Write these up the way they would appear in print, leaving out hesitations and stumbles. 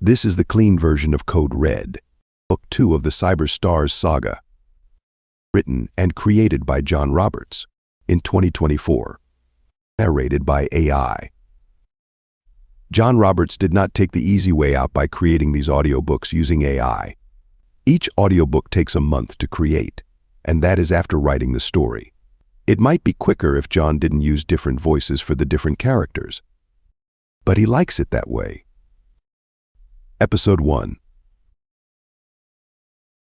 This is the clean version of Code Red, Book 2 of the CyberStars Saga, written and created by John Roberts in 2024, narrated by AI. John Roberts did not take the easy way out by creating these audiobooks using AI. Each audiobook takes a month to create, and that is after writing the story. It might be quicker if John didn't use different voices for the different characters, but he likes it that way. Episode 1.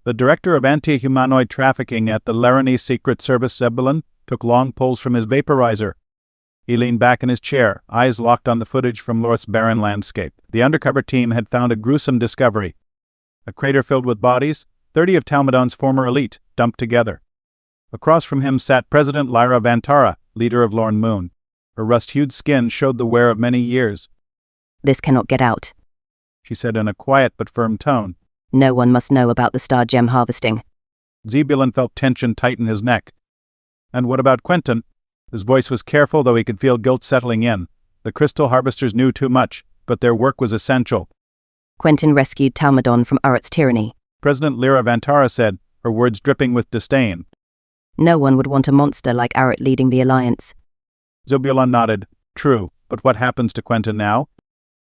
The director of anti-humanoid trafficking at the Lleronese Secret Service, Zebulon, took long pulls from his vaporizer. He leaned back in his chair, eyes locked on the footage from Lorth's barren landscape. The undercover team had found a gruesome discovery. A crater filled with bodies, 30 of Talmadon's former elite, dumped together. Across from him sat President Lyra Vantara, leader of Lorne Moon. Her rust-hued skin showed the wear of many years. "This cannot get out," she said in a quiet but firm tone. "No one must know about the star gem harvesting." Zebulon felt tension tighten his neck. And what about Quentin? His voice was careful, though he could feel guilt settling in. The crystal harvesters knew too much, but their work was essential. Quentin rescued Talmadon from Urut's tyranny. President Lyra Vantara said, her words dripping with disdain. No one would want a monster like Urut leading the Alliance. Zebulon nodded. True, but what happens to Quentin now?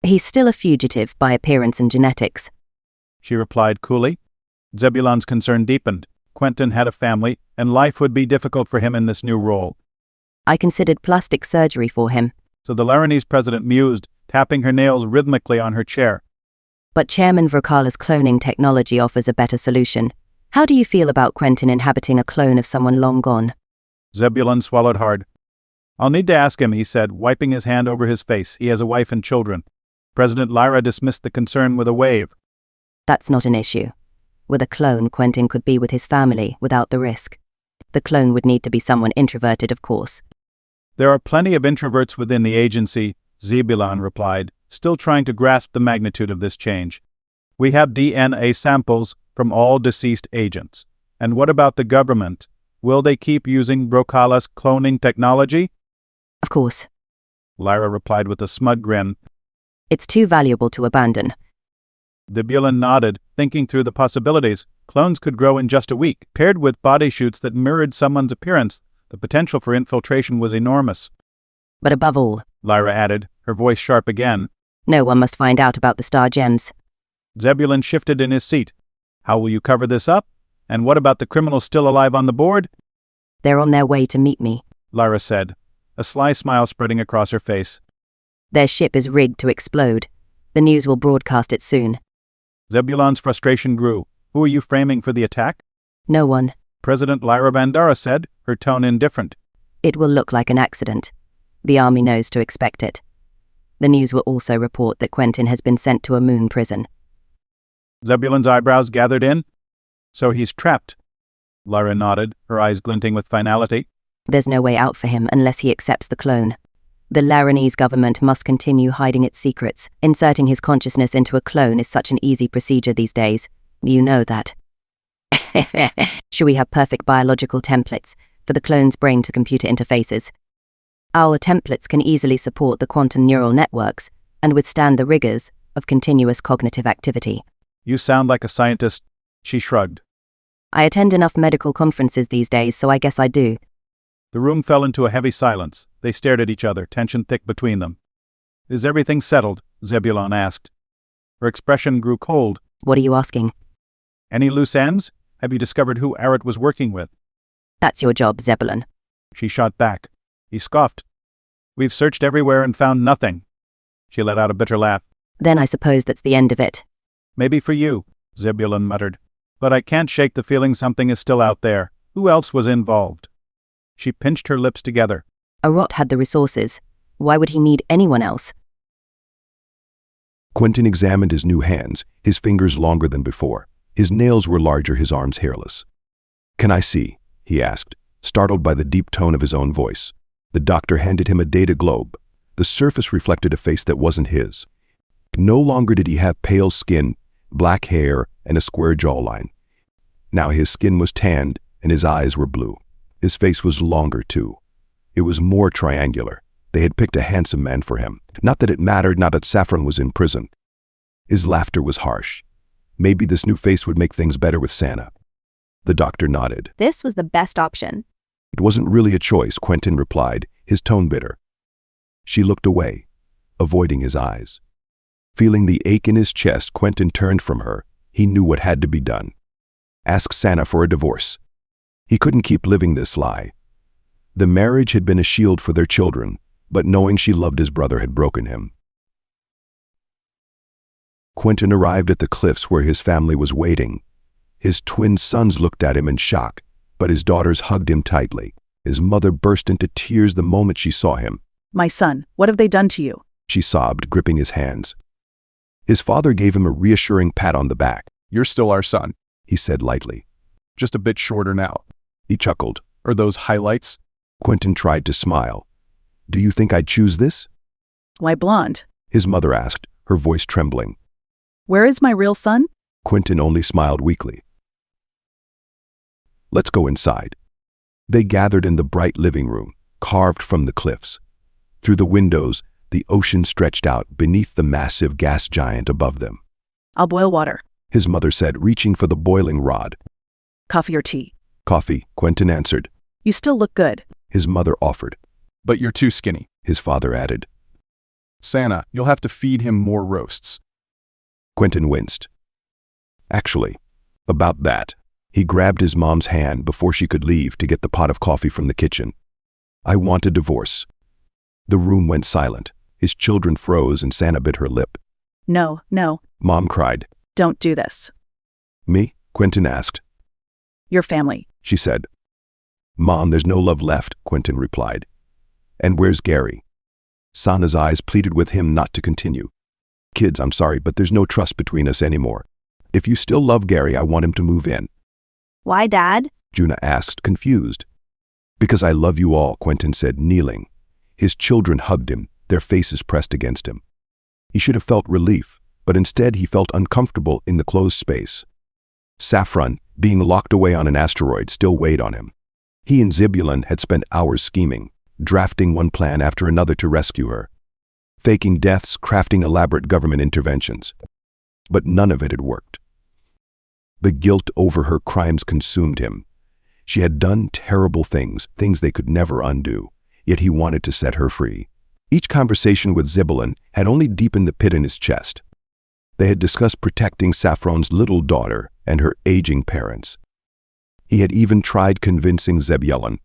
He's still a fugitive by appearance and genetics, she replied coolly. Zebulon's concern deepened. Quentin had a family, and life would be difficult for him in this new role. I considered plastic surgery for him. So the Lleronese president mused, tapping her nails rhythmically on her chair. But Chairman Vrokala's cloning technology offers a better solution. How do you feel about Quentin inhabiting a clone of someone long gone? Zebulon swallowed hard. I'll need to ask him, he said, wiping his hand over his face. He has a wife and children. President Lyra dismissed the concern with a wave. That's not an issue. With a clone, Quentin could be with his family without the risk. The clone would need to be someone introverted, of course. There are plenty of introverts within the agency, Zebulon replied, still trying to grasp the magnitude of this change. We have DNA samples from all deceased agents. And what about the government? Will they keep using Vrokala's cloning technology? Of course, Lyra replied with a smug grin. It's too valuable to abandon. Zebulon nodded, thinking through the possibilities. Clones could grow in just a week. Paired with body shoots that mirrored someone's appearance, the potential for infiltration was enormous. But above all, Lyra added, her voice sharp again, no one must find out about the star gems. Zebulon shifted in his seat. How will you cover this up? And what about the criminals still alive on the board? They're on their way to meet me, Lyra said, a sly smile spreading across her face. Their ship is rigged to explode. The news will broadcast it soon. Zebulon's frustration grew. Who are you framing for the attack? No one. President Lyra Vantara said, her tone indifferent. It will look like an accident. The army knows to expect it. The news will also report that Quentin has been sent to a moon prison. Zebulon's eyebrows gathered in. So he's trapped. Lyra nodded, her eyes glinting with finality. There's no way out for him unless he accepts the clone. The Lleronese government must continue hiding its secrets. Inserting his consciousness into a clone is such an easy procedure these days. You know that. Should we have perfect biological templates for the clone's brain-to-computer interfaces? Our templates can easily support the quantum neural networks and withstand the rigors of continuous cognitive activity. You sound like a scientist, she shrugged. I attend enough medical conferences these days, so I guess I do. The room fell into a heavy silence. They stared at each other, tension thick between them. Is everything settled? Zebulon asked. Her expression grew cold. What are you asking? Any loose ends? Have you discovered who Urut was working with? That's your job, Zebulon. She shot back. He scoffed. We've searched everywhere and found nothing. She let out a bitter laugh. Then I suppose that's the end of it. Maybe for you, Zebulon muttered. But I can't shake the feeling something is still out there. Who else was involved? She pinched her lips together. Urut had the resources. Why would he need anyone else? Quentin examined his new hands, his fingers longer than before. His nails were larger, his arms hairless. Can I see? He asked, startled by the deep tone of his own voice. The doctor handed him a data globe. The surface reflected a face that wasn't his. No longer did he have pale skin, black hair, and a square jawline. Now his skin was tanned, and his eyes were blue. His face was longer, too. It was more triangular. They had picked a handsome man for him. Not that it mattered, now that Saffron was in prison. His laughter was harsh. Maybe this new face would make things better with Santa. The doctor nodded. This was the best option. It wasn't really a choice, Quentin replied, his tone bitter. She looked away, avoiding his eyes. Feeling the ache in his chest, Quentin turned from her. He knew what had to be done. Ask Santa for a divorce. He couldn't keep living this lie. The marriage had been a shield for their children, but knowing she loved his brother had broken him. Quentin arrived at the cliffs where his family was waiting. His twin sons looked at him in shock, but his daughters hugged him tightly. His mother burst into tears the moment she saw him. My son, what have they done to you? She sobbed, gripping his hands. His father gave him a reassuring pat on the back. You're still our son, He said lightly. just a bit shorter now. He chuckled. Are those highlights? Quentin tried to smile. Do you think I'd choose this? Why blonde? His mother asked, her voice trembling. Where is my real son? Quentin only smiled weakly. Let's go inside. They gathered in the bright living room, carved from the cliffs. Through the windows, the ocean stretched out beneath the massive gas giant above them. I'll boil water. His mother said, reaching for the boiling rod. Coffee or tea? Coffee, Quentin answered. You still look good. His mother offered. But you're too skinny. His father added. Santa, you'll have to feed him more roasts. Quentin winced. Actually, about that. He grabbed his mom's hand before she could leave to get the pot of coffee from the kitchen. I want a divorce. The room went silent. His children froze and Santa bit her lip. No, Mom cried. don't do this. Me? Quentin asked. Your family. She said. Mom, there's no love left, Quentin replied. And where's Gary? Santa's eyes pleaded with him not to continue. Kids, I'm sorry, but there's no trust between us anymore. If you still love Gary, I want him to move in. Why, Dad? Juna asked, confused. Because I love you all, Quentin said, kneeling. His children hugged him, their faces pressed against him. He should have felt relief, but instead he felt uncomfortable in the closed space. Saffron, being locked away on an asteroid, still weighed on him. He and Zebulon had spent hours scheming, drafting one plan after another to rescue her, faking deaths, crafting elaborate government interventions. But none of it had worked. The guilt over her crimes consumed him. She had done terrible things they could never undo, yet he wanted to set her free. Each conversation with Zebulon had only deepened the pit in his chest. They had discussed protecting Saffron's little daughter and her aging parents. He had even tried convincing Zebulon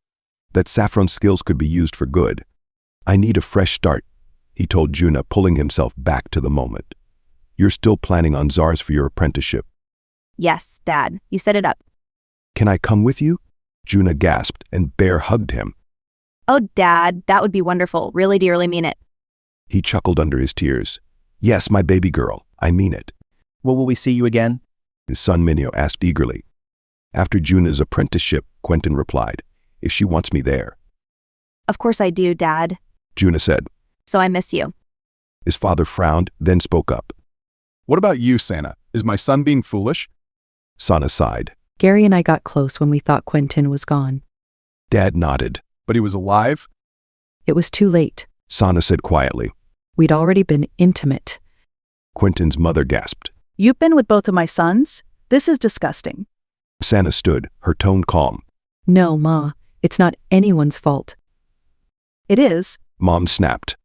that Saffron's skills could be used for good. I need a fresh start, he told Juna, pulling himself back to the moment. You're still planning on czars for your apprenticeship. Yes, Dad. You set it up. Can I come with you? Juna gasped, and Bear hugged him. Oh, Dad, that would be wonderful. Really, do you really mean it? He chuckled under his tears. Yes, my baby girl, I mean it. Well, will we see you again? His son Minio asked eagerly. After Juna's apprenticeship, Quentin replied, if she wants me there. Of course I do, Dad. Juna said. So I miss you. His father frowned, then spoke up. What about you, Santa? Is my son being foolish? Sana sighed. Gary and I got close when we thought Quentin was gone. Dad nodded. But he was alive? It was too late. Sana said quietly. We'd already been intimate. Quentin's mother gasped. You've been with both of my sons? This is disgusting. Sana stood, her tone calm. No, Ma, it's not anyone's fault. It is. Mom snapped.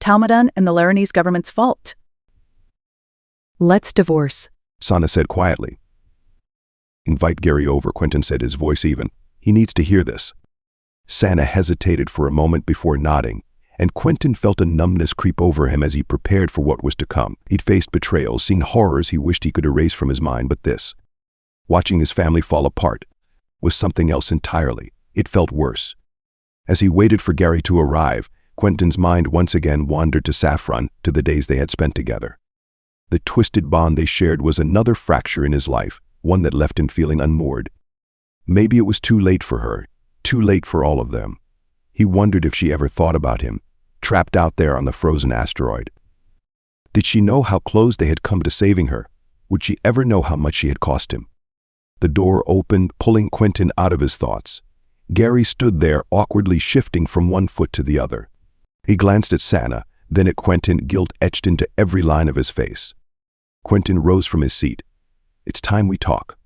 Talmudan and the Lleronese government's fault. Let's divorce. Sana said quietly. Invite Gary over, Quentin said, his voice even. He needs to hear this. Sana hesitated for a moment before nodding, and Quentin felt a numbness creep over him as he prepared for what was to come. He'd faced betrayal, seen horrors he wished he could erase from his mind, but this, watching his family fall apart, was something else entirely. It felt worse. As he waited for Gary to arrive, Quentin's mind once again wandered to Saffron, to the days they had spent together. The twisted bond they shared was another fracture in his life, one that left him feeling unmoored. Maybe it was too late for her, too late for all of them. He wondered if she ever thought about him, trapped out there on the frozen asteroid. Did she know how close they had come to saving her? Would she ever know how much she had cost him? The door opened, pulling Quentin out of his thoughts. Gary stood there, awkwardly shifting from one foot to the other. He glanced at Sana, then at Quentin, guilt etched into every line of his face. Quentin rose from his seat. It's time we talk.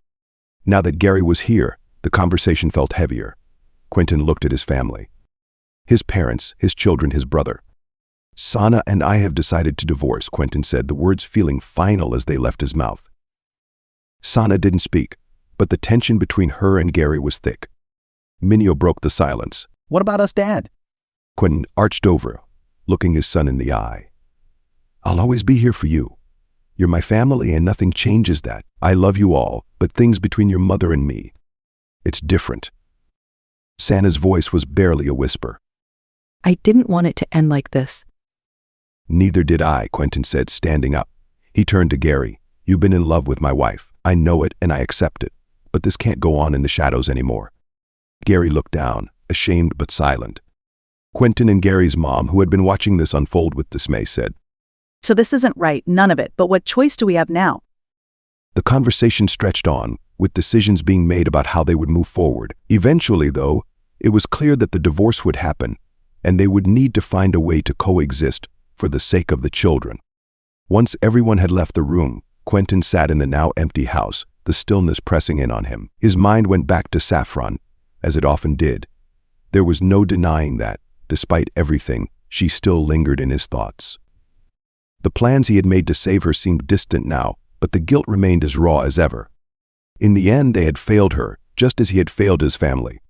Now that Gary was here, the conversation felt heavier. Quentin looked at his family. His parents, his children, his brother. Sana and I have decided to divorce, Quentin said, the words feeling final as they left his mouth. Sana didn't speak, but the tension between her and Gary was thick. Minio broke the silence. What about us, Dad? Quentin arched over, looking his son in the eye. I'll always be here for you. You're my family and nothing changes that. I love you all, but things between your mother and me, it's different. Sana's voice was barely a whisper. I didn't want it to end like this. Neither did I, Quentin said, standing up. He turned to Gary. You've been in love with my wife. I know it and I accept it. But this can't go on in the shadows anymore. Gary looked down, ashamed but silent. Quentin and Gary's mom, who had been watching this unfold with dismay, said, So this isn't right, none of it, but what choice do we have now? The conversation stretched on, with decisions being made about how they would move forward. Eventually, though, it was clear that the divorce would happen, and they would need to find a way to coexist for the sake of the children. Once everyone had left the room, Quentin sat in the now empty house, the stillness pressing in on him. His mind went back to Saffron, as it often did. There was no denying that, despite everything, she still lingered in his thoughts. The plans he had made to save her seemed distant now, but the guilt remained as raw as ever. In the end, they had failed her, just as he had failed his family.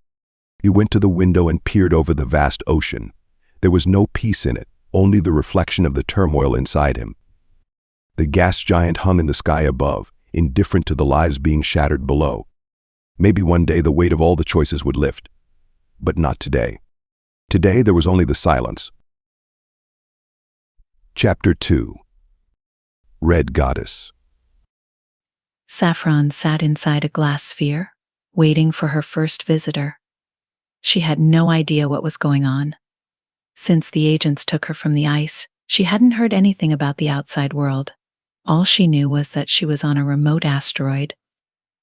He went to the window and peered over the vast ocean. There was no peace in it, only the reflection of the turmoil inside him. The gas giant hung in the sky above, indifferent to the lives being shattered below. Maybe one day the weight of all the choices would lift. But not today. Today there was only the silence. Chapter 2. Red Goddess. Saffron sat inside a glass sphere, waiting for her first visitor. She had no idea what was going on. Since the agents took her from the ice, she hadn't heard anything about the outside world. All she knew was that she was on a remote asteroid,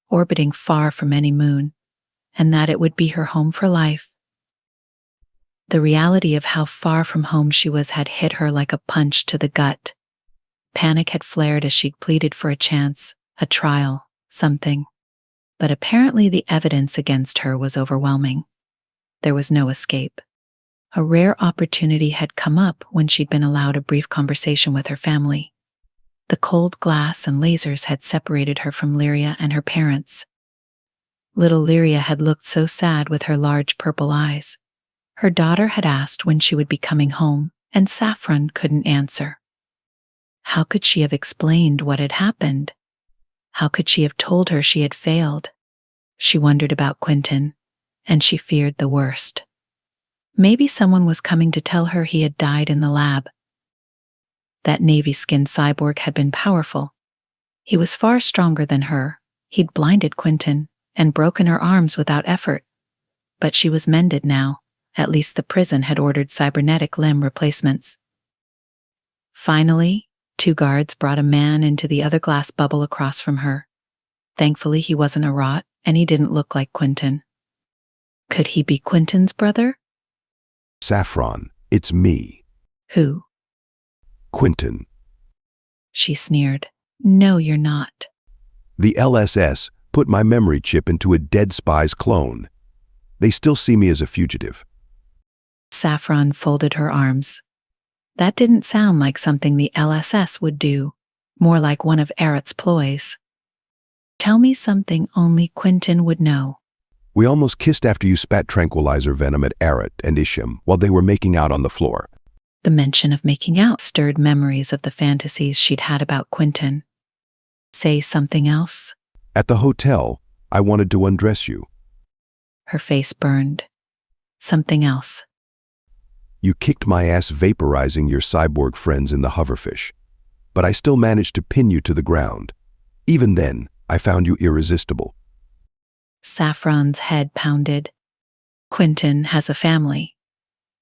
orbiting far from any moon, and that it would be her home for life. The reality of how far from home she was had hit her like a punch to the gut. Panic had flared as she'd pleaded for a chance, a trial, something. But apparently the evidence against her was overwhelming. There was no escape. A rare opportunity had come up when she'd been allowed a brief conversation with her family. The cold glass and lasers had separated her from Lyria and her parents. Little Lyria had looked so sad with her large purple eyes. Her daughter had asked when she would be coming home, and Saffron couldn't answer. How could she have explained what had happened? How could she have told her she had failed? She wondered about Quentin, and she feared the worst. Maybe someone was coming to tell her he had died in the lab. That navy-skinned cyborg had been powerful. He was far stronger than her. He'd blinded Quentin and broken her arms without effort. But she was mended now. At least the prison had ordered cybernetic limb replacements. Finally, 2 guards brought a man into the other glass bubble across from her. Thankfully, he wasn't a rot, and he didn't look like Quentin. Could he be Quentin's brother? Saffron, it's me. Who? Quentin. She sneered. No, you're not. The LSS put my memory chip into a dead spy's clone. They still see me as a fugitive. Saffron folded her arms. That didn't sound like something the LSS would do, more like one of Erret's ploys. Tell me something only Quentin would know. We almost kissed after you spat tranquilizer venom at Erret and Isham while they were making out on the floor. The mention of making out stirred memories of the fantasies she'd had about Quentin. Say something else? At the hotel, I wanted to undress you. Her face burned. Something else. You kicked my ass vaporizing your cyborg friends in the hoverfish, but I still managed to pin you to the ground. Even then, I found you irresistible. Saffron's head pounded. Quentin has a family.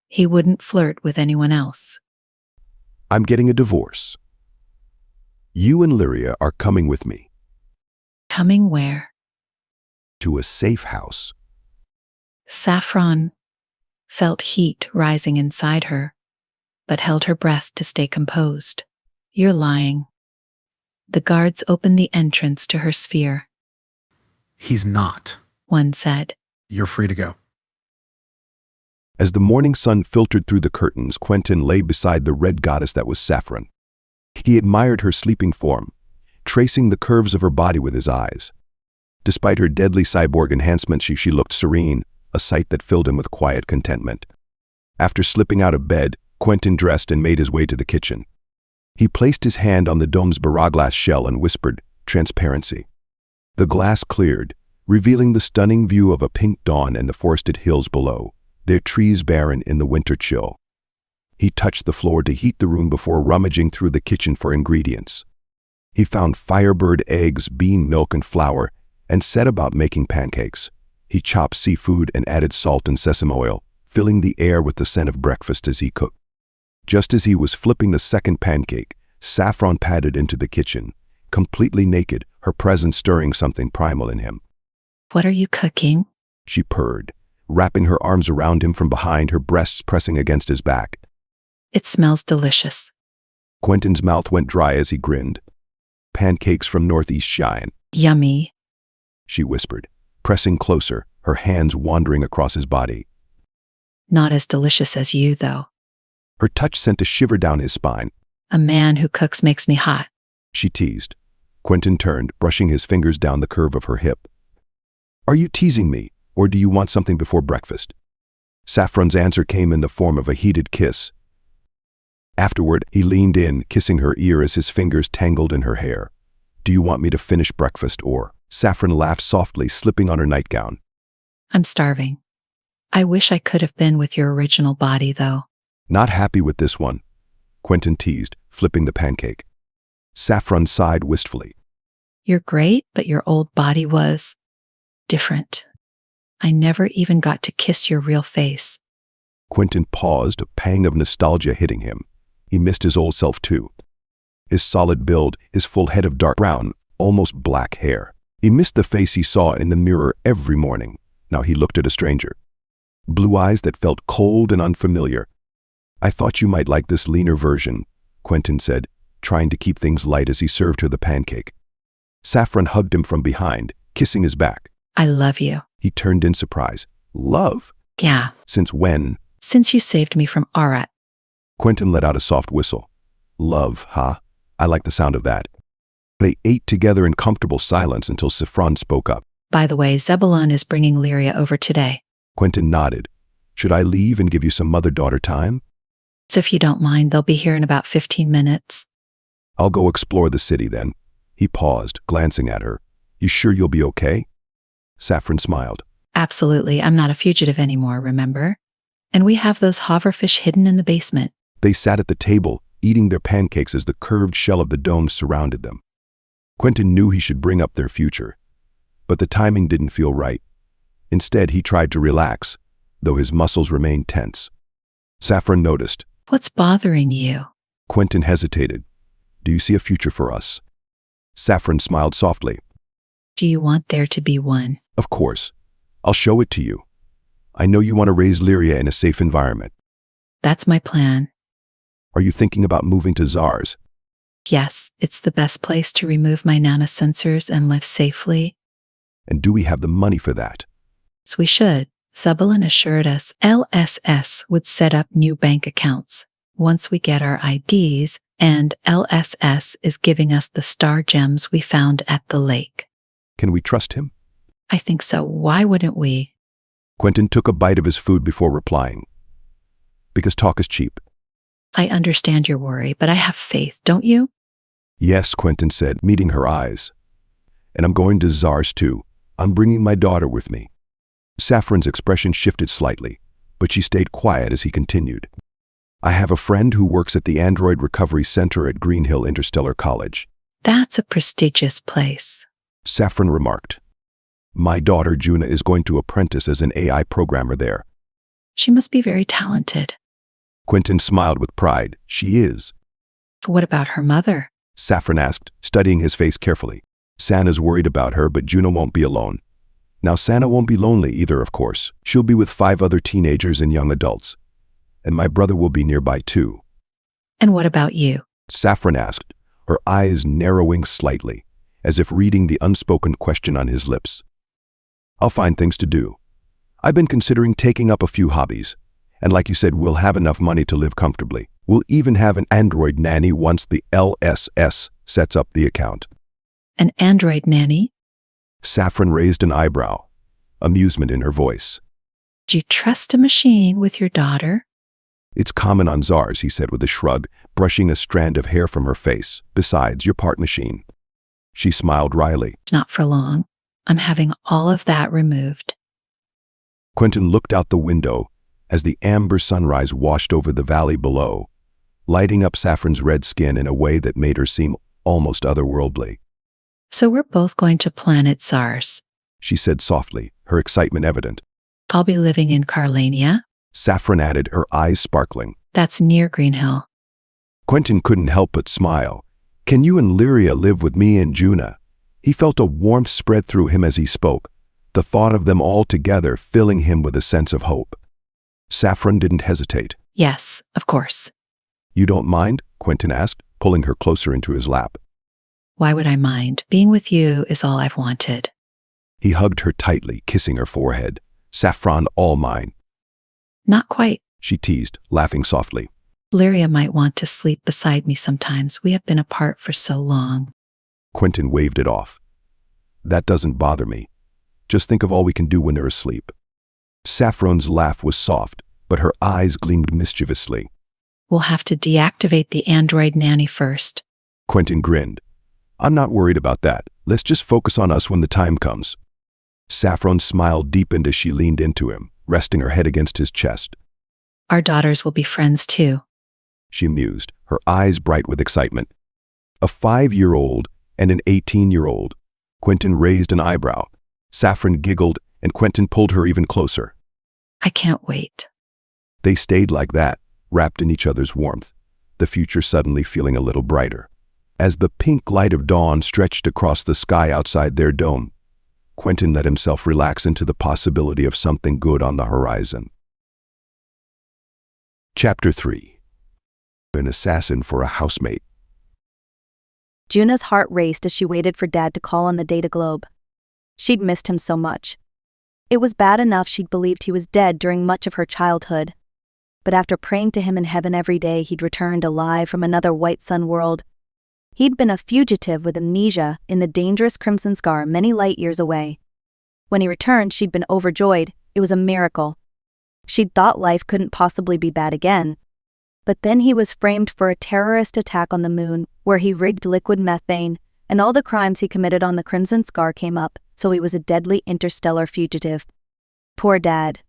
He wouldn't flirt with anyone else. I'm getting a divorce. You and Lyria are coming with me. Coming where? To a safe house. Saffron felt heat rising inside her, but held her breath to stay composed. You're lying. The guards opened the entrance to her sphere. He's not. One said. You're free to go. As the morning sun filtered through the curtains, Quentin lay beside the red goddess that was Saffron. He admired her sleeping form, tracing the curves of her body with his eyes. Despite her deadly cyborg enhancements, she looked serene, a sight that filled him with quiet contentment. After slipping out of bed, Quentin dressed and made his way to the kitchen. He placed his hand on the dome's barraglass shell and whispered, "Transparency." The glass cleared, revealing the stunning view of a pink dawn and the forested hills below, their trees barren in the winter chill. He touched the floor to heat the room before rummaging through the kitchen for ingredients. He found firebird eggs, bean milk, and flour, and set about making pancakes. He chopped seafood and added salt and sesame oil, filling the air with the scent of breakfast as he cooked. Just as he was flipping the second pancake, Saffron padded into the kitchen, completely naked, her presence stirring something primal in him. What are you cooking? She purred, wrapping her arms around him from behind, her breasts pressing against his back. It smells delicious. Quentin's mouth went dry as he grinned. Pancakes from Northeast Shine. Yummy. She whispered, pressing closer, her hands wandering across his body. Not as delicious as you, though. Her touch sent a shiver down his spine. A man who cooks makes me hot. She teased. Quentin turned, brushing his fingers down the curve of her hip. Are you teasing me, or do you want something before breakfast? Saffron's answer came in the form of a heated kiss. Afterward, he leaned in, kissing her ear as his fingers tangled in her hair. Do you want me to finish breakfast, or? Saffron laughed softly, slipping on her nightgown. I'm starving. I wish I could have been with your original body, though. Not happy with this one, Quentin teased, flipping the pancake. Saffron sighed wistfully. You're great, but your old body was different. I never even got to kiss your real face. Quentin paused, a pang of nostalgia hitting him. He missed his old self too. His solid build, his full head of dark brown, almost black hair. He missed the face he saw in the mirror every morning. Now he looked at a stranger. Blue eyes that felt cold and unfamiliar. I thought you might like this leaner version, Quentin said, trying to keep things light as he served her the pancake. Saffron hugged him from behind, kissing his back. I love you. He turned in surprise. Love? Yeah. Since when? Since you saved me from Arat. Quentin let out a soft whistle. Love, huh? I like the sound of that. They ate together in comfortable silence until Saffron spoke up. By the way, Zebulon is bringing Lyria over today. Quentin nodded. Should I leave and give you some mother-daughter time? So if you don't mind, they'll be here in about 15 minutes. I'll go explore the city then. He paused, glancing at her. You sure you'll be okay? Saffron smiled. Absolutely. I'm not a fugitive anymore, remember? And we have those hoverfish hidden in the basement. They sat at the table, eating their pancakes as the curved shell of the dome surrounded them. Quentin knew he should bring up their future, but the timing didn't feel right. Instead, he tried to relax, though his muscles remained tense. Saffron noticed. What's bothering you? Quentin hesitated. Do you see a future for us? Saffron smiled softly. Do you want there to be one? Of course. I'll show it to you. I know you want to raise Lyria in a safe environment. That's my plan. Are you thinking about moving to Zars? Yes, it's the best place to remove my nanosensors and live safely. And do we have the money for that? So we should. Zebulon assured us LSS would set up new bank accounts once we get our IDs, and LSS is giving us the star gems we found at the lake. Can we trust him? I think so. Why wouldn't we? Quentin took a bite of his food before replying. Because talk is cheap. I understand your worry, but I have faith, don't you? Yes, Quentin said, meeting her eyes. And I'm going to Zars too. I'm bringing my daughter with me. Saffron's expression shifted slightly, but she stayed quiet as he continued. I have a friend who works at the Android Recovery Center at Green Hill Interstellar College. That's a prestigious place. Saffron remarked. My daughter, Juna, is going to apprentice as an AI programmer there. She must be very talented. Quentin smiled with pride. She is. What about her mother? Saffron asked, studying his face carefully. Sana's worried about her, but Juna won't be alone. Now, Sana won't be lonely either, of course. She'll be with 5 other teenagers and young adults. And my brother will be nearby too. And what about you? Saffron asked, her eyes narrowing slightly, as if reading the unspoken question on his lips. "I'll find things to do. I've been considering taking up a few hobbies, and like you said, we'll have enough money to live comfortably. We'll even have an android nanny once the LSS sets up the account." An android nanny? Saffron raised an eyebrow, amusement in her voice. Do you trust a machine with your daughter? "It's common on Czars," he said with a shrug, brushing a strand of hair from her face. "Besides, you're part machine." She smiled wryly. Not for long. I'm having all of that removed. Quentin looked out the window as the amber sunrise washed over the valley below, lighting up Saffron's red skin in a way that made her seem almost otherworldly. So we're both going to planet Czars. She said softly, her excitement evident. I'll be living in Carlania. Saffron added, her eyes sparkling. That's near Green Hill. Quentin couldn't help but smile. "Can you and Lyria live with me and Juna?" He felt a warmth spread through him as he spoke, the thought of them all together filling him with a sense of hope. Saffron didn't hesitate. Yes, of course. "You don't mind?" Quentin asked, pulling her closer into his lap. Why would I mind? Being with you is all I've wanted. He hugged her tightly, kissing her forehead. "Saffron, all mine." Not quite. She teased, laughing softly. Lyria might want to sleep beside me sometimes. We have been apart for so long. Quentin waved it off. "That doesn't bother me. Just think of all we can do when they're asleep." Saffron's laugh was soft, but her eyes gleamed mischievously. We'll have to deactivate the android nanny first. Quentin grinned. "I'm not worried about that. Let's just focus on us when the time comes." Saffron's smile deepened as she leaned into him, resting her head against his chest. Our daughters will be friends too. She mused, her eyes bright with excitement. A 5-year-old and an 18-year-old. Quentin raised an eyebrow. Saffron giggled, and Quentin pulled her even closer. I can't wait. They stayed like that, wrapped in each other's warmth, the future suddenly feeling a little brighter. As the pink light of dawn stretched across the sky outside their dome, Quentin let himself relax into the possibility of something good on the horizon. Chapter 3. An assassin for a housemate. Juna's heart raced as she waited for Dad to call on the data globe. She'd missed him so much. It was bad enough she'd believed he was dead during much of her childhood. But after praying to him in heaven every day, he'd returned alive from another white sun world. He'd been a fugitive with amnesia in the dangerous Crimson Scar many light years away. When he returned, she'd been overjoyed. It was a miracle. She'd thought life couldn't possibly be bad again. But then he was framed for a terrorist attack on the moon, where he rigged liquid methane, and all the crimes he committed on the Crimson Scar came up, so he was a deadly interstellar fugitive. Poor Dad.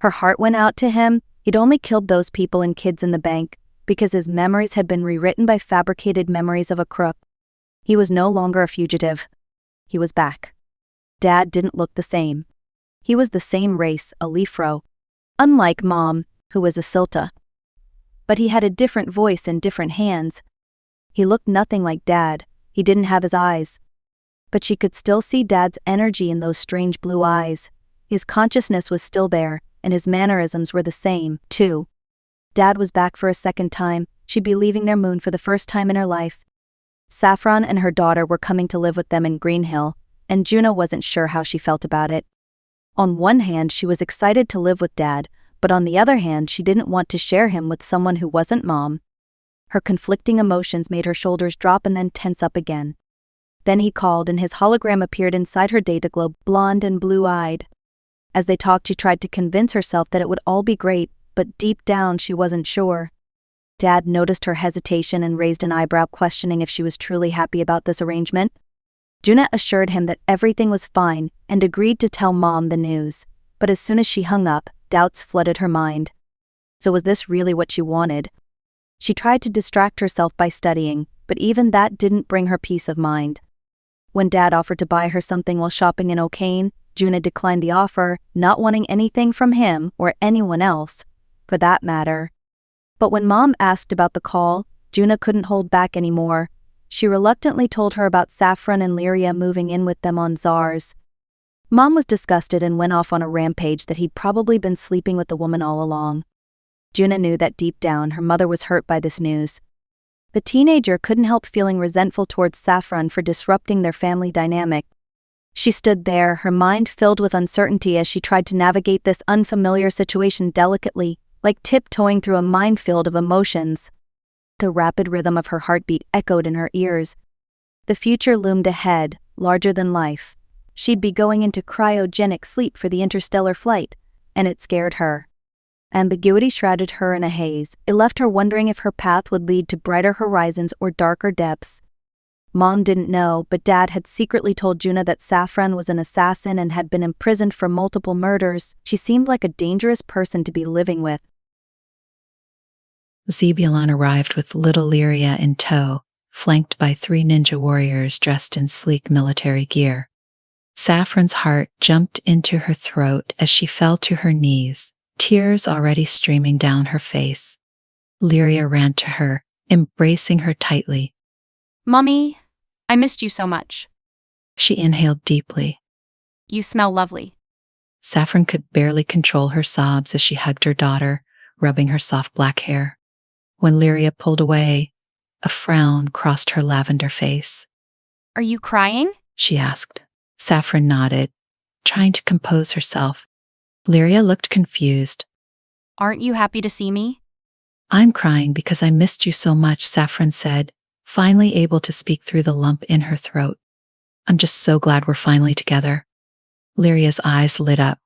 Her heart went out to him. He'd only killed those people and kids in the bank, because his memories had been rewritten by fabricated memories of a crook. He was no longer a fugitive. He was back. Dad didn't look the same. He was the same race, a Lefro, unlike Mom, who was a Silta. But he had a different voice and different hands. He looked nothing like Dad. He didn't have his eyes. But she could still see Dad's energy in those strange blue eyes. His consciousness was still there, and his mannerisms were the same, too. Dad was back for a second time. She'd be leaving their moon for the first time in her life. Saffron and her daughter were coming to live with them in Green Hill, and Juna wasn't sure how she felt about it. On one hand, she was excited to live with Dad, but on the other hand, she didn't want to share him with someone who wasn't Mom. Her conflicting emotions made her shoulders drop and then tense up again. Then he called, and his hologram appeared inside her data globe, blonde and blue-eyed. As they talked, she tried to convince herself that it would all be great, but deep down she wasn't sure. Dad noticed her hesitation and raised an eyebrow, questioning if she was truly happy about this arrangement. Juna assured him that everything was fine and agreed to tell Mom the news. But as soon as she hung up, doubts flooded her mind. So was this really what she wanted? She tried to distract herself by studying, but even that didn't bring her peace of mind. When Dad offered to buy her something while shopping in O'Kane, Juna declined the offer, not wanting anything from him or anyone else, for that matter. But when Mom asked about the call, Juna couldn't hold back anymore. She reluctantly told her about Saffron and Lyria moving in with them on Czars. Mom was disgusted and went off on a rampage that he'd probably been sleeping with the woman all along. Juna knew that deep down her mother was hurt by this news. The teenager couldn't help feeling resentful towards Saffron for disrupting their family dynamic. She stood there, her mind filled with uncertainty as she tried to navigate this unfamiliar situation delicately, like tiptoeing through a minefield of emotions. The rapid rhythm of her heartbeat echoed in her ears. The future loomed ahead, larger than life. She'd be going into cryogenic sleep for the interstellar flight, and it scared her. Ambiguity shrouded her in a haze. It left her wondering if her path would lead to brighter horizons or darker depths. Mom didn't know, but Dad had secretly told Juna that Saffron was an assassin and had been imprisoned for multiple murders. She seemed like a dangerous person to be living with. Zebulon arrived with little Lyria in tow, flanked by 3 ninja warriors dressed in sleek military gear. Saffron's heart jumped into her throat as she fell to her knees, tears already streaming down her face. Lyria ran to her, embracing her tightly. Mommy, I missed you so much. She inhaled deeply. You smell lovely. Saffron could barely control her sobs as she hugged her daughter, rubbing her soft black hair. When Lyria pulled away, a frown crossed her lavender face. Are you crying? She asked. Saffron nodded, trying to compose herself. Lyria looked confused. Aren't you happy to see me? I'm crying because I missed you so much, Saffron said, finally able to speak through the lump in her throat. I'm just so glad we're finally together. Lyria's eyes lit up,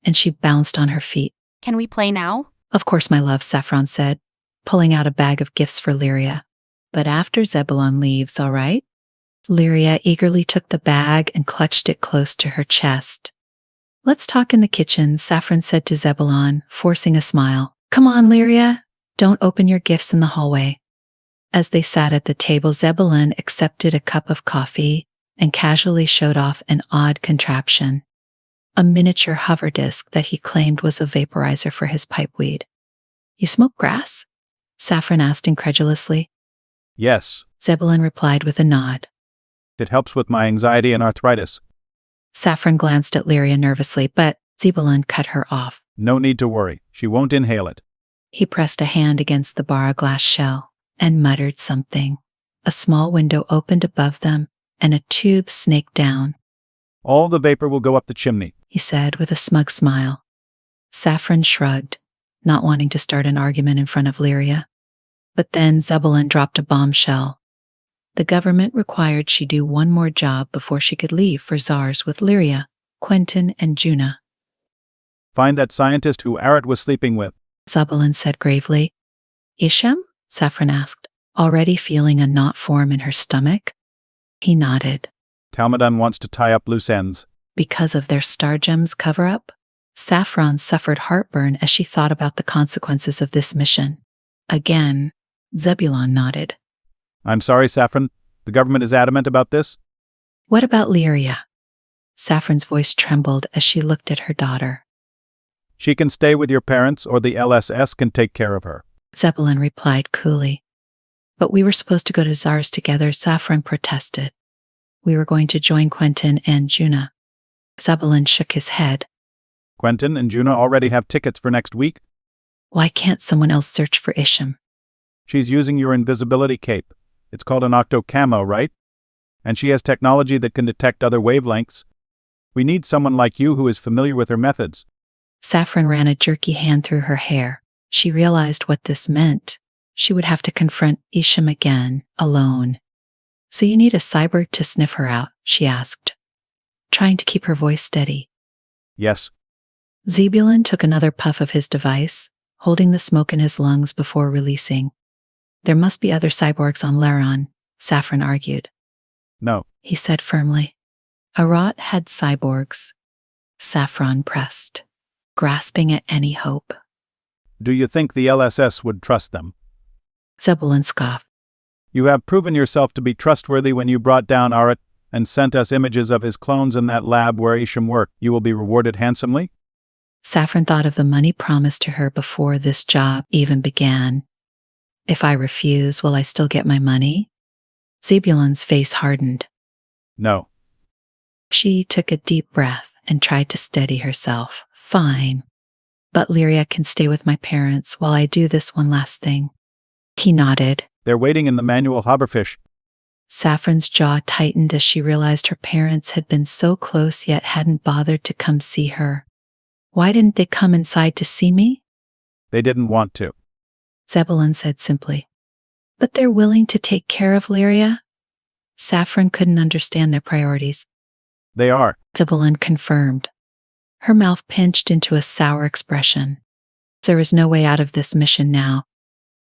and she bounced on her feet. Can we play now? Of course, my love, Saffron said, pulling out a bag of gifts for Lyria. But after Zebulon leaves, all right? Lyria eagerly took the bag and clutched it close to her chest. Let's talk in the kitchen, Saffron said to Zebulon, forcing a smile. Come on, Lyria. Don't open your gifts in the hallway. As they sat at the table, Zebulon accepted a cup of coffee and casually showed off an odd contraption, a miniature hover disc that he claimed was a vaporizer for his pipeweed. You smoke grass? Saffron asked incredulously. Yes. Zebulon replied with a nod. It helps with my anxiety and arthritis. Saffron glanced at Lyria nervously, but Zebulon cut her off. No need to worry. She won't inhale it. He pressed a hand against the bar glass shell and muttered something. A small window opened above them, and a tube snaked down. All the vapor will go up the chimney, he said with a smug smile. Saffron shrugged, not wanting to start an argument in front of Lyria. But then Zebulon dropped a bombshell. The government required she do one more job before she could leave for Zars with Lyria, Quentin, and Juna. Find that scientist who Arat was sleeping with, Zebulon said gravely. Isham? Saffron asked, already feeling a knot form in her stomach. He nodded. Talmudan wants to tie up loose ends. Because of their Star Gems cover-up? Saffron suffered heartburn as she thought about the consequences of this mission. Again, Zebulon nodded. I'm sorry, Saffron. The government is adamant about this. What about Lyria? Saffron's voice trembled as she looked at her daughter. She can stay with your parents, or the LSS can take care of her. Zebulon replied coolly. But we were supposed to go to Zars together, Saffron protested. We were going to join Quentin and Juna. Zebulon shook his head. Quentin and Juna already have tickets for next week. Why can't someone else search for Isham? She's using your invisibility cape. It's called an octo-camo, right? And she has technology that can detect other wavelengths. We need someone like you who is familiar with her methods. Saffron ran a jerky hand through her hair. She realized what this meant. She would have to confront Isham again, alone. So you need a cyborg to sniff her out, she asked, trying to keep her voice steady. Yes. Zebulon took another puff of his device, holding the smoke in his lungs before releasing. There must be other cyborgs on Lleron, Saffron argued. No, he said firmly. Arat had cyborgs. Saffron pressed, grasping at any hope. Do you think the LSS would trust them? Zebulon scoffed. You have proven yourself to be trustworthy when you brought down Arat and sent us images of his clones in that lab where Isham worked. You will be rewarded handsomely? Saffron thought of the money promised to her before this job even began. If I refuse, will I still get my money? Zebulon's face hardened. No. She took a deep breath and tried to steady herself. Fine. But Lyria can stay with my parents while I do this one last thing. He nodded, They're waiting in the manual hoverfish. Saffron's jaw tightened as she realized her parents had been so close yet hadn't bothered to come see her. Why didn't they come inside to see me? They didn't want to. Zebulon said simply. But they're willing to take care of Lyria? Saffron couldn't understand their priorities. They are. Zebulon confirmed. Her mouth pinched into a sour expression. There was no way out of this mission now.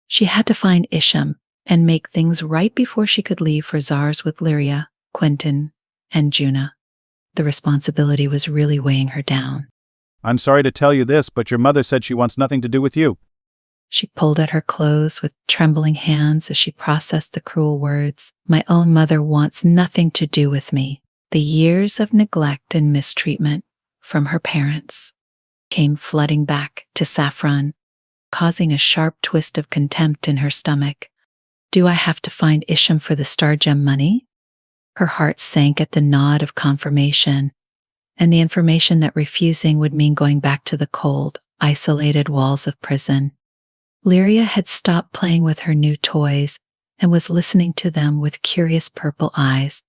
She had to find Isham and make things right before she could leave for Zars with Lyria, Quentin, and Juna. The responsibility was really weighing her down. I'm sorry to tell you this, but your mother said she wants nothing to do with you. She pulled at her clothes with trembling hands as she processed the cruel words. My own mother wants nothing to do with me. The years of neglect and mistreatment from her parents came flooding back to Saffron, causing a sharp twist of contempt in her stomach. Do I have to find Isham for the Star Gem money? Her heart sank at the nod of confirmation, and the information that refusing would mean going back to the cold, isolated walls of prison. Lyria had stopped playing with her new toys and was listening to them with curious purple eyes.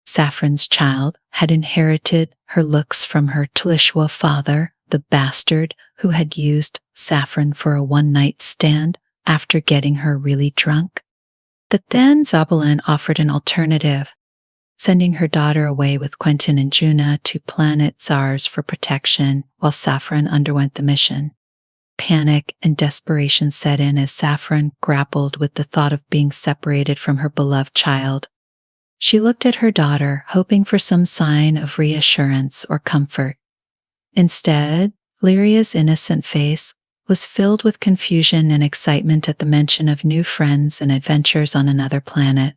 Saffron's child had inherited her looks from her Tlishwa father, the bastard who had used Saffron for a one-night stand after getting her really drunk. But then Zebulon offered an alternative, sending her daughter away with Quentin and Juna to planet Zars for protection while Saffron underwent the mission. Panic and desperation set in as Saffron grappled with the thought of being separated from her beloved child. She looked at her daughter, hoping for some sign of reassurance or comfort. Instead, Lyria's innocent face was filled with confusion and excitement at the mention of new friends and adventures on another planet.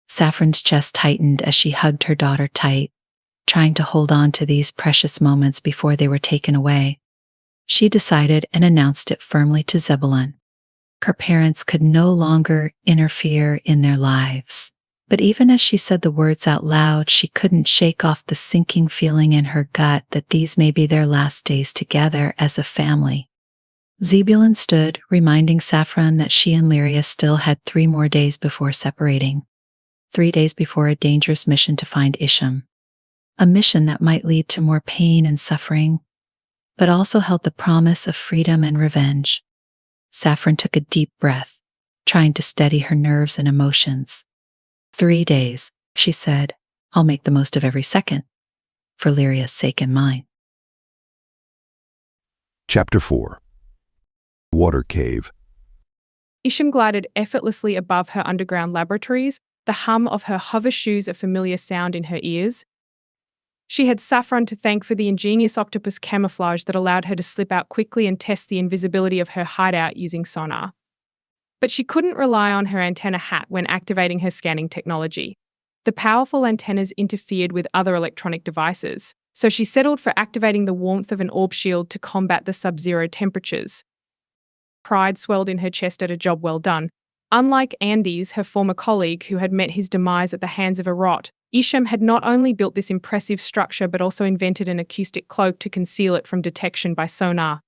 Saffron's chest tightened as she hugged her daughter tight, trying to hold on to these precious moments before they were taken away. She decided and announced it firmly to Zebulon. Her parents could no longer interfere in their lives. But even as she said the words out loud, she couldn't shake off the sinking feeling in her gut that these may be their last days together as a family. Zebulon stood, reminding Saffron that she and Lyria still had 3 more days before separating. 3 days before a dangerous mission to find Isham. A mission that might lead to more pain and suffering, but also held the promise of freedom and revenge. Saffron took a deep breath, trying to steady her nerves and emotions. 3 days, she said. I'll make the most of every second, for Lyria's sake and mine. Chapter 4. Water Cave. Isham glided effortlessly above her underground laboratories, the hum of her hover shoes a familiar sound in her ears. She had Saffron to thank for the ingenious octopus camouflage that allowed her to slip out quickly and test the invisibility of her hideout using sonar. But she couldn't rely on her antenna hat when activating her scanning technology. The powerful antennas interfered with other electronic devices, so she settled for activating the warmth of an orb shield to combat the sub-zero temperatures. Pride swelled in her chest at a job well done. Unlike Andes, her former colleague who had met his demise at the hands of a rot, Isham had not only built this impressive structure but also invented an acoustic cloak to conceal it from detection by sonar.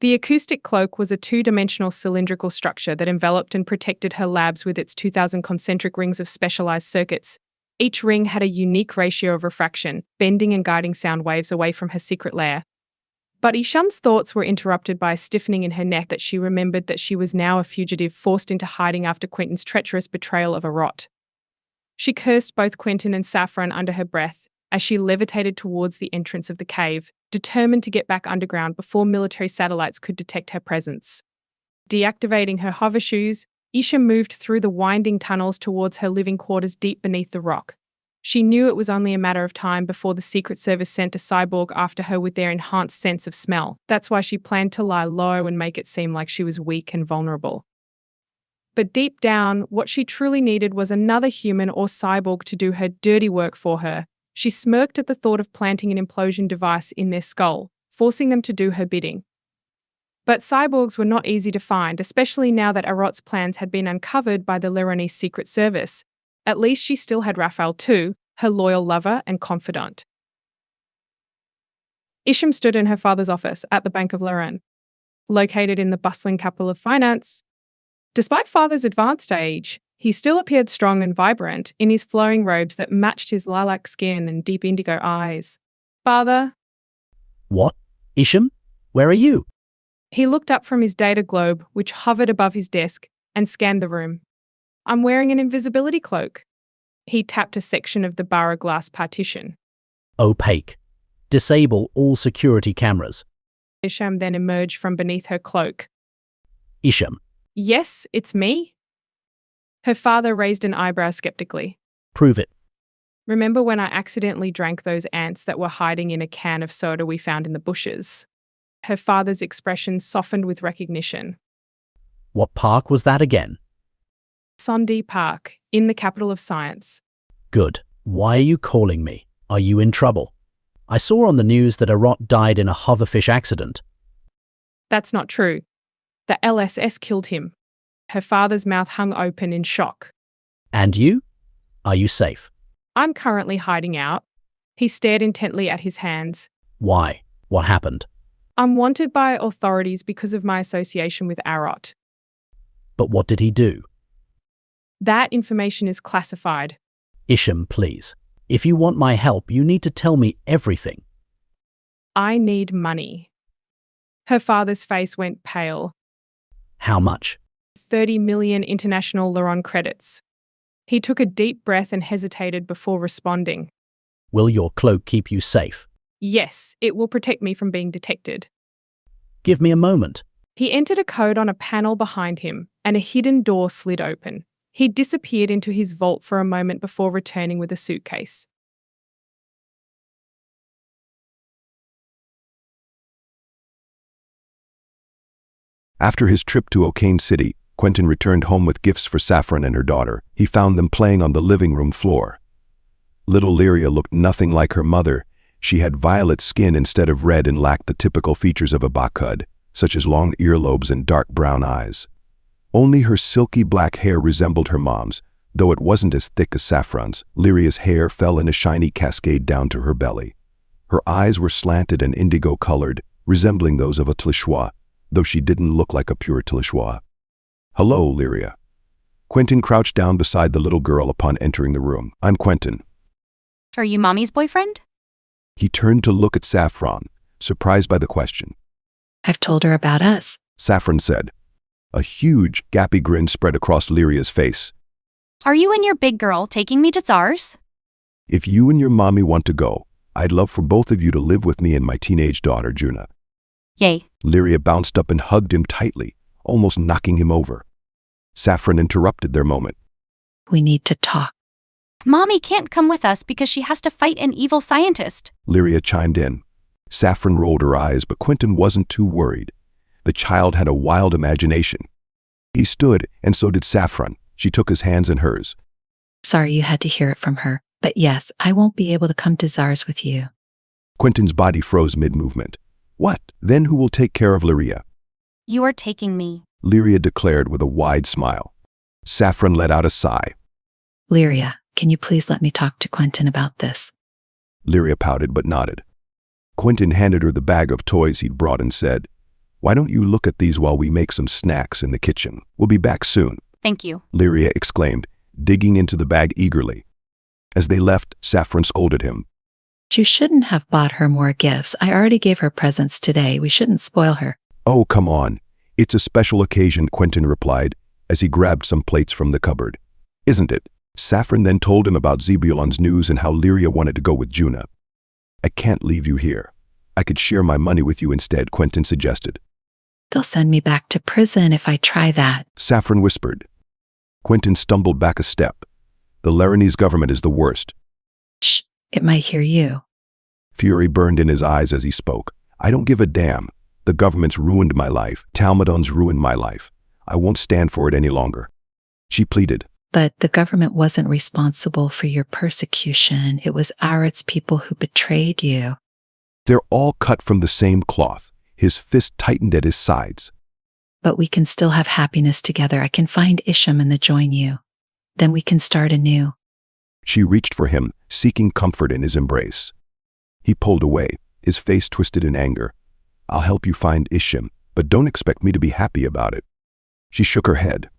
The acoustic cloak was a 2-dimensional cylindrical structure that enveloped and protected her labs with its 2,000 concentric rings of specialized circuits. Each ring had a unique ratio of refraction, bending and guiding sound waves away from her secret lair. But Isham's thoughts were interrupted by a stiffening in her neck that she remembered that she was now a fugitive forced into hiding after Quentin's treacherous betrayal of a rot. She cursed both Quentin and Saffron under her breath as she levitated towards the entrance of the cave, determined to get back underground before military satellites could detect her presence. Deactivating her hover shoes, Isham moved through the winding tunnels towards her living quarters deep beneath the rock. She knew it was only a matter of time before the Secret Service sent a cyborg after her with their enhanced sense of smell. That's why she planned to lie low and make it seem like she was weak and vulnerable. But deep down, what she truly needed was another human or cyborg to do her dirty work for her. She smirked at the thought of planting an implosion device in their skull, forcing them to do her bidding. But cyborgs were not easy to find, especially now that Arot's plans had been uncovered by the Lleronese Secret Service. At least she still had Raphael too, her loyal lover and confidant. Isham stood in her father's office at the Bank of Lleronese. Located in the bustling capital of finance, Despite father's advanced age, he still appeared strong and vibrant in his flowing robes that matched his lilac skin and deep indigo eyes. Father? What? Isham? Where are you? He looked up from his data globe, which hovered above his desk, and scanned the room. I'm wearing an invisibility cloak. He tapped a section of the barra glass partition. Opaque. Disable all security cameras. Isham then emerged from beneath her cloak. Isham. Yes, it's me. Her father raised an eyebrow skeptically. Prove it. Remember when I accidentally drank those ants that were hiding in a can of soda we found in the bushes? Her father's expression softened with recognition. What park was that again? Sondy Park, in the capital of science. Good. Why are you calling me? Are you in trouble? I saw on the news that a rot died in a hoverfish accident. That's not true. The LSS killed him. Her father's mouth hung open in shock. And you? Are you safe? I'm currently hiding out. He stared intently at his hands. Why? What happened? I'm wanted by authorities because of my association with Arot. But what did he do? That information is classified. Isham, please. If you want my help, you need to tell me everything. I need money. Her father's face went pale. How much? 30 million international Lleron credits. He took a deep breath and hesitated before responding. Will your cloak keep you safe? Yes, it will protect me from being detected. Give me a moment. He entered a code on a panel behind him, and a hidden door slid open. He disappeared into his vault for a moment before returning with a suitcase. After his trip to O'Kane City, Quentin returned home with gifts for Saffron and her daughter. He found them playing on the living room floor. Little Lyria looked nothing like her mother. She had violet skin instead of red and lacked the typical features of a Bakud, such as long earlobes and dark brown eyes. Only her silky black hair resembled her mom's, though it wasn't as thick as Saffron's. Lyria's hair fell in a shiny cascade down to her belly. Her eyes were slanted and indigo-colored, resembling those of a Tlishois, though she didn't look like a pure Tlishois. "Hello, Lyria." Quentin crouched down beside the little girl upon entering the room. "I'm Quentin." Are you Mommy's boyfriend? He turned to look at Saffron, surprised by the question. I've told her about us. Saffron said. A huge, gappy grin spread across Lyria's face. Are you and your big girl taking me to Tsars? If you and your mommy want to go, I'd love for both of you to live with me and my teenage daughter, Juna. Yay. Lyria bounced up and hugged him tightly, almost knocking him over. Saffron interrupted their moment. We need to talk. Mommy can't come with us because she has to fight an evil scientist. Lyria chimed in. Saffron rolled her eyes, but Quentin wasn't too worried. The child had a wild imagination. He stood, and so did Saffron. She took his hands in hers. Sorry you had to hear it from her, but yes, I won't be able to come to Tsars with you. Quentin's body froze mid-movement. What? Then who will take care of Lyria? You are taking me. Lyria declared with a wide smile. Saffron let out a sigh. Lyria, can you please let me talk to Quentin about this? Lyria pouted but nodded. Quentin handed her the bag of toys he'd brought and said, "Why don't you look at these while we make some snacks in the kitchen? We'll be back soon." Thank you. Lyria exclaimed, digging into the bag eagerly. As they left, Saffron scolded him. You shouldn't have bought her more gifts. I already gave her presents today. We shouldn't spoil her. "Oh, come on. It's a special occasion," Quentin replied, as he grabbed some plates from the cupboard. "Isn't it?" Saffron then told him about Zebulon's news and how Lyria wanted to go with Juna. "I can't leave you here. I could share my money with you instead," Quentin suggested. They'll send me back to prison if I try that. Saffron whispered. Quentin stumbled back a step. "The Lleronese government is the worst." Shh, it might hear you. Fury burned in his eyes as he spoke. "I don't give a damn. The government's ruined my life. Talmudon's ruined my life. I won't stand for it any longer." She pleaded. But the government wasn't responsible for your persecution. It was Arot's people who betrayed you. "They're all cut from the same cloth." His fist tightened at his sides. But we can still have happiness together. I can find Isham and join you. Then we can start anew. She reached for him, seeking comfort in his embrace. He pulled away, his face twisted in anger. "I'll help you find Isham, but don't expect me to be happy about it." She shook her head.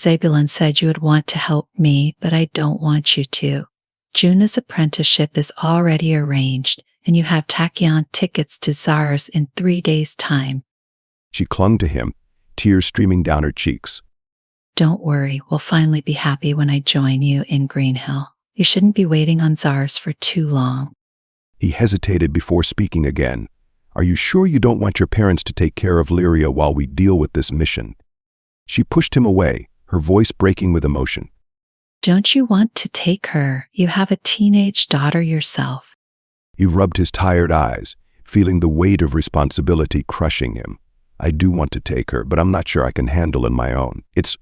Zebulon said you would want to help me, but I don't want you to. Juna's apprenticeship is already arranged, and you have tachyon tickets to Zars in 3 days' time. She clung to him, tears streaming down her cheeks. Don't worry, we'll finally be happy when I join you in Green Hill. You shouldn't be waiting on Zars for too long. He hesitated before speaking again. Are you sure you don't want your parents to take care of Lyria while we deal with this mission? She pushed him away, her voice breaking with emotion. Don't you want to take her? You have a teenage daughter yourself. He rubbed his tired eyes, feeling the weight of responsibility crushing him. I do want to take her, but I'm not sure I can handle on my own. It's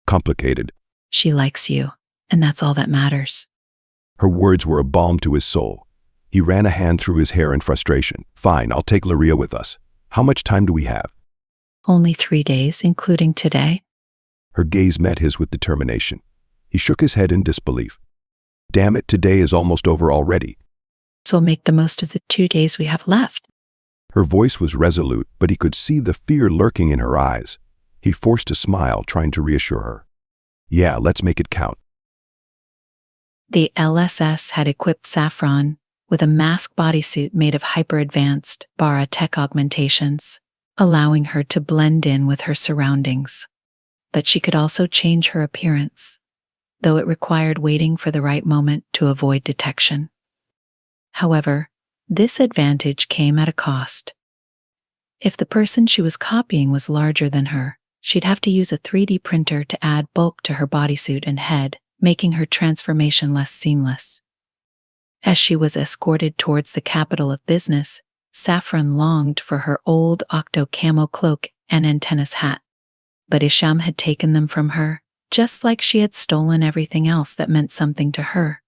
complicated. She likes you, and that's all that matters. Her words were a balm to his soul. He ran a hand through his hair in frustration. Fine, I'll take Lyria with us. How much time do we have? Only 3 days, including today. Her gaze met his with determination. He shook his head in disbelief. Damn it, today is almost over already. So make the most of the 2 days we have left. Her voice was resolute, but he could see the fear lurking in her eyes. He forced a smile, trying to reassure her. Yeah, let's make it count. The LSS had equipped Saffron with a mask bodysuit made of hyper-advanced Bara tech augmentations, allowing her to blend in with her surroundings. But she could also change her appearance, though it required waiting for the right moment to avoid detection. However, this advantage came at a cost. If the person she was copying was larger than her, she'd have to use a 3D printer to add bulk to her bodysuit and head, making her transformation less seamless. As she was escorted towards the capital of business, Saffron longed for her old octo camo cloak and antennas hat. But Isham had taken them from her, just like she had stolen everything else that meant something to her.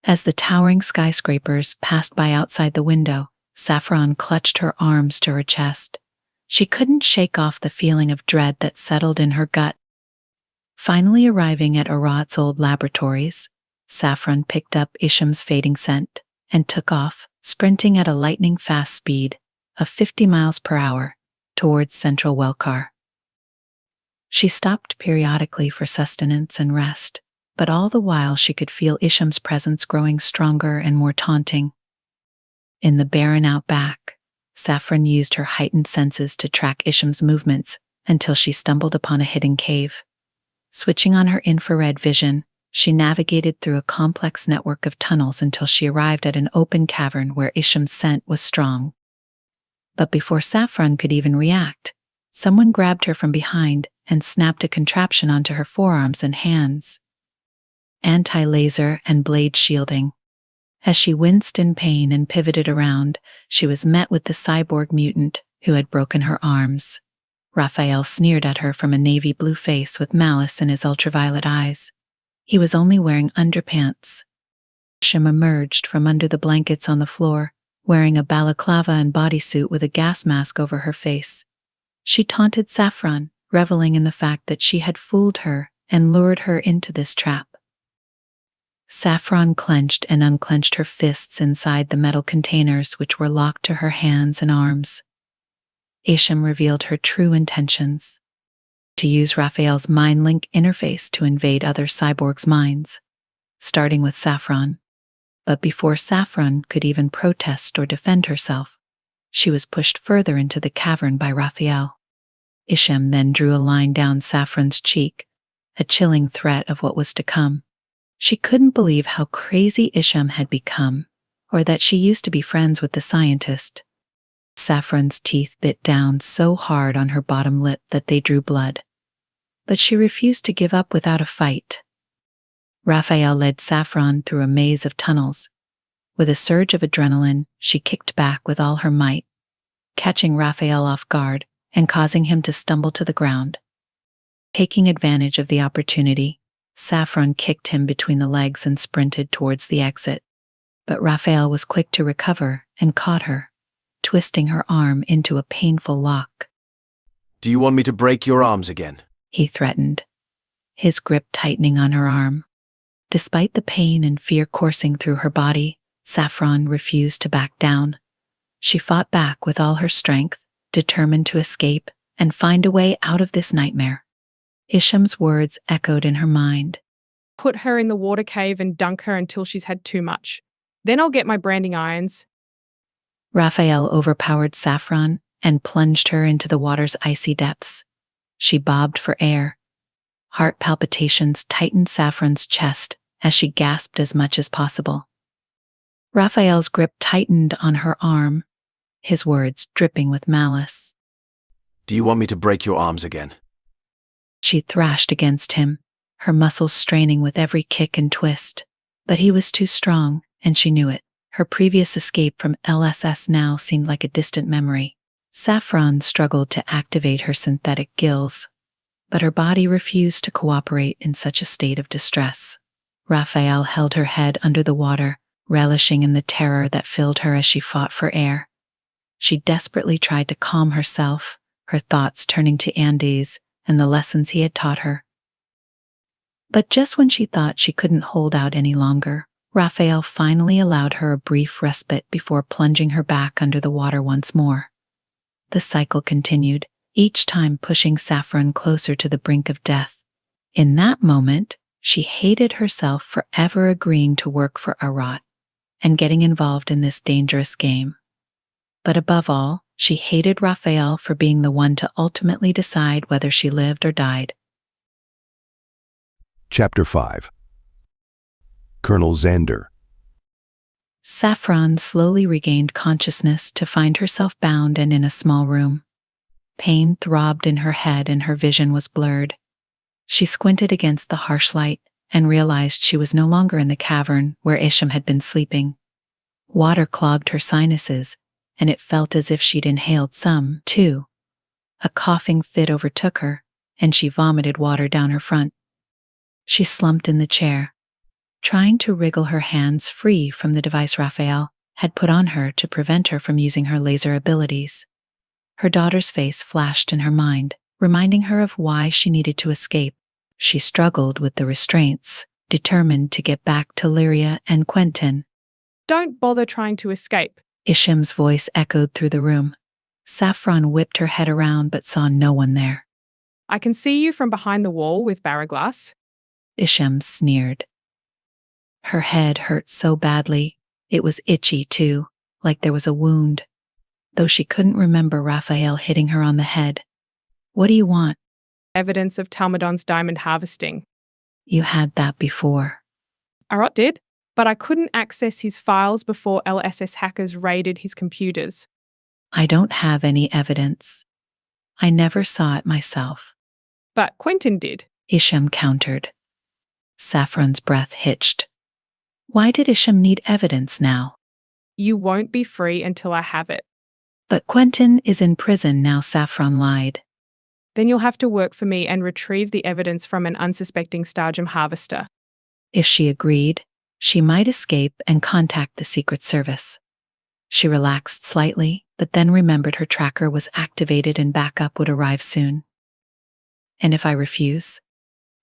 As the towering skyscrapers passed by outside the window, Saffron clutched her arms to her chest. She couldn't shake off the feeling of dread that settled in her gut. Finally arriving at Arat's old laboratories, Saffron picked up Isham's fading scent and took off, sprinting at a lightning-fast speed of 50 miles per hour towards central Welkar. She stopped periodically for sustenance and rest, but all the while she could feel Isham's presence growing stronger and more taunting. In the barren outback, Saffron used her heightened senses to track Isham's movements until she stumbled upon a hidden cave. Switching on her infrared vision, she navigated through a complex network of tunnels until she arrived at an open cavern where Isham's scent was strong. But before Saffron could even react, someone grabbed her from behind and snapped a contraption onto her forearms and hands. Anti-laser and blade shielding. As she winced in pain and pivoted around, she was met with the cyborg mutant who had broken her arms. Raphael sneered at her from a navy blue face with malice in his ultraviolet eyes. He was only wearing underpants. Isham emerged from under the blankets on the floor, wearing a balaclava and bodysuit with a gas mask over her face. She taunted Saffron, reveling in the fact that she had fooled her and lured her into this trap. Saffron clenched and unclenched her fists inside the metal containers which were locked to her hands and arms. Isham revealed her true intentions: to use Raphael's mind link interface to invade other cyborgs' minds, starting with Saffron. But before Saffron could even protest or defend herself, she was pushed further into the cavern by Raphael. Isham then drew a line down Saffron's cheek, a chilling threat of what was to come. She couldn't believe how crazy Isham had become, or that she used to be friends with the scientist. Saffron's teeth bit down so hard on her bottom lip that they drew blood. But she refused to give up without a fight. Raphael led Saffron through a maze of tunnels. With a surge of adrenaline, she kicked back with all her might, catching Raphael off guard and causing him to stumble to the ground. Taking advantage of the opportunity, Saffron kicked him between the legs and sprinted towards the exit. But Raphael was quick to recover and caught her, twisting her arm into a painful lock. Do you want me to break your arms again? He threatened, his grip tightening on her arm. Despite the pain and fear coursing through her body, Saffron refused to back down. She fought back with all her strength, determined to escape and find a way out of this nightmare. Isham's words echoed in her mind. Put her in the water cave and dunk her until she's had too much. Then I'll get my branding irons. Raphael overpowered Saffron and plunged her into the water's icy depths. She bobbed for air. Heart palpitations tightened Saffron's chest as she gasped as much as possible. Raphael's grip tightened on her arm, his words dripping with malice. Do you want me to break your arms again? She thrashed against him, her muscles straining with every kick and twist. But he was too strong, and she knew it. Her previous escape from LSS now seemed like a distant memory. Saffron struggled to activate her synthetic gills, but her body refused to cooperate in such a state of distress. Raphael held her head under the water, relishing in the terror that filled her as she fought for air. She desperately tried to calm herself, her thoughts turning to Andes and the lessons he had taught her. But just when she thought she couldn't hold out any longer, Raphael finally allowed her a brief respite before plunging her back under the water once more. The cycle continued, each time pushing Saffron closer to the brink of death. In that moment, she hated herself for ever agreeing to work for Arat and getting involved in this dangerous game. But above all, she hated Raphael for being the one to ultimately decide whether she lived or died. Chapter 5. Colonel Xander. Saffron slowly regained consciousness to find herself bound and in a small room. Pain throbbed in her head and her vision was blurred. She squinted against the harsh light and realized she was no longer in the cavern where Isham had been sleeping. Water clogged her sinuses, and it felt as if she'd inhaled some, too. A coughing fit overtook her, and she vomited water down her front. She slumped in the chair, trying to wriggle her hands free from the device Raphael had put on her to prevent her from using her laser abilities. Her daughter's face flashed in her mind, reminding her of why she needed to escape. She struggled with the restraints, determined to get back to Lyria and Quentin. Don't bother trying to escape. Isham's voice echoed through the room. Saffron whipped her head around but saw no one there. I can see you from behind the wall with barraglass. Isham sneered. Her head hurt so badly, it was itchy too, like there was a wound, though she couldn't remember Raphael hitting her on the head. What do you want? Evidence of Talmudon's diamond harvesting. You had that before. Arat did, but I couldn't access his files before LSS hackers raided his computers. I don't have any evidence. I never saw it myself. But Quentin did. Isham countered. Saffron's breath hitched. Why did Isham need evidence now? You won't be free until I have it. But Quentin is in prison now, Saffron lied. Then you'll have to work for me and retrieve the evidence from an unsuspecting Stargem harvester. If she agreed, she might escape and contact the Secret Service. She relaxed slightly, but then remembered her tracker was activated and backup would arrive soon. And if I refuse?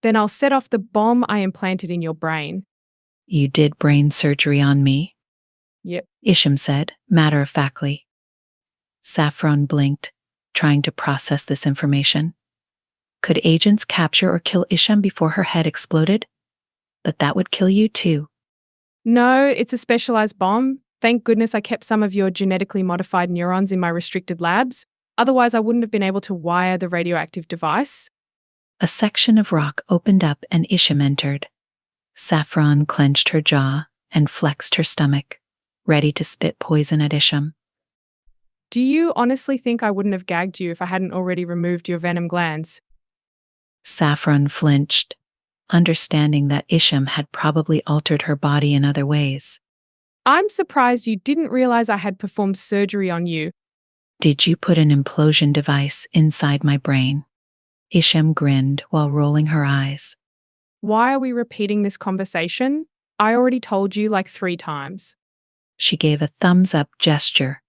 Then I'll set off the bomb I implanted in your brain. You did brain surgery on me? Yep. Isham said, matter-of-factly. Saffron blinked, trying to process this information. Could agents capture or kill Isham before her head exploded? But that would kill you too. No, it's a specialized bomb. Thank goodness I kept some of your genetically modified neurons in my restricted labs. Otherwise, I wouldn't have been able to wire the radioactive device. A section of rock opened up and Isham entered. Saffron clenched her jaw and flexed her stomach, ready to spit poison at Isham. Do you honestly think I wouldn't have gagged you if I hadn't already removed your venom glands? Saffron flinched, understanding that Isham had probably altered her body in other ways. I'm surprised you didn't realize I had performed surgery on you. Did you put an implosion device inside my brain? Isham grinned while rolling her eyes. Why are we repeating this conversation? I already told you like 3 times. She gave a thumbs-up gesture.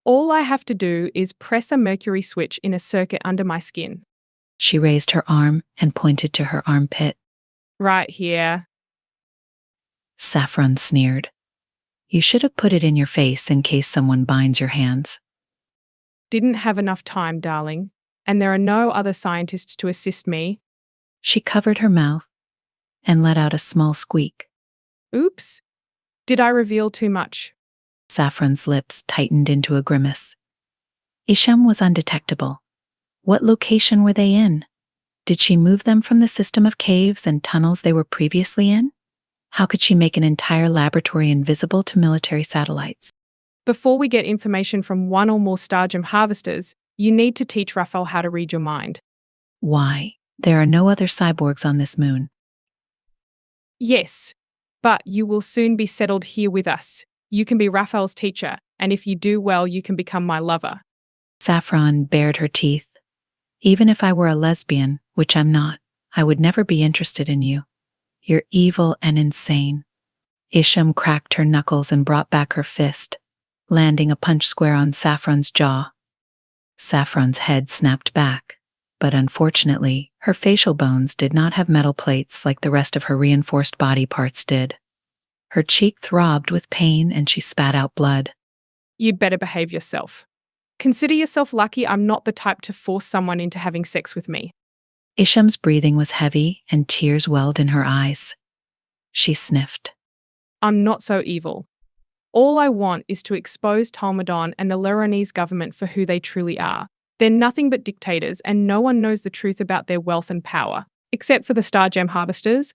All I have to do is press a mercury switch in a circuit under my skin. She raised her arm and pointed to her armpit. Right here. Saffron sneered. You should have put it in your face in case someone binds your hands. Didn't have enough time, darling. And there are no other scientists to assist me. She covered her mouth and let out a small squeak. Oops. Did I reveal too much? Saffron's lips tightened into a grimace. Isham was undetectable. What location were they in? Did she move them from the system of caves and tunnels they were previously in? How could she make an entire laboratory invisible to military satellites? Before we get information from one or more Stargem harvesters, you need to teach Raphael how to read your mind. Why? There are no other cyborgs on this moon. Yes, but you will soon be settled here with us. You can be Raphael's teacher, and if you do well, you can become my lover. Saffron bared her teeth. Even if I were a lesbian, which I'm not, I would never be interested in you. You're evil and insane. Isham cracked her knuckles and brought back her fist, landing a punch square on Saffron's jaw. Saffron's head snapped back, but unfortunately, her facial bones did not have metal plates like the rest of her reinforced body parts did. Her cheek throbbed with pain and she spat out blood. You'd better behave yourself. Consider yourself lucky I'm not the type to force someone into having sex with me. Isham's breathing was heavy and tears welled in her eyes. She sniffed. I'm not so evil. All I want is to expose Talmadon and the Lleronese government for who they truly are. They're nothing but dictators, and no one knows the truth about their wealth and power, except for the Stargem harvesters.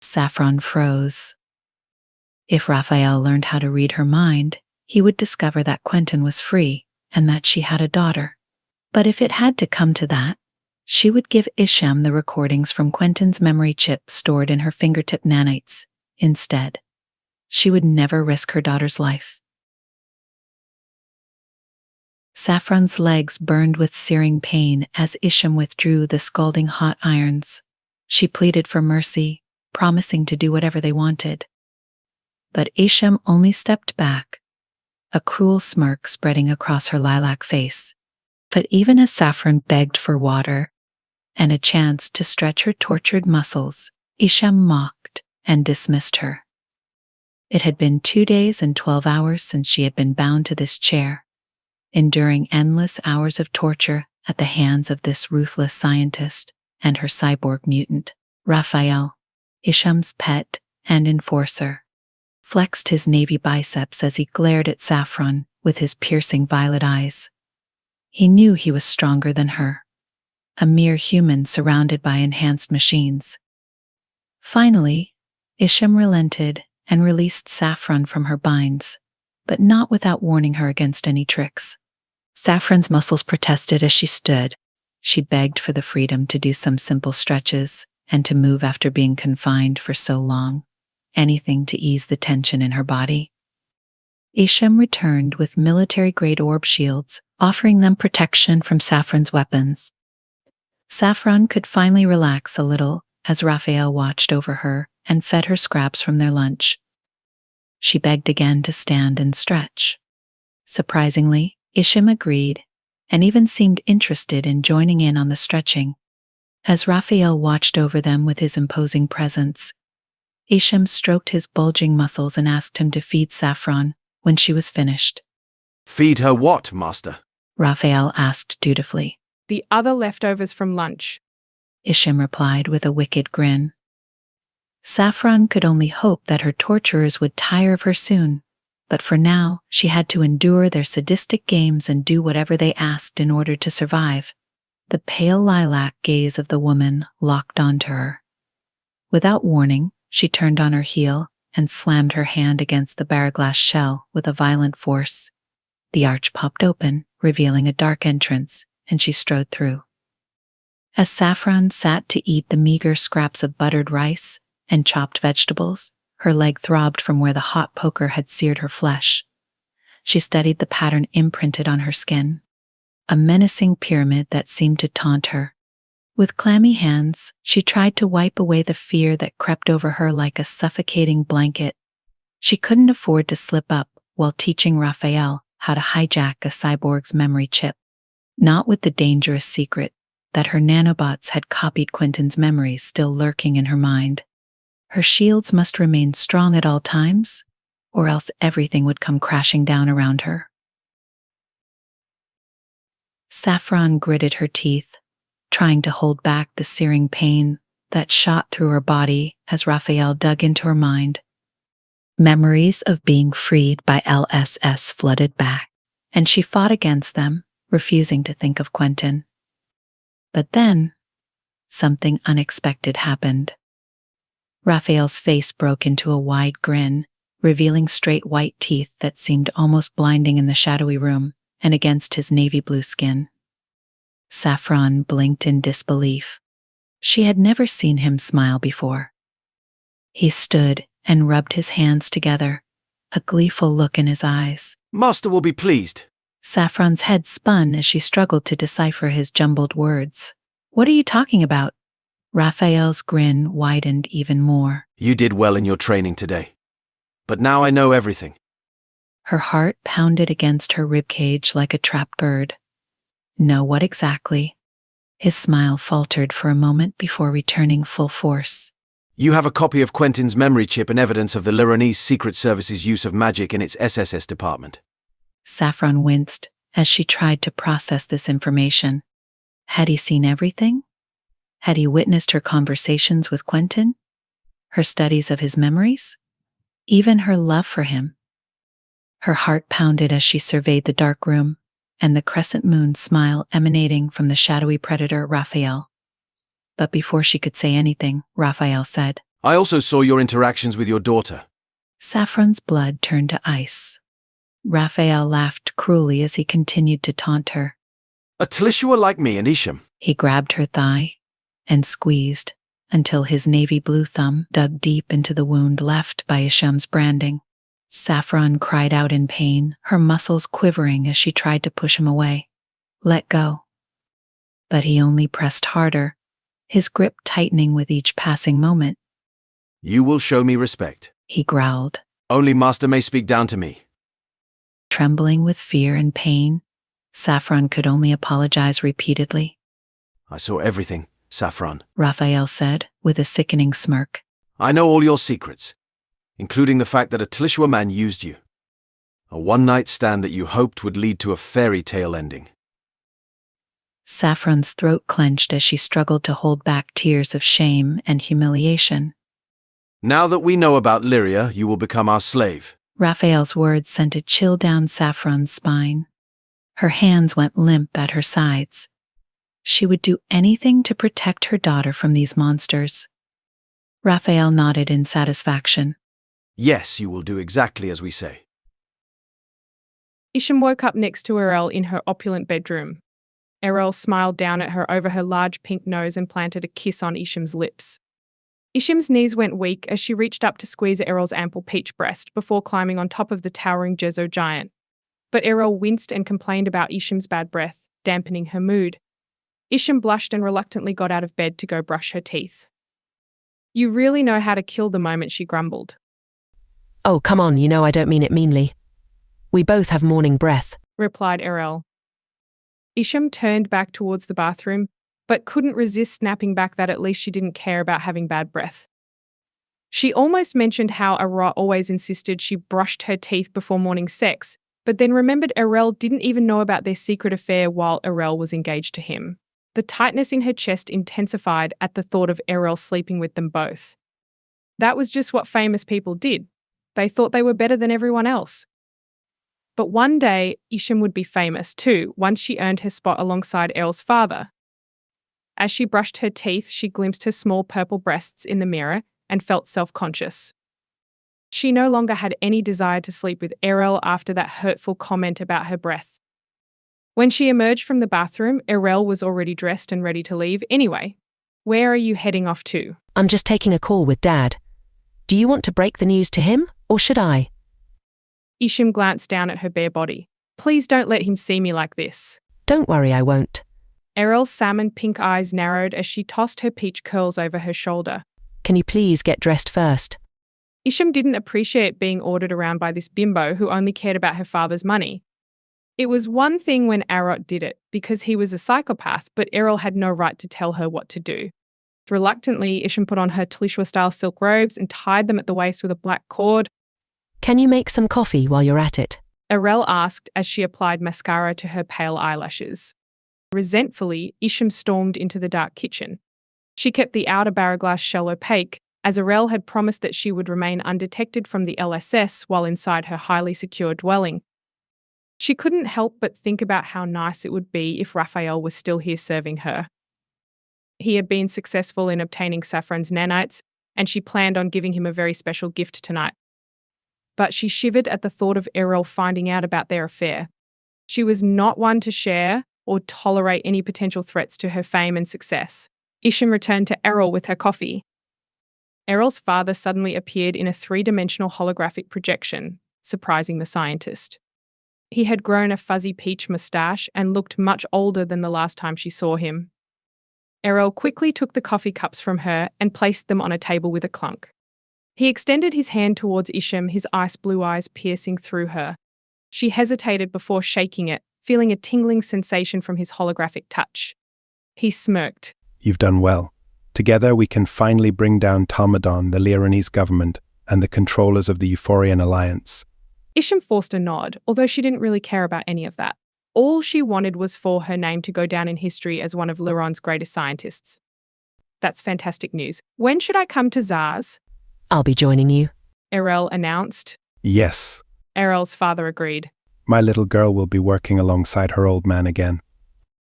Saffron froze. If Raphael learned how to read her mind, he would discover that Quentin was free and that she had a daughter. But if it had to come to that, she would give Isham the recordings from Quentin's memory chip stored in her fingertip nanites instead. She would never risk her daughter's life. Saffron's legs burned with searing pain as Isham withdrew the scalding hot irons. She pleaded for mercy, promising to do whatever they wanted. But Isham only stepped back, a cruel smirk spreading across her lilac face. But even as Saffron begged for water and a chance to stretch her tortured muscles, Isham mocked and dismissed her. It had been 2 days and 12 hours since she had been bound to this chair, enduring endless hours of torture at the hands of this ruthless scientist and her cyborg mutant. Raphael, Isham's pet and enforcer, flexed his navy biceps as he glared at Saffron with his piercing violet eyes. He knew he was stronger than her, a mere human surrounded by enhanced machines. Finally, Isham relented and released Saffron from her binds, but not without warning her against any tricks. Saffron's muscles protested as she stood. She begged for the freedom to do some simple stretches and to move after being confined for so long, anything to ease the tension in her body. Isham returned with military-grade orb shields, offering them protection from Saffron's weapons. Saffron could finally relax a little as Raphael watched over her and fed her scraps from their lunch. She begged again to stand and stretch. Surprisingly, Isham agreed and even seemed interested in joining in on the stretching. As Raphael watched over them with his imposing presence, Isham stroked his bulging muscles and asked him to feed Saffron when she was finished. Feed her what, master? Raphael asked dutifully. The other leftovers from lunch, Isham replied with a wicked grin. Saffron could only hope that her torturers would tire of her soon, but for now she had to endure their sadistic games and do whatever they asked in order to survive. The pale lilac gaze of the woman locked onto her. Without warning, she turned on her heel and slammed her hand against the barraglass shell with a violent force. The arch popped open, revealing a dark entrance, and she strode through. As Saffron sat to eat the meager scraps of buttered rice and chopped vegetables, her leg throbbed from where the hot poker had seared her flesh. She studied the pattern imprinted on her skin, a menacing pyramid that seemed to taunt her. With clammy hands, she tried to wipe away the fear that crept over her like a suffocating blanket. She couldn't afford to slip up while teaching Raphael how to hijack a cyborg's memory chip, not with the dangerous secret that her nanobots had copied Quentin's memories still lurking in her mind. Her shields must remain strong at all times, or else everything would come crashing down around her. Saffron gritted her teeth. trying to hold back the searing pain that shot through her body as Raphael dug into her mind. Memories of being freed by LSS flooded back, and she fought against them, refusing to think of Quentin. But then, something unexpected happened. Raphael's face broke into a wide grin, revealing straight white teeth that seemed almost blinding in the shadowy room and against his navy blue skin. Saffron blinked in disbelief. She had never seen him smile before. He stood and rubbed his hands together, a gleeful look in his eyes. Master will be pleased. Saffron's head spun as she struggled to decipher his jumbled words. What are you talking about? Raphael's grin widened even more. You did well in your training today. But now I know everything. Her heart pounded against her ribcage like a trapped bird. No, what exactly? His smile faltered for a moment before returning full force. You have a copy of Quentin's memory chip and evidence of the Lleronese Secret Service's use of magic in its SSS department. Saffron winced as she tried to process this information. Had he seen everything? Had he witnessed her conversations with Quentin? Her studies of his memories? Even her love for him? Her heart pounded as she surveyed the dark room and the crescent moon smile emanating from the shadowy predator Raphael. But before she could say anything, Raphael said, I also saw your interactions with your daughter. Saffron's blood turned to ice. Raphael laughed cruelly as he continued to taunt her. A Tlishua like me and Isham. He grabbed her thigh and squeezed until his navy blue thumb dug deep into the wound left by Isham's branding. Saffron cried out in pain, her muscles quivering as she tried to push him away. Let go. But he only pressed harder, his grip tightening with each passing moment. You will show me respect, he growled. Only Master may speak down to me. Trembling with fear and pain, Saffron could only apologize repeatedly. I saw everything, Saffron, Raphael said, with a sickening smirk. I know all your secrets, including the fact that a Tlishua man used you. A one-night stand that you hoped would lead to a fairy tale ending. Saffron's throat clenched as she struggled to hold back tears of shame and humiliation. Now that we know about Lyria, you will become our slave. Raphael's words sent a chill down Saffron's spine. Her hands went limp at her sides. She would do anything to protect her daughter from these monsters. Raphael nodded in satisfaction. Yes, you will do exactly as we say. Isham woke up next to Erel in her opulent bedroom. Erel smiled down at her over her large pink nose and planted a kiss on Isham's lips. Isham's knees went weak as she reached up to squeeze Erel's ample peach breast before climbing on top of the towering Jezo giant. But Erel winced and complained about Isham's bad breath, dampening her mood. Isham blushed and reluctantly got out of bed to go brush her teeth. You really know how to kill the moment, she grumbled. Oh, come on, you know I don't mean it meanly. We both have morning breath, replied Erel. Isham turned back towards the bathroom, but couldn't resist snapping back that at least she didn't care about having bad breath. She almost mentioned how Arot always insisted she brushed her teeth before morning sex, but then remembered Erel didn't even know about their secret affair while Erel was engaged to him. The tightness in her chest intensified at the thought of Erel sleeping with them both. That was just what famous people did. They thought they were better than everyone else. But one day, Isham would be famous too, once she earned her spot alongside Erel's father. As she brushed her teeth, she glimpsed her small purple breasts in the mirror and felt self-conscious. She no longer had any desire to sleep with Erel after that hurtful comment about her breath. When she emerged from the bathroom, Erel was already dressed and ready to leave. Anyway, where are you heading off to? I'm just taking a call with Dad. Do you want to break the news to him, or should I? Isham glanced down at her bare body. Please don't let him see me like this. Don't worry, I won't. Erel's salmon pink eyes narrowed as she tossed her peach curls over her shoulder. Can you please get dressed first? Isham didn't appreciate being ordered around by this bimbo who only cared about her father's money. It was one thing when Arot did it, because he was a psychopath, but Erel had no right to tell her what to do. Reluctantly, Isham put on her Tlishua-style silk robes and tied them at the waist with a black cord. Can you make some coffee while you're at it? Erel asked as she applied mascara to her pale eyelashes. Resentfully, Isham stormed into the dark kitchen. She kept the outer barraglass shell opaque, as Arel had promised that she would remain undetected from the LSS while inside her highly secure dwelling. She couldn't help but think about how nice it would be if Raphael was still here serving her. He had been successful in obtaining Saffron's nanites, and she planned on giving him a very special gift tonight. But she shivered at the thought of Errol finding out about their affair. She was not one to share or tolerate any potential threats to her fame and success. Isham returned to Errol with her coffee. Errol's father suddenly appeared in a three-dimensional holographic projection, surprising the scientist. He had grown a fuzzy peach moustache and looked much older than the last time she saw him. Errol quickly took the coffee cups from her and placed them on a table with a clunk. He extended his hand towards Isham, his ice blue eyes piercing through her. She hesitated before shaking it, feeling a tingling sensation from his holographic touch. He smirked. You've done well. Together we can finally bring down Talmadon, the Lleronese government, and the controllers of the Euphorian Alliance. Isham forced a nod, although she didn't really care about any of that. All she wanted was for her name to go down in history as one of Lleronese's greatest scientists. That's fantastic news. When should I come to Zars? I'll be joining you, Erel announced. Yes. Erel's father agreed. My little girl will be working alongside her old man again.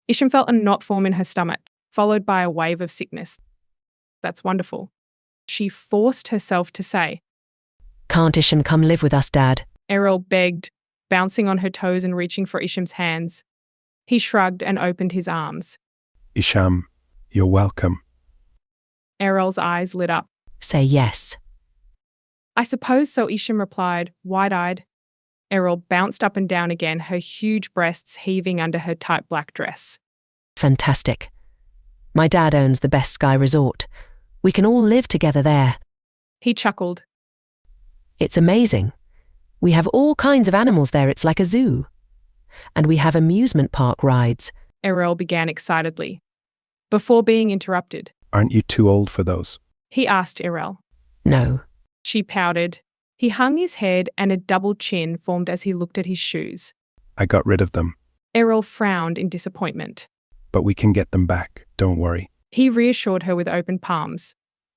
Isham felt a knot form in her stomach, followed by a wave of sickness. That's wonderful. She forced herself to say, Can't Isham come live with us, Dad? Erel begged, bouncing on her toes and reaching for Isham's hands. He shrugged and opened his arms. Isham, you're welcome. Erel's eyes lit up. Say yes. I suppose so, Isham replied, wide-eyed. Erel bounced up and down again, her huge breasts heaving under her tight black dress. Fantastic. My dad owns the best ski resort. We can all live together there. He chuckled. It's amazing. We have all kinds of animals there, it's like a zoo. And we have amusement park rides. Erel began excitedly, before being interrupted. Aren't you too old for those? He asked Erel. No. She pouted. He hung his head and a double chin formed as he looked at his shoes. I got rid of them. Erel frowned in disappointment. But we can get them back, don't worry. He reassured her with open palms.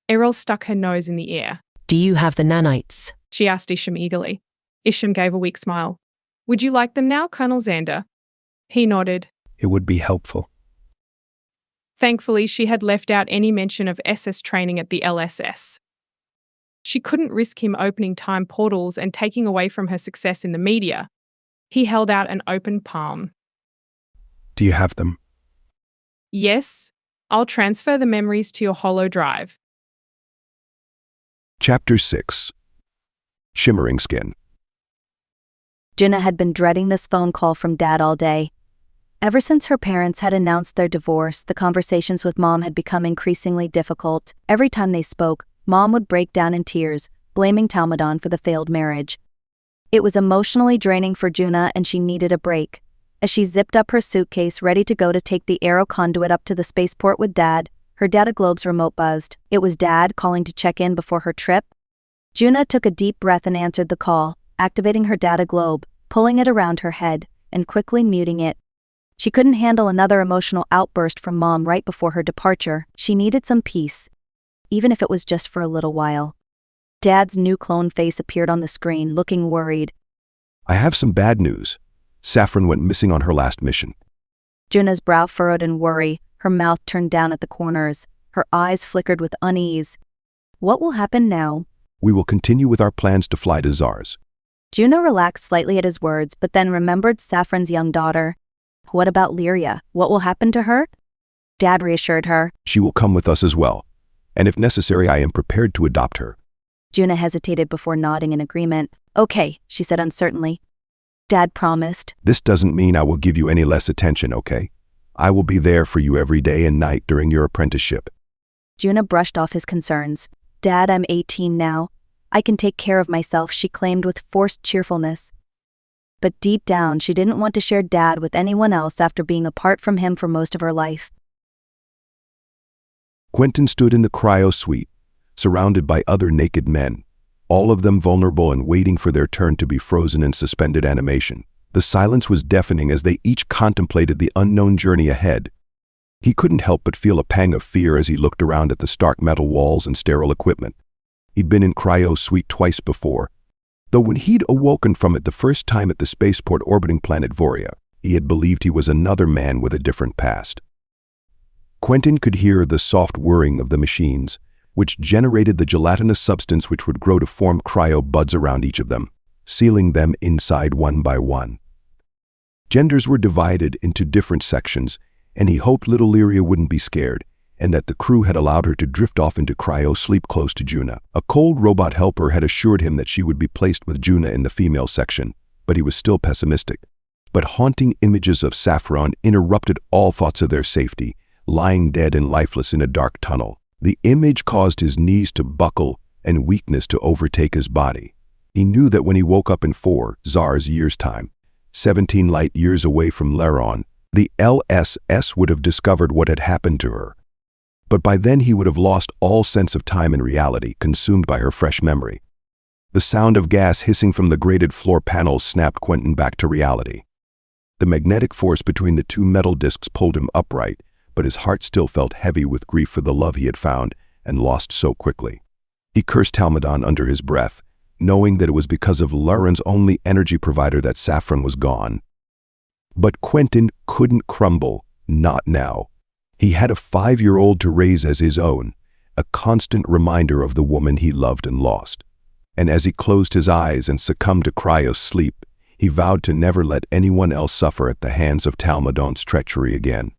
Erel stuck her nose in the air. Do you have the nanites? She asked Isham eagerly. Isham gave a weak smile. Would you like them now, Colonel Xander? He nodded. It would be helpful. Thankfully, she had left out any mention of SS training at the LSS. She couldn't risk him opening time portals and taking away from her success in the media. He held out an open palm. Do you have them? Yes. I'll transfer the memories to your hollow drive. Chapter 6. Shimmering Skin. Junna had been dreading this phone call from Dad all day. Ever since her parents had announced their divorce, the conversations with Mom had become increasingly difficult. Every time they spoke, Mom would break down in tears, blaming Talmadon for the failed marriage. It was emotionally draining for Junna, and she needed a break. As she zipped up her suitcase ready to go to take the Aero conduit up to the spaceport with Dad, her data globe's remote buzzed. It was Dad calling to check in before her trip. Junna took a deep breath and answered the call, activating her data globe, pulling it around her head, and quickly muting it. She couldn't handle another emotional outburst from Mom right before her departure. She needed some peace, even if it was just for a little while. Dad's new clone face appeared on the screen, looking worried. I have some bad news. Saffron went missing on her last mission. Junna's brow furrowed in worry, her mouth turned down at the corners, her eyes flickered with unease. What will happen now? We will continue with our plans to fly to Zars. Junna relaxed slightly at his words, but then remembered Saffron's young daughter. What about Lyria? What will happen to her? Dad reassured her. She will come with us as well, and if necessary, I am prepared to adopt her. Junna hesitated before nodding in agreement. Okay, she said uncertainly. Dad promised. This doesn't mean I will give you any less attention, okay? I will be there for you every day and night during your apprenticeship. Junna brushed off his concerns. Dad, I'm 18 now. I can take care of myself, she claimed with forced cheerfulness. But deep down, she didn't want to share Dad with anyone else after being apart from him for most of her life. Quentin stood in the cryo suite, surrounded by other naked men, all of them vulnerable and waiting for their turn to be frozen in suspended animation. The silence was deafening as they each contemplated the unknown journey ahead. He couldn't help but feel a pang of fear as he looked around at the stark metal walls and sterile equipment. He'd been in Cryo Suite twice before, though when he'd awoken from it the first time at the spaceport orbiting planet Voria, he had believed he was another man with a different past. Quentin could hear the soft whirring of the machines, which generated the gelatinous substance which would grow to form cryo buds around each of them, sealing them inside one by one. Genders were divided into different sections, and he hoped little Lyria wouldn't be scared, and that the crew had allowed her to drift off into cryo sleep close to Juna. A cold robot helper had assured him that she would be placed with Juna in the female section, but he was still pessimistic. But haunting images of Saffron interrupted all thoughts of their safety, lying dead and lifeless in a dark tunnel. The image caused his knees to buckle and weakness to overtake his body. He knew that when he woke up in 4 Tsar's years' time, 17 light years away from Lleronese, the LSS would have discovered what had happened to her. But by then he would have lost all sense of time and reality, consumed by her fresh memory. The sound of gas hissing from the grated floor panels snapped Quentin back to reality. The magnetic force between the two metal discs pulled him upright, but his heart still felt heavy with grief for the love he had found and lost so quickly. He cursed Talmadon under his breath, knowing that it was because of Lleronese's only energy provider that Saffron was gone. But Quentin couldn't crumble, not now. He had a 5-year-old to raise as his own, a constant reminder of the woman he loved and lost. And as he closed his eyes and succumbed to cryo sleep, he vowed to never let anyone else suffer at the hands of Talmadon's treachery again.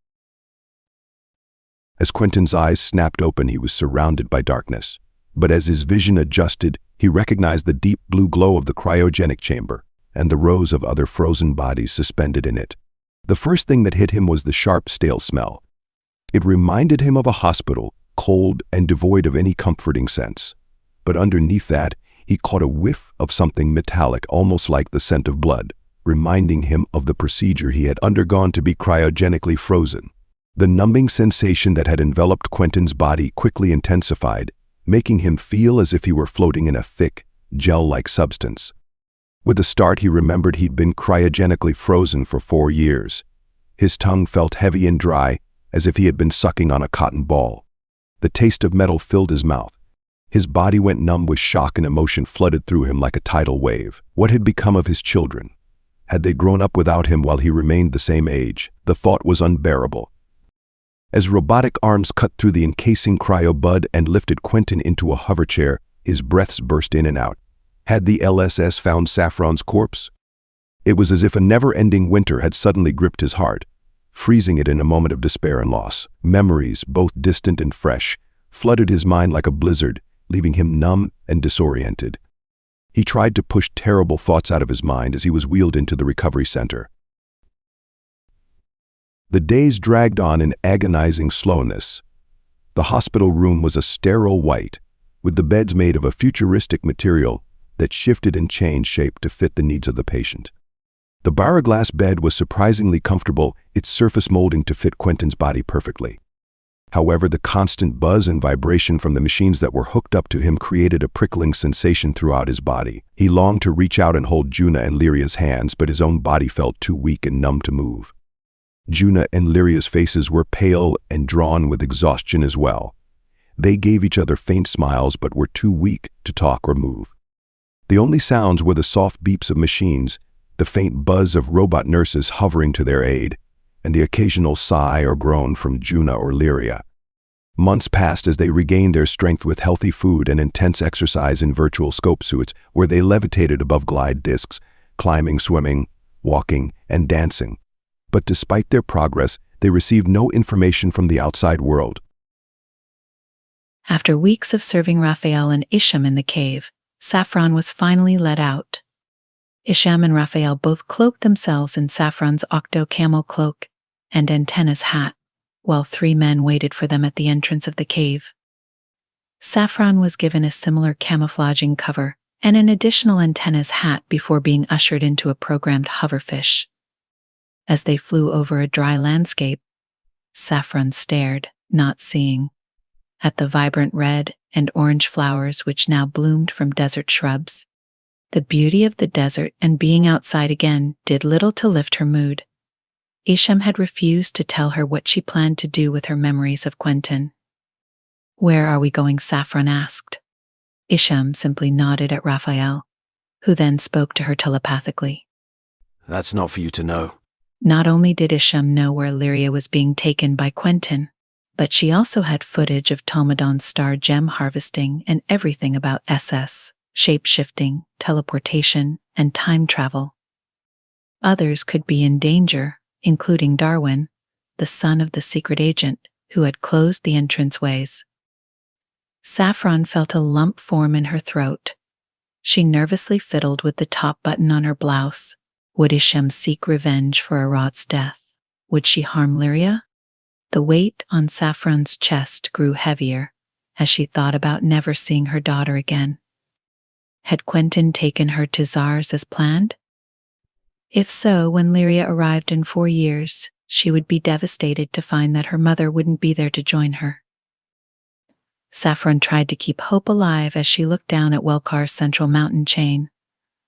As Quentin's eyes snapped open, he was surrounded by darkness. But as his vision adjusted, he recognized the deep blue glow of the cryogenic chamber and the rows of other frozen bodies suspended in it. The first thing that hit him was the sharp, stale smell. It reminded him of a hospital, cold and devoid of any comforting sense. But underneath that, he caught a whiff of something metallic, almost like the scent of blood, reminding him of the procedure he had undergone to be cryogenically frozen. The numbing sensation that had enveloped Quentin's body quickly intensified, making him feel as if he were floating in a thick, gel-like substance. With a start, he remembered he'd been cryogenically frozen for 4 years. His tongue felt heavy and dry, as if he had been sucking on a cotton ball. The taste of metal filled his mouth. His body went numb with shock, and emotion flooded through him like a tidal wave. What had become of his children? Had they grown up without him while he remained the same age? The thought was unbearable. As robotic arms cut through the encasing cryo bud and lifted Quentin into a hover chair, his breaths burst in and out. Had the LSS found Saffron's corpse? It was as if a never-ending winter had suddenly gripped his heart, freezing it in a moment of despair and loss. Memories, both distant and fresh, flooded his mind like a blizzard, leaving him numb and disoriented. He tried to push terrible thoughts out of his mind as he was wheeled into the recovery center. The days dragged on in agonizing slowness. The hospital room was a sterile white, with the beds made of a futuristic material that shifted and changed shape to fit the needs of the patient. The baroglass bed was surprisingly comfortable, its surface molding to fit Quentin's body perfectly. However, the constant buzz and vibration from the machines that were hooked up to him created a prickling sensation throughout his body. He longed to reach out and hold Juna and Lyria's hands, but his own body felt too weak and numb to move. Juna and Lyria's faces were pale and drawn with exhaustion as well. They gave each other faint smiles but were too weak to talk or move. The only sounds were the soft beeps of machines, the faint buzz of robot nurses hovering to their aid, and the occasional sigh or groan from Juna or Lyria. Months passed as they regained their strength with healthy food and intense exercise in virtual scope suits where they levitated above glide discs, climbing, swimming, walking, and dancing. But despite their progress, they received no information from the outside world. After weeks of serving Raphael and Isham in the cave, Saffron was finally let out. Isham and Raphael both cloaked themselves in Saffron's octo-camo cloak and antennas hat, while 3 men waited for them at the entrance of the cave. Saffron was given a similar camouflaging cover and an additional antennas hat before being ushered into a programmed hoverfish. As they flew over a dry landscape, Saffron stared, not seeing, at the vibrant red and orange flowers which now bloomed from desert shrubs. The beauty of the desert and being outside again did little to lift her mood. Isham had refused to tell her what she planned to do with her memories of Quentin. "Where are we going?" Saffron asked. Isham simply nodded at Raphael, who then spoke to her telepathically. "That's not for you to know." Not only did Isham know where Lyria was being taken by Quentin, but she also had footage of Talmadon's star gem harvesting and everything about SS, shape-shifting, teleportation, and time travel. Others could be in danger, including Darwin, the son of the secret agent who had closed the entranceways. Saffron felt a lump form in her throat. She nervously fiddled with the top button on her blouse. Would Isham seek revenge for Arat's death? Would she harm Lyria? The weight on Saffron's chest grew heavier as she thought about never seeing her daughter again. Had Quentin taken her to Zars as planned? If so, when Lyria arrived in 4 years, she would be devastated to find that her mother wouldn't be there to join her. Saffron tried to keep hope alive as she looked down at Welkar's central mountain chain,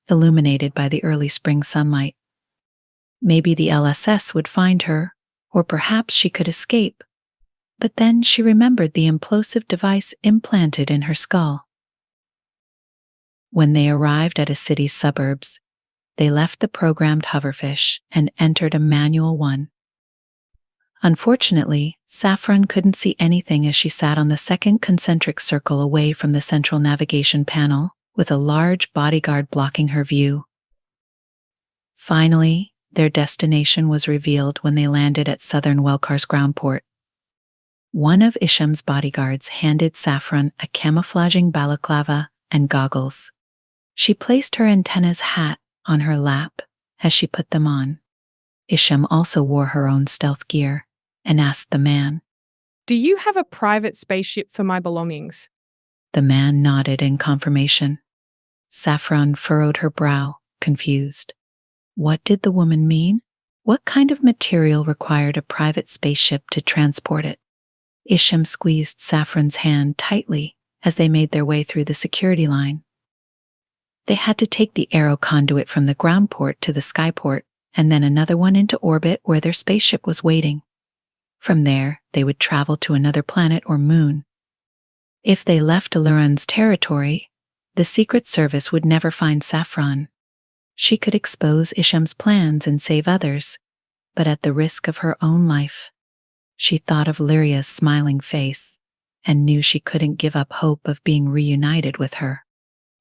illuminated by the early spring sunlight. Maybe the LSS would find her, or perhaps she could escape. But then she remembered the implosive device implanted in her skull. When they arrived at a city's suburbs, they left the programmed hoverfish and entered a manual one. Unfortunately, Saffron couldn't see anything as she sat on the second concentric circle away from the central navigation panel, with a large bodyguard blocking her view. Finally, their destination was revealed when they landed at southern Welkar's groundport. One of Isham's bodyguards handed Saffron a camouflaging balaclava and goggles. She placed her antenna's hat on her lap as she put them on. Isham also wore her own stealth gear and asked the man, "Do you have a private spaceship for my belongings?" The man nodded in confirmation. Saffron furrowed her brow, confused. What did the woman mean? What kind of material required a private spaceship to transport it? Isham squeezed Saffron's hand tightly as they made their way through the security line. They had to take the aero conduit from the ground port to the skyport, and then another one into orbit where their spaceship was waiting. From there, they would travel to another planet or moon. If they left Lleronese's territory, the Secret Service would never find Saffron. She could expose Isham's plans and save others, but at the risk of her own life. She thought of Lyria's smiling face and knew she couldn't give up hope of being reunited with her.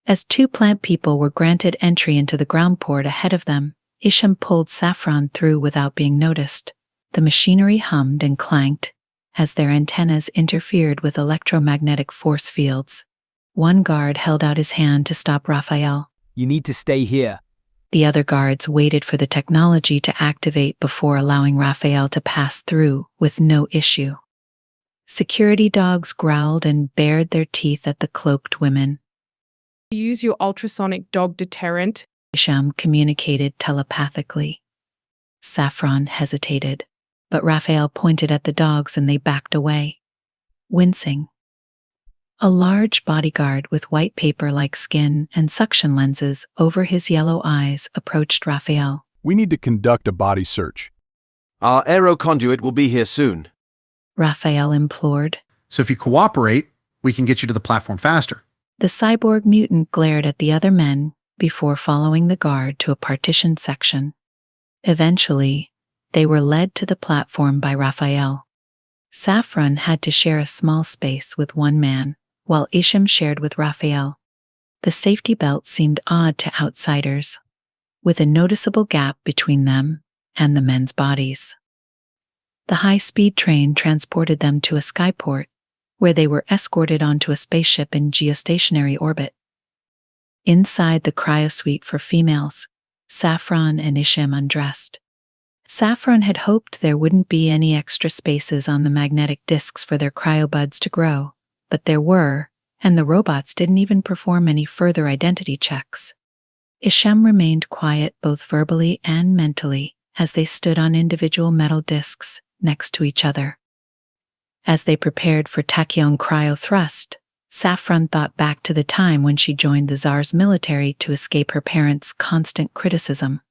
As 2 plant people were granted entry into the ground port ahead of them, Isham pulled Saffron through without being noticed. The machinery hummed and clanked as their antennas interfered with electromagnetic force fields. One guard held out his hand to stop Raphael. "You need to stay here." The other guards waited for the technology to activate before allowing Raphael to pass through with no issue. Security dogs growled and bared their teeth at the cloaked women. "Use your ultrasonic dog deterrent," Isham communicated telepathically. Saffron hesitated, but Raphael pointed at the dogs and they backed away, wincing. A large bodyguard with white paper-like skin and suction lenses over his yellow eyes approached Raphael. "We need to conduct a body search." "Our aero conduit will be here soon," Raphael implored. "So if you cooperate, we can get you to the platform faster." The cyborg mutant glared at the other men before following the guard to a partitioned section. Eventually, they were led to the platform by Raphael. Saffron had to share a small space with one man, while Isham shared with Raphael. The safety belt seemed odd to outsiders, with a noticeable gap between them and the men's bodies. The high-speed train transported them to a skyport, where they were escorted onto a spaceship in geostationary orbit. Inside the cryosuite for females, Saffron and Isham undressed. Saffron had hoped there wouldn't be any extra spaces on the magnetic discs for their cryobuds to grow, but there were, and the robots didn't even perform any further identity checks. Isham remained quiet both verbally and mentally as they stood on individual metal discs next to each other. As they prepared for tachyon cryo thrust, Saffron thought back to the time when she joined the Tsar's military to escape her parents' constant criticism.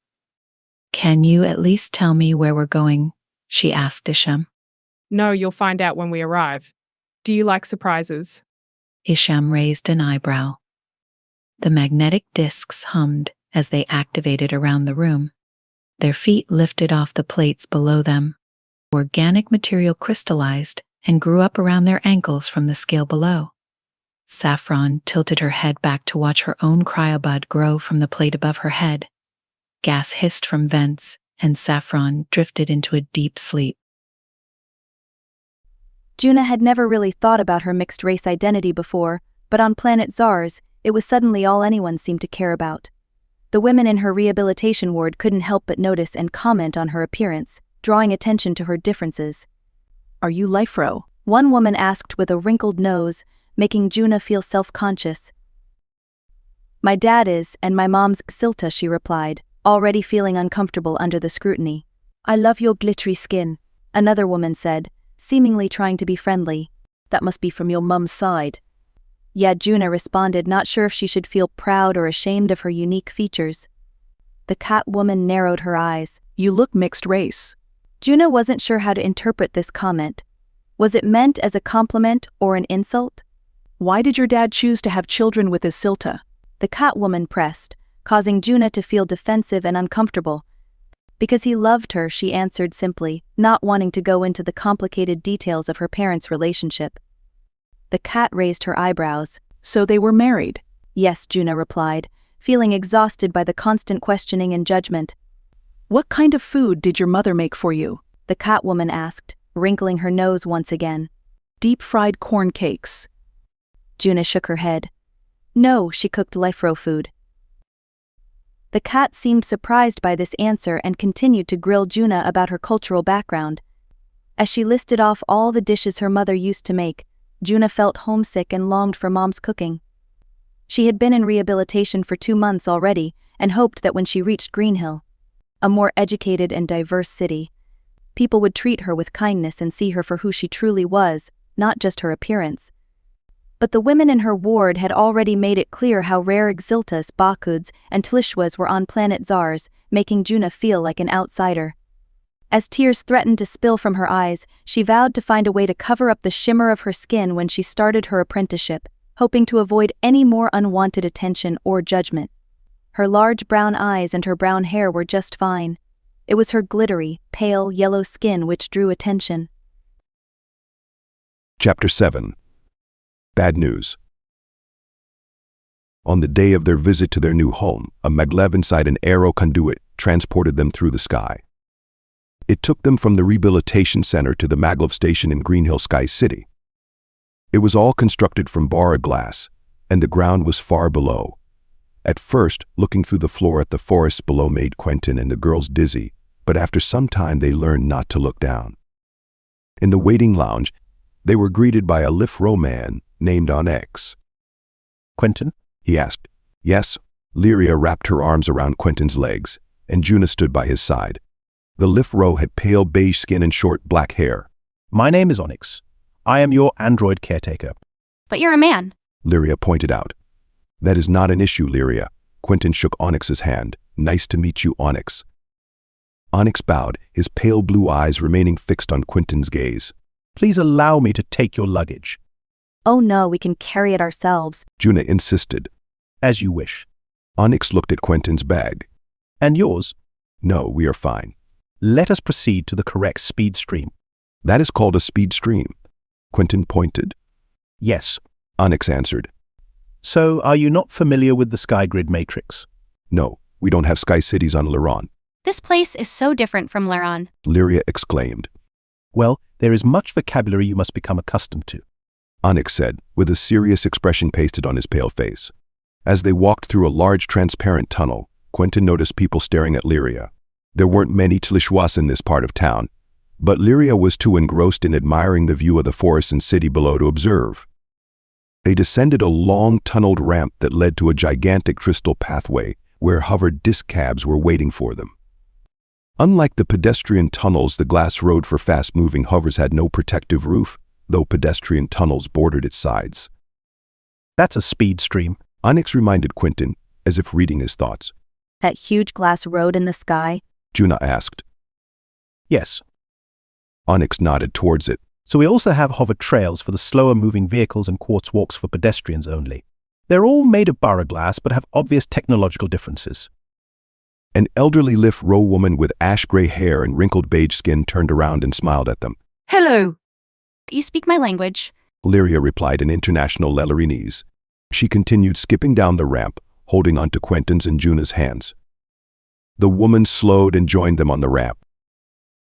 "Can you at least tell me where we're going?" she asked Isham. No, you'll find out when we arrive. Do you like surprises? Isham raised an eyebrow. The magnetic discs hummed as they activated around the room. Their feet lifted off the plates below them. Organic material crystallized and grew up around their ankles from the scale below. Saffron tilted her head back to watch her own cryobud grow from the plate above her head. Gas hissed from vents, and Saffron drifted into a deep sleep. Juna had never really thought about her mixed-race identity before, but on planet Zars, it was suddenly all anyone seemed to care about. The women in her rehabilitation ward couldn't help but notice and comment on her appearance, drawing attention to her differences. Are you Lifro? One woman asked with a wrinkled nose, making Juna feel self-conscious. My dad is, and my mom's Silta, she replied, already feeling uncomfortable under the scrutiny. I love your glittery skin, another woman said, seemingly trying to be friendly. That must be from your mum's side. Yeah, Juna responded, not sure if she should feel proud or ashamed of her unique features. The cat woman narrowed her eyes. You look mixed race. Juna wasn't sure how to interpret this comment. Was it meant as a compliment or an insult? Why did your dad choose to have children with his Silta? The cat woman pressed, causing Juna to feel defensive and uncomfortable. Because he loved her, she answered simply, not wanting to go into the complicated details of her parents' relationship. The cat raised her eyebrows. So they were married? Yes, Juna replied, feeling exhausted by the constant questioning and judgment. What kind of food did your mother make for you? The cat woman asked, wrinkling her nose once again. Deep-fried corn cakes. Juna shook her head. No, she cooked Lifro food. The cat seemed surprised by this answer and continued to grill Juna about her cultural background. As she listed off all the dishes her mother used to make, Juna felt homesick and longed for Mom's cooking. She had been in rehabilitation for 2 months already and hoped that when she reached Greenhill, a more educated and diverse city, people would treat her with kindness and see her for who she truly was, not just her appearance. But the women in her ward had already made it clear how rare Xiltas, Bakuds, and Tlishwas were on planet Zars, making Juna feel like an outsider. As tears threatened to spill from her eyes, she vowed to find a way to cover up the shimmer of her skin when she started her apprenticeship, hoping to avoid any more unwanted attention or judgment. Her large brown eyes and her brown hair were just fine. It was her glittery, pale yellow skin which drew attention. Chapter 7. Bad news. On the day of their visit to their new home, a maglev inside an aero conduit transported them through the sky. It took them from the rehabilitation center to the maglev station in Greenhill Sky City. It was all constructed from bara glass, and the ground was far below. At first, looking through the floor at the forests below made Quentin and the girls dizzy, but after some time they learned not to look down. In the waiting lounge, they were greeted by a Lifro man named Onyx. Quentin? He asked. Yes. Lyria wrapped her arms around Quentin's legs, and Juna stood by his side. The Lifro had pale beige skin and short black hair. My name is Onyx. I am your android caretaker. But you're a man. Lyria pointed out. That is not an issue, Lyria. Quentin shook Onyx's hand. Nice to meet you, Onyx. Onyx bowed, his pale blue eyes remaining fixed on Quentin's gaze. Please allow me to take your luggage. Oh no, we can carry it ourselves, Juna insisted. As you wish. Onyx looked at Quentin's bag. And yours? No, we are fine. Let us proceed to the correct speed stream. That is called a speed stream. Quentin pointed. Yes, Onyx answered. So, are you not familiar with the sky grid matrix? No, we don't have sky cities on Lleron. This place is so different from Lleron. Lyria exclaimed. Well, there is much vocabulary you must become accustomed to, Onyx said, with a serious expression pasted on his pale face. As they walked through a large transparent tunnel, Quentin noticed people staring at Lyria. There weren't many Tlishwas in this part of town, but Lyria was too engrossed in admiring the view of the forest and city below to observe. They descended a long tunneled ramp that led to a gigantic crystal pathway where hovered disc cabs were waiting for them. Unlike the pedestrian tunnels, the glass road for fast-moving hovers had no protective roof, though pedestrian tunnels bordered its sides. That's a speed stream, Onyx reminded Quentin, as if reading his thoughts. That huge glass road in the sky? Juna asked. Yes. Onyx nodded towards it. So we also have hover trails for the slower moving vehicles and quartz walks for pedestrians only. They're all made of bara glass but have obvious technological differences. An elderly lift row woman with ash-gray hair and wrinkled beige skin turned around and smiled at them. Hello. You speak my language. Lyria replied in international Lleronese. She continued skipping down the ramp, holding onto Quentin's and Juna's hands. The woman slowed and joined them on the ramp.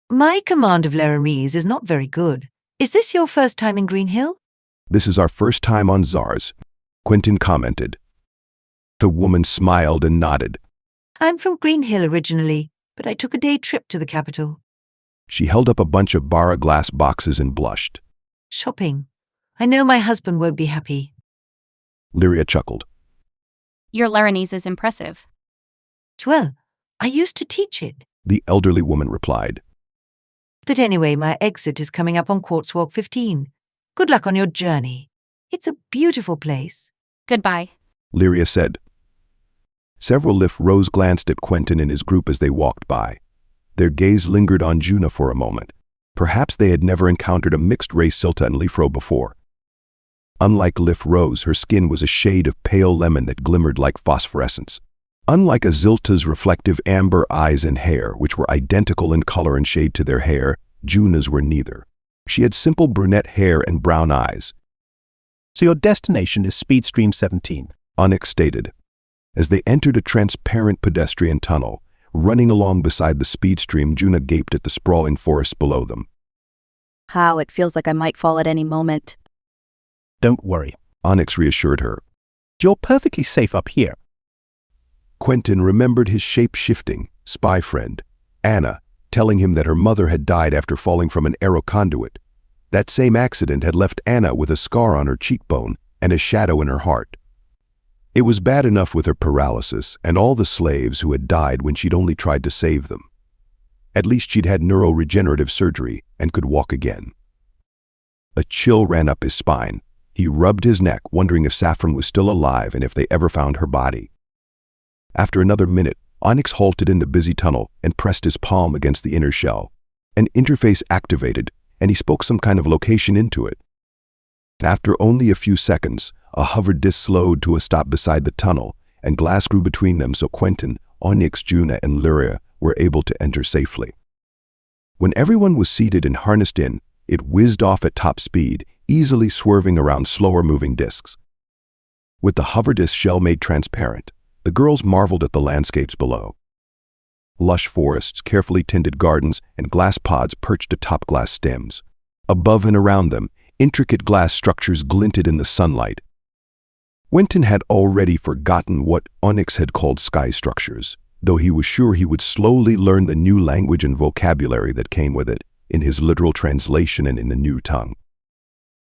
My command of Lleronese is not very good. Is this your first time in Green Hill? This is our first time on Zars, Quentin commented. The woman smiled and nodded. I'm from Green Hill originally, but I took a day trip to the capital. She held up a bunch of bara glass boxes and blushed. Shopping. I know my husband won't be happy. Lyria chuckled. Your Lleronese is impressive. Well, I used to teach it. The elderly woman replied. But anyway, my exit is coming up on Quartz Walk 15. Good luck on your journey. It's a beautiful place. Goodbye, Lyria said. Several lift rows glanced at Quentin and his group as they walked by. Their gaze lingered on Juna for a moment. Perhaps they had never encountered a mixed-race Silta and Lifro before. Unlike Lift Rose, her skin was a shade of pale lemon that glimmered like phosphorescence. Unlike Azilta's reflective amber eyes and hair, which were identical in color and shade to their hair, Juna's were neither. She had simple brunette hair and brown eyes. So your destination is Speedstream 17, Onyx stated. As they entered a transparent pedestrian tunnel, running along beside the Speedstream, Juna gaped at the sprawling forest below them. How it feels like I might fall at any moment. Don't worry, Onyx reassured her. You're perfectly safe up here. Quentin remembered his shape-shifting spy friend, Anna, telling him that her mother had died after falling from an aero conduit. That same accident had left Anna with a scar on her cheekbone and a shadow in her heart. It was bad enough with her paralysis and all the slaves who had died when she'd only tried to save them. At least she'd had neuroregenerative surgery and could walk again. A chill ran up his spine. He rubbed his neck, wondering if Saffron was still alive and if they ever found her body. After another minute, Onyx halted in the busy tunnel and pressed his palm against the inner shell. An interface activated, and he spoke some kind of location into it. After only a few seconds, a hover disc slowed to a stop beside the tunnel, and glass grew between them so Quentin, Onyx, Juna, and Lyria were able to enter safely. When everyone was seated and harnessed in, it whizzed off at top speed, easily swerving around slower-moving discs. With the hover disc shell made transparent, the girls marveled at the landscapes below. Lush forests, carefully tended gardens, and glass pods perched atop glass stems. Above and around them, intricate glass structures glinted in the sunlight. Quentin had already forgotten what Onyx had called sky structures, though he was sure he would slowly learn the new language and vocabulary that came with it, in his literal translation and in the new tongue.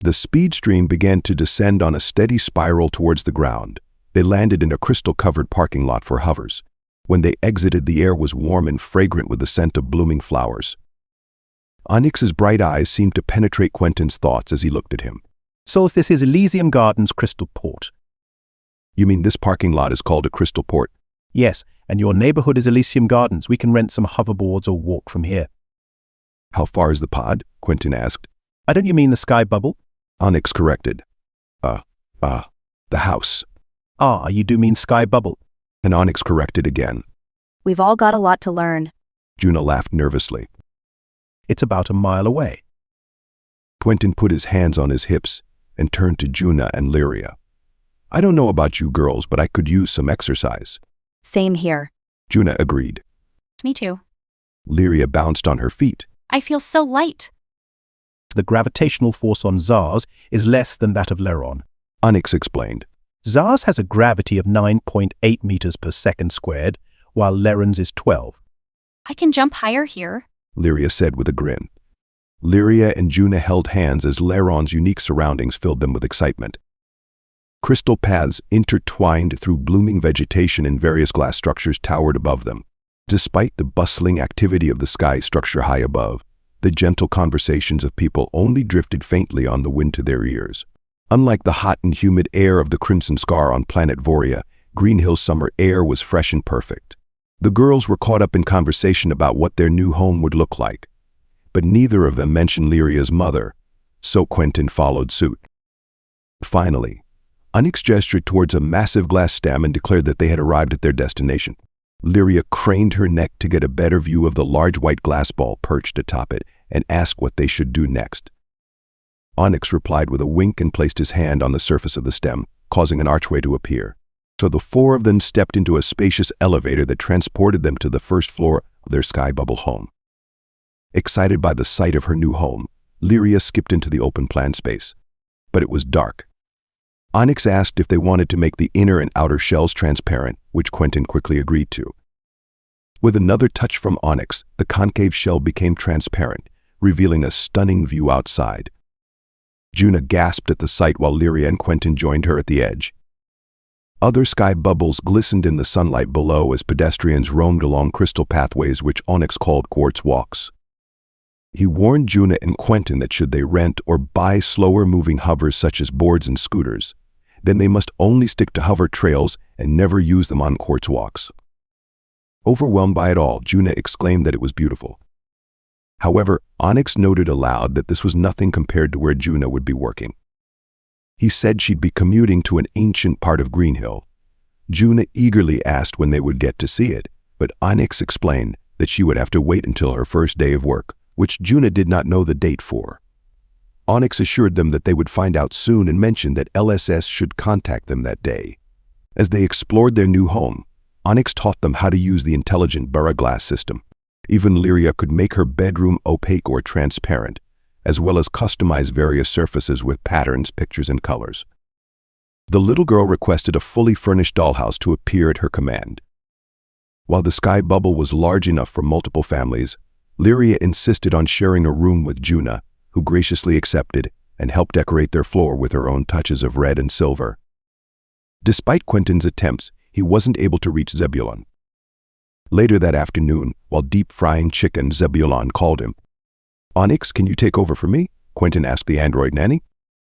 The speed stream began to descend on a steady spiral towards the ground. They landed in a crystal-covered parking lot for hovers. When they exited, the air was warm and fragrant with the scent of blooming flowers. Onyx's bright eyes seemed to penetrate Quentin's thoughts as he looked at him. So if this is Elysium Gardens Crystal Port. You mean this parking lot is called a Crystal Port? Yes, and your neighborhood is Elysium Gardens. We can rent some hoverboards or walk from here. How far is the pod? Quentin asked. Don't you mean the sky bubble? Onyx corrected. The house. You do mean sky bubble. And Onyx corrected again. We've all got a lot to learn. Juna laughed nervously. It's about a mile away. Quentin put his hands on his hips and turned to Juna and Lyria. I don't know about you girls, but I could use some exercise. Same here. Juna agreed. Me too. Lyria bounced on her feet. I feel so light. The gravitational force on Zars is less than that of Lleron. Onyx explained. Zars has a gravity of 9.8 meters per second squared, while Lleron's is 12. I can jump higher here, Lyria said with a grin. Lyria and Juna held hands as Lleron's unique surroundings filled them with excitement. Crystal paths intertwined through blooming vegetation and various glass structures towered above them. Despite the bustling activity of the sky structure high above, the gentle conversations of people only drifted faintly on the wind to their ears. Unlike the hot and humid air of the Crimson Scar on planet Voria, Green Hill's summer air was fresh and perfect. The girls were caught up in conversation about what their new home would look like, but neither of them mentioned Lyria's mother, so Quentin followed suit. Finally, Onyx gestured towards a massive glass stem and declared that they had arrived at their destination. Lyria craned her neck to get a better view of the large white glass ball perched atop it and asked what they should do next. Onyx replied with a wink and placed his hand on the surface of the stem, causing an archway to appear. So the four of them stepped into a spacious elevator that transported them to the first floor of their sky bubble home. Excited by the sight of her new home, Lyria skipped into the open plan space, but it was dark. Onyx asked if they wanted to make the inner and outer shells transparent, which Quentin quickly agreed to. With another touch from Onyx, the concave shell became transparent, revealing a stunning view outside. Juna gasped at the sight while Lyria and Quentin joined her at the edge. Other sky bubbles glistened in the sunlight below as pedestrians roamed along crystal pathways which Onyx called quartz walks. He warned Juna and Quentin that should they rent or buy slower-moving hovers such as boards and scooters, then they must only stick to hover trails and never use them on quartz walks. Overwhelmed by it all, Juna exclaimed that it was beautiful. However, Onyx noted aloud that this was nothing compared to where Juna would be working. He said she'd be commuting to an ancient part of Green Hill. Juna eagerly asked when they would get to see it, but Onyx explained that she would have to wait until her first day of work, which Juna did not know the date for. Onyx assured them that they would find out soon and mentioned that LSS should contact them that day. As they explored their new home, Onyx taught them how to use the intelligent Burra glass system. Even Lyria could make her bedroom opaque or transparent, as well as customize various surfaces with patterns, pictures, and colors. The little girl requested a fully furnished dollhouse to appear at her command. While the sky bubble was large enough for multiple families, Lyria insisted on sharing a room with Juna, who graciously accepted and helped decorate their floor with her own touches of red and silver. Despite Quentin's attempts, he wasn't able to reach Zebulon. Later that afternoon, while deep-frying chicken, Zebulon called him. "Onyx, can you take over for me?" Quentin asked the android nanny.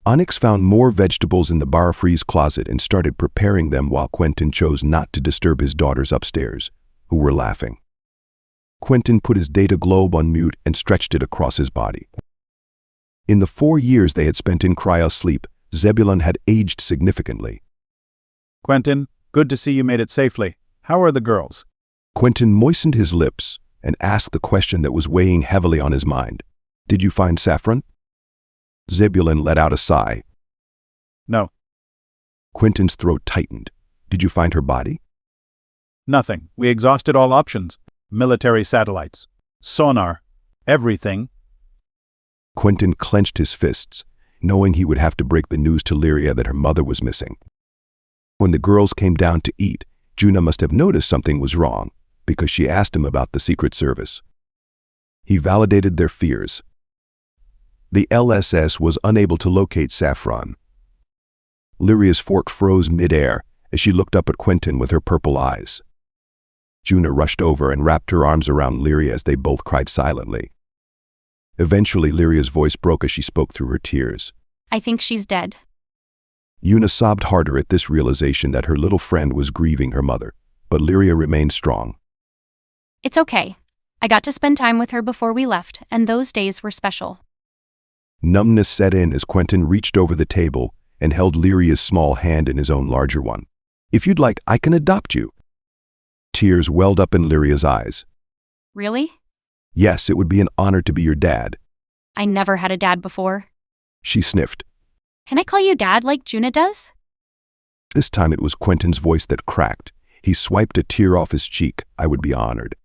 Onyx found more vegetables in the bar-freeze closet and started preparing them while Quentin chose not to disturb his daughters upstairs, who were laughing. Quentin put his data globe on mute and stretched it across his body. In the 4 years they had spent in cryo-sleep, Zebulon had aged significantly. Quentin, good to see you made it safely. How are the girls? Quentin moistened his lips and asked the question that was weighing heavily on his mind. "Did you find Saffron?" Zebulon let out a sigh. No. Quentin's throat tightened. "Did you find her body?" Nothing. We exhausted all options. Military satellites, sonar, everything. Quentin clenched his fists, knowing he would have to break the news to Lyria that her mother was missing. When the girls came down to eat, Juna must have noticed something was wrong, because she asked him about the Secret Service. He validated their fears. The LSS was unable to locate Saffron. Lyria's fork froze mid-air as she looked up at Quentin with her purple eyes. Juna rushed over and wrapped her arms around Lyria as they both cried silently. Eventually, Lyria's voice broke as she spoke through her tears. "I think she's dead." Yuna sobbed harder at this realization that her little friend was grieving her mother, but Lyria remained strong. "It's okay. I got to spend time with her before we left, and those days were special." Numbness set in as Quentin reached over the table and held Lyria's small hand in his own larger one. "If you'd like, I can adopt you." Tears welled up in Lyria's eyes. "Really?" "Yes, it would be an honor to be your dad." "I never had a dad before." She sniffed. "Can I call you Dad like Juna does?" This time it was Quentin's voice that cracked. He swiped a tear off his cheek. "I would be honored."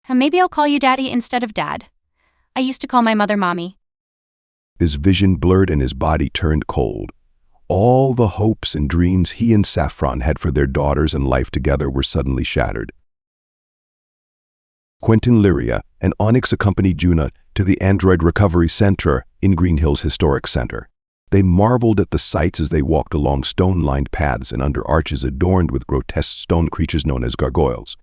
"Maybe I'll call you Daddy instead of Dad. I used to call my mother Mommy." His vision blurred and his body turned cold. All the hopes and dreams he and Saffron had for their daughters and life together were suddenly shattered. Quentin, Lyria, and Onyx accompanied Juna to the Android Recovery Center in Green Hill's Historic Center. They marveled at the sights as they walked along stone-lined paths and under arches adorned with grotesque stone creatures known as gargoyles.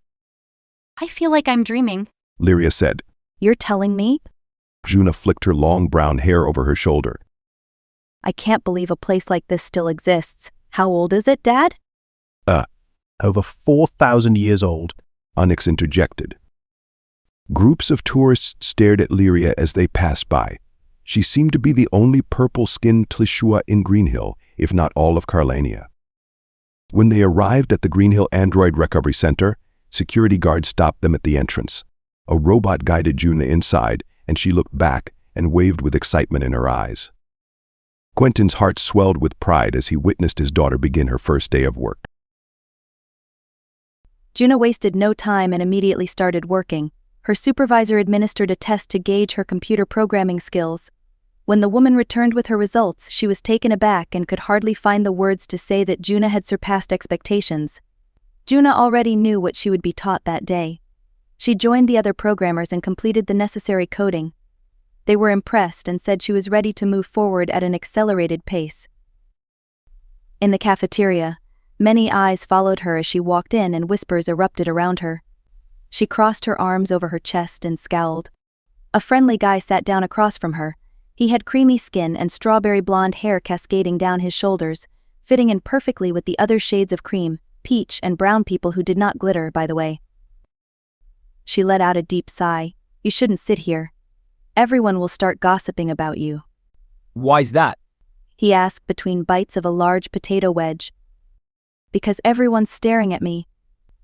"I feel like I'm dreaming," Lyria said. "You're telling me?" Juna flicked her long brown hair over her shoulder. I can't believe a place like this still exists. How old is it, Dad? Over 4,000 years old, Onyx interjected. Groups of tourists stared at Lyria as they passed by. She seemed to be the only purple-skinned Tlishua in Greenhill, if not all of Carlania. When they arrived at the Greenhill Android Recovery Center, security guards stopped them at the entrance. A robot guided Juna inside, and she looked back and waved with excitement in her eyes. Quentin's heart swelled with pride as he witnessed his daughter begin her first day of work. Juna wasted no time and immediately started working. Her supervisor administered a test to gauge her computer programming skills. When the woman returned with her results, she was taken aback and could hardly find the words to say that Juna had surpassed expectations. Juna already knew what she would be taught that day. She joined the other programmers and completed the necessary coding. They were impressed and said she was ready to move forward at an accelerated pace. In the cafeteria, many eyes followed her as she walked in and whispers erupted around her. She crossed her arms over her chest and scowled. A friendly guy sat down across from her. He had creamy skin and strawberry blonde hair cascading down his shoulders, fitting in perfectly with the other shades of cream, peach, and brown people who did not glitter, by the way. She let out a deep sigh. You shouldn't sit here. Everyone will start gossiping about you. Why's that? He asked between bites of a large potato wedge. Because everyone's staring at me.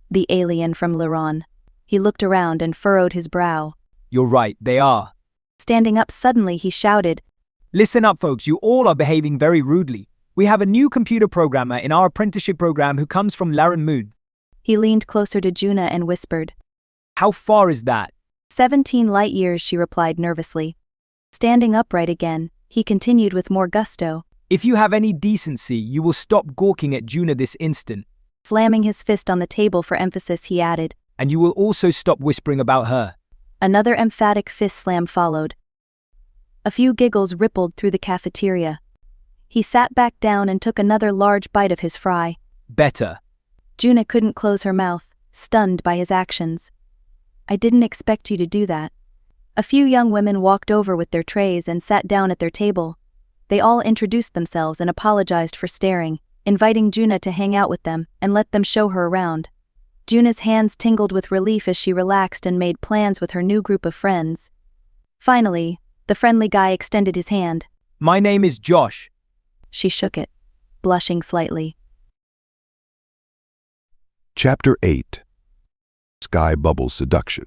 The alien from Lleronese. He looked around and furrowed his brow. You're right, they are. Standing up suddenly, he shouted. Listen up, folks, you all are behaving very rudely. We have a new computer programmer in our apprenticeship program who comes from Lleronese. He leaned closer to Juna and whispered. How far is that? 17 light years, she replied nervously. Standing upright again, he continued with more gusto. If you have any decency, you will stop gawking at Juna this instant. Slamming his fist on the table for emphasis, he added. And you will also stop whispering about her. Another emphatic fist slam followed. A few giggles rippled through the cafeteria. He sat back down and took another large bite of his fry. Better. Juna couldn't close her mouth, stunned by his actions. I didn't expect you to do that. A few young women walked over with their trays and sat down at their table. They all introduced themselves and apologized for staring, inviting Juna to hang out with them and let them show her around. Juna's hands tingled with relief as she relaxed and made plans with her new group of friends. Finally, the friendly guy extended his hand. My name is Josh. She shook it, blushing slightly. Chapter 8. Sky Bubble Seduction.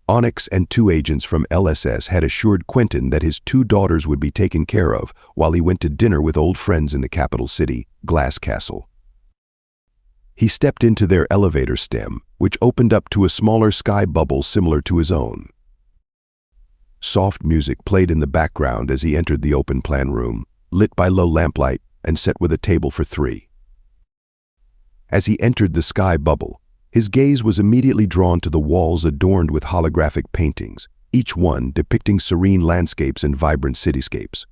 Onyx and 2 agents from LSS had assured Quentin that his 2 daughters would be taken care of while he went to dinner with old friends in the capital city, Glass Castle. He stepped into their elevator stem, which opened up to a smaller sky bubble similar to his own. Soft music played in the background as he entered the open-plan room, lit by low lamplight and set with a table for 3. As he entered the sky bubble, his gaze was immediately drawn to the walls adorned with holographic paintings, each one depicting serene landscapes and vibrant cityscapes.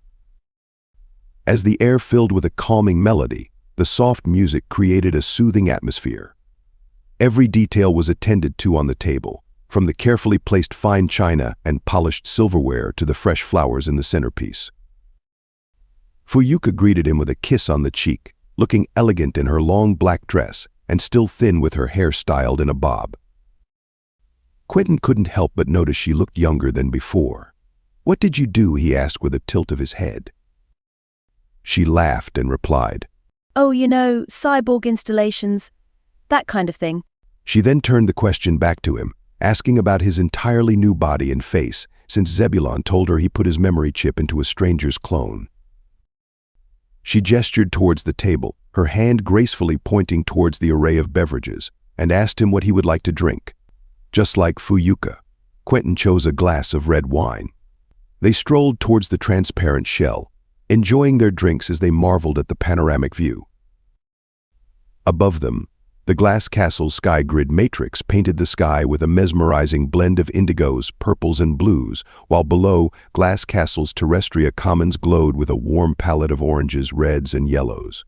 As the air filled with a calming melody, the soft music created a soothing atmosphere. Every detail was attended to on the table, from the carefully placed fine china and polished silverware to the fresh flowers in the centerpiece. Fuyuka greeted him with a kiss on the cheek, looking elegant in her long black dress and still thin with her hair styled in a bob. Quentin couldn't help but notice she looked younger than before. "What did you do?" he asked with a tilt of his head. She laughed and replied, "Oh, cyborg installations, that kind of thing." She then turned the question back to him, asking about his entirely new body and face, since Zebulon told her he put his memory chip into a stranger's clone. She gestured towards the table, her hand gracefully pointing towards the array of beverages, and asked him what he would like to drink. Just like Fuyuka, Quentin chose a glass of red wine. They strolled towards the transparent shell, enjoying their drinks as they marveled at the panoramic view. Above them, the glass castle's sky grid matrix painted the sky with a mesmerizing blend of indigos, purples, and blues, while below, Glass Castle's terrestria commons glowed with a warm palette of oranges, reds, and yellows.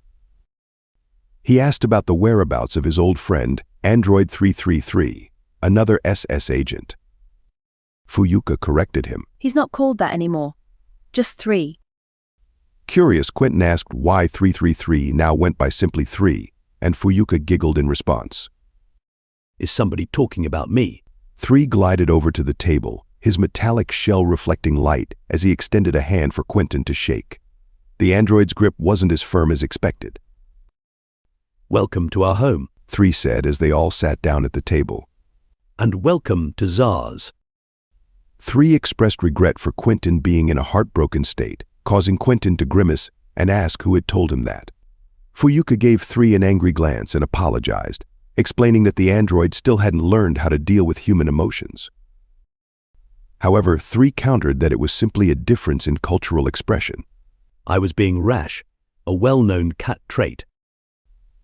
He asked about the whereabouts of his old friend, Android 333, another SS agent. Fuyuka corrected him. He's not called that anymore. Just 3. Curious, Quentin asked why 333 now went by simply 3, and Fuyuka giggled in response. Is somebody talking about me? 3 glided over to the table, his metallic shell reflecting light as he extended a hand for Quentin to shake. The android's grip wasn't as firm as expected. Welcome to our home, 3 said as they all sat down at the table. And welcome to Zars. 3 expressed regret for Quentin being in a heartbroken state, causing Quentin to grimace and ask who had told him that. Fuyuka gave 3 an angry glance and apologized, explaining that the android still hadn't learned how to deal with human emotions. However, 3 countered that it was simply a difference in cultural expression. I was being rash, a well-known cat trait.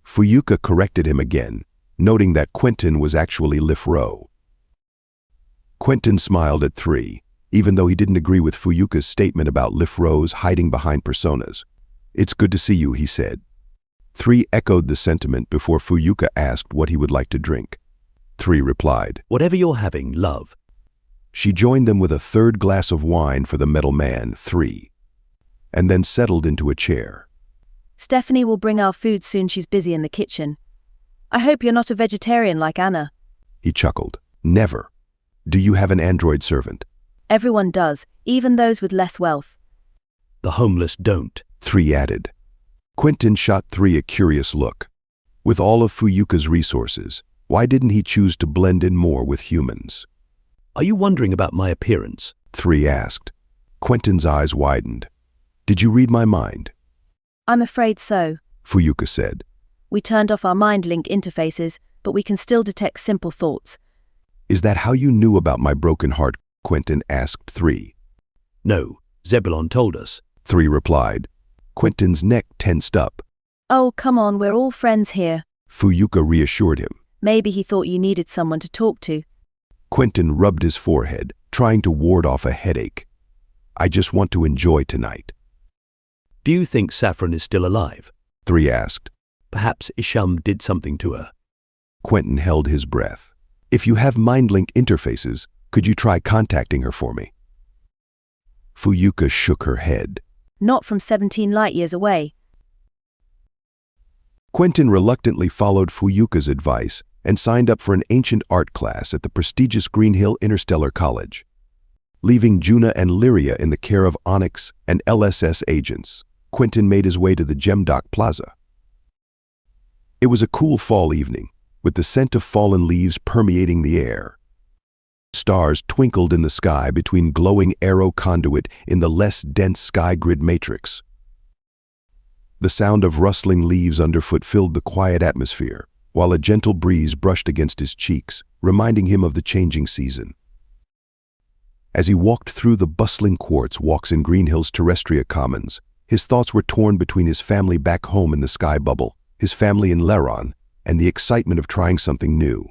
Fuyuka corrected him again, noting that Quentin was actually Lifro. Quentin smiled at 3, even though he didn't agree with Fuyuka's statement about Lifros hiding behind personas. It's good to see you, he said. 3 echoed the sentiment before Fuyuka asked what he would like to drink. 3 replied, Whatever you're having, love. She joined them with a 3rd glass of wine for the metal man, 3, and then settled into a chair. Stephanie will bring our food soon, she's busy in the kitchen. I hope you're not a vegetarian like Anna. He chuckled. Never. Do you have an android servant? Everyone does, even those with less wealth. The homeless don't, 3 added. Quentin shot 3 a curious look. With all of Fuyuka's resources, why didn't he choose to blend in more with humans? Are you wondering about my appearance? 3 asked. Quentin's eyes widened. Did you read my mind? I'm afraid so, Fuyuka said. We turned off our mind-link interfaces, but we can still detect simple thoughts. Is that how you knew about my broken heart? Quentin asked 3. No, Zebulon told us, 3 replied. Quentin's neck tensed up. Oh, come on, we're all friends here, Fuyuka reassured him. Maybe he thought you needed someone to talk to. Quentin rubbed his forehead, trying to ward off a headache. I just want to enjoy tonight. Do you think Saffron is still alive? 3 asked. Perhaps Isham did something to her. Quentin held his breath. If you have mind-link interfaces, could you try contacting her for me? Fuyuka shook her head. Not from 17 light-years away. Quentin reluctantly followed Fuyuka's advice and signed up for an ancient art class at the prestigious Green Hill Interstellar College, leaving Juna and Lyria in the care of Onyx and LSS agents. Quentin made his way to the Gemdock Plaza. It was a cool fall evening, with the scent of fallen leaves permeating the air. Stars twinkled in the sky between glowing arrow conduit in the less dense sky grid matrix. The sound of rustling leaves underfoot filled the quiet atmosphere, while a gentle breeze brushed against his cheeks, reminding him of the changing season. As he walked through the bustling quartz walks in Green Hill's Terrestria Commons, his thoughts were torn between his family back home in the sky bubble, his family in Lleronese, and the excitement of trying something new.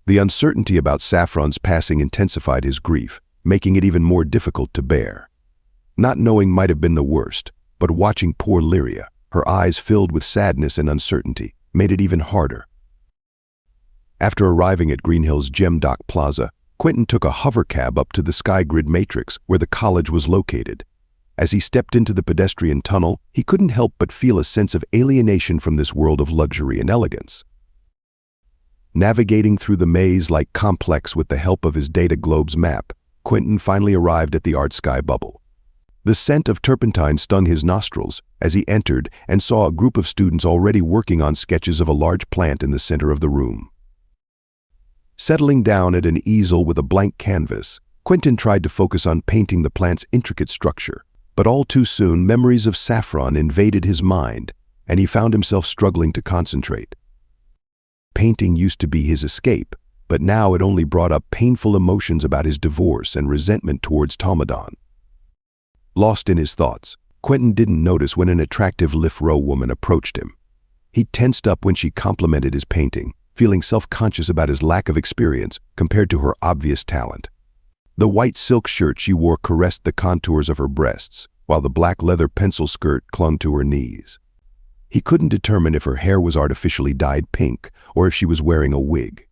The uncertainty about Saffron's passing intensified his grief, making it even more difficult to bear. Not knowing might have been the worst, but watching poor Lyria, her eyes filled with sadness and uncertainty, made it even harder. After arriving at Green Hill's Gemdock Plaza, Quentin took a hovercab up to the sky grid matrix where the college was located. As he stepped into the pedestrian tunnel, he couldn't help but feel a sense of alienation from this world of luxury and elegance. Navigating through the maze-like complex with the help of his data globe's map, Quentin finally arrived at the art sky bubble. The scent of turpentine stung his nostrils as he entered and saw a group of students already working on sketches of a large plant in the center of the room. Settling down at an easel with a blank canvas, Quentin tried to focus on painting the plant's intricate structure. But all too soon, memories of Saffron invaded his mind, and he found himself struggling to concentrate. Painting used to be his escape, but now it only brought up painful emotions about his divorce and resentment towards Talmadon. Lost in his thoughts, Quentin didn't notice when an attractive Lifro woman approached him. He tensed up when she complimented his painting, feeling self-conscious about his lack of experience compared to her obvious talent. The white silk shirt she wore caressed the contours of her breasts, while the black leather pencil skirt clung to her knees. He couldn't determine if her hair was artificially dyed pink or if she was wearing a wig.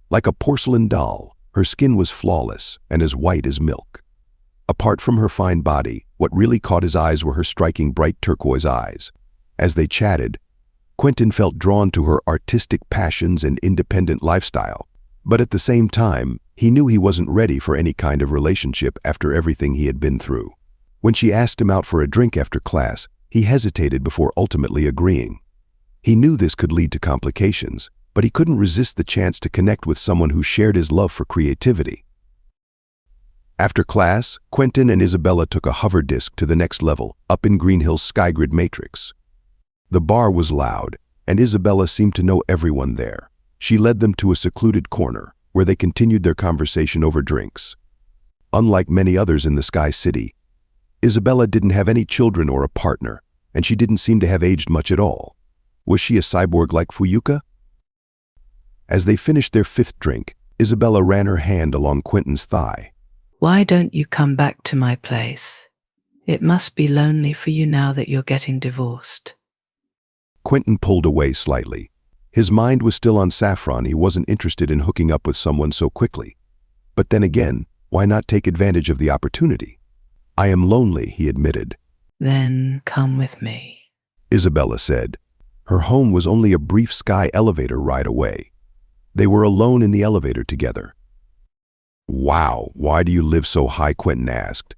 Like a porcelain doll, her skin was flawless and as white as milk. Apart from her fine body, what really caught his eyes were her striking bright turquoise eyes. As they chatted, Quentin felt drawn to her artistic passions and independent lifestyle. But at the same time, he knew he wasn't ready for any kind of relationship after everything he had been through. When she asked him out for a drink after class, he hesitated before ultimately agreeing. He knew this could lead to complications, but he couldn't resist the chance to connect with someone who shared his love for creativity. After class, Quentin and Isabella took a hover disk to the next level, up in Greenhill's Skygrid Matrix. The bar was loud, and Isabella seemed to know everyone there. She led them to a secluded corner, where they continued their conversation over drinks. Unlike many others in the Sky City, Isabella didn't have any children or a partner, and she didn't seem to have aged much at all. Was she a cyborg like Fuyuka? As they finished their fifth drink, Isabella ran her hand along Quentin's thigh. Why don't you come back to my place? It must be lonely for you now that you're getting divorced. Quentin pulled away slightly. His mind was still on Saffron. He wasn't interested in hooking up with someone so quickly. But then again, why not take advantage of the opportunity? I am lonely, he admitted. Then come with me, Isabella said. Her home was only a brief sky elevator ride away. They were alone in the elevator together. Wow, why do you live so high? Quentin asked.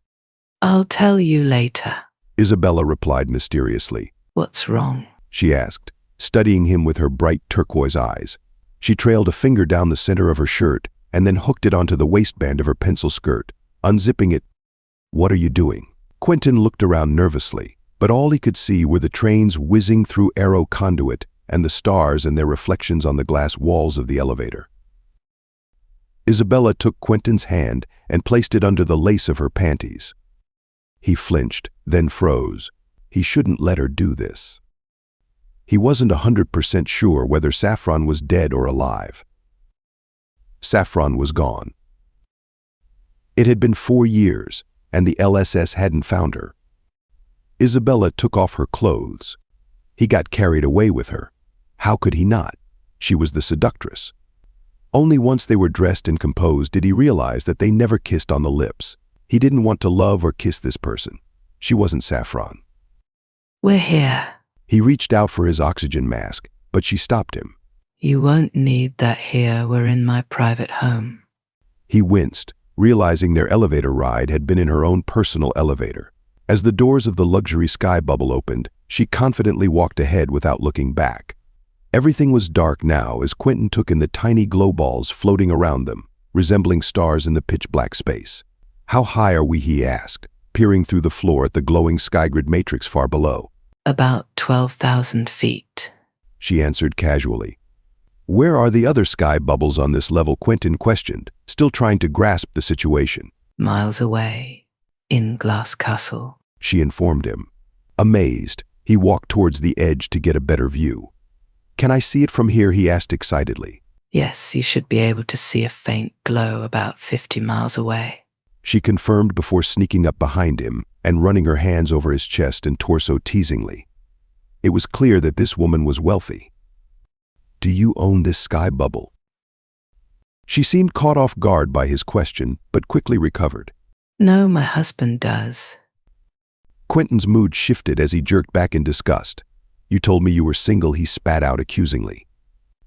I'll tell you later, Isabella replied mysteriously. What's wrong? She asked, studying him with her bright turquoise eyes. She trailed a finger down the center of her shirt and then hooked it onto the waistband of her pencil skirt, unzipping it. What are you doing? Quentin looked around nervously, but all he could see were the trains whizzing through aero conduit and the stars and their reflections on the glass walls of the elevator. Isabella took Quentin's hand and placed it under the lace of her panties. He flinched, then froze. He shouldn't let her do this. He wasn't 100% sure whether Saffron was dead or alive. Saffron was gone. It had been 4 years, and the LSS hadn't found her. Isabella took off her clothes. He got carried away with her. How could he not? She was the seductress. Only once they were dressed and composed did he realize that they never kissed on the lips. He didn't want to love or kiss this person. She wasn't Saffron. We're here. He reached out for his oxygen mask, but she stopped him. You won't need that here. We're in my private home. He winced, realizing their elevator ride had been in her own personal elevator. As the doors of the luxury sky bubble opened, she confidently walked ahead without looking back. Everything was dark now as Quentin took in the tiny glow balls floating around them, resembling stars in the pitch-black space. How high are we? He asked, peering through the floor at the glowing skygrid matrix far below. About 12,000 feet, she answered casually. Where are the other sky bubbles on this level? Quentin questioned, still trying to grasp the situation. Miles away, in Glass Castle, she informed him. Amazed, he walked towards the edge to get a better view. Can I see it from here? He asked excitedly. Yes, you should be able to see a faint glow about 50 miles away, she confirmed before sneaking up behind him and running her hands over his chest and torso teasingly. It was clear that this woman was wealthy. Do you own this sky bubble? She seemed caught off guard by his question, but quickly recovered. No, my husband does. Quentin's mood shifted as he jerked back in disgust. You told me you were single, he spat out accusingly.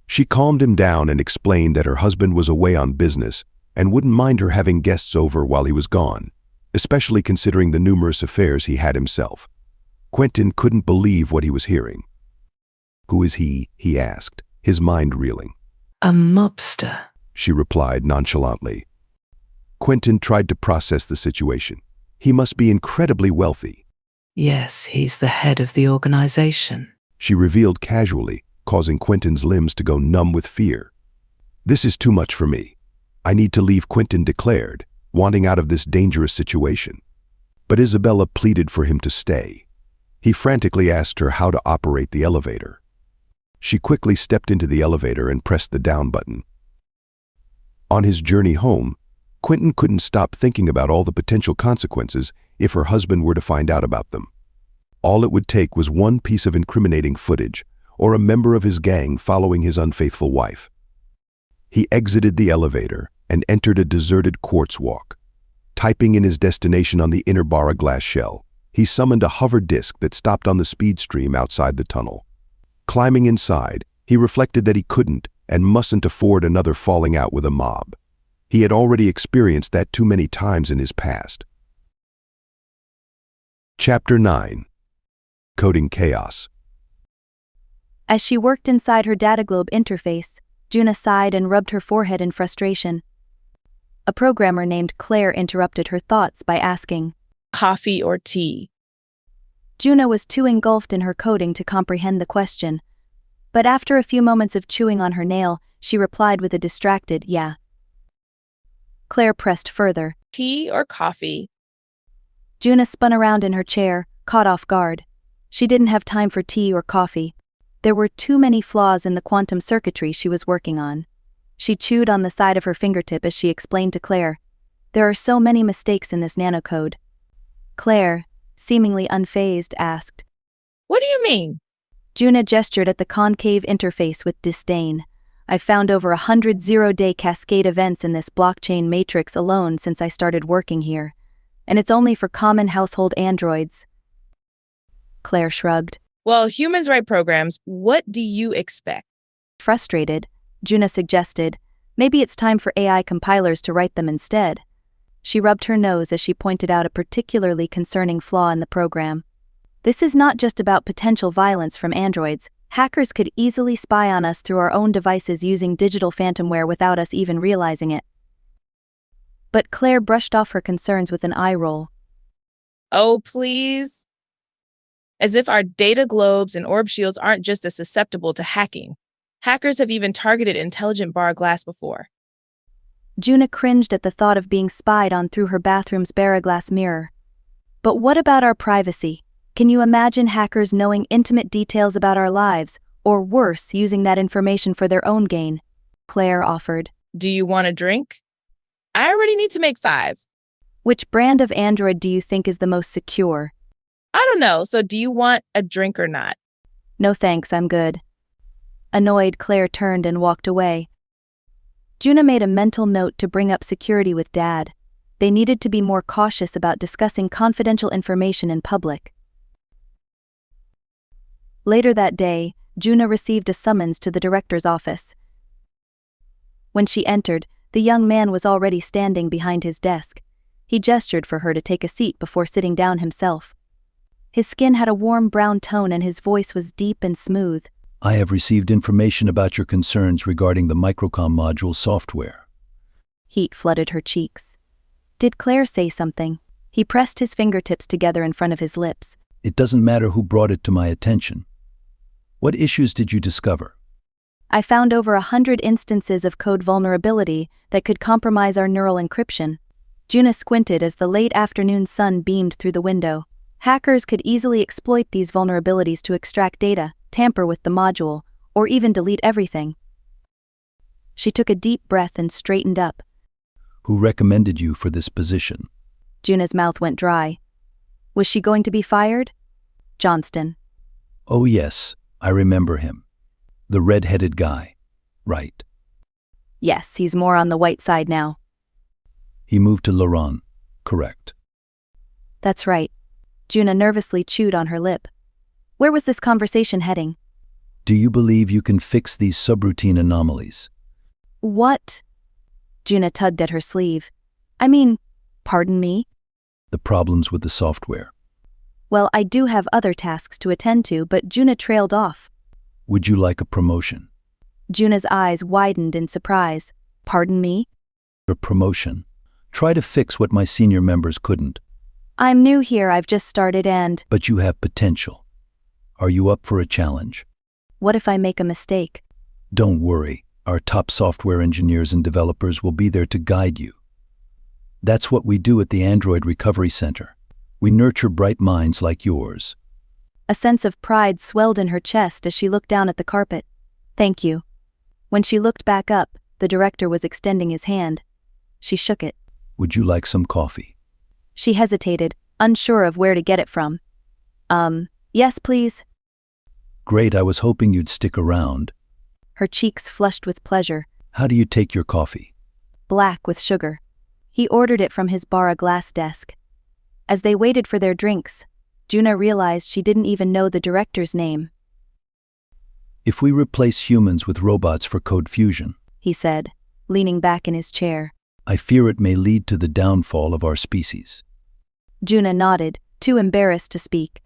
She calmed him down and explained that her husband was away on business and wouldn't mind her having guests over while he was gone, especially considering the numerous affairs he had himself. Quentin couldn't believe what he was hearing. Who is he? He asked, his mind reeling. A mobster, she replied nonchalantly. Quentin tried to process the situation. He must be incredibly wealthy. Yes, he's the head of the organization, she revealed casually, causing Quentin's limbs to go numb with fear. This is too much for me. I need to leave, Quentin declared, wanting out of this dangerous situation. But Isabella pleaded for him to stay. He frantically asked her how to operate the elevator. She quickly stepped into the elevator and pressed the down button. On his journey home, Quentin couldn't stop thinking about all the potential consequences if her husband were to find out about them. All it would take was one piece of incriminating footage, or a member of his gang following his unfaithful wife. He exited the elevator and entered a deserted quartz walk. Typing in his destination on the inner bar a glass shell, he summoned a hover disk that stopped on the speed stream outside the tunnel. Climbing inside, he reflected that he couldn't and mustn't afford another falling out with a mob. He had already experienced that too many times in his past. Chapter 9. Coding Chaos. As she worked inside her data globe interface, Juna sighed and rubbed her forehead in frustration. A programmer named Claire interrupted her thoughts by asking, "Coffee or tea?" Juna was too engulfed in her coding to comprehend the question, but after a few moments of chewing on her nail, she replied with a distracted "yeah." Claire pressed further. "Tea or coffee?" Juna spun around in her chair, caught off guard. She didn't have time for tea or coffee. There were too many flaws in the quantum circuitry she was working on. She chewed on the side of her fingertip as she explained to Claire, "There are so many mistakes in this nanocode." Claire, seemingly unfazed, asked, "What do you mean?" Juna gestured at the concave interface with disdain. "I've found over 100 zero-day cascade events in this blockchain matrix alone since I started working here. And it's only for common household androids." Claire shrugged. "Well, humans write programs. What do you expect?" Frustrated, Juna suggested, "Maybe it's time for AI compilers to write them instead." She rubbed her nose as she pointed out a particularly concerning flaw in the program. "This is not just about potential violence from androids. Hackers could easily spy on us through our own devices using digital phantomware without us even realizing it." But Claire brushed off her concerns with an eye roll. "Oh, please. As if our data globes and orb shields aren't just as susceptible to hacking. Hackers have even targeted intelligent bar glass before." Juna cringed at the thought of being spied on through her bathroom's baraglass mirror. "But what about our privacy? Can you imagine hackers knowing intimate details about our lives, or worse, using that information for their own gain?" Claire offered. "Do you want a drink? I already need to make 5. "Which brand of android do you think is the most secure?" "I don't know, so do you want a drink or not?" "No thanks, I'm good." Annoyed, Claire turned and walked away. Juna made a mental note to bring up security with Dad. They needed to be more cautious about discussing confidential information in public. Later that day, Juna received a summons to the director's office. When she entered, the young man was already standing behind his desk. He gestured for her to take a seat before sitting down himself. His skin had a warm brown tone and his voice was deep and smooth. "I have received information about your concerns regarding the microcom module software." Heat flooded her cheeks. Did Claire say something? He pressed his fingertips together in front of his lips. "It doesn't matter who brought it to my attention. What issues did you discover?" "I found over 100 instances of code vulnerability that could compromise our neural encryption." Juna squinted as the late afternoon sun beamed through the window. Hackers could easily exploit these vulnerabilities to extract data, tamper with the module, or even delete everything. She took a deep breath and straightened up. "Who recommended you for this position?" Juna's mouth went dry. Was she going to be fired? Johnston. "Oh yes, I remember him. The red-headed guy. Right." "Yes, he's more on the white side now." "He moved to Lleronese, correct?" "That's right." Juna nervously chewed on her lip. Where was this conversation heading? "Do you believe you can fix these subroutine anomalies?" "What?" Juna tugged at her sleeve. "I mean, pardon me?" "The problems with the software." "Well, I do have other tasks to attend to," but Juna trailed off. "Would you like a promotion?" Juna's eyes widened in surprise. "Pardon me?" "A promotion. Try to fix what my senior members couldn't." "I'm new here, I've just started and—" "But you have potential. Are you up for a challenge?" "What if I make a mistake?" "Don't worry. Our top software engineers and developers will be there to guide you. That's what we do at the Android Recovery Center. We nurture bright minds like yours." A sense of pride swelled in her chest as she looked down at the carpet. "Thank you." When she looked back up, the director was extending his hand. She shook it. "Would you like some coffee?" She hesitated, unsure of where to get it from. Yes, please." "Great, I was hoping you'd stick around." Her cheeks flushed with pleasure. "How do you take your coffee?" "Black with sugar." He ordered it from his bar glass desk. As they waited for their drinks, Juna realized she didn't even know the director's name. If we replace humans with robots for code fusion, he said, leaning back in his chair, I fear it may lead to the downfall of our species. Juna nodded, too embarrassed to speak.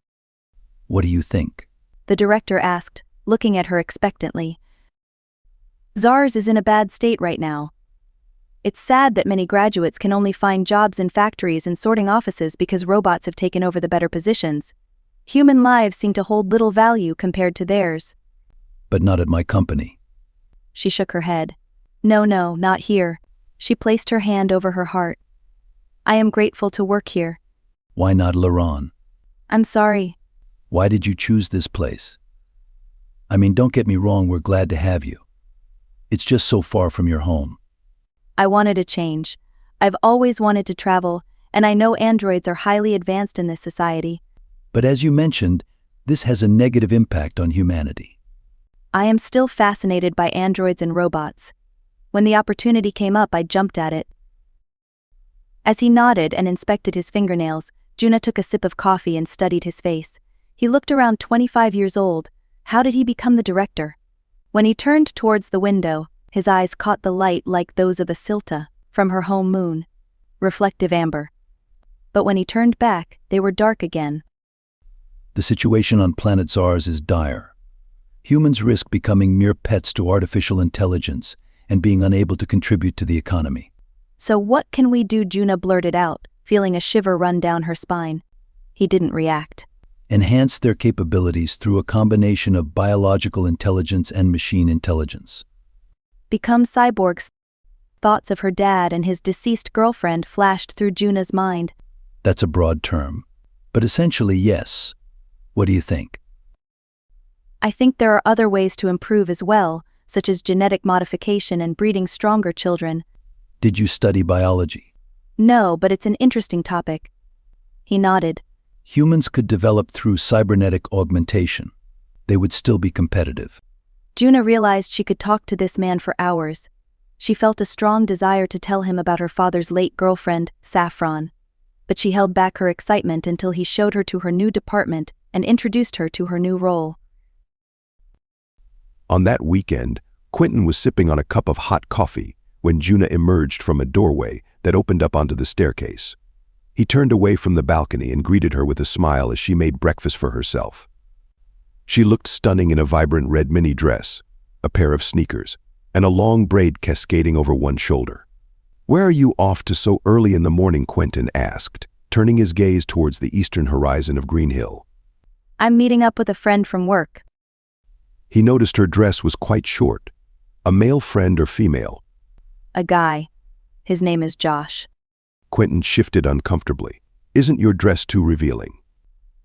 What do you think? The director asked, looking at her expectantly. ZARS is in a bad state right now. It's sad that many graduates can only find jobs in factories and sorting offices because robots have taken over the better positions. Human lives seem to hold little value compared to theirs. But not at my company. She shook her head. No, not here. She placed her hand over her heart. I am grateful to work here. Why not Lleronese? I'm sorry. Why did you choose this place? I mean, don't get me wrong, we're glad to have you. It's just so far from your home. I wanted a change. I've always wanted to travel, and I know androids are highly advanced in this society. But as you mentioned, this has a negative impact on humanity. I am still fascinated by androids and robots. When the opportunity came up, I jumped at it. As he nodded and inspected his fingernails, Juna took a sip of coffee and studied his face. He looked around 25 years old. How did he become the director? When he turned towards the window, his eyes caught the light like those of a Silta from her home moon, reflective amber. But when he turned back, they were dark again. The situation on planet ZARS is dire. Humans risk becoming mere pets to artificial intelligence and being unable to contribute to the economy. So what can we do? Juna blurted out, feeling a shiver run down her spine. He didn't react. Enhance their capabilities through a combination of biological intelligence and machine intelligence. Become cyborgs. Thoughts of her dad and his deceased girlfriend flashed through Juna's mind. That's a broad term, but essentially yes. What do you think? I think there are other ways to improve as well, such as genetic modification and breeding stronger children. Did you study biology? No, but it's an interesting topic. He nodded. Humans could develop through cybernetic augmentation. They would still be competitive. Juna realized she could talk to this man for hours. She felt a strong desire to tell him about her father's late girlfriend, Saffron. But she held back her excitement until he showed her to her new department and introduced her to her new role. On that weekend, Quentin was sipping on a cup of hot coffee when Juna emerged from a doorway that opened up onto the staircase. He turned away from the balcony and greeted her with a smile as she made breakfast for herself. She looked stunning in a vibrant red mini dress, a pair of sneakers, and a long braid cascading over one shoulder. "Where are you off to so early in the morning?" Quentin asked, turning his gaze towards the eastern horizon of Green Hill. I'm meeting up with a friend from work. He noticed her dress was quite short. A male friend or female? A guy. His name is Josh. Quentin shifted uncomfortably. "Isn't your dress too revealing?"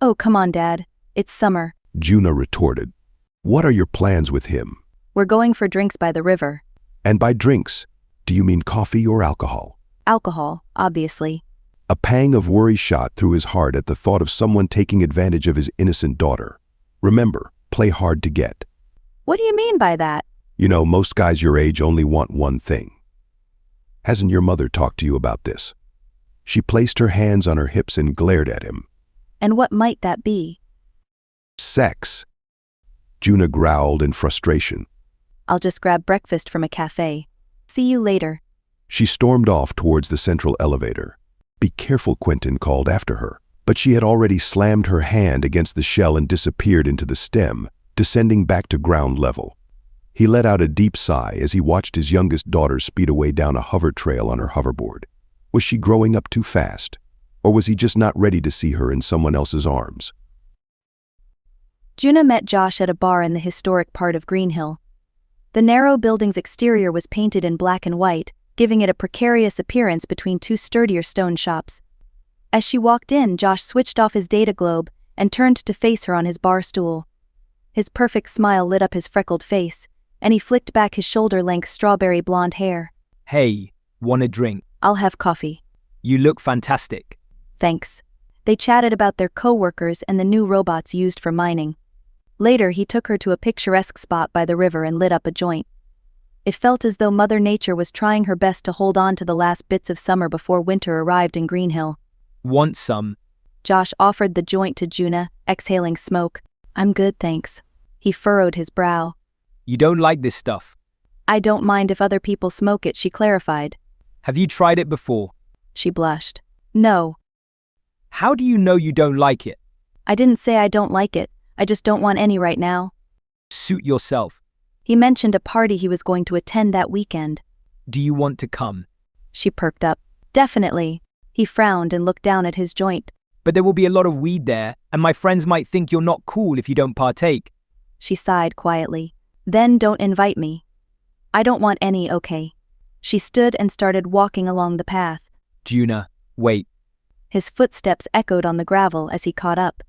Oh, come on, Dad. It's summer. Juna retorted. "What are your plans with him?" We're going for drinks by the river. And by drinks, do you mean coffee or alcohol? Alcohol, obviously. A pang of worry shot through his heart at the thought of someone taking advantage of his innocent daughter. Remember, play hard to get. What do you mean by that? You know, most guys your age only want one thing. Hasn't your mother talked to you about this? She placed her hands on her hips and glared at him. And what might that be? Sex. Juna growled in frustration. I'll just grab breakfast from a cafe. See you later. She stormed off towards the central elevator. "Be careful," Quentin called after her. But she had already slammed her hand against the shell and disappeared into the stem, descending back to ground level. He let out a deep sigh as he watched his youngest daughter speed away down a hover trail on her hoverboard. Was she growing up too fast? Or was he just not ready to see her in someone else's arms? Juna met Josh at a bar in the historic part of Green Hill. The narrow building's exterior was painted in black and white, giving it a precarious appearance between two sturdier stone shops. As she walked in, Josh switched off his data globe and turned to face her on his bar stool. His perfect smile lit up his freckled face, and he flicked back his shoulder-length strawberry blonde hair. Hey, want a drink? I'll have coffee. You look fantastic. Thanks. They chatted about their co-workers and the new robots used for mining. Later, he took her to a picturesque spot by the river and lit up a joint. It felt as though Mother Nature was trying her best to hold on to the last bits of summer before winter arrived in Greenhill. Want some? Josh offered the joint to Juna, exhaling smoke. I'm good, thanks. He furrowed his brow. You don't like this stuff? I don't mind if other people smoke it, she clarified. Have you tried it before? She blushed. No. How do you know you don't like it? I didn't say I don't like it, I just don't want any right now. Suit yourself. He mentioned a party he was going to attend that weekend. Do you want to come? She perked up. Definitely. He frowned and looked down at his joint. But there will be a lot of weed there, and my friends might think you're not cool if you don't partake. She sighed quietly. Then don't invite me. I don't want any, okay? She stood and started walking along the path. Juna, wait. His footsteps echoed on the gravel as he caught up.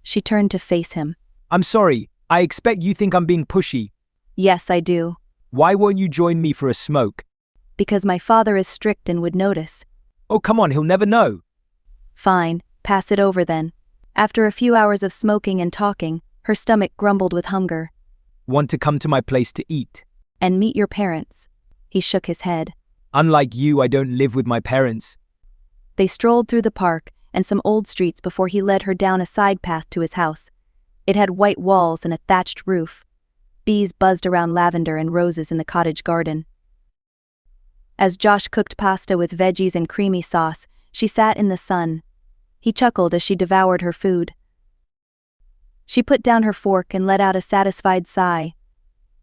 She turned to face him. I'm sorry, I expect you think I'm being pushy. Yes, I do. Why won't you join me for a smoke? Because my father is strict and would notice. Oh, come on, he'll never know. Fine, pass it over then. After a few hours of smoking and talking, her stomach grumbled with hunger. Want to come to my place to eat? And meet your parents. He shook his head. Unlike you, I don't live with my parents. They strolled through the park and some old streets before he led her down a side path to his house. It had white walls and a thatched roof. Bees buzzed around lavender and roses in the cottage garden. As Josh cooked pasta with veggies and creamy sauce, she sat in the sun. He chuckled as she devoured her food. She put down her fork and let out a satisfied sigh.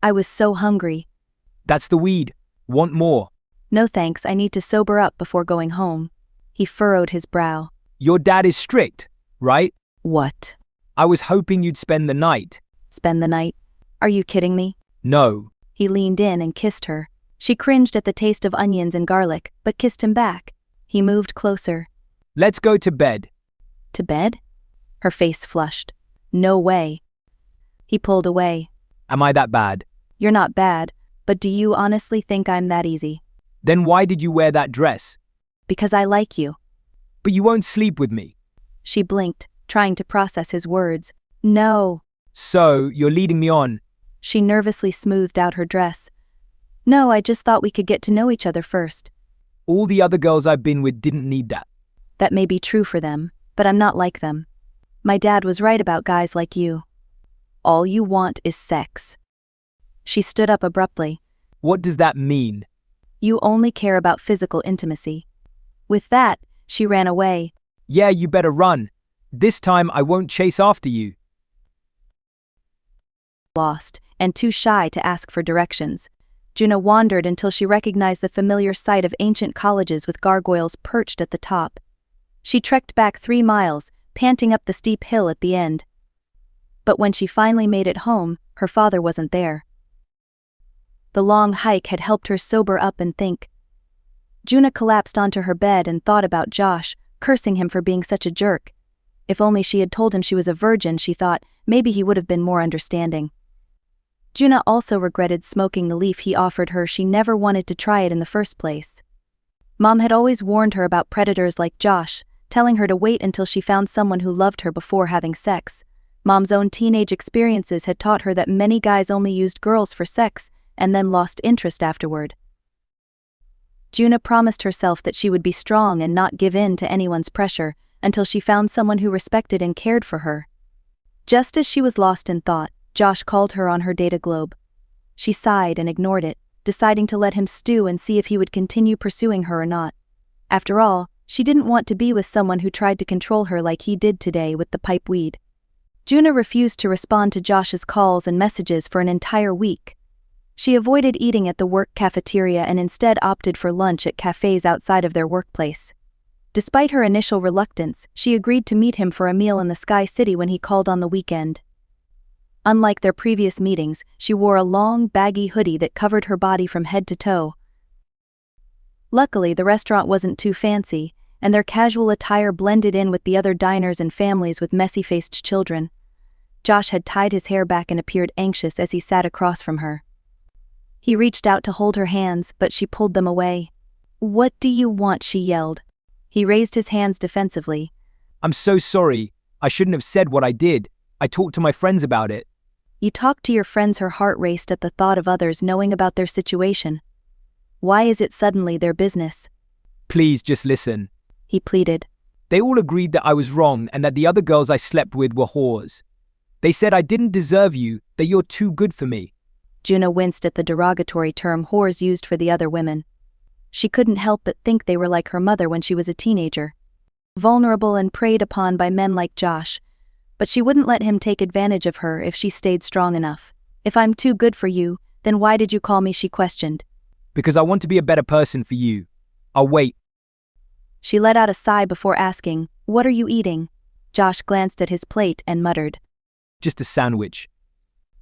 I was so hungry. That's the weed. Want more? No thanks, I need to sober up before going home. He furrowed his brow. Your dad is strict, right? What? I was hoping you'd spend the night. Spend the night? Are you kidding me? No. He leaned in and kissed her. She cringed at the taste of onions and garlic, but kissed him back. He moved closer. Let's go to bed. To bed? Her face flushed. No way. He pulled away. Am I that bad? You're not bad, but do you honestly think I'm that easy? Then why did you wear that dress? Because I like you. But you won't sleep with me. She blinked, trying to process his words. No. So, you're leading me on. She nervously smoothed out her dress. No, I just thought we could get to know each other first. All the other girls I've been with didn't need that. That may be true for them, but I'm not like them. My dad was right about guys like you. All you want is sex. She stood up abruptly. What does that mean? You only care about physical intimacy. With that, she ran away. Yeah, you better run. This time I won't chase after you. Lost, and too shy to ask for directions. Juna wandered until she recognized the familiar sight of ancient colleges with gargoyles perched at the top. She trekked back 3 miles, panting up the steep hill at the end. But when she finally made it home, her father wasn't there. The long hike had helped her sober up and think. Juna collapsed onto her bed and thought about Josh, cursing him for being such a jerk. If only she had told him she was a virgin, she thought, maybe he would have been more understanding. Juna also regretted smoking the leaf he offered her. She never wanted to try it in the first place. Mom had always warned her about predators like Josh, telling her to wait until she found someone who loved her before having sex. Mom's own teenage experiences had taught her that many guys only used girls for sex and then lost interest afterward. Juna promised herself that she would be strong and not give in to anyone's pressure until she found someone who respected and cared for her. Just as she was lost in thought, Josh called her on her data globe. She sighed and ignored it, deciding to let him stew and see if he would continue pursuing her or not. After all, she didn't want to be with someone who tried to control her like he did today with the pipe weed. Juna refused to respond to Josh's calls and messages for an entire week. She avoided eating at the work cafeteria and instead opted for lunch at cafes outside of their workplace. Despite her initial reluctance, she agreed to meet him for a meal in the Sky City when he called on the weekend. Unlike their previous meetings, she wore a long, baggy hoodie that covered her body from head to toe. Luckily, the restaurant wasn't too fancy, and their casual attire blended in with the other diners and families with messy-faced children. Josh had tied his hair back and appeared anxious as he sat across from her. He reached out to hold her hands, but she pulled them away. "What do you want?" she yelled. He raised his hands defensively. I'm so sorry. I shouldn't have said what I did. I talked to my friends about it. You talked to your friends. Her heart raced at the thought of others knowing about their situation. Why is it suddenly their business? Please just listen, he pleaded. They all agreed that I was wrong and that the other girls I slept with were whores. They said I didn't deserve you, that you're too good for me. Juna winced at the derogatory term whores used for the other women. She couldn't help but think they were like her mother when she was a teenager. Vulnerable and preyed upon by men like Josh. But she wouldn't let him take advantage of her if she stayed strong enough. If I'm too good for you, then why did you call me? She questioned. Because I want to be a better person for you. I'll wait. She let out a sigh before asking, "What are you eating?" Josh glanced at his plate and muttered, "Just a sandwich."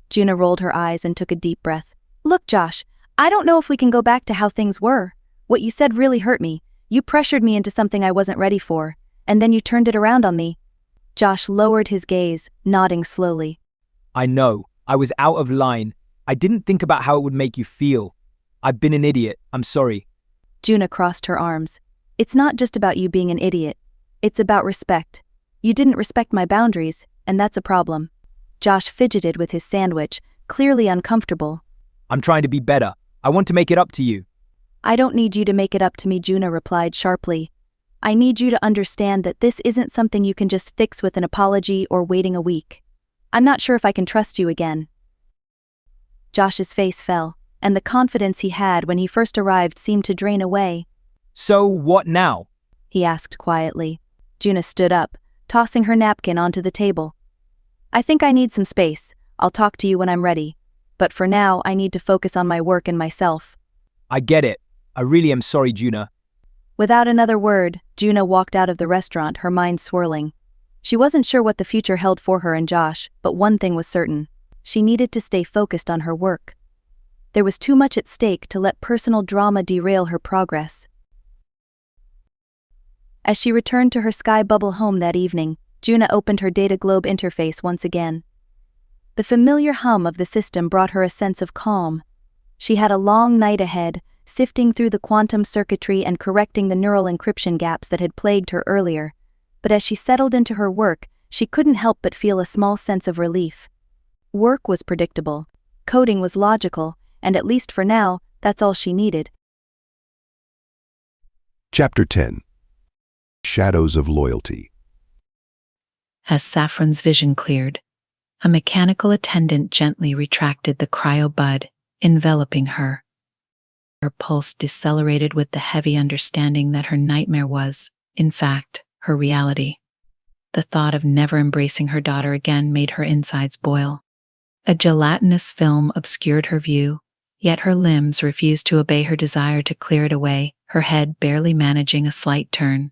Juna rolled her eyes and took a deep breath. "Look, Josh, I don't know if we can go back to how things were. What you said really hurt me. You pressured me into something I wasn't ready for, and then you turned it around on me." Josh lowered his gaze, nodding slowly. "I know. I was out of line. I didn't think about how it would make you feel. I've been an idiot. I'm sorry." Juna crossed her arms. "It's not just about you being an idiot. It's about respect. You didn't respect my boundaries, and that's a problem." Josh fidgeted with his sandwich, clearly uncomfortable. "I'm trying to be better. I want to make it up to you." "I don't need you to make it up to me," Juna replied sharply. "I need you to understand that this isn't something you can just fix with an apology or waiting a week. I'm not sure if I can trust you again." Josh's face fell, and the confidence he had when he first arrived seemed to drain away. "So what now?" he asked quietly. Juna stood up, tossing her napkin onto the table. "I think I need some space. I'll talk to you when I'm ready. But for now, I need to focus on my work and myself." "I get it. I really am sorry, Juna." Without another word, Juna walked out of the restaurant, her mind swirling. She wasn't sure what the future held for her and Josh, but one thing was certain. She needed to stay focused on her work. There was too much at stake to let personal drama derail her progress. As she returned to her Sky Bubble home that evening, Juna opened her data globe interface once again. The familiar hum of the system brought her a sense of calm. She had a long night ahead, sifting through the quantum circuitry and correcting the neural encryption gaps that had plagued her earlier. But as she settled into her work, she couldn't help but feel a small sense of relief. Work was predictable, coding was logical, and at least for now, that's all she needed. Chapter 10. Shadows of Loyalty. As Saffron's vision cleared, a mechanical attendant gently retracted the cryo-bud, enveloping her. Her pulse decelerated with the heavy understanding that her nightmare was, in fact, her reality. The thought of never embracing her daughter again made her insides boil. A gelatinous film obscured her view, yet her limbs refused to obey her desire to clear it away, her head barely managing a slight turn.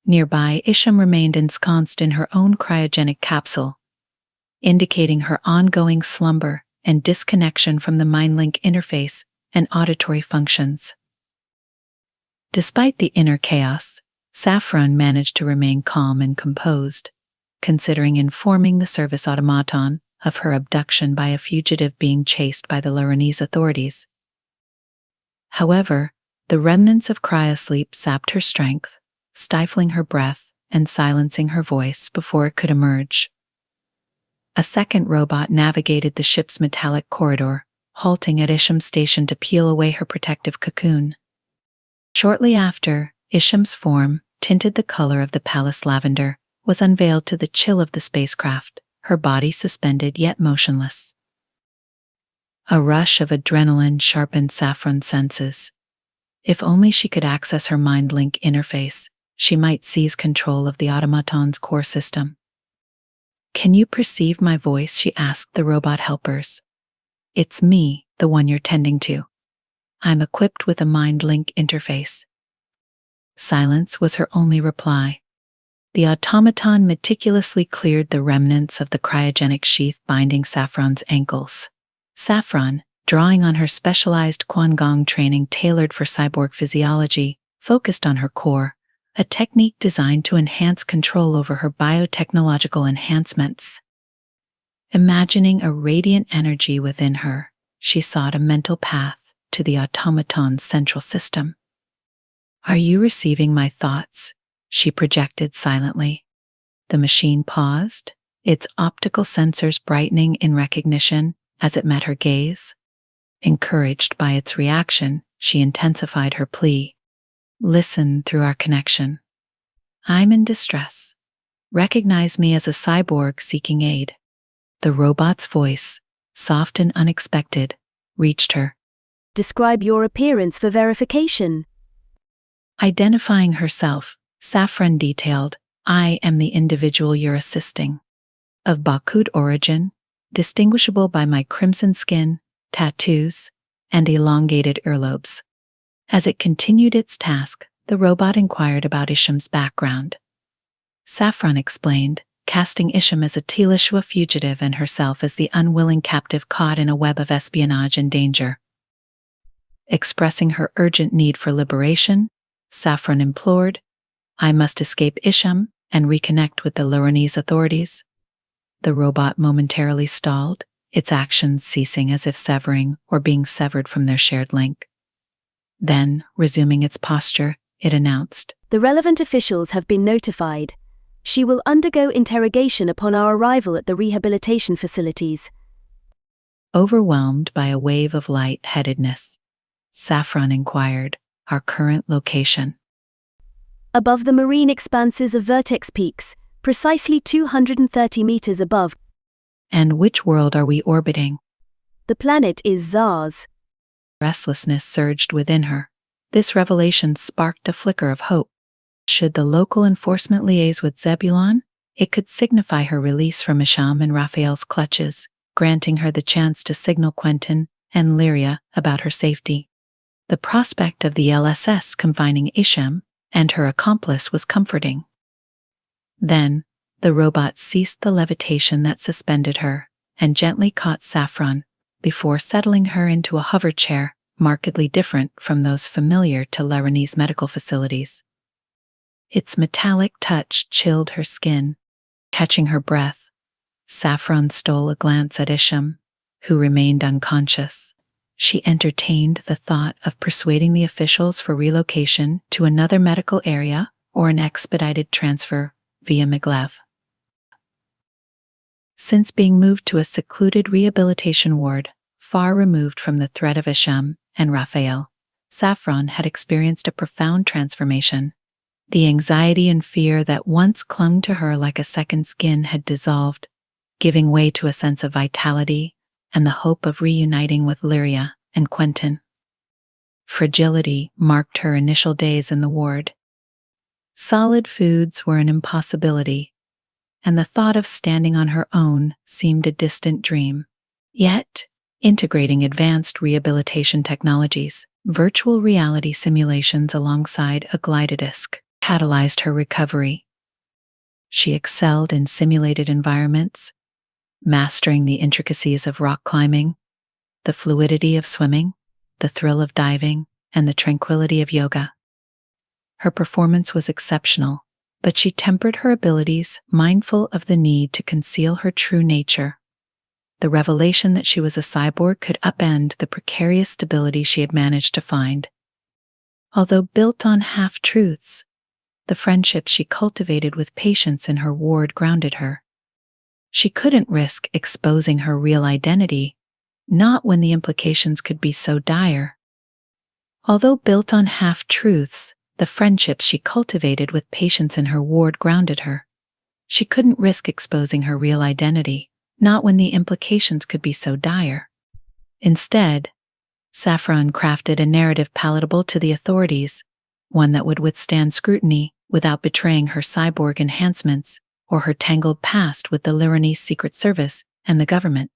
Nearby, Isham remained ensconced in her own cryogenic capsule, indicating her ongoing slumber and disconnection from the MindLink interface and auditory functions. Despite the inner chaos, Saffron managed to remain calm and composed, considering informing the service automaton of her abduction by a fugitive being chased by the Lleronese authorities. However, the remnants of cryosleep sapped her strength, stifling her breath and silencing her voice before it could emerge. A second robot navigated the ship's metallic corridor, halting at Isham's station to peel away her protective cocoon. Shortly after, Isham's form, tinted the color of the palace lavender, was unveiled to the chill of the spacecraft, her body suspended yet motionless. A rush of adrenaline sharpened Saffron's senses. If only she could access her MindLink interface, she might seize control of the automaton's core system. "Can you perceive my voice?" she asked the robot helpers. "It's me, the one you're tending to. I'm equipped with a MindLink interface." Silence was her only reply. The automaton meticulously cleared the remnants of the cryogenic sheath binding Saffron's ankles. Saffron, drawing on her specialized Quangong training tailored for cyborg physiology, focused on her core, a technique designed to enhance control over her biotechnological enhancements. Imagining a radiant energy within her, she sought a mental path to the automaton's central system. "Are you receiving my thoughts?" she projected silently. The machine paused, its optical sensors brightening in recognition as it met her gaze. Encouraged by its reaction, she intensified her plea. Listen through our connection. I'm in distress. Recognize me as a cyborg seeking aid. The robot's voice, soft and unexpected, reached her. Describe your appearance for verification. Identifying herself, Saffron detailed, I am the individual you're assisting. Of Bakut origin, distinguishable by my crimson skin, tattoos, and elongated earlobes. As it continued its task, the robot inquired about Isham's background. Saffron explained, casting Isham as a Tilashua fugitive and herself as the unwilling captive caught in a web of espionage and danger. Expressing her urgent need for liberation, Saffron implored, I must escape Isham and reconnect with the Lleronese authorities. The robot momentarily stalled, its actions ceasing as if severing or being severed from their shared link. Then, resuming its posture, it announced, The relevant officials have been notified. She will undergo interrogation upon our arrival at the rehabilitation facilities. Overwhelmed by a wave of light-headedness, Saffron inquired, our current location. Above the marine expanses of Vertex Peaks, precisely 230 meters above. And which world are we orbiting? The planet is Zars. Restlessness surged within her. This revelation sparked a flicker of hope. Should the local enforcement liaise with Zebulon, it could signify her release from Isham and Raphael's clutches, granting her the chance to signal Quentin and Lyria about her safety. The prospect of the LSS confining Isham and her accomplice was comforting. Then, the robot ceased the levitation that suspended her and gently caught Saffron before settling her into a hover chair markedly different from those familiar to Lleronese medical facilities. Its metallic touch chilled her skin. Catching her breath, Saffron stole a glance at Isham, who remained unconscious. She entertained the thought of persuading the officials for relocation to another medical area or an expedited transfer via Maglev. Since being moved to a secluded rehabilitation ward, far removed from the threat of Isham and Raphael, Saffron had experienced a profound transformation. The anxiety and fear that once clung to her like a second skin had dissolved, giving way to a sense of vitality and the hope of reuniting with Lyria and Quentin. Fragility marked her initial days in the ward. Solid foods were an impossibility, and the thought of standing on her own seemed a distant dream. Yet, integrating advanced rehabilitation technologies, virtual reality simulations alongside a glidodisc catalyzed her recovery. She excelled in simulated environments, mastering the intricacies of rock climbing, the fluidity of swimming, the thrill of diving, and the tranquility of yoga. Her performance was exceptional, but she tempered her abilities, mindful of the need to conceal her true nature. The revelation that she was a cyborg could upend the precarious stability she had managed to find. Although built on half-truths, the friendships she cultivated with patients in her ward grounded her. She couldn't risk exposing her real identity, not when the implications could be so dire. Although built on half-truths, the friendships she cultivated with patients in her ward grounded her. She couldn't risk exposing her real identity, not when the implications could be so dire. Instead, Saffron crafted a narrative palatable to the authorities, one that would withstand scrutiny without betraying her cyborg enhancements or her tangled past with the Lleronese Secret Service and the government.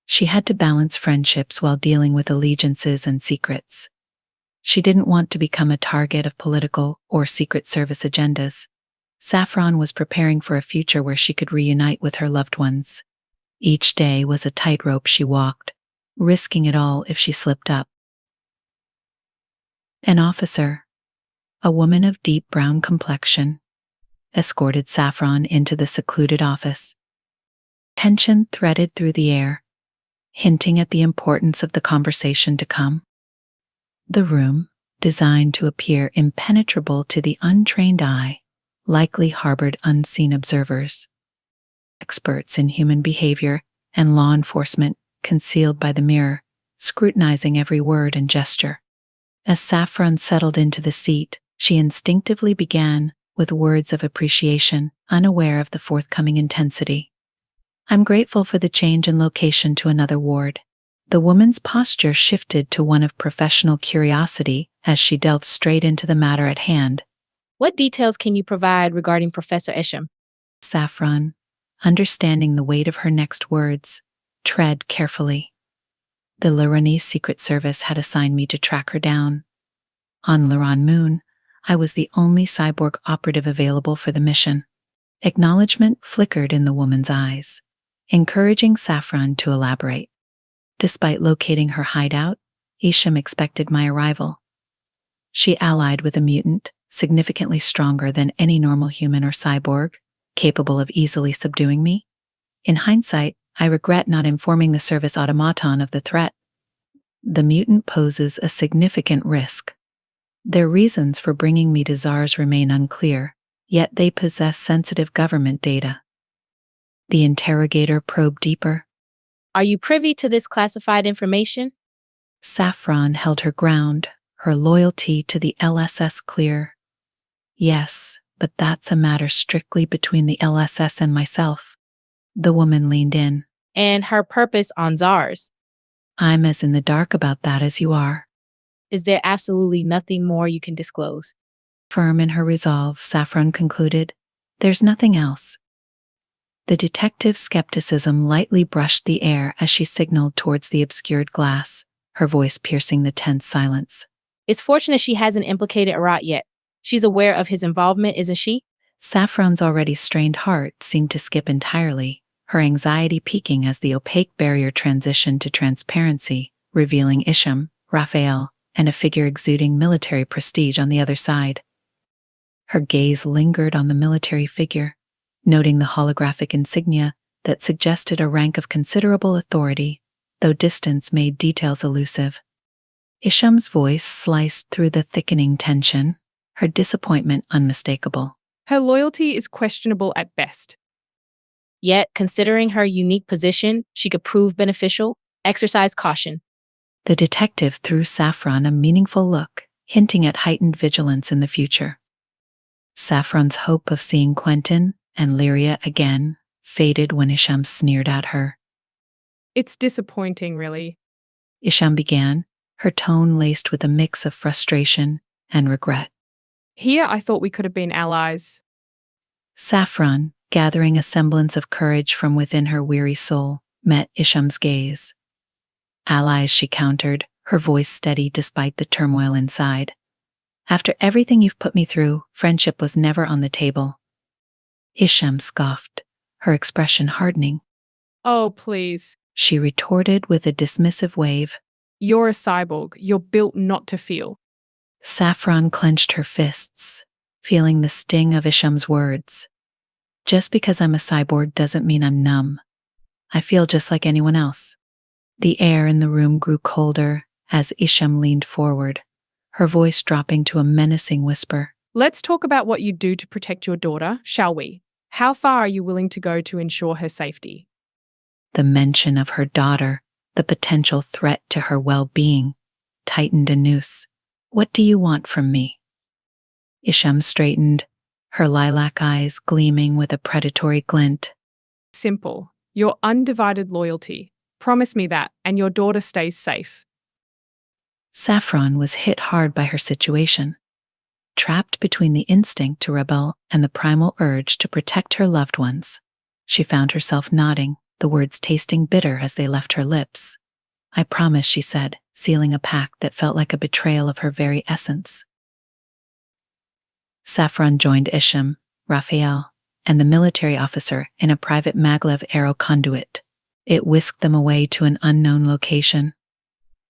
She had to balance friendships while dealing with allegiances and secrets. She didn't want to become a target of political or Secret Service agendas. Saffron was preparing for a future where she could reunite with her loved ones. Each day was a tightrope she walked, risking it all if she slipped up. An officer, a woman of deep brown complexion, escorted Saffron into the secluded office. Tension threaded through the air, hinting at the importance of the conversation to come. The room, designed to appear impenetrable to the untrained eye, likely harbored unseen observers. experts in human behavior and law enforcement concealed by the mirror, scrutinizing every word and gesture. As Saffron settled into the seat, she instinctively began with words of appreciation, unaware of the forthcoming intensity. "I'm grateful for the change in location to another ward." The woman's posture shifted to one of professional curiosity as she delved straight into the matter at hand. "What details can you provide regarding Professor Isham?" Saffron, understanding the weight of her next words, tread carefully. The Lleronese Secret Service had assigned me to track her down. On Lleron Moon, I was the only cyborg operative available for the mission. Acknowledgement flickered in the woman's eyes, encouraging Saffron to elaborate. Despite locating her hideout, Isham expected my arrival. She allied with a mutant, significantly stronger than any normal human or cyborg, capable of easily subduing me. In hindsight, I regret not informing the service automaton of the threat. The mutant poses a significant risk. Their reasons for bringing me to Zars remain unclear, yet they possess sensitive government data. The interrogator probed deeper. "Are you privy to this classified information?" Saffron held her ground, her loyalty to the LSS clear. "Yes, but that's a matter strictly between the LSS and myself." The woman leaned in. "And her purpose on Zars?" "I'm as in the dark about that as you are." "Is there absolutely nothing more you can disclose?" Firm in her resolve, Saffron concluded, "There's nothing else." The detective's skepticism lightly brushed the air as she signaled towards the obscured glass, her voice piercing the tense silence. "It's fortunate she hasn't implicated Arat yet. She's aware of his involvement, isn't she?" Saffron's already strained heart seemed to skip entirely, her anxiety peaking as the opaque barrier transitioned to transparency, revealing Isham, Raphael, and a figure exuding military prestige on the other side. Her gaze lingered on the military figure, noting the holographic insignia that suggested a rank of considerable authority, though distance made details elusive. Isham's voice sliced through the thickening tension, her disappointment unmistakable. "Her loyalty is questionable at best. Yet, considering her unique position, she could prove beneficial. Exercise caution." The detective threw Saffron a meaningful look, hinting at heightened vigilance in the future. Saffron's hope of seeing Quentin and Lyria again faded when Isham sneered at her. "It's disappointing, really." Isham began, her tone laced with a mix of frustration and regret. "Here I thought we could have been allies." Saffron, gathering a semblance of courage from within her weary soul, met Isham's gaze. "Allies," she countered, her voice steady despite the turmoil inside. "After everything you've put me through, friendship was never on the table." Isham scoffed, her expression hardening. "Oh, please," she retorted with a dismissive wave. "You're a cyborg. You're built not to feel." Saffron clenched her fists, feeling the sting of Isham's words. "Just because I'm a cyborg doesn't mean I'm numb. I feel just like anyone else." The air in the room grew colder as Isham leaned forward, her voice dropping to a menacing whisper. "Let's talk about what you do to protect your daughter, shall we? How far are you willing to go to ensure her safety?" The mention of her daughter, the potential threat to her well-being, tightened a noose. "What do you want from me?" Isham straightened, her lilac eyes gleaming with a predatory glint. "Simple. Your undivided loyalty. Promise me that, and your daughter stays safe." Saffron was hit hard by her situation. Trapped between the instinct to rebel and the primal urge to protect her loved ones, she found herself nodding, the words tasting bitter as they left her lips. "I promise," she said, sealing a pact that felt like a betrayal of her very essence. Saffron joined Isham, Raphael, and the military officer in a private maglev aero conduit. It whisked them away to an unknown location.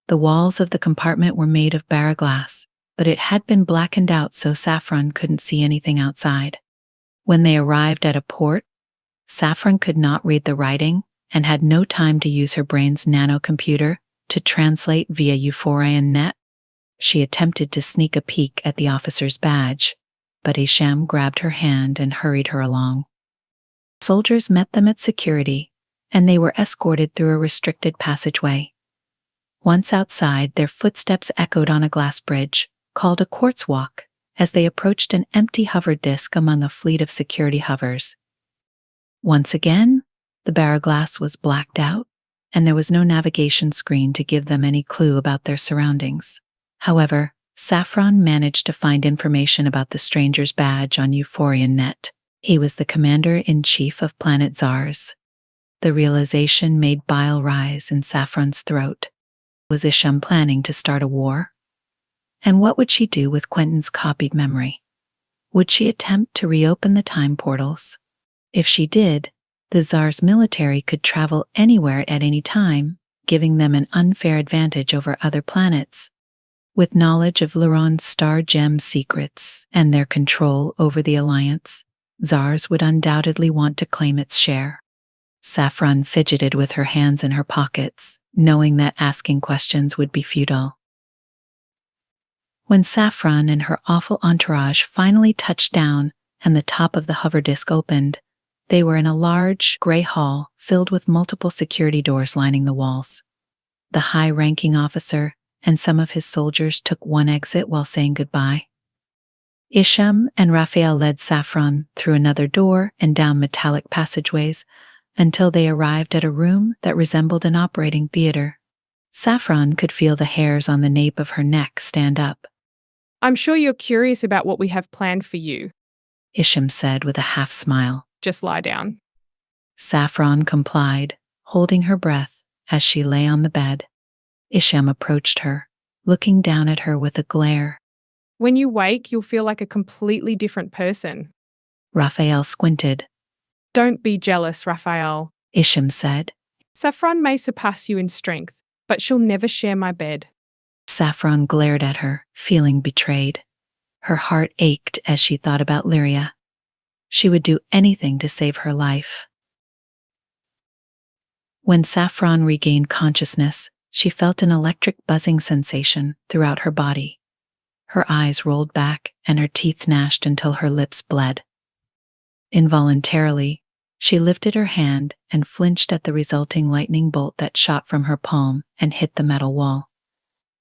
The walls of the compartment were made of bara glass, but it had been blackened out so Saffron couldn't see anything outside. When they arrived at a port, Saffron could not read the writing and had no time to use her brain's nanocomputer to translate via Euphorian net. She attempted to sneak a peek at the officer's badge, but Isham grabbed her hand and hurried her along. Soldiers met them at security, and they were escorted through a restricted passageway. Once outside, their footsteps echoed on a glass bridge, called a quartz walk, as they approached an empty hover disk among a fleet of security hovers. Once again, the baroglass was blacked out, and there was no navigation screen to give them any clue about their surroundings. However, Saffron managed to find information about the stranger's badge on Euphorian Net. He was the commander-in-chief of planet Zars. The realization made bile rise in Saffron's throat. Was Isham planning to start a war? And what would she do with Quentin's copied memory? Would she attempt to reopen the time portals? If she did, the Tsar's military could travel anywhere at any time, giving them an unfair advantage over other planets. With knowledge of Lleronese's star gem secrets and their control over the Alliance, Tsars would undoubtedly want to claim its share. Saffron fidgeted with her hands in her pockets, knowing that asking questions would be futile. When Saffron and her awful entourage finally touched down and the top of the hover disk opened, they were in a large, gray hall filled with multiple security doors lining the walls. The high-ranking officer and some of his soldiers took one exit while saying goodbye. Isham and Raphael led Saffron through another door and down metallic passageways until they arrived at a room that resembled an operating theater. Saffron could feel the hairs on the nape of her neck stand up. I'm sure you're curious about what we have planned for you, Isham said with a half-smile. Just lie down. Saffron complied, holding her breath as she lay on the bed. Isham approached her, looking down at her with a glare. When you wake, you'll feel like a completely different person. Raphael squinted. Don't be jealous, Raphael, Isham said. Saffron may surpass you in strength, but she'll never share my bed. Saffron glared at her, feeling betrayed. Her heart ached as she thought about Lyria. She would do anything to save her life. When Saffron regained consciousness, she felt an electric buzzing sensation throughout her body. Her eyes rolled back and her teeth gnashed until her lips bled. Involuntarily, she lifted her hand and flinched at the resulting lightning bolt that shot from her palm and hit the metal wall.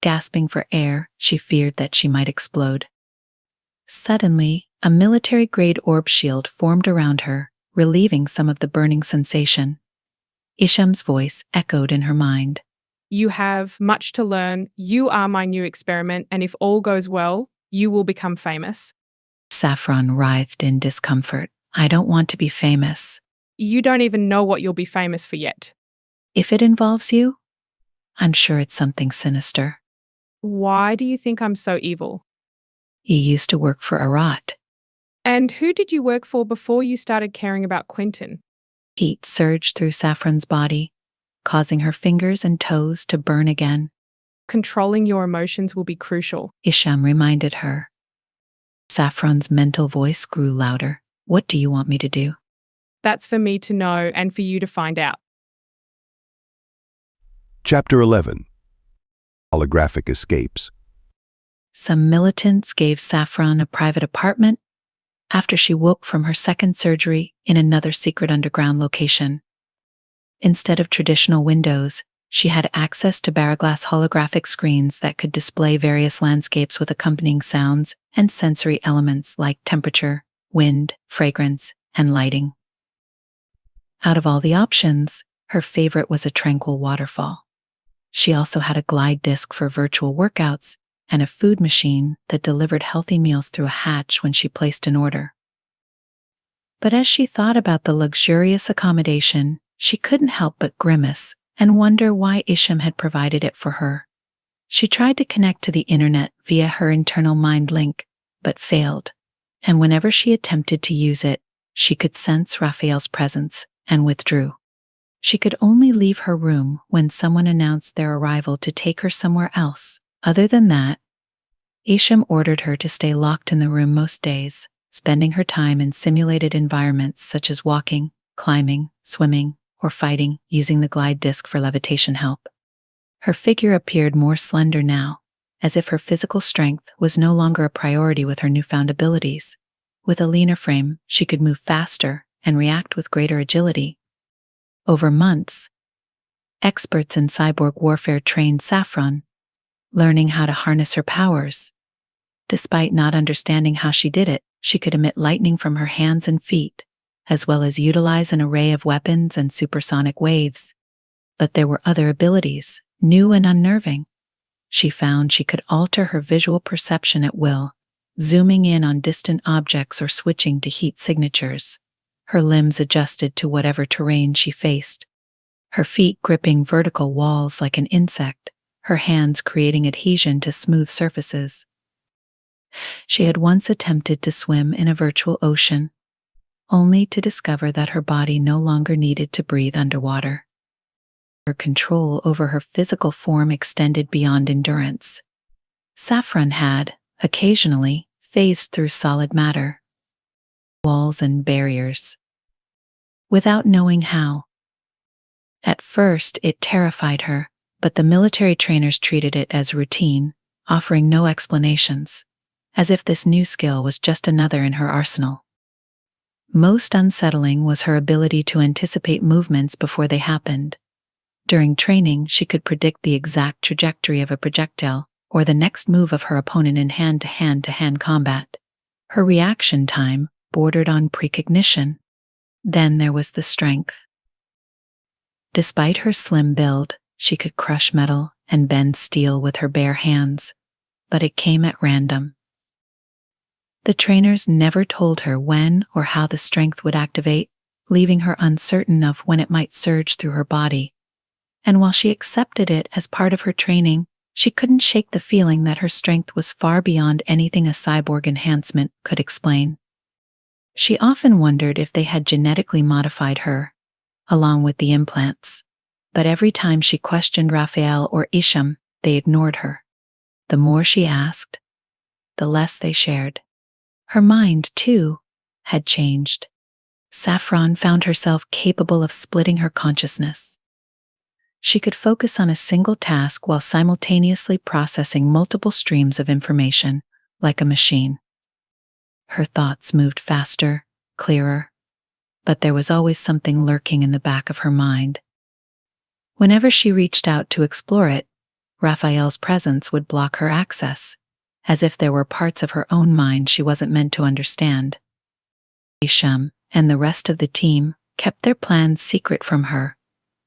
Gasping for air, she feared that she might explode. Suddenly, a military-grade orb shield formed around her, relieving some of the burning sensation. Isham's voice echoed in her mind. You have much to learn. You are my new experiment, and if all goes well, you will become famous. Saffron writhed in discomfort. I don't want to be famous. You don't even know what you'll be famous for yet. If it involves you, I'm sure it's something sinister. Why do you think I'm so evil? You used to work for Arat. And who did you work for before you started caring about Quentin? Heat surged through Saffron's body, causing her fingers and toes to burn again. Controlling your emotions will be crucial, Isham reminded her. Saffron's mental voice grew louder. What do you want me to do? That's for me to know and for you to find out. Chapter 11. Holographic Escapes. Some militants gave Saffron a private apartment after she woke from her second surgery in another secret underground location. Instead of traditional windows, she had access to baroglass holographic screens that could display various landscapes with accompanying sounds and sensory elements like temperature, wind, fragrance, and lighting. Out of all the options, her favorite was a tranquil waterfall. She also had a glide disc for virtual workouts and a food machine that delivered healthy meals through a hatch when she placed an order. But as she thought about the luxurious accommodation, she couldn't help but grimace and wonder why Isham had provided it for her. She tried to connect to the internet via her internal mind link, but failed. And whenever she attempted to use it, she could sense Raphael's presence and withdrew. She could only leave her room when someone announced their arrival to take her somewhere else. Other than that, Isham ordered her to stay locked in the room most days, spending her time in simulated environments such as walking, climbing, swimming, or fighting, using the glide disc for levitation help. Her figure appeared more slender now, as if her physical strength was no longer a priority with her newfound abilities. With a leaner frame, she could move faster and react with greater agility. Over months, experts in cyborg warfare trained Saffron, learning how to harness her powers. Despite not understanding how she did it, she could emit lightning from her hands and feet, as well as utilize an array of weapons and supersonic waves. But there were other abilities, new and unnerving. She found she could alter her visual perception at will, zooming in on distant objects or switching to heat signatures. Her limbs adjusted to whatever terrain she faced, her feet gripping vertical walls like an insect, her hands creating adhesion to smooth surfaces. She had once attempted to swim in a virtual ocean, only to discover that her body no longer needed to breathe underwater. Her control over her physical form extended beyond endurance. Saffron had, occasionally, phased through solid matter, walls and barriers, without knowing how. At first, it terrified her, but the military trainers treated it as routine, offering no explanations, as if this new skill was just another in her arsenal. Most unsettling was her ability to anticipate movements before they happened. During training, she could predict the exact trajectory of a projectile or the next move of her opponent in hand-to-hand combat. Her reaction time bordered on precognition. Then there was the strength. Despite her slim build, she could crush metal and bend steel with her bare hands, but it came at random. The trainers never told her when or how the strength would activate, leaving her uncertain of when it might surge through her body. And while she accepted it as part of her training, she couldn't shake the feeling that her strength was far beyond anything a cyborg enhancement could explain. She often wondered if they had genetically modified her, along with the implants. But every time she questioned Raphael or Isham, they ignored her. The more she asked, the less they shared. Her mind, too, had changed. Saffron found herself capable of splitting her consciousness. She could focus on a single task while simultaneously processing multiple streams of information, like a machine. Her thoughts moved faster, clearer, but there was always something lurking in the back of her mind. Whenever she reached out to explore it, Raphael's presence would block her access, as if there were parts of her own mind she wasn't meant to understand. Isham and the rest of the team kept their plans secret from her,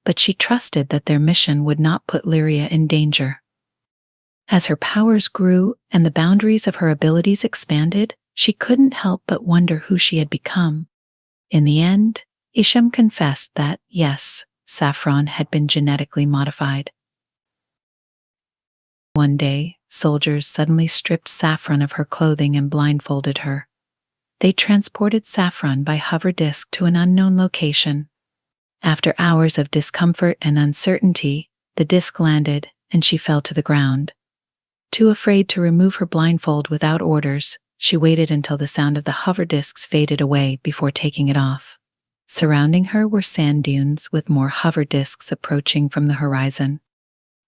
but she trusted that their mission would not put Lyria in danger. As her powers grew and the boundaries of her abilities expanded, she couldn't help but wonder who she had become. In the end, Isham confessed that, yes, Saffron had been genetically modified. One day, soldiers suddenly stripped Saffron of her clothing and blindfolded her. They transported Saffron by hover disk to an unknown location. After hours of discomfort and uncertainty, the disc landed and she fell to the ground. Too afraid to remove her blindfold without orders, she waited until the sound of the hover disks faded away before taking it off. Surrounding her were sand dunes with more hover disks approaching from the horizon.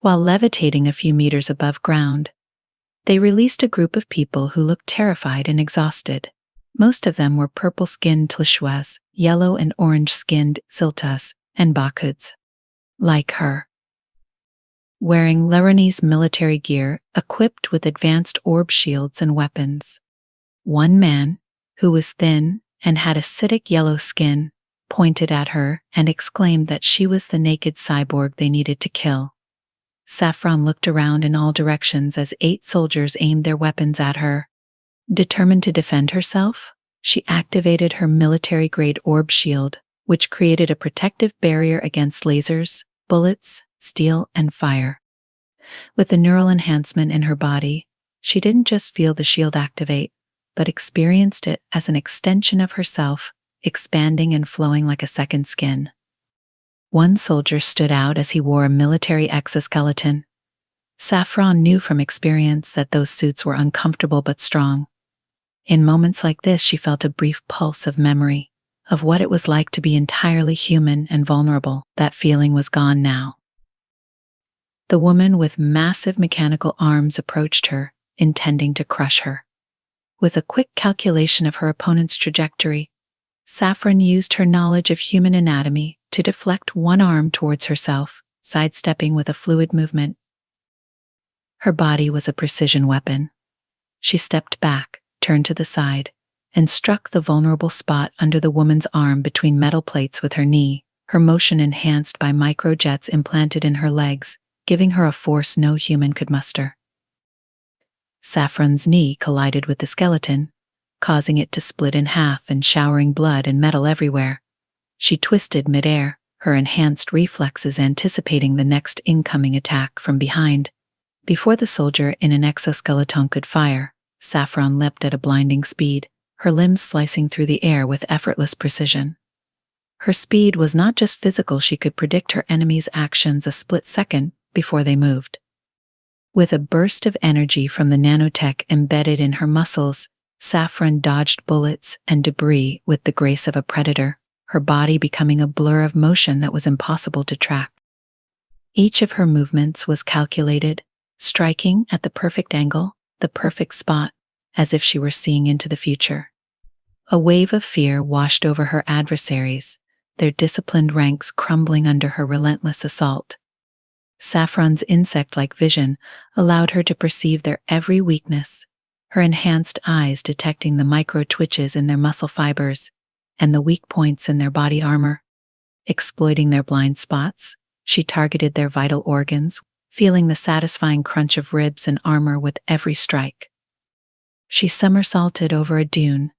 While levitating a few meters above ground, they released a group of people who looked terrified and exhausted. Most of them were purple-skinned Tlishuas, yellow and orange-skinned Siltas, and Bakuds. Like her. Wearing Lleronese military gear, equipped with advanced orb shields and weapons. One man, who was thin and had acidic yellow skin, pointed at her and exclaimed that she was the naked cyborg they needed to kill. Saffron looked around in all directions as 8 soldiers aimed their weapons at her. Determined to defend herself, she activated her military-grade orb shield, which created a protective barrier against lasers, bullets, steel, and fire. With the neural enhancement in her body, she didn't just feel the shield activate, but experienced it as an extension of herself, expanding and flowing like a second skin. One soldier stood out as he wore a military exoskeleton. Saffron knew from experience that those suits were uncomfortable but strong. In moments like this, she felt a brief pulse of memory, of what it was like to be entirely human and vulnerable. That feeling was gone now. The woman with massive mechanical arms approached her, intending to crush her. With a quick calculation of her opponent's trajectory, Saffron used her knowledge of human anatomy to deflect one arm towards herself, sidestepping with a fluid movement. Her body was a precision weapon. She stepped back, turned to the side, and struck the vulnerable spot under the woman's arm between metal plates with her knee, her motion enhanced by microjets implanted in her legs, giving her a force no human could muster. Saffron's knee collided with the skeleton, causing it to split in half and showering blood and metal everywhere. She twisted midair, her enhanced reflexes anticipating the next incoming attack from behind. Before the soldier in an exoskeleton could fire, Saffron leapt at a blinding speed, her limbs slicing through the air with effortless precision. Her speed was not just physical, she could predict her enemy's actions a split second before they moved. With a burst of energy from the nanotech embedded in her muscles, Saffron dodged bullets and debris with the grace of a predator, her body becoming a blur of motion that was impossible to track. Each of her movements was calculated, striking at the perfect angle, the perfect spot, as if she were seeing into the future. A wave of fear washed over her adversaries, their disciplined ranks crumbling under her relentless assault. Saffron's insect-like vision allowed her to perceive their every weakness, her enhanced eyes detecting the micro-twitches in their muscle fibers and the weak points in their body armor. Exploiting their blind spots, she targeted their vital organs, feeling the satisfying crunch of ribs and armor with every strike. She somersaulted over a dune,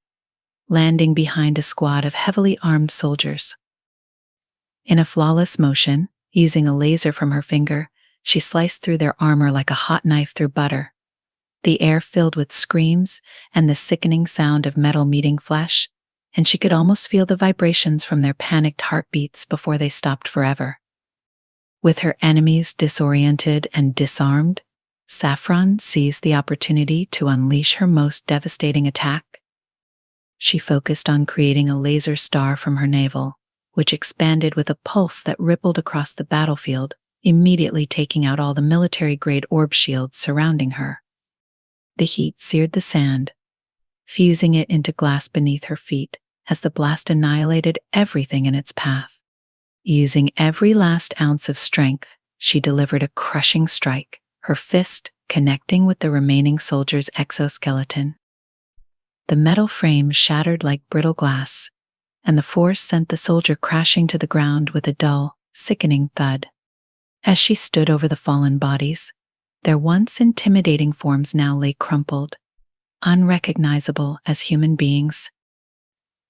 landing behind a squad of heavily armed soldiers. In a flawless motion, using a laser from her finger, she sliced through their armor like a hot knife through butter. The air filled with screams and the sickening sound of metal meeting flesh, and she could almost feel the vibrations from their panicked heartbeats before they stopped forever. With her enemies disoriented and disarmed, Saffron seized the opportunity to unleash her most devastating attack. She focused on creating a laser star from her navel, which expanded with a pulse that rippled across the battlefield, immediately taking out all the military-grade orb shields surrounding her. The heat seared the sand, fusing it into glass beneath her feet as the blast annihilated everything in its path. Using every last ounce of strength, she delivered a crushing strike, her fist connecting with the remaining soldier's exoskeleton. The metal frame shattered like brittle glass, and the force sent the soldier crashing to the ground with a dull, sickening thud. As she stood over the fallen bodies, their once intimidating forms now lay crumpled, unrecognizable as human beings.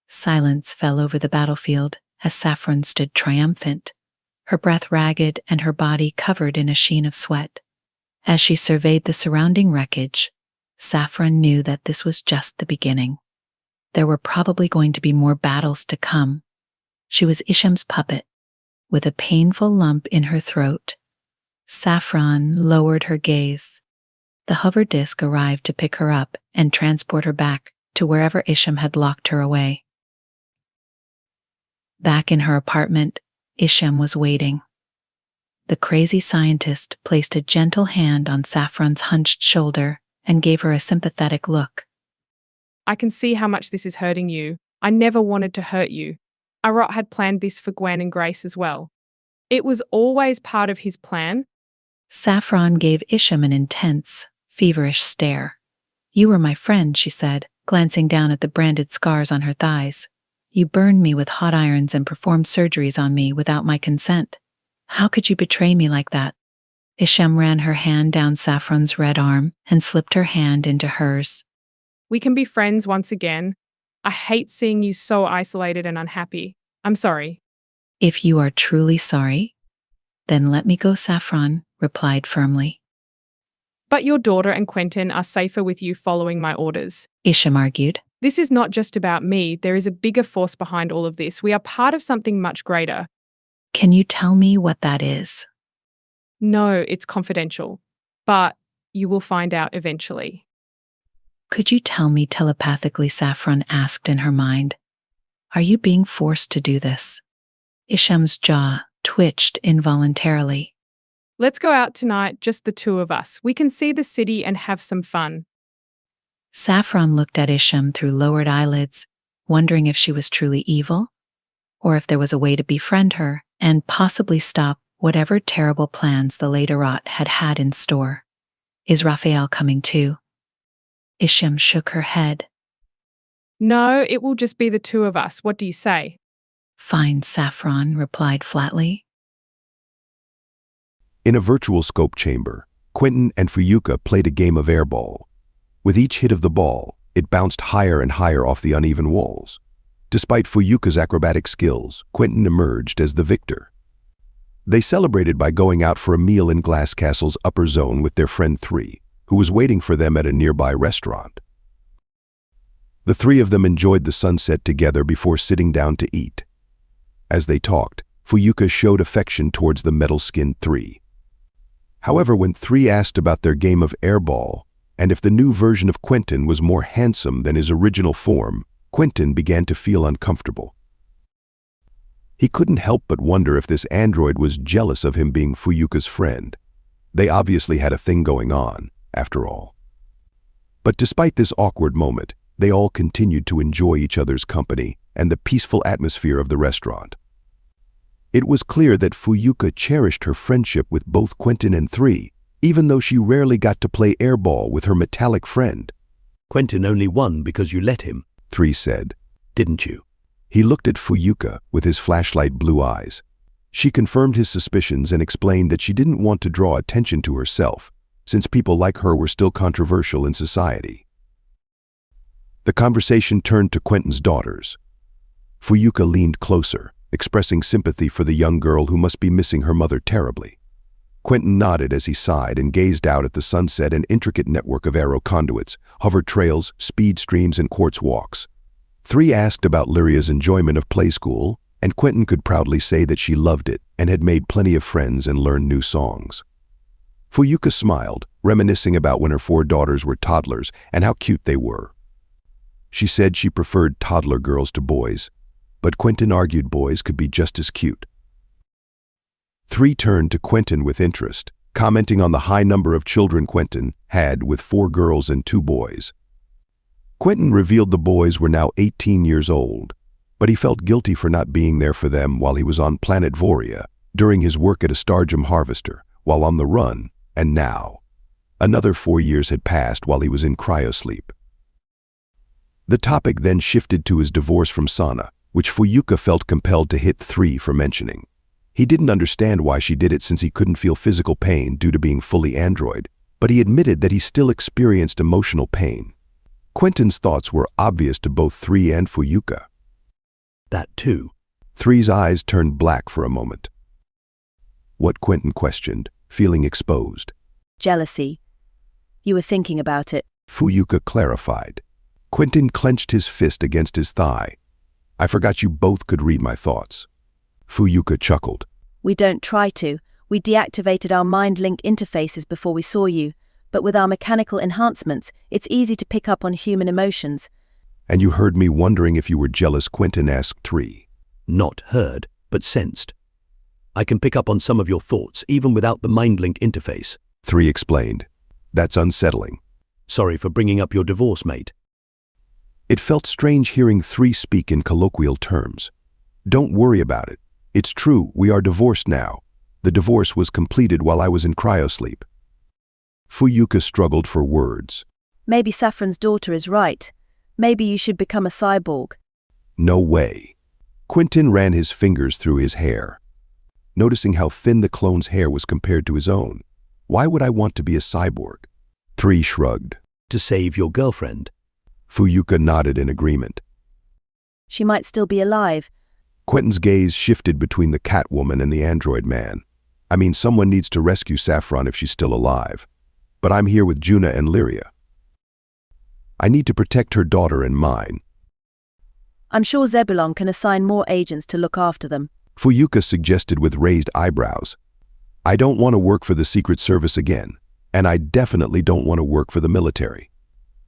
Silence fell over the battlefield as Saffron stood triumphant, her breath ragged and her body covered in a sheen of sweat. As she surveyed the surrounding wreckage, Saffron knew that this was just the beginning. There were probably going to be more battles to come. She was Isham's puppet, with a painful lump in her throat. Saffron lowered her gaze. The hover disc arrived to pick her up and transport her back to wherever Isham had locked her away. Back in her apartment, Isham was waiting. The crazy scientist placed a gentle hand on Saffron's hunched shoulder and gave her a sympathetic look. I can see how much this is hurting you. I never wanted to hurt you. Arot had planned this for Gwen and Grace as well. It was always part of his plan. Saffron gave Isham an intense, feverish stare. "You were my friend," she said, glancing down at the branded scars on her thighs. "You burned me with hot irons and performed surgeries on me without my consent. How could you betray me like that?" Isham ran her hand down Saffron's red arm and slipped her hand into hers. We can be friends once again. I hate seeing you so isolated and unhappy. I'm sorry. "If you are truly sorry, then let me go," Saffron replied firmly. But your daughter and Quentin are safer with you following my orders. Isham argued. This is not just about me. There is a bigger force behind all of this. We are part of something much greater. Can you tell me what that is? No, it's confidential. But you will find out eventually. Could you tell me telepathically, Saffron asked in her mind. Are you being forced to do this? Isham's jaw twitched involuntarily. Let's go out tonight, just the two of us. We can see the city and have some fun. Saffron looked at Isham through lowered eyelids, wondering if she was truly evil, or if there was a way to befriend her and possibly stop whatever terrible plans the Lleronese had in store. Is Raphael coming too? Isham shook her head. No, it will just be the two of us. What do you say? Fine, Saffron replied flatly. In a virtual scope chamber, Quentin and Fuyuka played a game of airball. With each hit of the ball, it bounced higher and higher off the uneven walls. Despite Fuyuka's acrobatic skills, Quentin emerged as the victor. They celebrated by going out for a meal in Glass Castle's upper zone with their friend 3, who was waiting for them at a nearby restaurant. The three of them enjoyed the sunset together before sitting down to eat. As they talked, Fuyuka showed affection towards the metal-skinned 3. However, when 3 asked about their game of airball, and if the new version of Quentin was more handsome than his original form, Quentin began to feel uncomfortable. He couldn't help but wonder if this android was jealous of him being Fuyuka's friend. They obviously had a thing going on, after all. But despite this awkward moment, they all continued to enjoy each other's company and the peaceful atmosphere of the restaurant. It was clear that Fuyuka cherished her friendship with both Quentin and 3, even though she rarely got to play airball with her metallic friend. Quentin only won because you let him, 3 said. Didn't you? He looked at Fuyuka with his flashlight blue eyes. She confirmed his suspicions and explained that she didn't want to draw attention to herself, since people like her were still controversial in society. The conversation turned to Quentin's daughters. Fuyuka leaned closer, expressing sympathy for the young girl who must be missing her mother terribly. Quentin nodded as he sighed and gazed out at the sunset and intricate network of aero conduits, hover trails, speed streams, and quartz walks. 3 asked about Lyria's enjoyment of play school, and Quentin could proudly say that she loved it and had made plenty of friends and learned new songs. Fuyuka smiled, reminiscing about when her 4 daughters were toddlers and how cute they were. She said she preferred toddler girls to boys, but Quentin argued boys could be just as cute. 3 turned to Quentin with interest, commenting on the high number of children Quentin had with 4 girls and 2 boys. Quentin revealed the boys were now 18 years old, but he felt guilty for not being there for them while he was on planet Voria, during his work at a Stargem harvester, while on the run, and now. Another 4 years had passed while he was in cryosleep. The topic then shifted to his divorce from Sana, which Fuyuka felt compelled to hit 3 for mentioning. He didn't understand why she did it since he couldn't feel physical pain due to being fully android, but he admitted that he still experienced emotional pain. Quentin's thoughts were obvious to both 3 and Fuyuka. That too. 3's eyes turned black for a moment. What? Quentin questioned, feeling exposed. Jealousy. You were thinking about it. Fuyuka clarified. Quentin clenched his fist against his thigh. I forgot you both could read my thoughts. Fuyuka chuckled. We don't try to. We deactivated our mind link interfaces before we saw you, but with our mechanical enhancements, it's easy to pick up on human emotions. And you heard me wondering if you were jealous, Quentin asked 3. Not heard, but sensed. I can pick up on some of your thoughts even without the mind link interface, 3 explained. That's unsettling. Sorry for bringing up your divorce, mate. It felt strange hearing 3 speak in colloquial terms. Don't worry about it. It's true, we are divorced now. The divorce was completed while I was in cryosleep. Fuyuka struggled for words. Maybe Saffron's daughter is right. Maybe you should become a cyborg. No way. Quentin ran his fingers through his hair, noticing how thin the clone's hair was compared to his own. Why would I want to be a cyborg? 3 shrugged. To save your girlfriend. Fuyuka nodded in agreement. She might still be alive. Quentin's gaze shifted between the Catwoman and the android man. I mean, someone needs to rescue Saffron if she's still alive. But I'm here with Juna and Lyria. I need to protect her daughter and mine. I'm sure Zebulon can assign more agents to look after them. Fuyuka suggested with raised eyebrows. I don't want to work for the Secret Service again, and I definitely don't want to work for the military.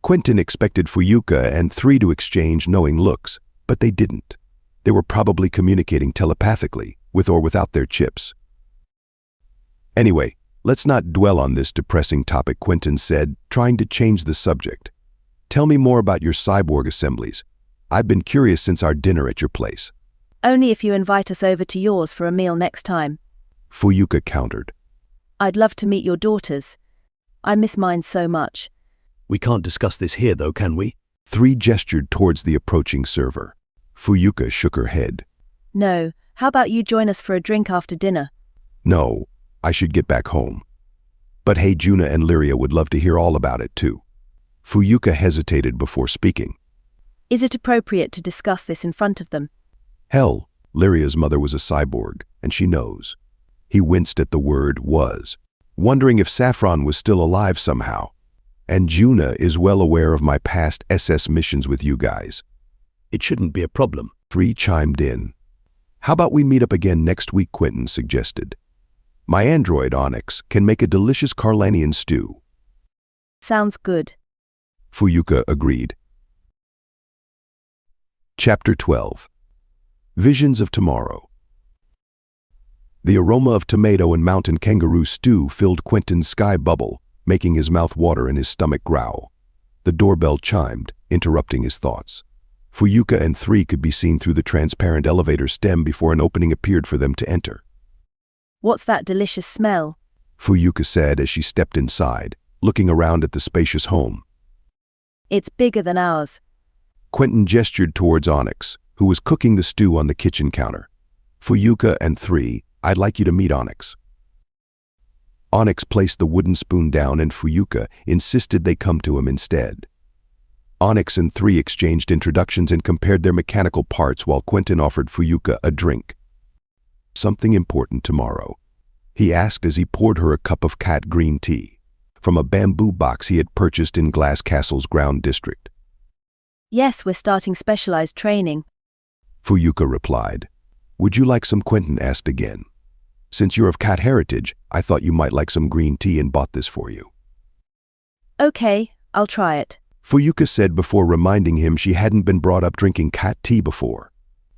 Quentin expected Fuyuka and 3 to exchange knowing looks, but they didn't. They were probably communicating telepathically, with or without their chips. Anyway, let's not dwell on this depressing topic, Quentin said, trying to change the subject. Tell me more about your cyborg assemblies. I've been curious since our dinner at your place. Only if you invite us over to yours for a meal next time. Fuyuka countered. I'd love to meet your daughters. I miss mine so much. We can't discuss this here, though, can we? 3 gestured towards the approaching server. Fuyuka shook her head. No, how about you join us for a drink after dinner? No, I should get back home. But hey, Juna and Lyria would love to hear all about it, too. Fuyuka hesitated before speaking. Is it appropriate to discuss this in front of them? Hell, Lyria's mother was a cyborg, and she knows. He winced at the word was, wondering if Saffron was still alive somehow. And Juna is well aware of my past SS missions with you guys. It shouldn't be a problem. 3 chimed in. How about we meet up again next week, Quentin suggested. My android, Onyx, can make a delicious Carlanian stew. Sounds good. Fuyuka agreed. Chapter 12. Visions of Tomorrow. The aroma of tomato and mountain kangaroo stew filled Quentin's sky bubble, making his mouth water and his stomach growl. The doorbell chimed, interrupting his thoughts. Fuyuka and 3 could be seen through the transparent elevator stem before an opening appeared for them to enter. What's that delicious smell? Fuyuka said as she stepped inside, looking around at the spacious home. It's bigger than ours. Quentin gestured towards Onyx, who was cooking the stew on the kitchen counter. Fuyuka and 3, I'd like you to meet Onyx. Onyx placed the wooden spoon down and Fuyuka insisted they come to him instead. Onyx and 3 exchanged introductions and compared their mechanical parts while Quentin offered Fuyuka a drink. Something important tomorrow, he asked as he poured her a cup of cat green tea from a bamboo box he had purchased in Glass Castle's ground district. Yes, we're starting specialized training. Fuyuka replied. Would you like some? Quentin asked again. Since you're of cat heritage, I thought you might like some green tea and bought this for you. Okay, I'll try it. Fuyuka said before reminding him she hadn't been brought up drinking cat tea before.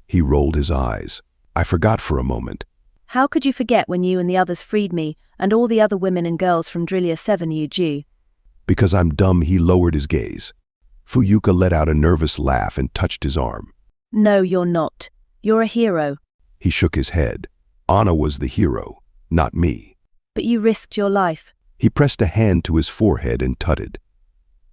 He rolled his eyes. I forgot for a moment. How could you forget when you and the others freed me, and all the other women and girls from Drillia 7 UG? Because I'm dumb, he lowered his gaze. Fuyuka let out a nervous laugh and touched his arm. No, you're not. You're a hero. He shook his head. Anna was the hero, not me. But you risked your life. He pressed a hand to his forehead and tutted.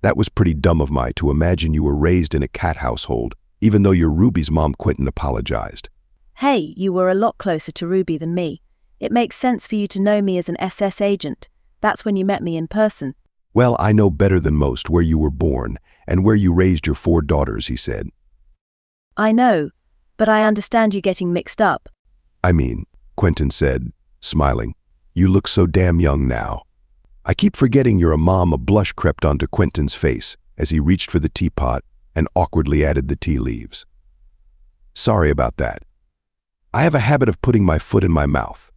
That was pretty dumb of me to imagine you were raised in a cat household, even though you're Ruby's mom. Quentin apologized. Hey, you were a lot closer to Ruby than me. It makes sense for you to know me as an SS agent. That's when you met me in person. Well, I know better than most where you were born and where you raised your 4 daughters, he said. I know, but I understand you getting mixed up. I mean, Quentin said, smiling, you look so damn young now. I keep forgetting you're a mom. A blush crept onto Quentin's face as he reached for the teapot and awkwardly added the tea leaves. Sorry about that. I have a habit of putting my foot in my mouth.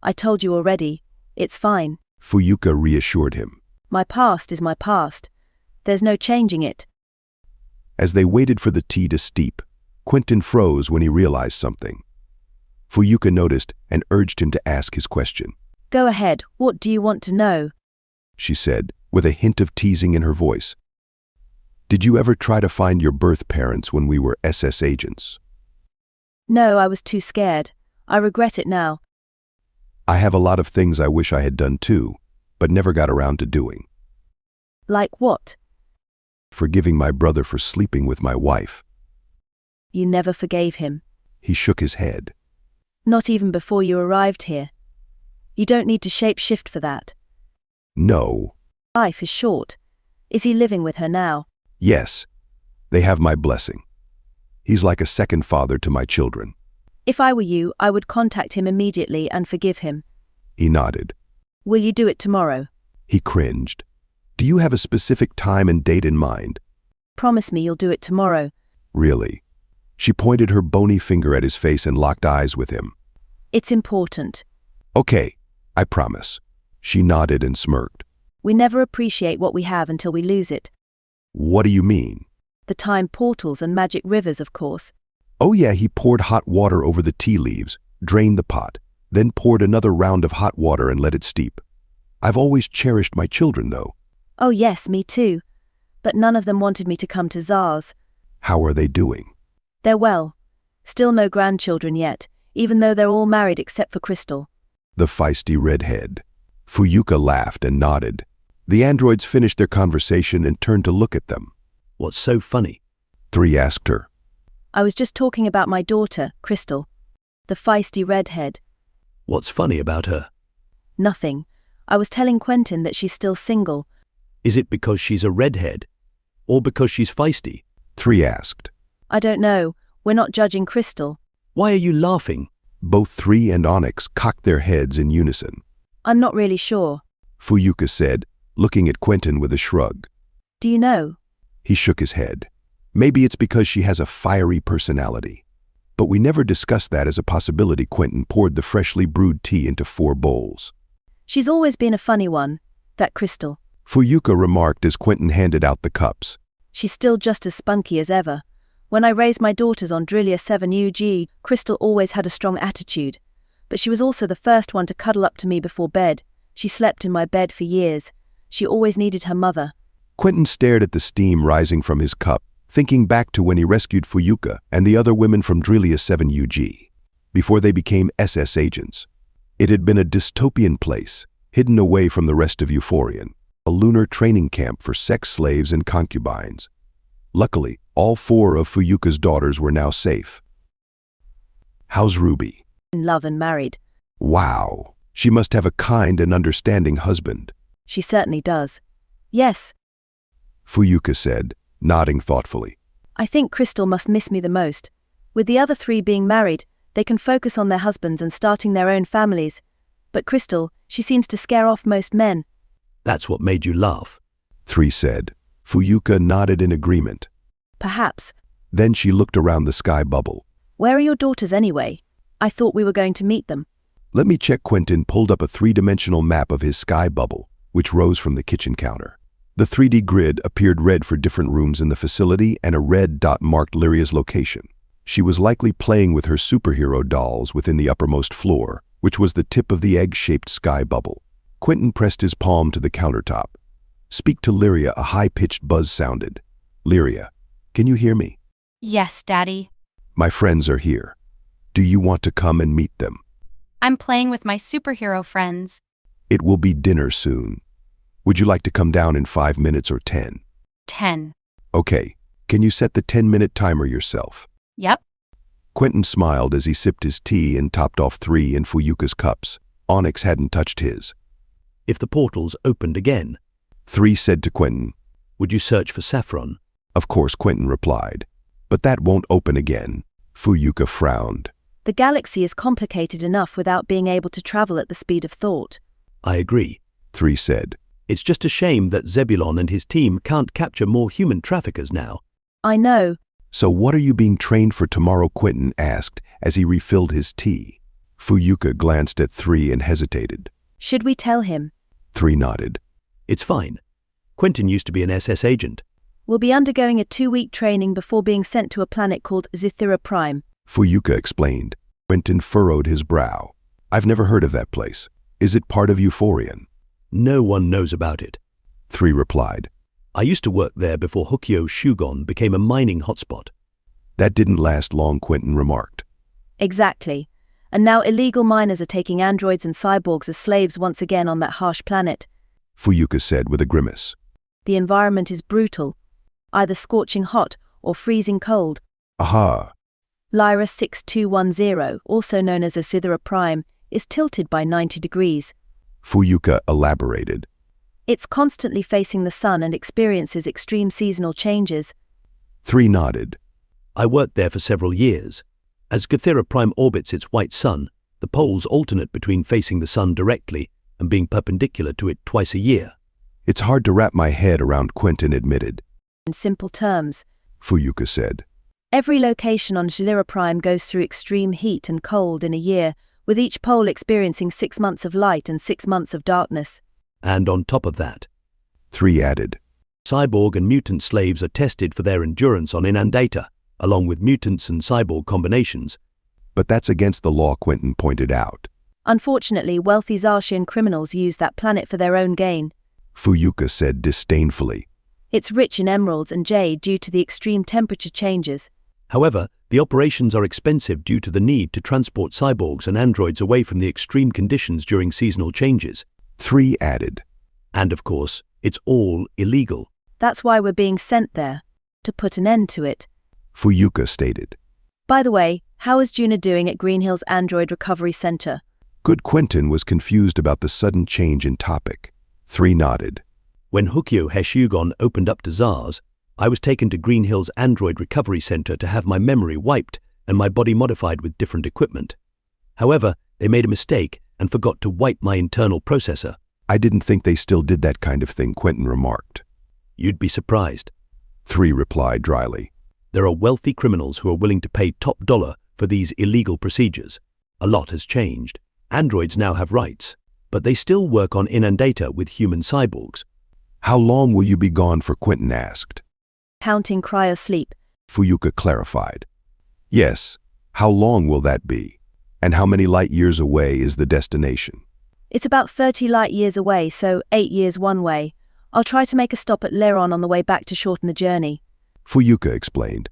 I told you already. It's fine. Fuyuka reassured him. My past is my past. There's no changing it. As they waited for the tea to steep, Quentin froze when he realized something. Fuyuka noticed and urged him to ask his question. Go ahead, what do you want to know? She said, with a hint of teasing in her voice. Did you ever try to find your birth parents when we were SS agents? No, I was too scared. I regret it now. I have a lot of things I wish I had done too, but never got around to doing. Like what? Forgiving my brother for sleeping with my wife. You never forgave him. He shook his head. Not even before you arrived here. You don't need to shape-shift for that. No. Life is short. Is he living with her now? Yes. They have my blessing. He's like a second father to my children. If I were you, I would contact him immediately and forgive him. He nodded. Will you do it tomorrow? He cringed. Do you have a specific time and date in mind? Promise me you'll do it tomorrow. Really? She pointed her bony finger at his face and locked eyes with him. It's important. Okay, I promise. She nodded and smirked. We never appreciate what we have until we lose it. What do you mean? The time portals and magic rivers, of course. Oh yeah, he poured hot water over the tea leaves, drained the pot, then poured another round of hot water and let it steep. I've always cherished my children, though. Oh yes, me too. But none of them wanted me to come to Zars. How are they doing? They're well. Still no grandchildren yet, even though they're all married except for Crystal. The feisty redhead. Fuyuka laughed and nodded. The androids finished their conversation and turned to look at them. What's so funny? 3 asked her. I was just talking about my daughter, Crystal. The feisty redhead. What's funny about her? Nothing. I was telling Quentin that she's still single. Is it because she's a redhead? Or because she's feisty? 3 asked. I don't know. We're not judging Crystal. Why are you laughing? Both 3 and Onyx cocked their heads in unison. I'm not really sure. Fuyuka said, looking at Quentin with a shrug. Do you know? He shook his head. Maybe it's because she has a fiery personality. But we never discussed that as a possibility. Quentin poured the freshly brewed tea into 4 bowls. She's always been a funny one, that Crystal. Fuyuka remarked as Quentin handed out the cups. She's still just as spunky as ever. When I raised my daughters on Drillia 7 UG, Crystal always had a strong attitude. But she was also the first one to cuddle up to me before bed. She slept in my bed for years. She always needed her mother. Quentin stared at the steam rising from his cup, thinking back to when he rescued Fuyuka and the other women from Drillia 7 UG, before they became SS agents. It had been a dystopian place, hidden away from the rest of Euphorian, a lunar training camp for sex slaves and concubines. Luckily, all 4 of Fuyuka's daughters were now safe. How's Ruby? In love and married. Wow, she must have a kind and understanding husband. She certainly does. Yes. Fuyuka said, nodding thoughtfully. I think Crystal must miss me the most. With the other 3 being married, they can focus on their husbands and starting their own families. But Crystal, she seems to scare off most men. That's what made you laugh. 3 said. Fuyuka nodded in agreement. Perhaps. Then she looked around the sky bubble. Where are your daughters anyway? I thought we were going to meet them. Let me check. Quentin pulled up a 3-dimensional map of his sky bubble, which rose from the kitchen counter. The 3D grid appeared red for different rooms in the facility, and a red dot marked Lyria's location. She was likely playing with her superhero dolls within the uppermost floor, which was the tip of the egg-shaped sky bubble. Quentin pressed his palm to the countertop. Speak to Lyria. A high-pitched buzz sounded. Lyria, can you hear me? Yes, Daddy. My friends are here. Do you want to come and meet them? I'm playing with my superhero friends. It will be dinner soon. Would you like to come down in 5 minutes or 10? 10. Okay. Can you set the 10-minute timer yourself? Yep. Quentin smiled as he sipped his tea and topped off 3 in Fuyuka's cups. Onyx hadn't touched his. If the portals opened again, 3 said to Quentin. Would you search for Saffron? Of course, Quentin replied. But that won't open again. Fuyuka frowned. The galaxy is complicated enough without being able to travel at the speed of thought. I agree. 3 said. It's just a shame that Zebulon and his team can't capture more human traffickers now. I know. So what are you being trained for tomorrow? Quentin asked as he refilled his tea. Fuyuka glanced at 3 and hesitated. Should we tell him? 3 nodded. It's fine. Quentin used to be an SS agent. We'll be undergoing a 2-week training before being sent to a planet called Zithira Prime. Fuyuka explained. Quentin furrowed his brow. I've never heard of that place. Is it part of Euphorian? No one knows about it. 3 replied. I used to work there before Hokyo Shugon became a mining hotspot. That didn't last long, Quentin remarked. Exactly. And now illegal miners are taking androids and cyborgs as slaves once again on that harsh planet. Fuyuka said with a grimace. The environment is brutal. Either scorching hot or freezing cold. Aha. Lyra 6210, also known as Zithira Prime, is tilted by 90 degrees. Fuyuka elaborated. It's constantly facing the sun and experiences extreme seasonal changes. 3 nodded. I worked there for several years. As Zithira Prime orbits its white sun, the poles alternate between facing the sun directly and being perpendicular to it twice a year. It's hard to wrap my head around, Quentin admitted. In simple terms, Fuyuka said. Every location on Zithira Prime goes through extreme heat and cold in a year, with each pole experiencing 6 months of light and 6 months of darkness. And on top of that, 3 added. Cyborg and mutant slaves are tested for their endurance on Inandata, along with mutants and cyborg combinations. But that's against the law, Quentin pointed out. Unfortunately, wealthy Zarshian criminals use that planet for their own gain. Fuyuka said disdainfully. It's rich in emeralds and jade due to the extreme temperature changes. However, the operations are expensive due to the need to transport cyborgs and androids away from the extreme conditions during seasonal changes. 3 added. And of course, it's all illegal. That's why we're being sent there, to put an end to it. Fuyuka stated. By the way, how is Juna doing at Green Hills Android Recovery Center? Good Quentin was confused about the sudden change in topic. 3 nodded. When Hukyo Heshugon opened up to Zars, I was taken to Green Hills Android Recovery Center to have my memory wiped and my body modified with different equipment. However, they made a mistake and forgot to wipe my internal processor. I didn't think they still did that kind of thing, Quentin remarked. You'd be surprised. 3 replied dryly. There are wealthy criminals who are willing to pay top dollar for these illegal procedures. A lot has changed. Androids now have rights, but they still work on inundata with human cyborgs. How long will you be gone for? Quentin asked. Counting cryosleep. Fuyuka clarified. Yes, how long will that be? And how many light years away is the destination? It's about 30 light years away, so 8 years one way. I'll try to make a stop at Lleron on the way back to shorten the journey. Fuyuka explained.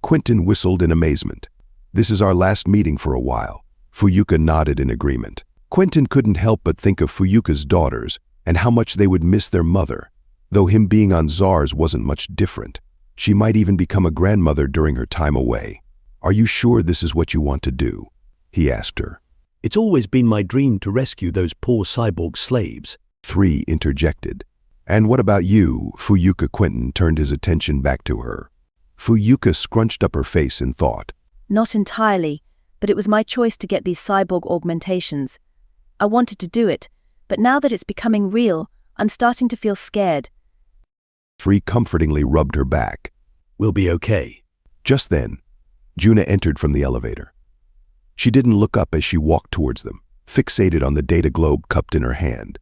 Quentin whistled in amazement. This is our last meeting for a while. Fuyuka nodded in agreement. Quentin couldn't help but think of Fuyuka's daughters and how much they would miss their mother. Though him being on Zars wasn't much different. She might even become a grandmother during her time away. Are you sure this is what you want to do? He asked her. It's always been my dream to rescue those poor cyborg slaves. 3 interjected. And what about you? Fuyuka. Quentin turned his attention back to her. Fuyuka scrunched up her face in thought. Not entirely, but it was my choice to get these cyborg augmentations. I wanted to do it, but now that it's becoming real, I'm starting to feel scared. 3 comfortingly rubbed her back. We'll be okay. Just then, Juna entered from the elevator. She didn't look up as she walked towards them, fixated on the data globe cupped in her hand.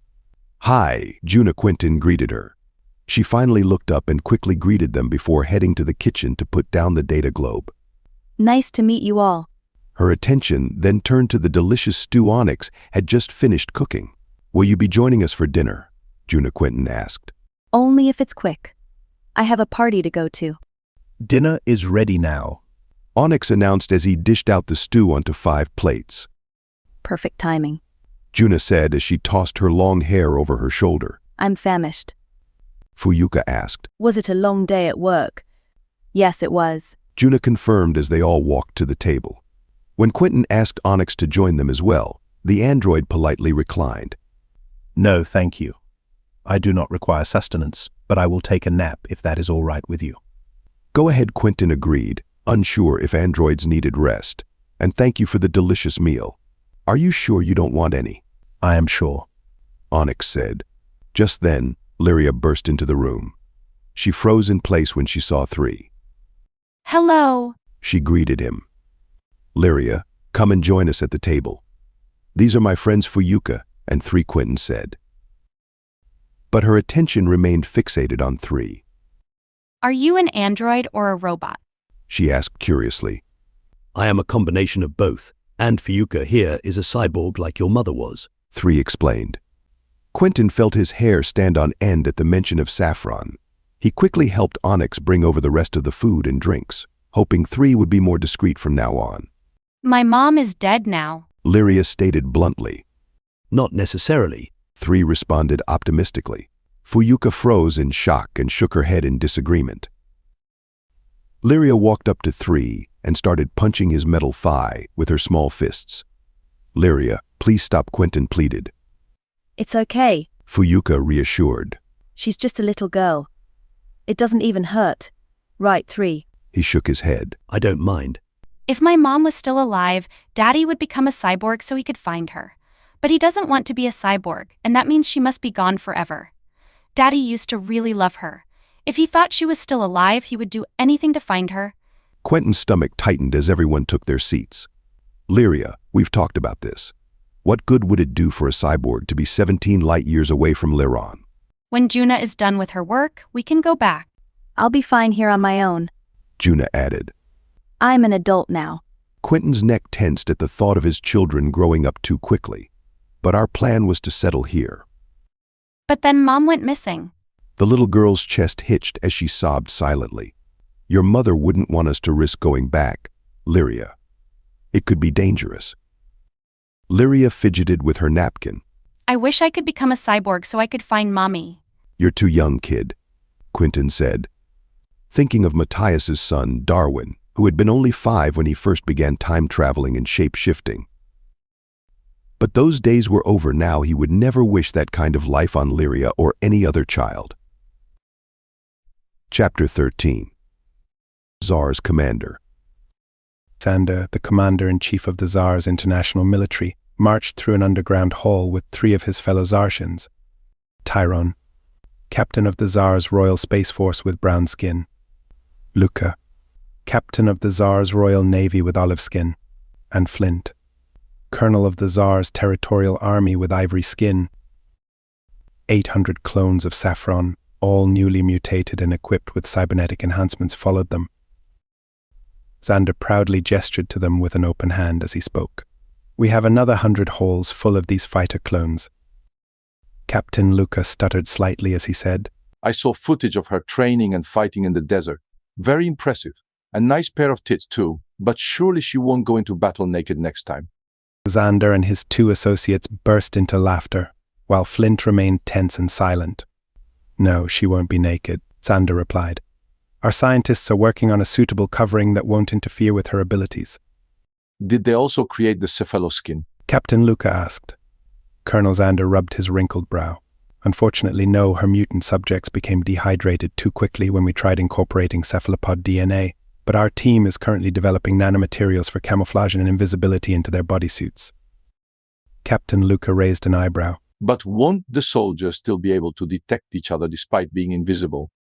Hi, Juna. Quentin greeted her. She finally looked up and quickly greeted them before heading to the kitchen to put down the data globe. Nice to meet you all. Her attention then turned to the delicious stew Onyx had just finished cooking. Will you be joining us for dinner? Juna. Quentin asked. Only if it's quick. I have a party to go to. Dinner is ready now, Onyx announced as he dished out the stew onto 5 plates. Perfect timing, Juna said as she tossed her long hair over her shoulder. I'm famished. Fuyuka asked. Was it a long day at work? Yes, it was. Juna confirmed as they all walked to the table. When Quentin asked Onyx to join them as well, the android politely reclined. No, thank you. I do not require sustenance, but I will take a nap if that is all right with you. Go ahead, Quentin agreed, unsure if androids needed rest. And thank you for the delicious meal. Are you sure you don't want any? I am sure, Onyx said. Just then, Lyria burst into the room. She froze in place when she saw 3. Hello, She greeted him. Lyria, come and join us at the table. These are my friends Fuyuka, and 3, Quentin said. But her attention remained fixated on 3. Are you an android or a robot? She asked curiously. I am a combination of both, and Fuyuka here is a cyborg like your mother was. 3 explained. Quentin felt his hair stand on end at the mention of Saffron. He quickly helped Onyx bring over the rest of the food and drinks, hoping 3 would be more discreet from now on. My mom is dead now, Lyria stated bluntly. Not necessarily, 3 responded optimistically. Fuyuka froze in shock and shook her head in disagreement. Lyria walked up to 3 and started punching his metal thigh with her small fists. Lyria, please stop, Quentin pleaded. It's okay, Fuyuka reassured. she's just a little girl. It doesn't even hurt. Right, 3. He shook his head. I don't mind. If my mom was still alive, Daddy would become a cyborg so he could find her. But he doesn't want to be a cyborg, and that means she must be gone forever. Daddy used to really love her. If he thought she was still alive, he would do anything to find her. Quentin's stomach tightened as everyone took their seats. Lyria, we've talked about this. What good would it do for a cyborg to be 17 light years away from Lleron? When Juna is done with her work, we can go back. I'll be fine here on my own. Juna added. I'm an adult now. Quentin's neck tensed at the thought of his children growing up too quickly. But our plan was to settle here. But then Mom went missing. The little girl's chest hitched as she sobbed silently. Your mother wouldn't want us to risk going back, Lyria. It could be dangerous. Lyria fidgeted with her napkin. I wish I could become a cyborg so I could find Mommy. You're too young, kid, Quentin said, thinking of Matthias's son, Darwin, who had been only 5 when he first began time traveling and shape-shifting. But those days were over now. He would never wish that kind of life on Lyria or any other child. Chapter 13. Tsar's Commander. Alexander, the commander-in-chief of the Tsar's international military, marched through an underground hall with 3 of his fellow Tsartians. Tyrone, captain of the Tsar's Royal Space Force with brown skin. Luca, captain of the Tsar's Royal Navy with olive skin. And Flint, colonel of the Tsar's territorial army with ivory skin. 800 clones of Saffron, all newly mutated and equipped with cybernetic enhancements, followed them. Xander proudly gestured to them with an open hand as he spoke. We have another 100 halls full of these fighter clones. Captain Luca stuttered slightly as he said, I saw footage of her training and fighting in the desert. Very impressive. A nice pair of tits too, but surely she won't go into battle naked next time. Xander and his 2 associates burst into laughter, while Flint remained tense and silent. No, she won't be naked, Xander replied. Our scientists are working on a suitable covering that won't interfere with her abilities. Did they also create the cephaloskin? Captain Luca asked. Colonel Xander rubbed his wrinkled brow. Unfortunately, no, her mutant subjects became dehydrated too quickly when we tried incorporating cephalopod DNA, but our team is currently developing nanomaterials for camouflage and invisibility into their bodysuits. Captain Luca raised an eyebrow. But won't the soldiers still be able to detect each other despite being invisible?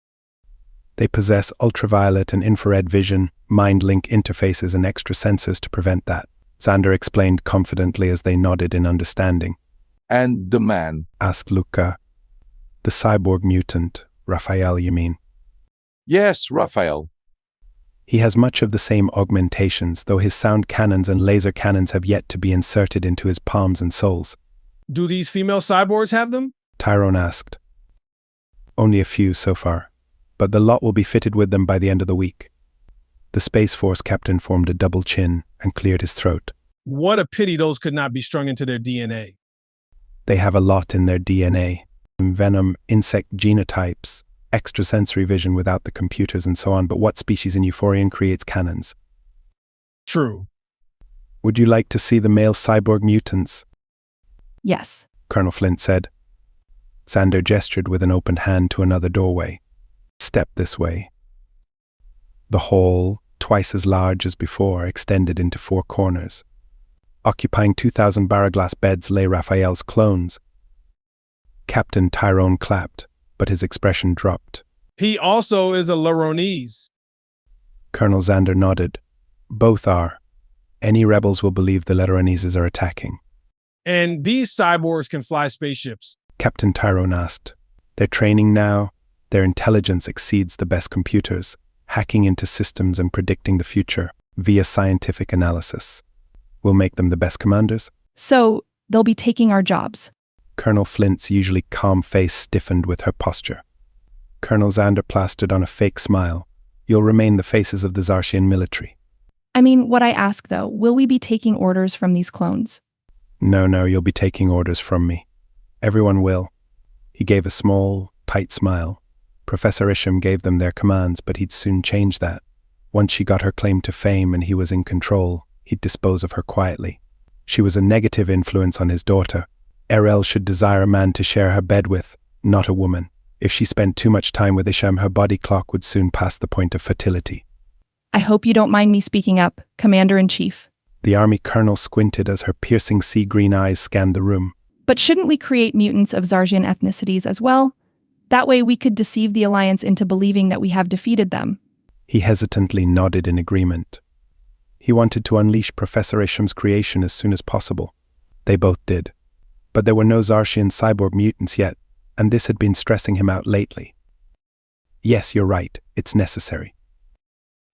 They possess ultraviolet and infrared vision, mind-link interfaces and extra sensors to prevent that, Xander explained confidently as they nodded in understanding. And the man? Asked Luca. The cyborg mutant, Raphael, you mean? Yes, Raphael. He has much of the same augmentations, though his sound cannons and laser cannons have yet to be inserted into his palms and soles. Do these female cyborgs have them? Tyrone asked. Only a few so far, but the lot will be fitted with them by the end of the week. The Space Force captain formed a double chin and cleared his throat. What a pity those could not be strung into their DNA. They have a lot in their DNA. Venom, insect genotypes, extrasensory vision without the computers and so on, but what species in Euphorian creates cannons? True. Would you like to see the male cyborg mutants? Yes. Colonel Flint said. Xander gestured with an open hand to another doorway. Step this way. The hall, twice as large as before, extended into 4 corners. Occupying 2,000 baraglass beds lay Raphael's clones. Captain Tyrone clapped, but his expression dropped. He also is a Lleronese. Colonel Xander nodded. Both are. Any rebels will believe the Lleroneses are attacking. And these cyborgs can fly spaceships. Captain Tyrone asked. They're training now. Their intelligence exceeds the best computers, hacking into systems and predicting the future via scientific analysis. Will make them the best commanders? So, they'll be taking our jobs. Colonel Flint's usually calm face stiffened with her posture. Colonel Xander plastered on a fake smile. You'll remain the faces of the Zartian military. I mean, what I ask though, will we be taking orders from these clones? No, you'll be taking orders from me. Everyone will. He gave a small, tight smile. Professor Isham gave them their commands, but he'd soon change that. Once she got her claim to fame and he was in control, he'd dispose of her quietly. She was a negative influence on his daughter. Erel should desire a man to share her bed with, not a woman. If she spent too much time with Isham, her body clock would soon pass the point of fertility. I hope you don't mind me speaking up, Commander-in-Chief. The army colonel squinted as her piercing sea-green eyes scanned the room. But shouldn't we create mutants of Zartian ethnicities as well? That way we could deceive the Alliance into believing that we have defeated them. He hesitantly nodded in agreement. He wanted to unleash Professor Isham's creation as soon as possible. They both did. But there were no Zartian cyborg mutants yet, and this had been stressing him out lately. Yes, you're right. It's necessary.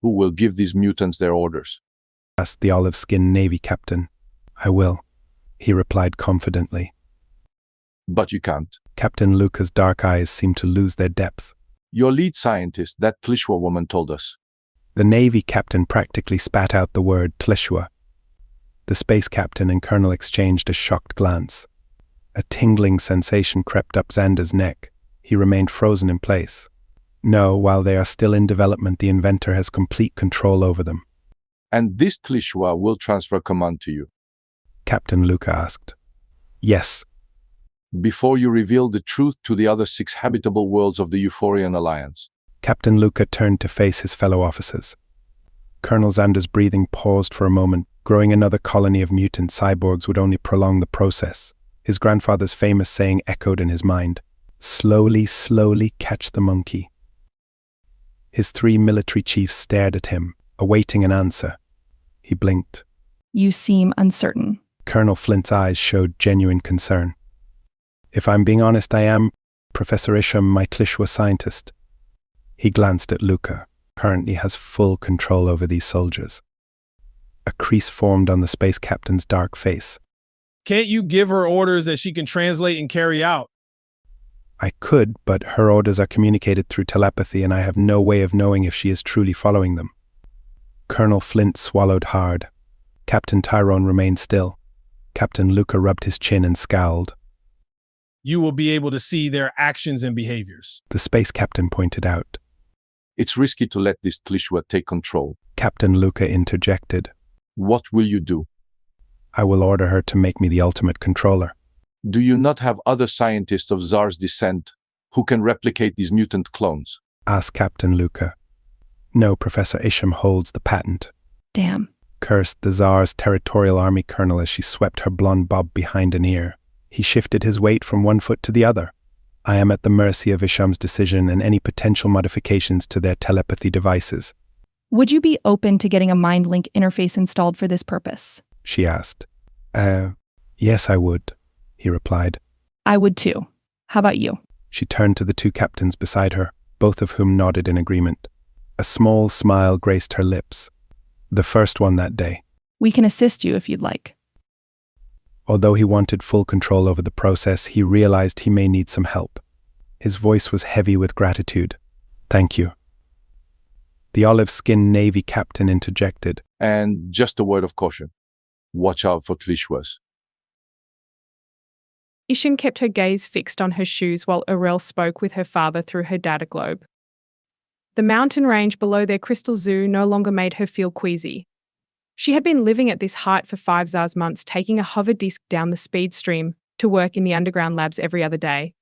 Who will give these mutants their orders? Asked the olive-skinned Navy captain. I will, he replied confidently. But you can't. Captain Luca's dark eyes seemed to lose their depth. Your lead scientist, that Tlishwa woman, told us. The Navy captain practically spat out the word Tlishwa. The space captain and colonel exchanged a shocked glance. A tingling sensation crept up Xander's neck. He remained frozen in place. No, while they are still in development, the inventor has complete control over them. And this Tlishwa will transfer command to you? Captain Luca asked. Yes. Before you reveal the truth to the other 6 habitable worlds of the Euphorian Alliance. Captain Luca turned to face his fellow officers. Colonel Xander's breathing paused for a moment. Growing another colony of mutant cyborgs would only prolong the process. His grandfather's famous saying echoed in his mind. Slowly, slowly catch the monkey. His 3 military chiefs stared at him, awaiting an answer. He blinked. You seem uncertain. Colonel Flint's eyes showed genuine concern. If I'm being honest, I am, Professor Isham, my Tlishwa scientist. He glanced at Luca. Currently has full control over these soldiers. A crease formed on the space captain's dark face. Can't you give her orders that she can translate and carry out? I could, but her orders are communicated through telepathy and I have no way of knowing if she is truly following them. Colonel Flint swallowed hard. Captain Tyrone remained still. Captain Luca rubbed his chin and scowled. You will be able to see their actions and behaviors. The space captain pointed out. It's risky to let this Tlishwa take control. Captain Luca interjected. What will you do? I will order her to make me the ultimate controller. Do you not have other scientists of Tsar's descent who can replicate these mutant clones? Asked Captain Luca. No, Professor Isham holds the patent. Damn. Cursed the Tsar's territorial army colonel as she swept her blonde bob behind an ear. He shifted his weight from one foot to the other. I am at the mercy of Isham's decision and any potential modifications to their telepathy devices. Would you be open to getting a mind link interface installed for this purpose? She asked. Yes, I would, he replied. I would too. How about you? She turned to the 2 captains beside her, both of whom nodded in agreement. A small smile graced her lips. The first one that day. We can assist you if you'd like. Although he wanted full control over the process, he realized he may need some help. His voice was heavy with gratitude. Thank you. The olive-skinned Navy captain interjected. And just a word of caution. Watch out for Tlishwas. Isham kept her gaze fixed on her shoes while Arel spoke with her father through her data globe. The mountain range below their crystal zoo no longer made her feel queasy. She had been living at this height for 5 Tsars months, taking a hover disc down the speed stream to work in the underground labs every other day.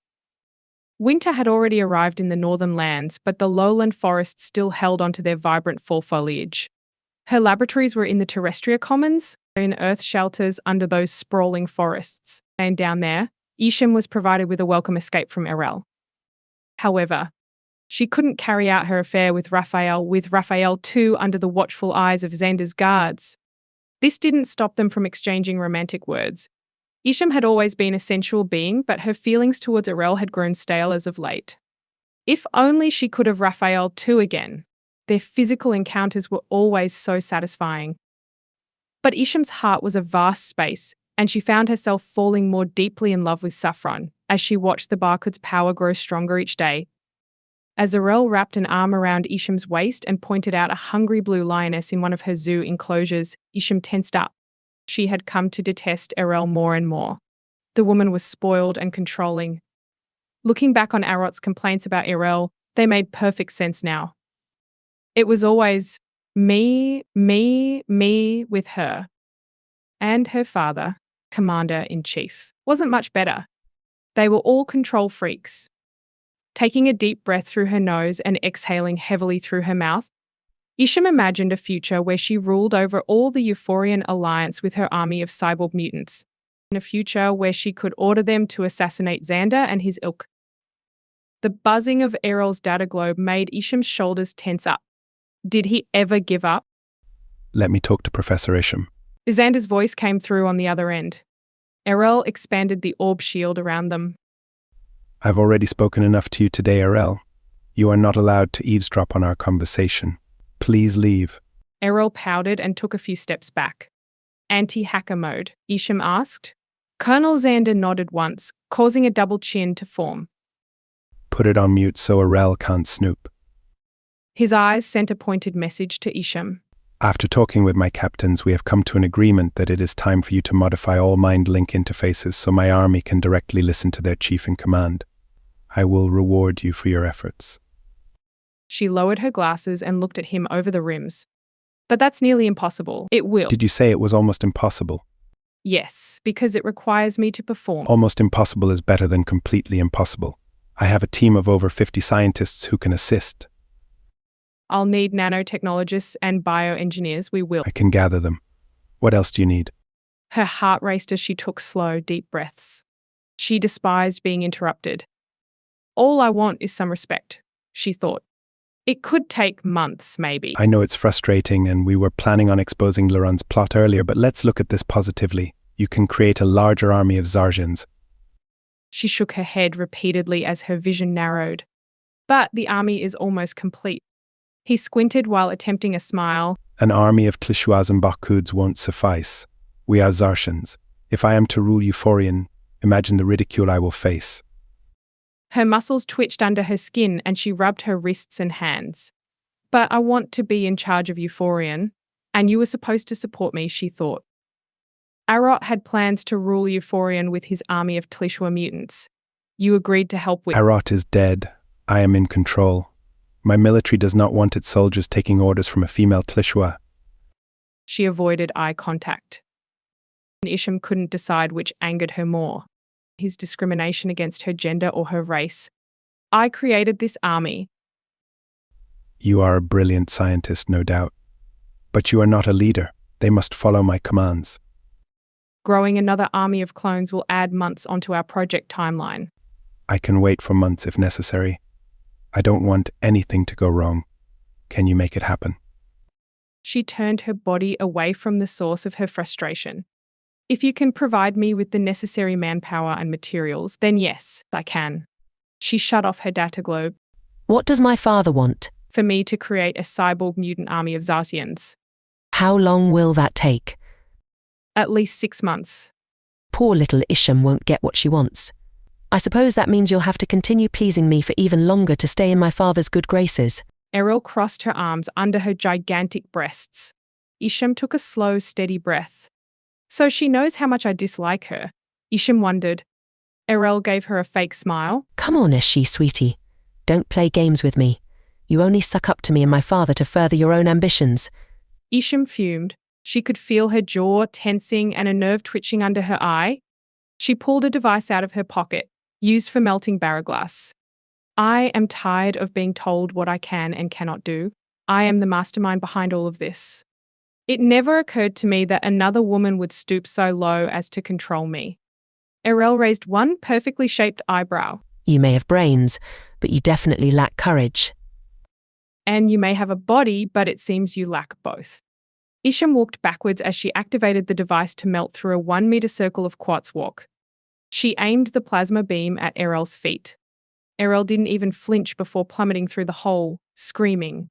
Winter had already arrived in the northern lands, but the lowland forests still held onto their vibrant fall foliage. Her laboratories were in the terrestrial commons, in earth shelters under those sprawling forests. And down there, Isham was provided with a welcome escape from Arel. However, she couldn't carry out her affair with Raphael too under the watchful eyes of Xander's guards. This didn't stop them from exchanging romantic words. Isham had always been a sensual being, but her feelings towards Arel had grown stale as of late. If only she could have Raphael too again. Their physical encounters were always so satisfying. But Isham's heart was a vast space, and she found herself falling more deeply in love with Saffron as she watched the Barcud's power grow stronger each day. As Arel wrapped an arm around Isham's waist and pointed out a hungry blue lioness in one of her zoo enclosures, Isham tensed up. She had come to detest Arel more and more. The woman was spoiled and controlling. Looking back on Arot's complaints about Arel, they made perfect sense now. It was always me with her. And her father, Commander-in-Chief, wasn't much better. They were all control freaks. Taking a deep breath through her nose and exhaling heavily through her mouth, Isham imagined a future where she ruled over all the Euphorian Alliance with her army of cyborg mutants, in a future where she could order them to assassinate Xander and his ilk. The buzzing of Arel's data globe made Isham's shoulders tense up. Did he ever give up? Let me talk to Professor Isham. Xander's voice came through on the other end. Arel expanded the orb shield around them. I've already spoken enough to you today, Arel. You are not allowed to eavesdrop on our conversation. Please leave. Arel pouted and took a few steps back. Anti-hacker mode, Isham asked. Colonel Xander nodded once, causing a double chin to form. Put it on mute so Arel can't snoop. His eyes sent a pointed message to Isham. After talking with my captains, we have come to an agreement that it is time for you to modify all mind link interfaces so my army can directly listen to their chief in command. I will reward you for your efforts. She lowered her glasses and looked at him over the rims. But that's nearly impossible. It will. Did you say it was almost impossible? Yes, because it requires me to perform. Almost impossible is better than completely impossible. I have a team of over 50 scientists who can assist. I'll need nanotechnologists and bioengineers. We will. I can gather them. What else do you need? Her heart raced as she took slow, deep breaths. She despised being interrupted. All I want is some respect, she thought. It could take months, maybe. I know it's frustrating and we were planning on exposing Lleronese's plot earlier, but let's look at this positively. You can create a larger army of Zarjans. She shook her head repeatedly as her vision narrowed. But the army is almost complete. He squinted while attempting a smile. An army of Tlishuas and Bakuds won't suffice. We are Zarshans. If I am to rule Euphorian, imagine the ridicule I will face. Her muscles twitched under her skin and she rubbed her wrists and hands. But I want to be in charge of Euphorian, and you were supposed to support me, she thought. Arot had plans to rule Euphorian with his army of Tlishua mutants. You agreed to help with— Arot is dead. I am in control. My military does not want its soldiers taking orders from a female Tlishua. She avoided eye contact. Isham couldn't decide which angered her more, his discrimination against her gender or her race. I created this army. You are a brilliant scientist, no doubt. But you are not a leader. They must follow my commands. Growing another army of clones will add months onto our project timeline. I can wait for months if necessary. I don't want anything to go wrong. Can you make it happen? She turned her body away from the source of her frustration. If you can provide me with the necessary manpower and materials, then yes, I can. She shut off her data globe. What does my father want? For me to create a cyborg mutant army of Zarsians. How long will that take? At least 6 months. Poor little Isham won't get what she wants. I suppose that means you'll have to continue pleasing me for even longer to stay in my father's good graces. Errol crossed her arms under her gigantic breasts. Isham took a slow, steady breath. So she knows how much I dislike her. Isham wondered. Errol gave her a fake smile. Come on, Eshi, sweetie. Don't play games with me. You only suck up to me and my father to further your own ambitions. Isham fumed. She could feel her jaw tensing and a nerve twitching under her eye. She pulled a device out of her pocket, used for melting barraglass. I am tired of being told what I can and cannot do. I am the mastermind behind all of this. It never occurred to me that another woman would stoop so low as to control me. Errol raised one perfectly shaped eyebrow. You may have brains, but you definitely lack courage. And you may have a body, but it seems you lack both. Isham walked backwards as she activated the device to melt through a 1-meter circle of quartz walk. She aimed the plasma beam at Errol's feet. Errol didn't even flinch before plummeting through the hole, screaming.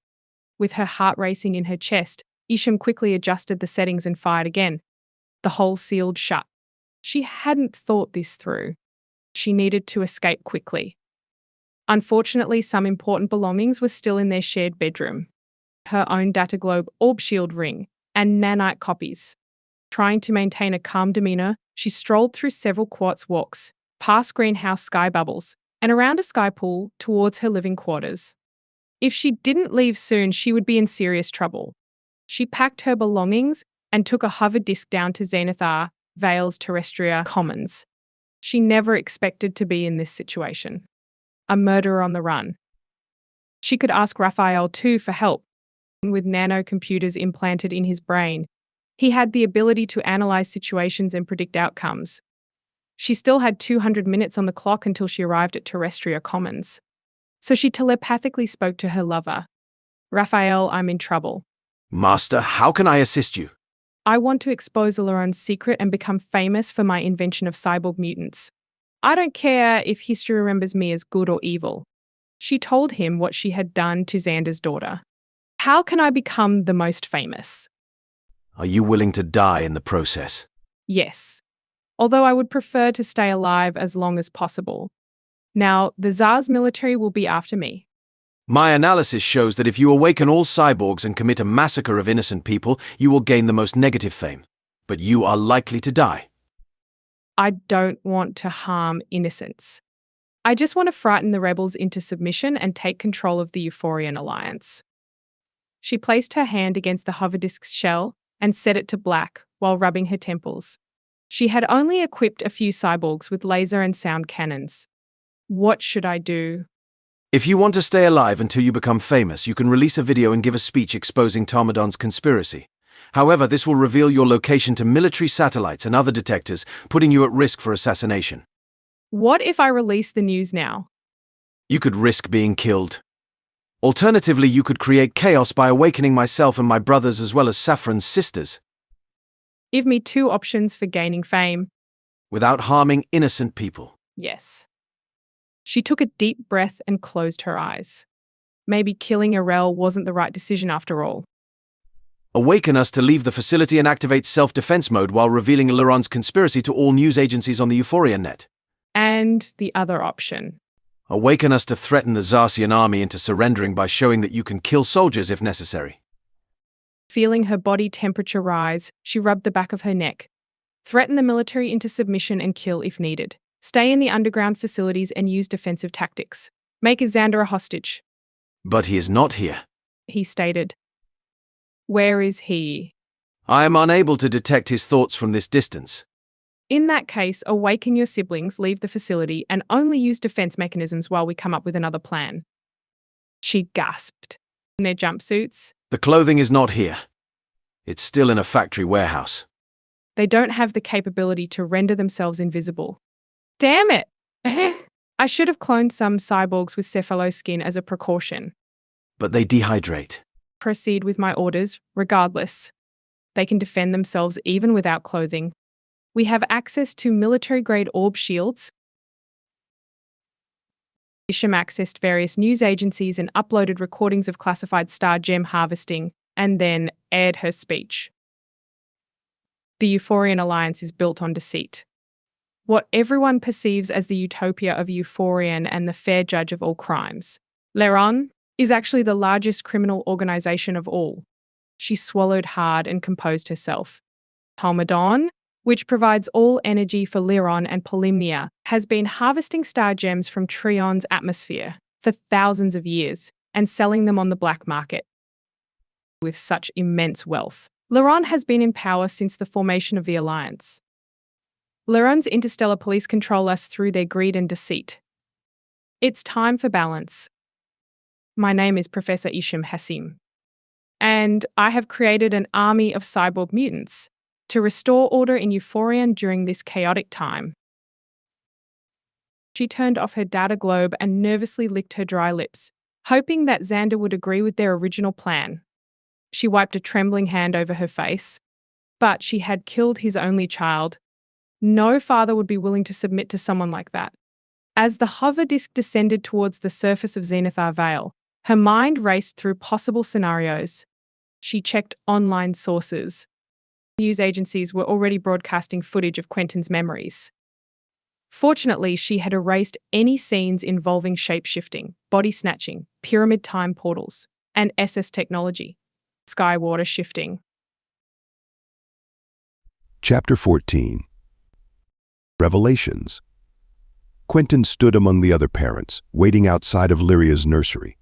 With her heart racing in her chest, Isham quickly adjusted the settings and fired again. The hole sealed shut. She hadn't thought this through. She needed to escape quickly. Unfortunately, some important belongings were still in their shared bedroom. Her own data globe orb shield ring and nanite copies. Trying to maintain a calm demeanor, she strolled through several quartz walks, past greenhouse sky bubbles, and around a sky pool towards her living quarters. If she didn't leave soon, she would be in serious trouble. She packed her belongings and took a hover disk down to Zenithar, Vale's Terrestria Commons. She never expected to be in this situation. A murderer on the run. She could ask Raphael too for help. With nanocomputers implanted in his brain, he had the ability to analyze situations and predict outcomes. She still had 200 minutes on the clock until she arrived at Terrestria Commons. So she telepathically spoke to her lover. Raphael, I'm in trouble. Master, how can I assist you? I want to expose Llerone's secret and become famous for my invention of cyborg mutants. I don't care if history remembers me as good or evil. She told him what she had done to Xander's daughter. How can I become the most famous? Are you willing to die in the process? Yes. although I would prefer to stay alive as long as possible. Now, the Tsar's military will be after me. My analysis shows that if you awaken all cyborgs and commit a massacre of innocent people, you will gain the most negative fame. But you are likely to die. I don't want to harm innocents. I just want to frighten the rebels into submission and take control of the Euphorian Alliance. She placed her hand against the hoverdisk's shell and set it to black while rubbing her temples. She had only equipped a few cyborgs with laser and sound cannons. What should I do? If you want to stay alive until you become famous, you can release a video and give a speech exposing Tarmadon's conspiracy. However, this will reveal your location to military satellites and other detectors, putting you at risk for assassination. What if I release the news now? You could risk being killed. Alternatively, you could create chaos by awakening myself and my brothers as well as Saffron's sisters. Give me 2 options for gaining fame. Without harming innocent people. Yes. She took a deep breath and closed her eyes. Maybe killing Arel wasn't the right decision after all. Awaken us to leave the facility and activate self-defense mode while revealing Lleronese's conspiracy to all news agencies on the Euphoria net. And the other option. Awaken us to threaten the Zarsian army into surrendering by showing that you can kill soldiers if necessary. Feeling her body temperature rise, she rubbed the back of her neck. Threaten the military into submission and kill if needed. Stay in the underground facilities and use defensive tactics. Make Xander a hostage. But he is not here. He stated. Where is he? I am unable to detect his thoughts from this distance. In that case, awaken your siblings, leave the facility, and only use defense mechanisms while we come up with another plan. She gasped. In their jumpsuits. The clothing is not here. It's still in a factory warehouse. They don't have the capability to render themselves invisible. Damn it! I should have cloned some cyborgs with cephalo skin as a precaution. But they dehydrate. Proceed with my orders, regardless. They can defend themselves even without clothing. We have access to military-grade orb shields. Isham accessed various news agencies and uploaded recordings of classified star gem harvesting, and then aired her speech. The Euphorian Alliance is built on deceit. What everyone perceives as the utopia of Euphorian and the fair judge of all crimes. Lleronese is actually the largest criminal organization of all. She swallowed hard and composed herself. Tarmadon, which provides all energy for Lleron and Polymnia, has been harvesting star gems from Trion's atmosphere for thousands of years and selling them on the black market. With such immense wealth, Lleron has been in power since the formation of the Alliance. Llerone's interstellar police control us through their greed and deceit. It's time for balance. My name is Professor Isham Hassim, and I have created an army of cyborg mutants to restore order in Euphorian during this chaotic time. She turned off her data globe and nervously licked her dry lips, hoping that Xander would agree with their original plan. She wiped a trembling hand over her face, but she had killed his only child. No father would be willing to submit to someone like that. As the hover disk descended towards the surface of Zenithar Vale, her mind raced through possible scenarios. She checked online sources. News agencies were already broadcasting footage of Quentin's memories. Fortunately, she had erased any scenes involving shape-shifting, body snatching, pyramid time portals, and SS technology. Sky-water shifting. Chapter 14. Revelations. Quentin stood among the other parents, waiting outside of Lyria's nursery.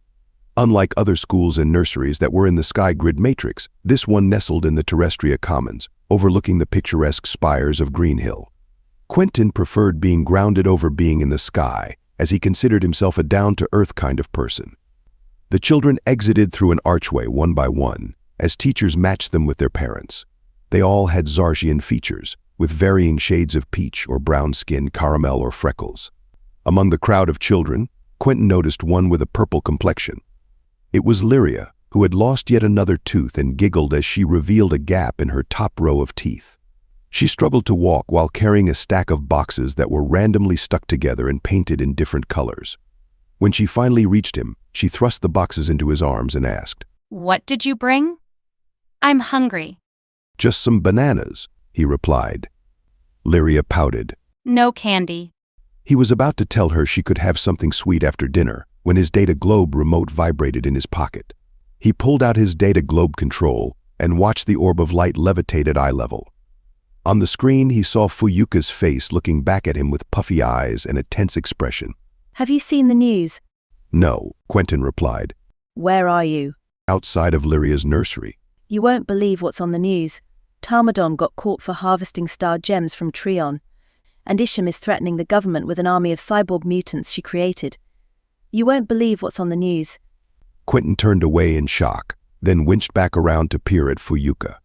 Unlike other schools and nurseries that were in the sky grid matrix, this one nestled in the Terrestria Commons, overlooking the picturesque spires of Green Hill. Quentin preferred being grounded over being in the sky, as he considered himself a down-to-earth kind of person. The children exited through an archway one by one, as teachers matched them with their parents. They all had Zarsian features, with varying shades of peach or brown skin, caramel or freckles. Among the crowd of children, Quentin noticed one with a purple complexion. It was Lyria, who had lost yet another tooth and giggled as she revealed a gap in her top row of teeth. She struggled to walk while carrying a stack of boxes that were randomly stuck together and painted in different colors. When she finally reached him, she thrust the boxes into his arms and asked, "What did you bring?" "I'm hungry." "Just some bananas," he replied. Lyria pouted. No candy. He was about to tell her she could have something sweet after dinner when his data globe remote vibrated in his pocket. He pulled out his data globe control and watched the orb of light levitate at eye level. On the screen, he saw Fuyuka's face looking back at him with puffy eyes and a tense expression. Have you seen the news? No, Quentin replied. Where are you? Outside of Lyria's nursery. You won't believe what's on the news. Tarmadon got caught for harvesting star gems from Trion, and Isham is threatening the government with an army of cyborg mutants she created. You won't believe what's on the news. Quentin turned away in shock, then winched back around to peer at Fuyuka.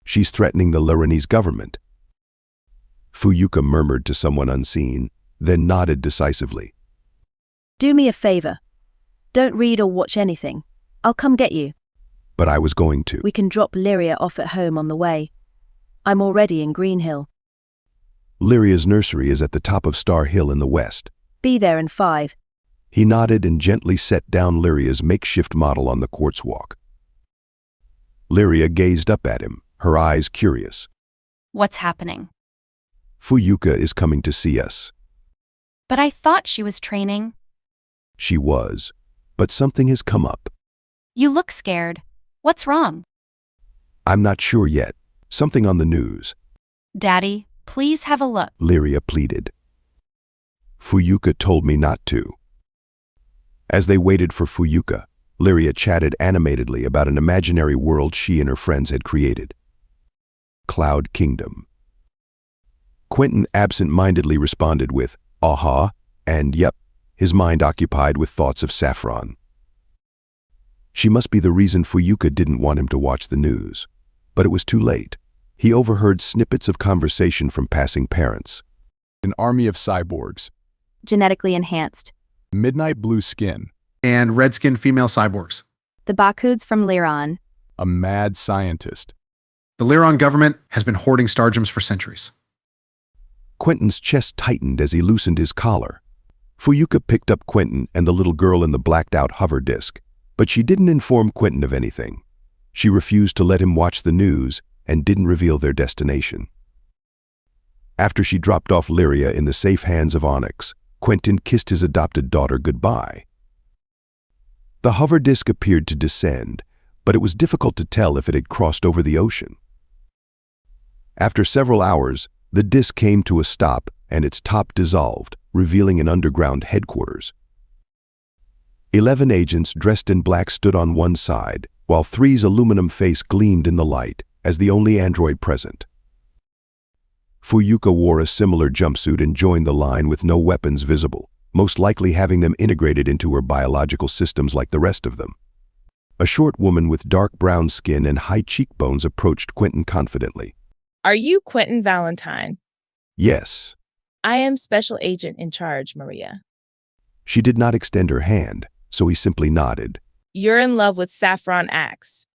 She's threatening the Lleronese government. Fuyuka murmured to someone unseen, then nodded decisively. Do me a favor. Don't read or watch anything. I'll come get you. But I was going to. We can drop Lyria off at home on the way. I'm already in Green Hill. Lyria's nursery is at the top of Star Hill in the west. Be there in 5. He nodded and gently set down Lyria's makeshift model on the quartz walk. Lyria gazed up at him, her eyes curious. What's happening? Fuyuka is coming to see us. But I thought she was training. She was, but something has come up. You look scared. What's wrong? I'm not sure yet. Something on the news. Daddy, please have a look. Lyria pleaded. Fuyuka told me not to. As they waited for Fuyuka, Lyria chatted animatedly about an imaginary world she and her friends had created. Cloud Kingdom. Quentin absent-mindedly responded with, "Aha," and "Yep," his mind occupied with thoughts of Saffron. She must be the reason Fuyuka didn't want him to watch the news. But it was too late. He overheard snippets of conversation from passing parents. An army of cyborgs. Genetically enhanced. Midnight blue skin. And red-skinned female cyborgs. The Bakuds from Lleron. A mad scientist. The Lleron government has been hoarding star gems for centuries. Quentin's chest tightened as he loosened his collar. Fuyuka picked up Quentin and the little girl in the blacked-out hover disk, but she didn't inform Quentin of anything. She refused to let him watch the news and didn't reveal their destination. After she dropped off Lyria in the safe hands of Onyx, Quentin kissed his adopted daughter goodbye. The hover disk appeared to descend, but it was difficult to tell if it had crossed over the ocean. After several hours, the disk came to a stop and its top dissolved, revealing an underground headquarters. 11 agents dressed in black stood on one side, while 3's aluminum face gleamed in the light, as the only android present. Fuyuka wore a similar jumpsuit and joined the line with no weapons visible, most likely having them integrated into her biological systems like the rest of them. A short woman with dark brown skin and high cheekbones approached Quentin confidently. Are you Quentin Valentine? Yes. I am Special Agent in charge, Maria. She did not extend her hand, so he simply nodded. You're in love with Saffron Axe.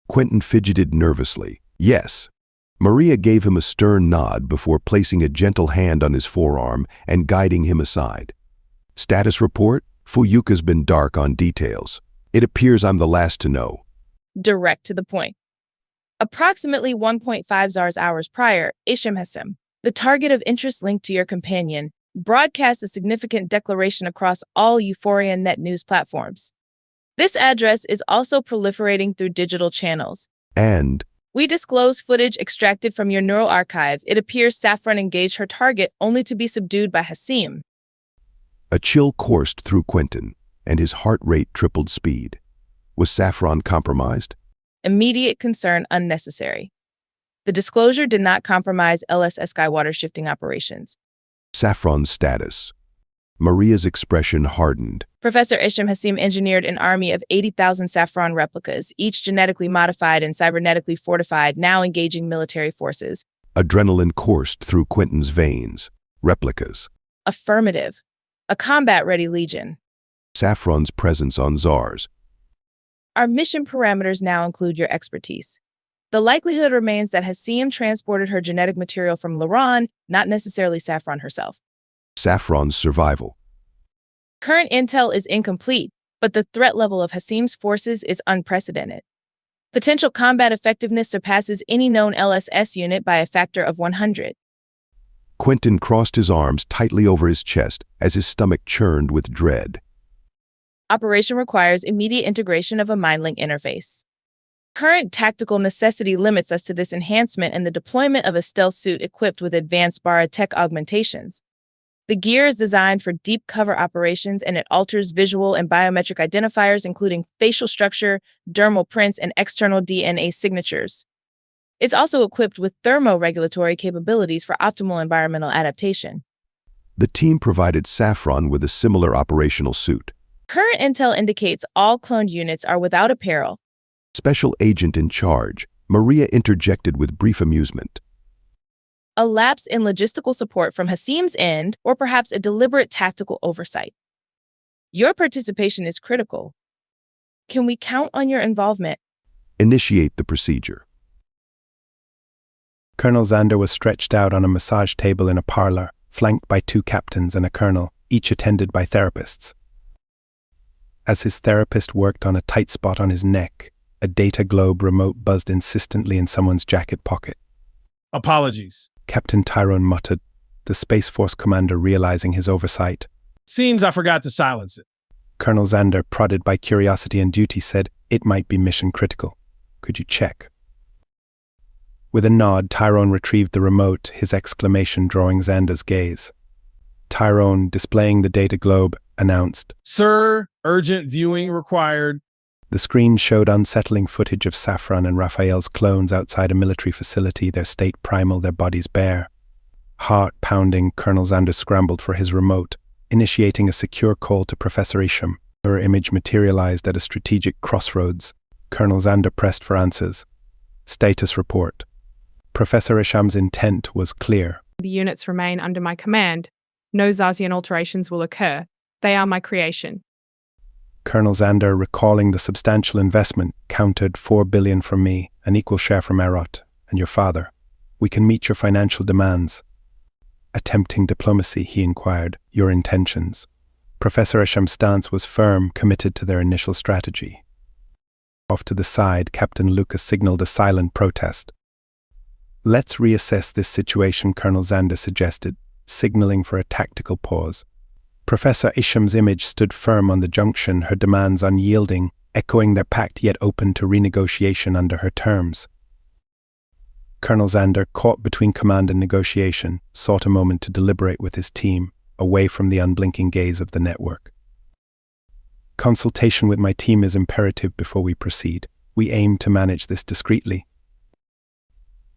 Quentin fidgeted nervously. Yes. Maria gave him a stern nod before placing a gentle hand on his forearm and guiding him aside. Status report? Fuyuka's been dark on details. It appears I'm the last to know. Direct to the point. Approximately 1.5 Zars hours prior, Isham Hasim, the target of interest linked to your companion, broadcast a significant declaration across all Euphorian net news platforms. This address is also proliferating through digital channels. And we disclose footage extracted from your neural archive. It appears Saffron engaged her target only to be subdued by Hasim. A chill coursed through Quentin, and his heart rate tripled speed. Was Saffron compromised? Immediate concern unnecessary. The disclosure did not compromise LSS Skywater shifting operations. Saffron's status. Maria's expression hardened. Professor Isham Hasim engineered an army of 80,000 Saffron replicas, each genetically modified and cybernetically fortified, now engaging military forces. Adrenaline coursed through Quentin's veins. Replicas. Affirmative. A combat-ready legion. Saffron's presence on Zars. Our mission parameters now include your expertise. The likelihood remains that Hasim transported her genetic material from Lleron, not necessarily Saffron herself. Saffron's survival. Current intel is incomplete, but the threat level of Hasim's forces is unprecedented. Potential combat effectiveness surpasses any known LSS unit by a factor of 100. Quentin crossed his arms tightly over his chest as his stomach churned with dread. Operation requires immediate integration of a MindLink interface. Current tactical necessity limits us to this enhancement and the deployment of a stealth suit equipped with advanced BARA tech augmentations. The gear is designed for deep cover operations, and it alters visual and biometric identifiers, including facial structure, dermal prints, and external DNA signatures. It's also equipped with thermoregulatory capabilities for optimal environmental adaptation. The team provided Saffron with a similar operational suit. Current intel indicates all cloned units are without apparel. Special agent in charge, Maria interjected with brief amusement. A lapse in logistical support from Hasim's end, or perhaps a deliberate tactical oversight. Your participation is critical. Can we count on your involvement? Initiate the procedure. Colonel Xander was stretched out on a massage table in a parlor, flanked by 2 captains and a colonel, each attended by therapists. As his therapist worked on a tight spot on his neck, a data globe remote buzzed insistently in someone's jacket pocket. Apologies. Captain Tyrone muttered, the Space Force commander realizing his oversight. Seems I forgot to silence it. Colonel Xander, prodded by curiosity and duty, said, it might be mission critical. Could you check? With a nod, Tyrone retrieved the remote, his exclamation drawing Xander's gaze. Tyrone, displaying the data globe, announced, Sir, urgent viewing required. The screen showed unsettling footage of Saffron and Raphael's clones outside a military facility, their state primal, their bodies bare. Heart pounding, Colonel Xander scrambled for his remote, initiating a secure call to Professor Isham. Her image materialized at a strategic crossroads. Colonel Xander pressed for answers. Status report. Professor Isham's intent was clear. The units remain under my command. No Zazian alterations will occur. They are my creation. Colonel Xander, recalling the substantial investment, countered 4 billion from me, an equal share from Erot, and your father. We can meet your financial demands. Attempting diplomacy, he inquired, your intentions. Professor Isham's stance was firm, committed to their initial strategy. Off to the side, Captain Lucas signaled a silent protest. Let's reassess this situation, Colonel Xander suggested, signaling for a tactical pause. Professor Isham's image stood firm on the junction, her demands unyielding, echoing their pact yet open to renegotiation under her terms. Colonel Xander, caught between command and negotiation, sought a moment to deliberate with his team, away from the unblinking gaze of the network. Consultation with my team is imperative before we proceed. We aim to manage this discreetly.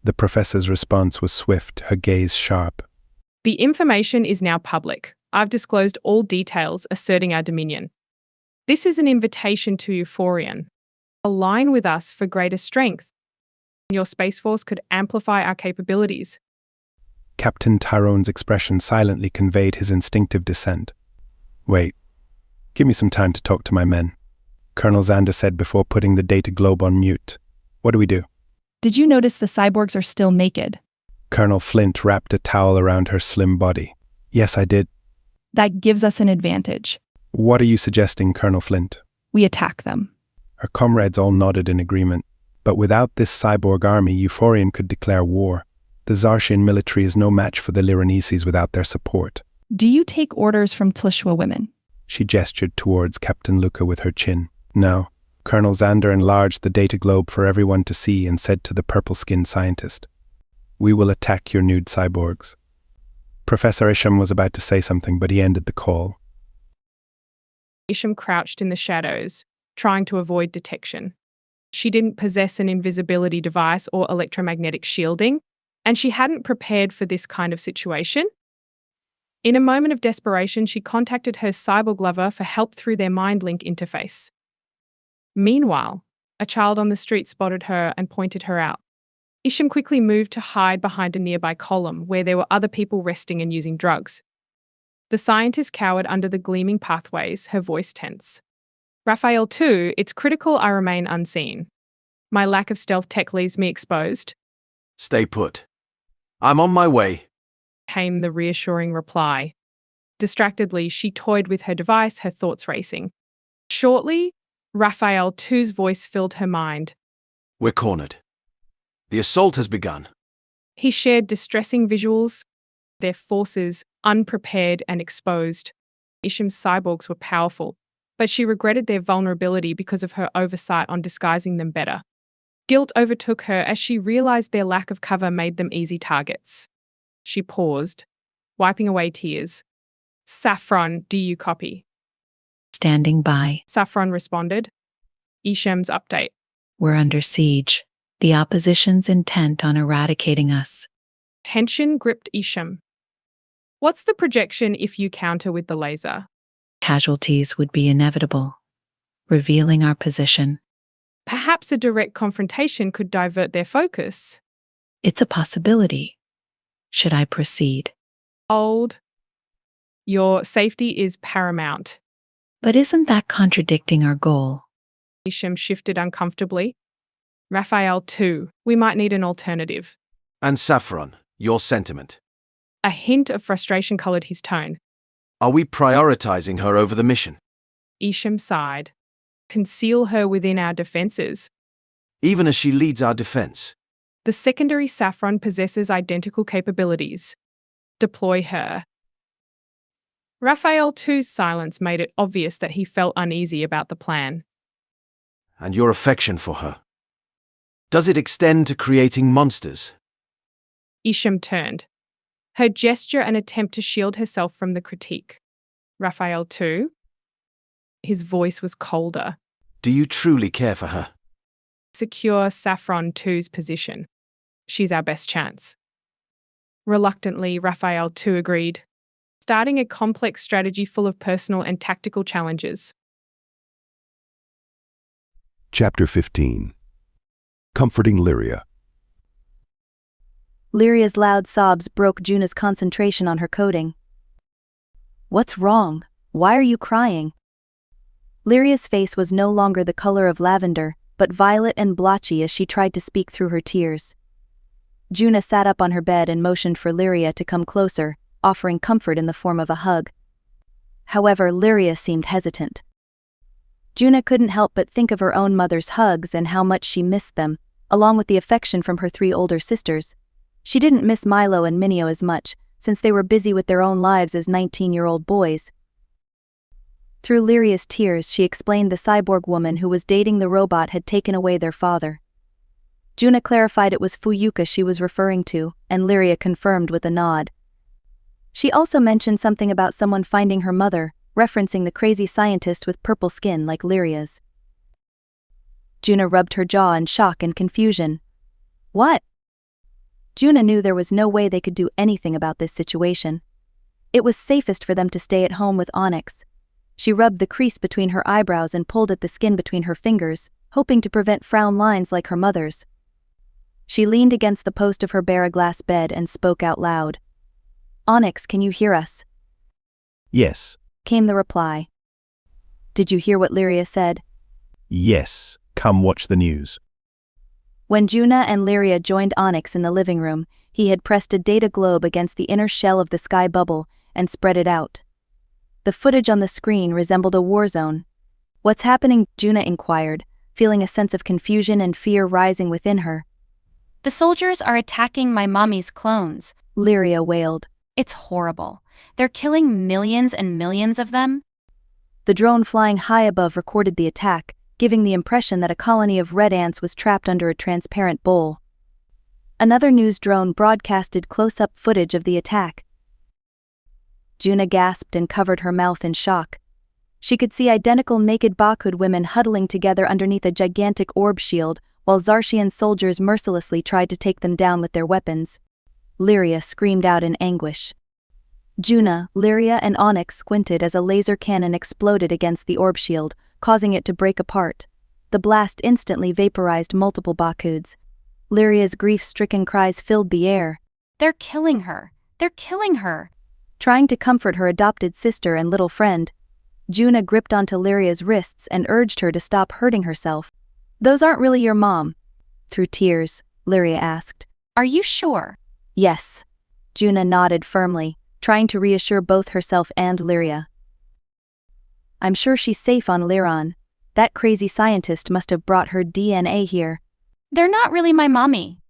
The professor's response was swift, her gaze sharp. The information is now public. I've disclosed all details asserting our dominion. This is an invitation to Euphorian. Align with us for greater strength. Your Space Force could amplify our capabilities. Captain Tyrone's expression silently conveyed his instinctive dissent. Wait. Give me some time to talk to my men, Colonel Xander said before putting the data globe on mute. What do we do? Did you notice the cyborgs are still naked? Colonel Flint wrapped a towel around her slim body. Yes, I did. That gives us an advantage. What are you suggesting, Colonel Flint? We attack them. Her comrades all nodded in agreement. But without this cyborg army, Euphorian could declare war. The Zarshian military is no match for the Lleroneses without their support. Do you take orders from Tlishwa women? She gestured towards Captain Luca with her chin. No. Colonel Xander enlarged the data globe for everyone to see and said to the purple-skinned scientist, We will attack your nude cyborgs. Professor Isham was about to say something, but he ended the call. Isham crouched in the shadows, trying to avoid detection. She didn't possess an invisibility device or electromagnetic shielding, and she hadn't prepared for this kind of situation. In a moment of desperation, she contacted her cyborg lover for help through their MindLink interface. Meanwhile, a child on the street spotted her and pointed her out. Isham quickly moved to hide behind a nearby column where there were other people resting and using drugs. The scientist cowered under the gleaming pathways, her voice tense. Raphael too, it's critical I remain unseen. My lack of stealth tech leaves me exposed. Stay put. I'm on my way, Came the reassuring reply. Distractedly, she toyed with her device, her thoughts racing. Shortly, Raphael too's voice filled her mind. We're cornered. The assault has begun. He shared distressing visuals. their forces unprepared and exposed. Isham's cyborgs were powerful, but she regretted their vulnerability because of her oversight on disguising them better. Guilt overtook her as she realized their lack of cover made them easy targets. She paused, wiping away tears. Saffron, do you copy? Standing by. Saffron responded. Isham's update. We're under siege. The opposition's intent on eradicating us. Tension gripped Isham. What's the projection if you counter with the laser? Casualties would be inevitable, revealing our position. Perhaps a direct confrontation could divert their focus. It's a possibility. Should I proceed? Old. Your safety is paramount. But isn't that contradicting our goal? Isham shifted uncomfortably. Raphael, too. We might need an alternative. And Saffron, your sentiment. A hint of frustration colored his tone. Are we prioritizing her over the mission? Isham sighed. Conceal her within our defenses. Even as she leads our defense. The secondary Saffron possesses identical capabilities. Deploy her. Raphael too's silence made it obvious that he felt uneasy about the plan. And your affection for her. Does it extend to creating monsters? Isham turned. Her gesture an attempt to shield herself from the critique. Raphael too? His voice was colder. Do you truly care for her? Secure Saffron 2's position. She's our best chance. Reluctantly, Raphael 2 agreed, starting a complex strategy full of personal and tactical challenges. Chapter 15. Comforting Lyria. Lyria's loud sobs broke Juna's concentration on her coding. What's wrong? Why are you crying? Lyria's face was no longer the color of lavender, but violet and blotchy as she tried to speak through her tears. Juna sat up on her bed and motioned for Lyria to come closer, offering comfort in the form of a hug. However, Lyria seemed hesitant. Juna couldn't help but think of her own mother's hugs and how much she missed them, along with the affection from her 3 older sisters. She didn't miss Milo and Minio as much, since they were busy with their own lives as 19-year-old boys. Through Lyria's tears, she explained the cyborg woman who was dating the robot had taken away their father. Juna clarified it was Fuyuka she was referring to, and Lyria confirmed with a nod. She also mentioned something about someone finding her mother, referencing the crazy scientist with purple skin like Lyria's. Juna rubbed her jaw in shock and confusion. What? Juna knew there was no way they could do anything about this situation. It was safest for them to stay at home with Onyx. She rubbed the crease between her eyebrows and pulled at the skin between her fingers, hoping to prevent frown lines like her mother's. She leaned against the post of her barra-glass bed and spoke out loud. Onyx, can you hear us? Yes. Came the reply. Did you hear what Lyria said? Yes. Come watch the news. When Juna and Lyria joined Onyx in the living room, he had pressed a data globe against the inner shell of the sky bubble and spread it out. The footage on the screen resembled a war zone. What's happening? Juna inquired, feeling a sense of confusion and fear rising within her. The soldiers are attacking my mommy's clones, Lyria wailed. It's horrible. They're killing millions and millions of them. The drone flying high above recorded the attack, giving the impression that a colony of red ants was trapped under a transparent bowl. Another news drone broadcasted close-up footage of the attack. Juna gasped and covered her mouth in shock. She could see identical naked Bakud women huddling together underneath a gigantic orb shield, while Zarshian soldiers mercilessly tried to take them down with their weapons. Lyria screamed out in anguish. Juna, Lyria, and Onyx squinted as a laser cannon exploded against the orb shield, causing it to break apart. The blast instantly vaporized multiple Bakuds. Lyria's grief-stricken cries filled the air. They're killing her. They're killing her. Trying to comfort her adopted sister and little friend, Juna gripped onto Lyria's wrists and urged her to stop hurting herself. Those aren't really your mom. Through tears, Lyria asked. Are you sure? Yes. Juna nodded firmly, trying to reassure both herself and Lyria. I'm sure she's safe on Lleron. That crazy scientist must have brought her DNA here. They're not really my mommy.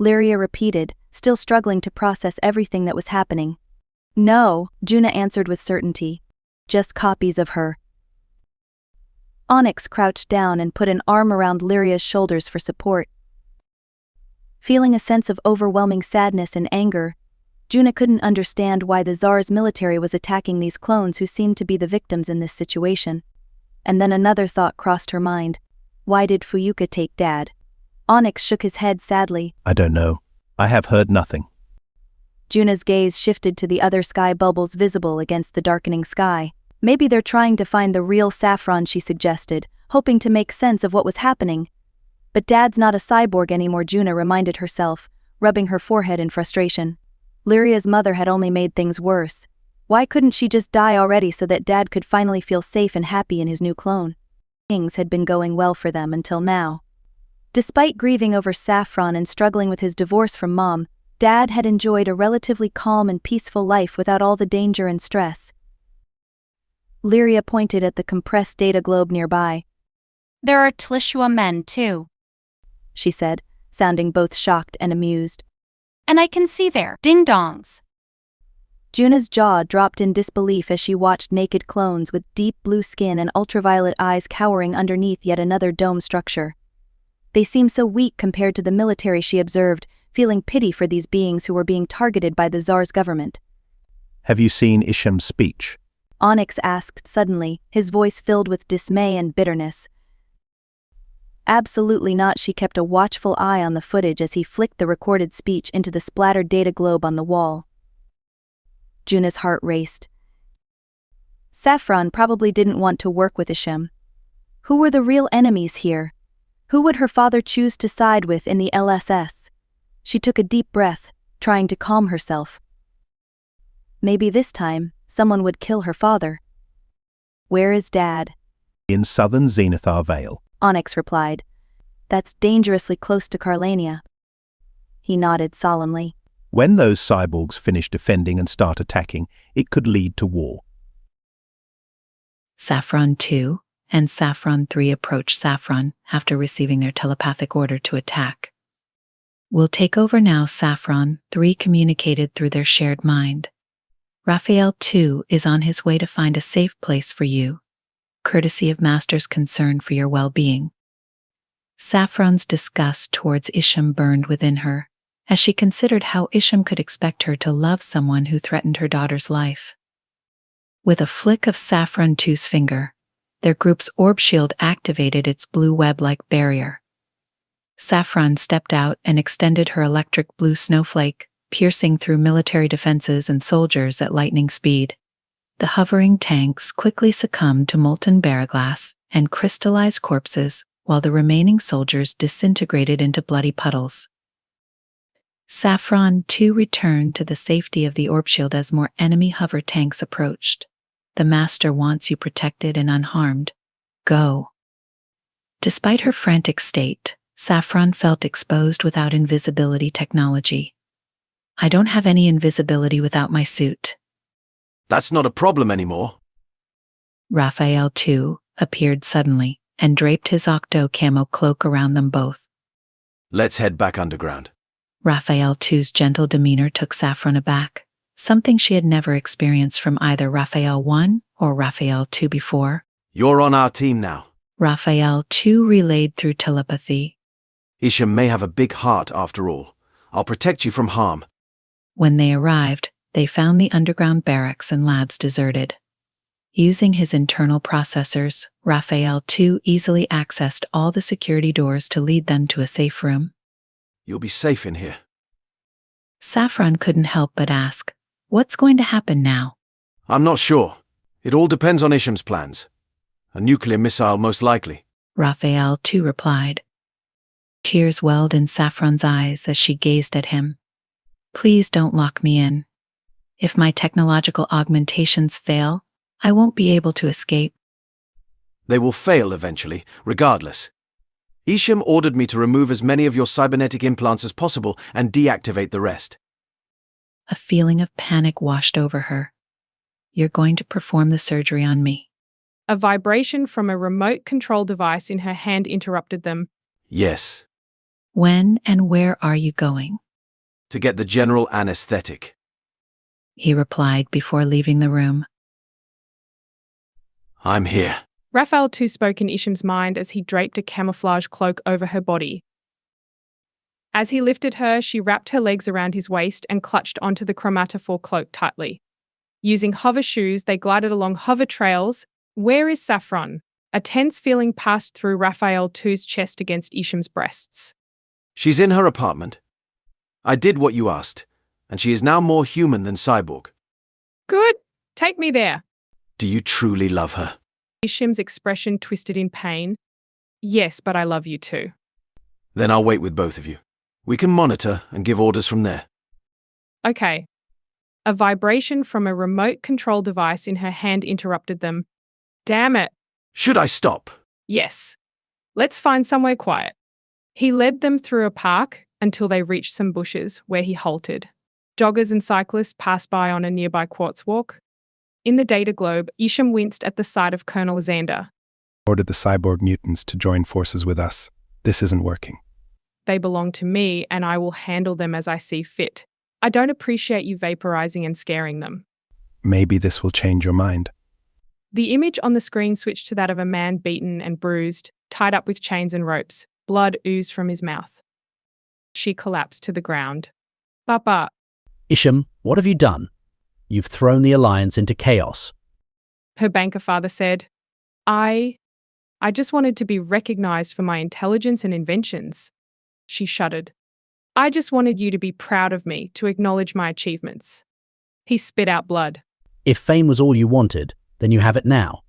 Lyria repeated, still struggling to process everything that was happening. No, Juna answered with certainty. Just copies of her. Onyx crouched down and put an arm around Lyria's shoulders for support. Feeling a sense of overwhelming sadness and anger, Juna couldn't understand why the Tsar's military was attacking these clones who seemed to be the victims in this situation. And then another thought crossed her mind. Why did Fuyuka take Dad? Onyx shook his head sadly. I don't know. I have heard nothing. Juna's gaze shifted to the other sky bubbles visible against the darkening sky. Maybe they're trying to find the real Saffron, she suggested, hoping to make sense of what was happening. But Dad's not a cyborg anymore, Juna reminded herself, rubbing her forehead in frustration. Lyria's mother had only made things worse. Why couldn't she just die already so that Dad could finally feel safe and happy in his new clone? Things had been going well for them until now. Despite grieving over Saffron and struggling with his divorce from Mom, Dad had enjoyed a relatively calm and peaceful life without all the danger and stress. Lyria pointed at the compressed data globe nearby. There are Tlishua men, too, she said, sounding both shocked and amused. And I can see their ding-dongs. Juna's jaw dropped in disbelief as she watched naked clones with deep blue skin and ultraviolet eyes cowering underneath yet another dome structure. They seemed so weak compared to the military, she observed, feeling pity for these beings who were being targeted by the Tsar's government. Have you seen Isham's speech? Onyx asked suddenly, his voice filled with dismay and bitterness. Absolutely not, she kept a watchful eye on the footage as he flicked the recorded speech into the splattered data globe on the wall. Juna's heart raced. Saffron probably didn't want to work with Isham. Who were the real enemies here? Who would her father choose to side with in the LSS? She took a deep breath, trying to calm herself. Maybe this time, someone would kill her father. Where is Dad? In southern Zenithar Vale. Onyx replied. That's dangerously close to Carlania. He nodded solemnly. When those cyborgs finish defending and start attacking, it could lead to war. Saffron 2 and Saffron 3 approach Saffron after receiving their telepathic order to attack. We'll take over now, Saffron 3 communicated through their shared mind. Raphael 2 is on his way to find a safe place for you, courtesy of Master's concern for your well-being. Saffron's disgust towards Isham burned within her, as she considered how Isham could expect her to love someone who threatened her daughter's life. With a flick of Saffron 2's finger, their group's orb shield activated its blue web-like barrier. Saffron stepped out and extended her electric blue snowflake, piercing through military defenses and soldiers at lightning speed. The hovering tanks quickly succumbed to molten barraglass and crystallized corpses, while the remaining soldiers disintegrated into bloody puddles. Saffron 2 returned to the safety of the orb shield as more enemy hover tanks approached. The Master wants you protected and unharmed. Go. Despite her frantic state, Saffron felt exposed without invisibility technology. I don't have any invisibility without my suit. That's not a problem anymore. Raphael 2 appeared suddenly and draped his octo camo cloak around them both. Let's head back underground. Raphael 2's gentle demeanor took Saffron aback, something she had never experienced from either Raphael 1 or Raphael 2 before. You're on our team now. Raphael 2 relayed through telepathy. Isham may have a big heart after all. I'll protect you from harm. When they arrived, they found the underground barracks and labs deserted. Using his internal processors, Raphael 2 easily accessed all the security doors to lead them to a safe room. You'll be safe in here. Saffron couldn't help but ask, what's going to happen now? I'm not sure. It all depends on Isham's plans. A nuclear missile most likely. Raphael 2 replied. Tears welled in Saffron's eyes as she gazed at him. Please don't lock me in. If my technological augmentations fail, I won't be able to escape. They will fail eventually, regardless. Isham ordered me to remove as many of your cybernetic implants as possible and deactivate the rest. A feeling of panic washed over her. You're going to perform the surgery on me. A vibration from a remote control device in her hand interrupted them. Yes. When and where are you going? to get the general anesthetic. He replied before leaving the room. I'm here. Raphael too spoke in Isham's mind as he draped a camouflage cloak over her body. As he lifted her, she wrapped her legs around his waist and clutched onto the chromatophore cloak tightly. Using hover shoes, they glided along hover trails. Where is Saffron? A tense feeling passed through Raphael too's chest against Isham's breasts. She's in her apartment. I did what you asked, and she is now more human than cyborg. Good. Take me there. Do you truly love her? Isham's expression twisted in pain. Yes, but I love you too. Then I'll wait with both of you. We can monitor and give orders from there. Okay. A vibration from a remote control device in her hand interrupted them. Damn it. Should I stop? Yes. Let's find somewhere quiet. He led them through a park until they reached some bushes, where he halted. Joggers and cyclists passed by on a nearby quartz walk. In the data globe, Isham winced at the sight of Colonel Xander. Ordered the cyborg mutants to join forces with us. This isn't working. They belong to me, and I will handle them as I see fit. I don't appreciate you vaporizing and scaring them. Maybe this will change your mind. The image on the screen switched to that of a man beaten and bruised, tied up with chains and ropes. Blood oozed from his mouth. She collapsed to the ground. Papa. Isham, what have you done? You've thrown the Alliance into chaos. Her banker father said, I just wanted to be recognized for my intelligence and inventions. She shuddered. I just wanted you to be proud of me, to acknowledge my achievements. He spit out blood. If fame was all you wanted, then you have it now.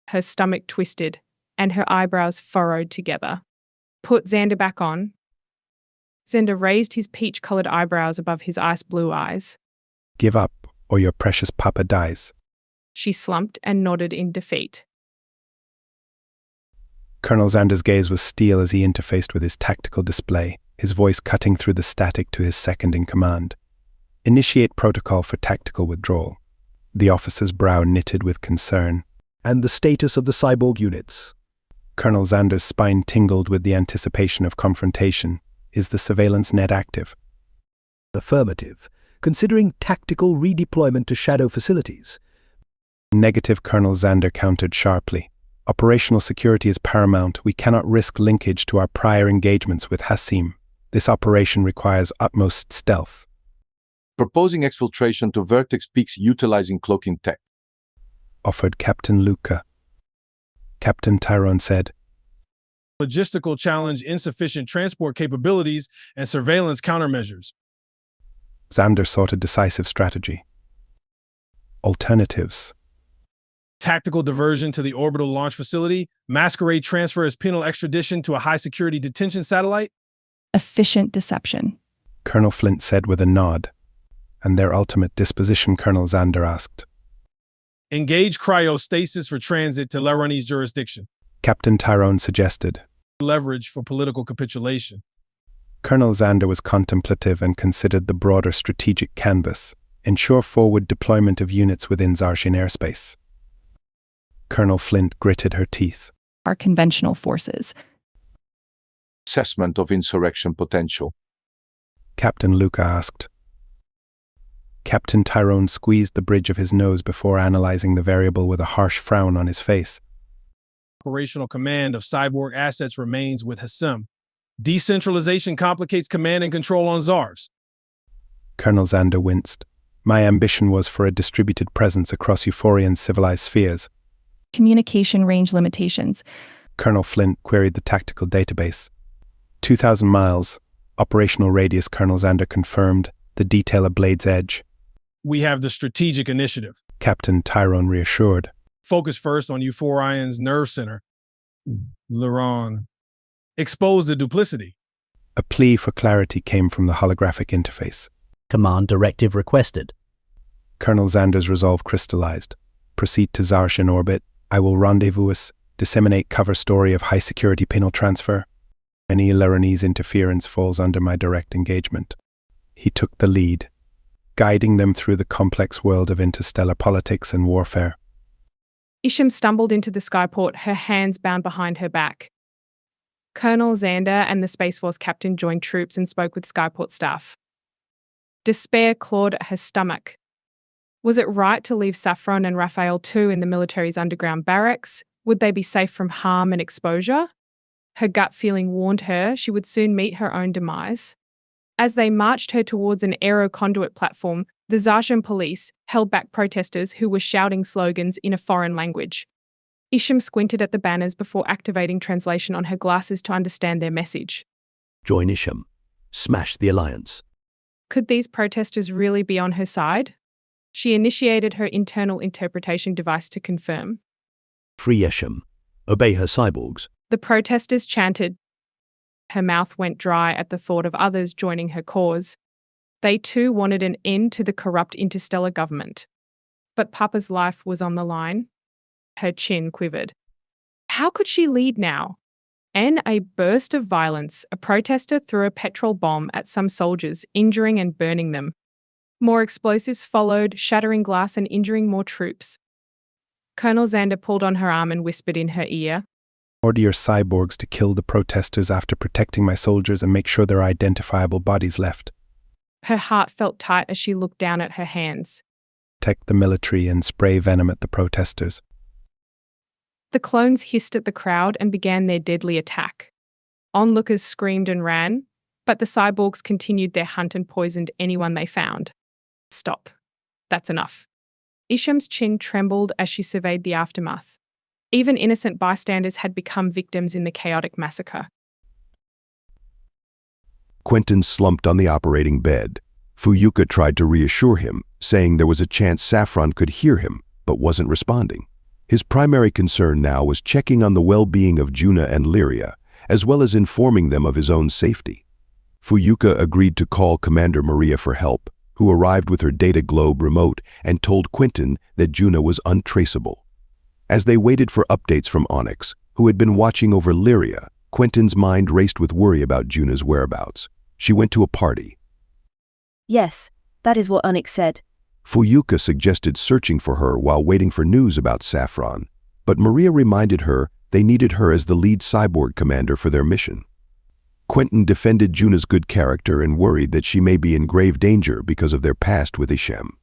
Her stomach twisted, and her eyebrows furrowed together. Put Xander back on. Xander raised his peach-coloured eyebrows above his ice-blue eyes. Give up, or your precious papa dies. She slumped and nodded in defeat. Colonel Xander's gaze was steel as he interfaced with his tactical display, his voice cutting through the static to his second-in-command. Initiate protocol for tactical withdrawal. The officer's brow knitted with concern. And the status of the cyborg units? Colonel Xander's spine tingled with the anticipation of confrontation. Is the surveillance net active? Affirmative. Considering tactical redeployment to shadow facilities. Negative, Colonel Xander countered sharply. Operational security is paramount. We cannot risk linkage to our prior engagements with Hassim. This operation requires utmost stealth. Proposing exfiltration to Vertex Peaks utilizing cloaking tech. Offered Captain Luca. Captain Tyrone said, Logistical challenge, insufficient transport capabilities, and surveillance countermeasures. Xander sought a decisive strategy. Alternatives. Tactical diversion to the orbital launch facility, masquerade transfer as penal extradition to a high-security detention satellite. Efficient deception. Colonel Flint said with a nod. And their ultimate disposition, Colonel Xander asked. Engage cryostasis for transit to Lleronese jurisdiction. Captain Tyrone suggested. Leverage for political capitulation. Colonel Xander was contemplative and considered the broader strategic canvas. Ensure forward deployment of units within Zarshian airspace. Colonel Flint gritted her teeth. Our conventional forces. Assessment of insurrection potential. Captain Luca asked. Captain Tyrone squeezed the bridge of his nose before analyzing the variable with a harsh frown on his face. Operational command of cyborg assets remains with Hassim. Decentralization complicates command and control on ZARS. Colonel Xander winced. My ambition was for a distributed presence across Euphorian civilized spheres. Communication range limitations. Colonel Flint queried the tactical database. 2,000 miles. Operational radius, Colonel Xander confirmed. The detail a blade's edge. We have the strategic initiative. Captain Tyrone reassured. Focus first on Euphorion's nerve center. Lleronese. Expose the duplicity. A plea for clarity came from the holographic interface. Command directive requested. Colonel Xander's resolve crystallized. Proceed to Zarshian orbit. I will rendezvous us. Disseminate cover story of high-security penal transfer. Any Lleronese interference falls under my direct engagement. He took the lead, guiding them through the complex world of interstellar politics and warfare. Isham stumbled into the skyport, her hands bound behind her back. Colonel Xander and the Space Force captain joined troops and spoke with skyport staff. Despair clawed at her stomach. Was it right to leave Saffron and Raphael too in the military's underground barracks? Would they be safe from harm and exposure? Her gut feeling warned her she would soon meet her own demise. As they marched her towards an aero conduit platform, the Zarshan police held back protesters who were shouting slogans in a foreign language. Isham squinted at the banners before activating translation on her glasses to understand their message. Join Isham. Smash the alliance. Could these protesters really be on her side? She initiated her internal interpretation device to confirm. Free Isham. Obey her cyborgs. The protesters chanted. Her mouth went dry at the thought of others joining her cause. They too wanted an end to the corrupt Interstellar government. But Papa's life was on the line. Her chin quivered. How could she lead now? In a burst of violence, a protester threw a petrol bomb at some soldiers, injuring and burning them. More explosives followed, shattering glass and injuring more troops. Colonel Xander pulled on her arm and whispered in her ear, Order your cyborgs to kill the protesters after protecting my soldiers and make sure there are identifiable bodies left. Her heart felt tight as she looked down at her hands. Protect the military and spray venom at the protesters. The clones hissed at the crowd and began their deadly attack. Onlookers screamed and ran, but the cyborgs continued their hunt and poisoned anyone they found. Stop. That's enough. Isham's chin trembled as she surveyed the aftermath. Even innocent bystanders had become victims in the chaotic massacre. Quentin slumped on the operating bed. Fuyuka tried to reassure him, saying there was a chance Saffron could hear him, but wasn't responding. His primary concern now was checking on the well-being of Juna and Lyria, as well as informing them of his own safety. Fuyuka agreed to call Commander Maria for help, who arrived with her data globe remote and told Quentin that Juna was untraceable. As they waited for updates from Onyx, who had been watching over Lyria, Quentin's mind raced with worry about Juna's whereabouts. She went to a party. Yes, that is what Onyx said. Fuyuka suggested searching for her while waiting for news about Saffron, but Maria reminded her they needed her as the lead cyborg commander for their mission. Quentin defended Juna's good character and worried that she may be in grave danger because of their past with Isham.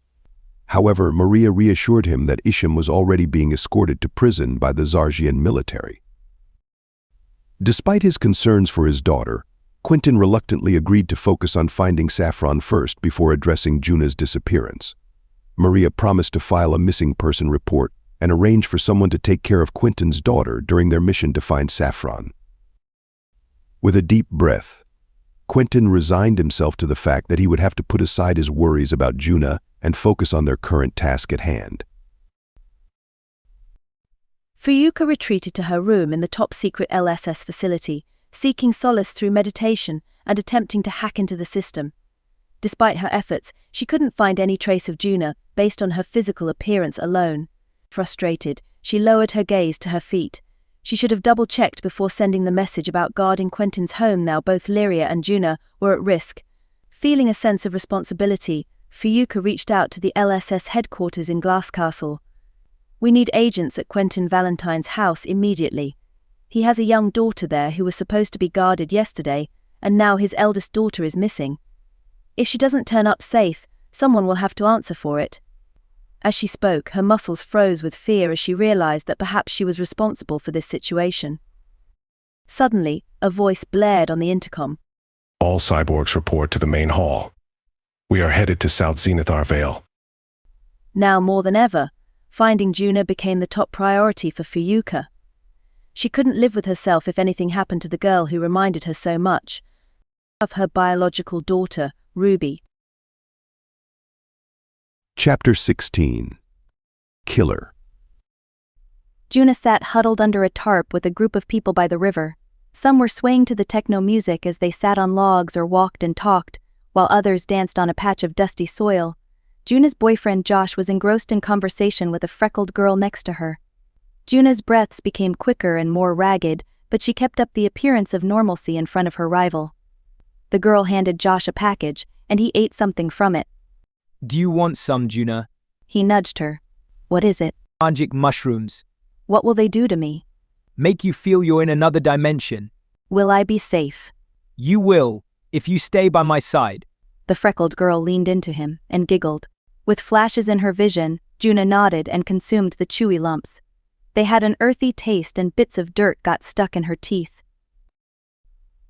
However, Maria reassured him that Isham was already being escorted to prison by the Zarshian military. Despite his concerns for his daughter, Quentin reluctantly agreed to focus on finding Saffron first before addressing Juna's disappearance. Maria promised to file a missing person report and arrange for someone to take care of Quentin's daughter during their mission to find Saffron. With a deep breath, Quentin resigned himself to the fact that he would have to put aside his worries about Juna and focus on their current task at hand. Fuyuka retreated to her room in the top-secret LSS facility, seeking solace through meditation and attempting to hack into the system. Despite her efforts, she couldn't find any trace of Juna based on her physical appearance alone. Frustrated, she lowered her gaze to her feet. She should have double-checked before sending the message about guarding Quentin's home now both Lyria and Juna were at risk. Feeling a sense of responsibility, Fuyuka reached out to the LSS headquarters in Glasscastle. We need agents at Quentin Valentine's house immediately. He has a young daughter there who was supposed to be guarded yesterday, and now his eldest daughter is missing. If she doesn't turn up safe, someone will have to answer for it. As she spoke, her muscles froze with fear as she realized that perhaps she was responsible for this situation. Suddenly, a voice blared on the intercom. All cyborgs report to the main hall. We are headed to South Zenithar Vale. Now more than ever, finding Juna became the top priority for Fuyuka. She couldn't live with herself if anything happened to the girl who reminded her so much of her biological daughter, Ruby. Chapter 16. Killer. Juna sat huddled under a tarp with a group of people by the river. Some were swaying to the techno music as they sat on logs or walked and talked, while others danced on a patch of dusty soil. Juna's boyfriend Josh was engrossed in conversation with a freckled girl next to her. Juna's breaths became quicker and more ragged, but she kept up the appearance of normalcy in front of her rival. The girl handed Josh a package, and he ate something from it. Do you want some, Juna? He nudged her. What is it? Magic mushrooms. What will they do to me? Make you feel you're in another dimension. Will I be safe? You will, if you stay by my side. The freckled girl leaned into him and giggled. With flashes in her vision, Juna nodded and consumed the chewy lumps. They had an earthy taste and bits of dirt got stuck in her teeth.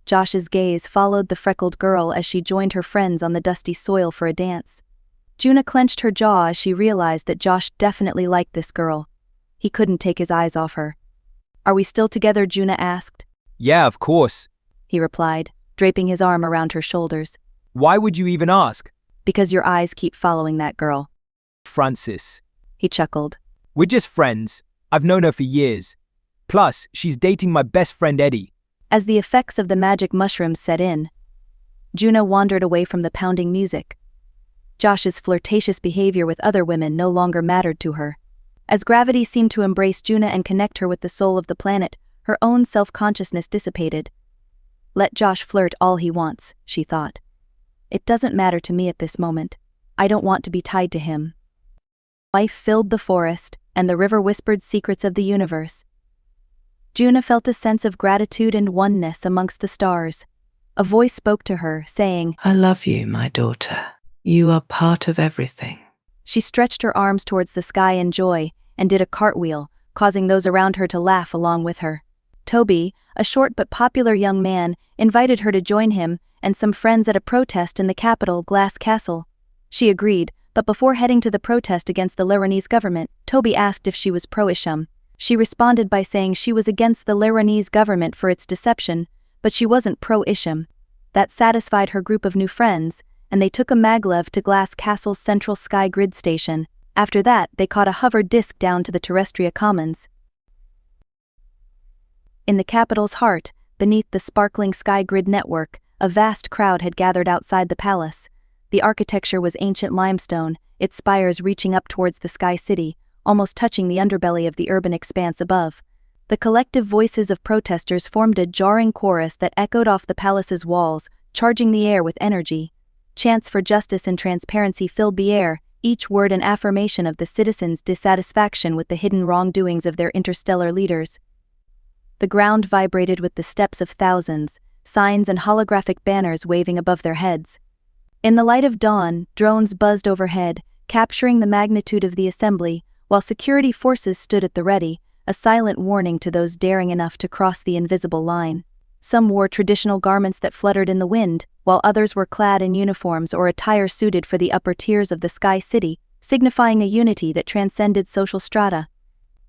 Josh's gaze followed the freckled girl as she joined her friends on the dusty soil for a dance. Juna clenched her jaw as she realized that Josh definitely liked this girl. He couldn't take his eyes off her. "Are we still together?" Juna asked. Yeah, of course. He replied, draping his arm around her shoulders. Why would you even ask? Because your eyes keep following that girl. Francis. He chuckled. We're just friends. I've known her for years. Plus, she's dating my best friend Eddie. As the effects of the magic mushrooms set in, Juna wandered away from the pounding music. Josh's flirtatious behavior with other women no longer mattered to her. As gravity seemed to embrace Juna and connect her with the soul of the planet, her own self-consciousness dissipated. Let Josh flirt all he wants, she thought. It doesn't matter to me at this moment. I don't want to be tied to him. Life filled the forest, and the river whispered secrets of the universe. Juna felt a sense of gratitude and oneness amongst the stars. A voice spoke to her, saying, I love you, my daughter. You are part of everything. She stretched her arms towards the sky in joy and did a cartwheel, causing those around her to laugh along with her. Toby, a short but popular young man, invited her to join him and some friends at a protest in the capital, Glass Castle. She agreed, but before heading to the protest against the Lleronese government, Toby asked if she was pro-Isham. She responded by saying she was against the Lleronese government for its deception, but she wasn't pro-Isham. That satisfied her group of new friends, and they took a maglev to Glass Castle's central sky grid station. After that, they caught a hover disc down to the Terrestria Commons. In the capital's heart, beneath the sparkling sky grid network, a vast crowd had gathered outside the palace. The architecture was ancient limestone, its spires reaching up towards the sky city, almost touching the underbelly of the urban expanse above. The collective voices of protesters formed a jarring chorus that echoed off the palace's walls, charging the air with energy. Chants for justice and transparency filled the air, each word an affirmation of the citizens' dissatisfaction with the hidden wrongdoings of their interstellar leaders. The ground vibrated with the steps of thousands, signs and holographic banners waving above their heads. In the light of dawn, drones buzzed overhead, capturing the magnitude of the assembly, while security forces stood at the ready, a silent warning to those daring enough to cross the invisible line. Some wore traditional garments that fluttered in the wind, while others were clad in uniforms or attire suited for the upper tiers of the Sky City, signifying a unity that transcended social strata.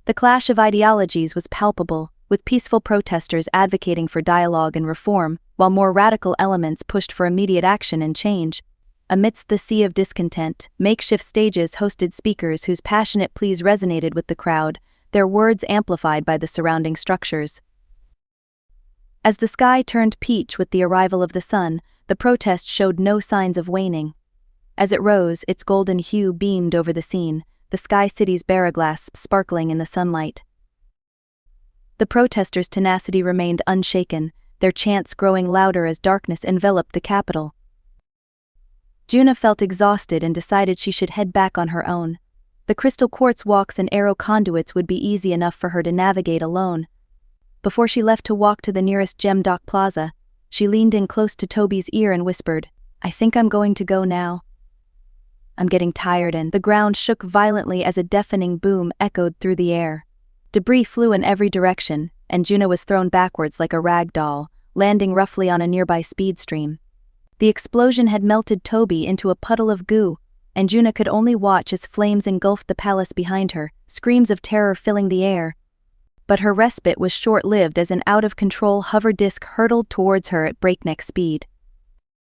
The clash of ideologies was palpable, with peaceful protesters advocating for dialogue and reform, while more radical elements pushed for immediate action and change. Amidst the sea of discontent, makeshift stages hosted speakers whose passionate pleas resonated with the crowd, their words amplified by the surrounding structures. As the sky turned peach with the arrival of the sun, the protest showed no signs of waning. As it rose, its golden hue beamed over the scene, the Sky City's barraglass sparkling in the sunlight. The protesters' tenacity remained unshaken, their chants growing louder as darkness enveloped the capital. Juna felt exhausted and decided she should head back on her own. The crystal quartz walks and arrow conduits would be easy enough for her to navigate alone. Before she left to walk to the nearest Gem Dock Plaza, she leaned in close to Toby's ear and whispered, "I think I'm going to go now. I'm getting tired," and the ground shook violently as a deafening boom echoed through the air. Debris flew in every direction, and Juna was thrown backwards like a rag doll, landing roughly on a nearby speed stream. The explosion had melted Toby into a puddle of goo, and Juna could only watch as flames engulfed the palace behind her, screams of terror filling the air. But her respite was short-lived as an out-of-control hover disc hurtled towards her at breakneck speed.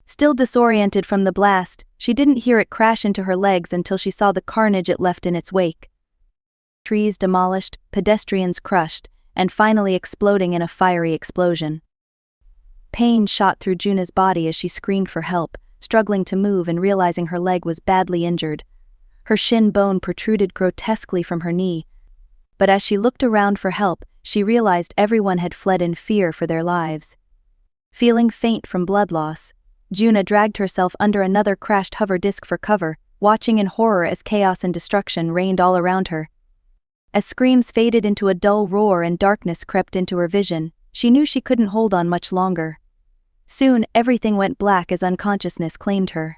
Still disoriented from the blast, she didn't hear it crash into her legs until she saw the carnage it left in its wake. Trees demolished, pedestrians crushed, and finally exploding in a fiery explosion. Pain shot through Juna's body as she screamed for help, struggling to move and realizing her leg was badly injured. Her shin bone protruded grotesquely from her knee. But as she looked around for help, she realized everyone had fled in fear for their lives. Feeling faint from blood loss, Juna dragged herself under another crashed hover disc for cover, watching in horror as chaos and destruction reigned all around her. As screams faded into a dull roar and darkness crept into her vision, she knew she couldn't hold on much longer. Soon, everything went black as unconsciousness claimed her.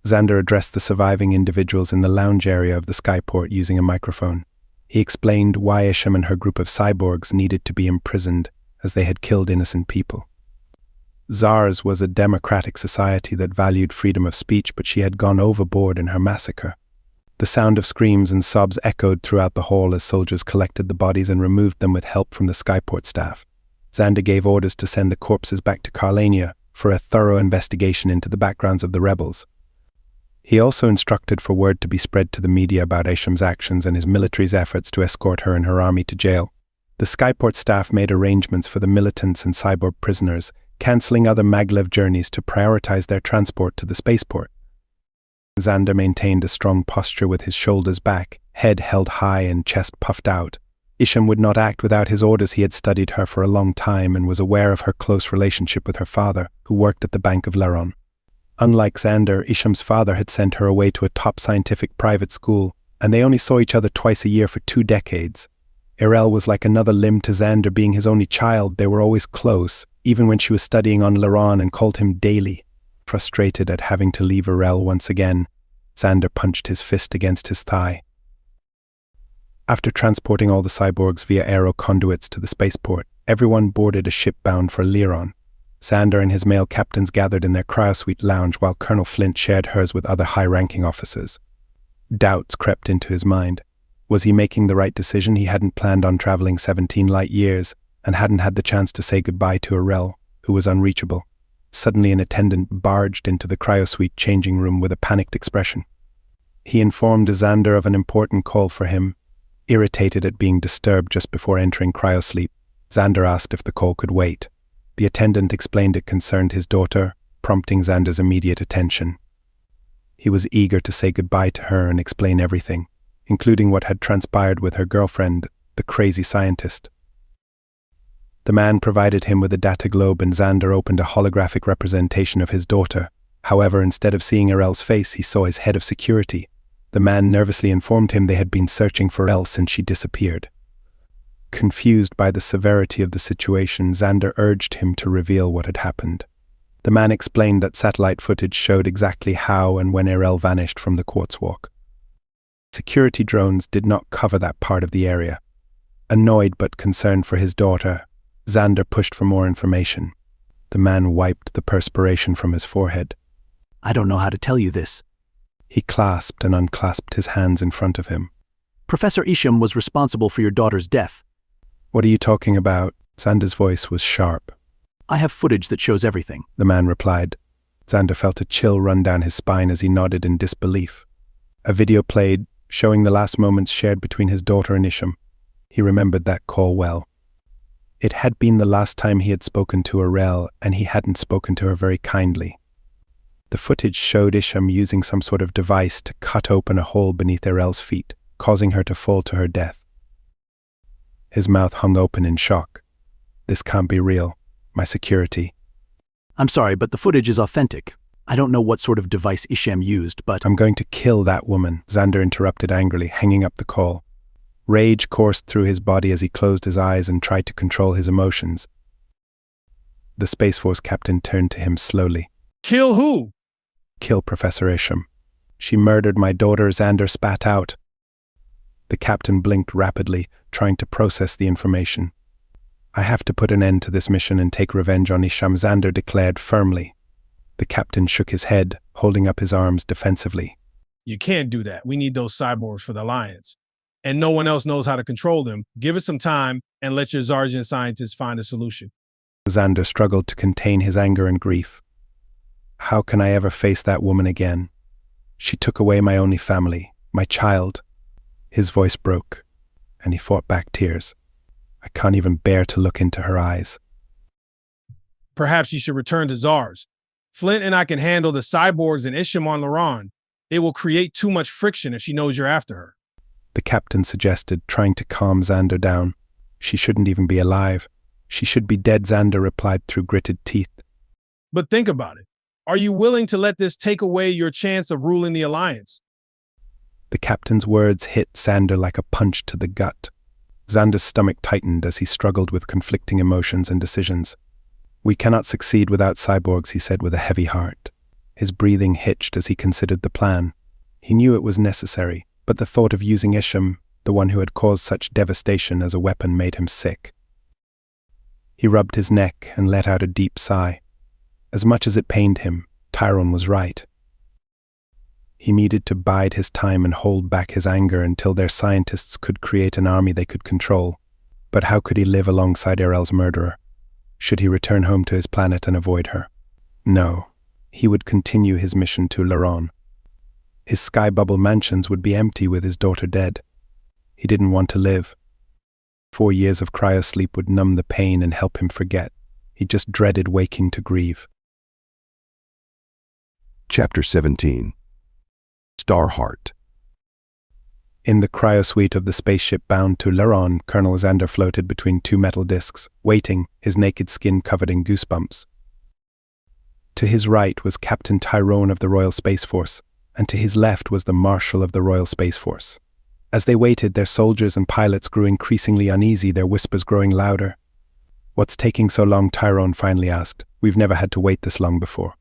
Xander addressed the surviving individuals in the lounge area of the skyport using a microphone. He explained why Isham and her group of cyborgs needed to be imprisoned, as they had killed innocent people. Zars was a democratic society that valued freedom of speech, but she had gone overboard in her massacre. The sound of screams and sobs echoed throughout the hall as soldiers collected the bodies and removed them with help from the skyport staff. Xander gave orders to send the corpses back to Carlania for a thorough investigation into the backgrounds of the rebels. He also instructed for word to be spread to the media about Isham's actions and his military's efforts to escort her and her army to jail. The skyport staff made arrangements for the militants and cyborg prisoners, cancelling other maglev journeys to prioritize their transport to the spaceport. Xander maintained a strong posture with his shoulders back, head held high and chest puffed out. Isham would not act without his orders. He had studied her for a long time and was aware of her close relationship with her father, who worked at the Bank of Lleronese. Unlike Xander, Isham's father had sent her away to a top scientific private school, and they only saw each other twice a year for 2 decades. Irel was like another limb to Xander, being his only child. They were always close, even when she was studying on Lleronese, and called him daily. Frustrated at having to leave Irel once again, Xander punched his fist against his thigh. After transporting all the cyborgs via aero conduits to the spaceport, everyone boarded a ship bound for Lleronese. Xander and his male captains gathered in their cryosuite lounge while Colonel Flint shared hers with other high-ranking officers. Doubts crept into his mind. Was he making the right decision? He hadn't planned on traveling 17 light years and hadn't had the chance to say goodbye to Irel, who was unreachable. Suddenly an attendant barged into the cryosuite changing room with a panicked expression. He informed Xander of an important call for him. Irritated at being disturbed just before entering cryosleep, Xander asked if the call could wait. The attendant explained it concerned his daughter, prompting Xander's immediate attention. He was eager to say goodbye to her and explain everything, including what had transpired with her girlfriend, the crazy scientist. The man provided him with a data globe, and Xander opened a holographic representation of his daughter. However, instead of seeing Irel's face, he saw his head of security. The man nervously informed him they had been searching for Irel since she disappeared. Confused by the severity of the situation, Xander urged him to reveal what had happened. The man explained that satellite footage showed exactly how and when Irel vanished from the quartz walk. Security drones did not cover that part of the area. Annoyed but concerned for his daughter, Xander pushed for more information. The man wiped the perspiration from his forehead. I don't know how to tell you this. He clasped and unclasped his hands in front of him. Professor Isham was responsible for your daughter's death. What are you talking about? Xander's voice was sharp. I have footage that shows everything, the man replied. Xander felt a chill run down his spine as he nodded in disbelief. A video played, showing the last moments shared between his daughter and Isham. He remembered that call well. It had been the last time he had spoken to Irel, and he hadn't spoken to her very kindly. The footage showed Isham using some sort of device to cut open a hole beneath Irel's feet, causing her to fall to her death. His mouth hung open in shock. This can't be real. My security. I'm sorry, but the footage is authentic. I don't know what sort of device Isham used, but... I'm going to kill that woman, Xander interrupted angrily, hanging up the call. Rage coursed through his body as he closed his eyes and tried to control his emotions. The Space Force captain turned to him slowly. Kill who? Kill Professor Isham. She murdered my daughter, Xander spat out. The captain blinked rapidly, trying to process the information. I have to put an end to this mission and take revenge on Isham, Xander declared firmly. The captain shook his head, holding up his arms defensively. You can't do that. We need those cyborgs for the Alliance. And no one else knows how to control them. Give it some time and let your Zarjan scientists find a solution. Xander struggled to contain his anger and grief. How can I ever face that woman again? She took away my only family, my child. His voice broke, and he fought back tears. I can't even bear to look into her eyes. Perhaps you should return to Zars. Flint and I can handle the cyborgs and Isham on Lleronese. It will create too much friction if she knows you're after her. The captain suggested, trying to calm Xander down. She shouldn't even be alive. She should be dead, Xander replied through gritted teeth. But think about it. Are you willing to let this take away your chance of ruling the Alliance? The captain's words hit Xander like a punch to the gut. Xander's stomach tightened as he struggled with conflicting emotions and decisions. We cannot succeed without cyborgs, he said with a heavy heart. His breathing hitched as he considered the plan. He knew it was necessary, but the thought of using Isham, the one who had caused such devastation, as a weapon made him sick. He rubbed his neck and let out a deep sigh. As much as it pained him, Tyrone was right. He needed to bide his time and hold back his anger until their scientists could create an army they could control. But how could he live alongside Erel's murderer? Should he return home to his planet and avoid her? No. He would continue his mission to Lleronese. His sky bubble mansions would be empty with his daughter dead. He didn't want to live. 4 years of cryosleep would numb the pain and help him forget. He just dreaded waking to grieve. Chapter 17. Starheart. In the cryosuite of the spaceship bound to Lleronese, Colonel Xander floated between two metal discs, waiting, his naked skin covered in goosebumps. To his right was Captain Tyrone of the Royal Space Force, and to his left was the Marshal of the Royal Space Force. As they waited, their soldiers and pilots grew increasingly uneasy, their whispers growing louder. "What's taking so long?" Tyrone finally asked. "We've never had to wait this long before."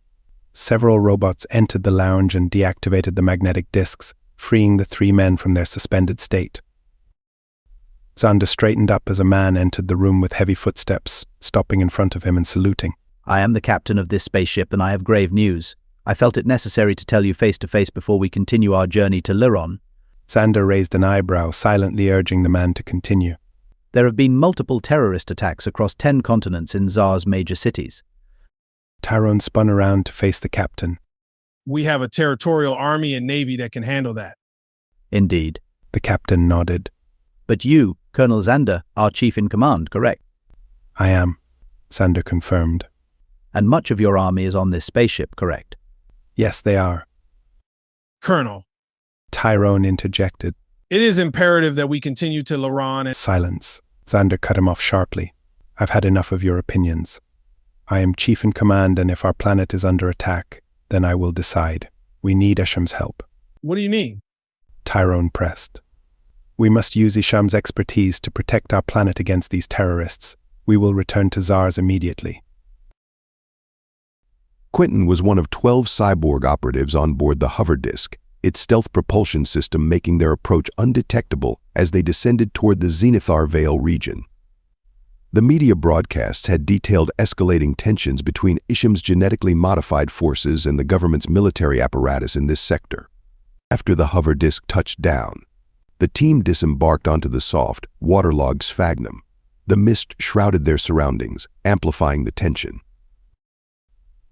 Several robots entered the lounge and deactivated the magnetic discs, freeing the 3 men from their suspended state. Xander straightened up as a man entered the room with heavy footsteps, stopping in front of him and saluting. "I am the captain of this spaceship, and I have grave news. I felt it necessary to tell you face to face before we continue our journey to Lleronese." Xander raised an eyebrow, silently urging the man to continue. "There have been multiple terrorist attacks across 10 continents in Tsar's major cities." Tyrone spun around to face the captain. "We have a territorial army and navy that can handle that." "Indeed." The captain nodded. "But you, Colonel Xander, are chief in command, correct?" "I am," Xander confirmed. "And much of your army is on this spaceship, correct?" "Yes, they are." "Colonel," Tyrone interjected. "it is imperative that we continue to Lleronese and—" Silence. Xander cut him off sharply. "I've had enough of your opinions. I am chief in command, and if our planet is under attack, then I will decide. We need Isham's help." "What do you mean?" Tyrone pressed. "We must use Isham's expertise to protect our planet against these terrorists. We will return to Tsars immediately." Quentin was one of 12 cyborg operatives on board the hover disk, its stealth propulsion system making their approach undetectable as they descended toward the Zenithar Vale region. The media broadcasts had detailed escalating tensions between Isham's genetically modified forces and the government's military apparatus in this sector. After the hover disk touched down, the team disembarked onto the soft, waterlogged sphagnum. The mist shrouded their surroundings, amplifying the tension.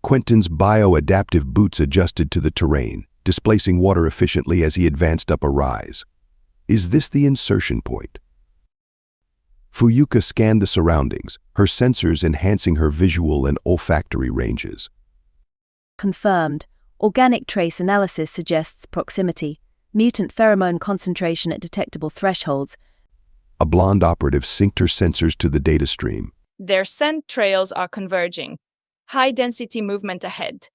Quentin's bio-adaptive boots adjusted to the terrain, displacing water efficiently as he advanced up a rise. Is this the insertion point? Fuyuka scanned the surroundings, her sensors enhancing her visual and olfactory ranges. Confirmed. Organic trace analysis suggests proximity. Mutant pheromone concentration at detectable thresholds. A blonde operative synced her sensors to the data stream. Their scent trails are converging. High-density movement ahead.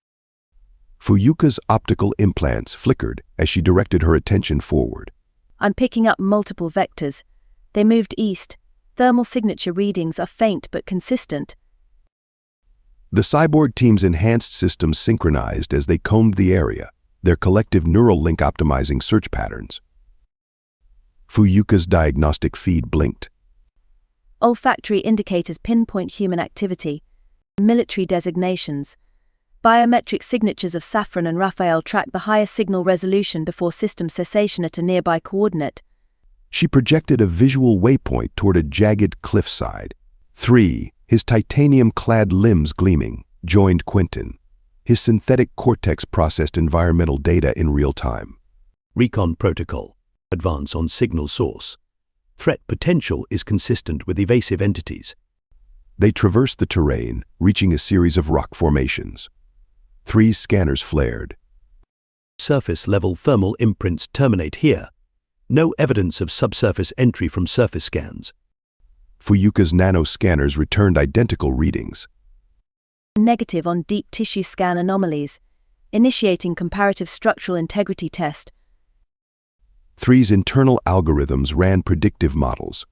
Fuyuka's optical implants flickered as she directed her attention forward. I'm picking up multiple vectors. They moved east. Thermal signature readings are faint but consistent. The cyborg team's enhanced systems synchronized as they combed the area, their collective neural link optimizing search patterns. Fuyuka's diagnostic feed blinked. Olfactory indicators pinpoint human activity. Military designations. Biometric signatures of Saffron and Raphael track the highest signal resolution before system cessation at a nearby coordinate. She projected a visual waypoint toward a jagged cliffside. 3, his titanium-clad limbs gleaming, joined Quentin. His synthetic cortex processed environmental data in real time. Recon protocol. Advance on signal source. Threat potential is consistent with evasive entities. They traversed the terrain, reaching a series of rock formations. 3 scanners flared. Surface-level thermal imprints terminate here. No evidence of subsurface entry from surface scans. Fuyuka's nanoscanners returned identical readings. Negative on deep tissue scan anomalies. Initiating comparative structural integrity test. 3's internal algorithms ran predictive models.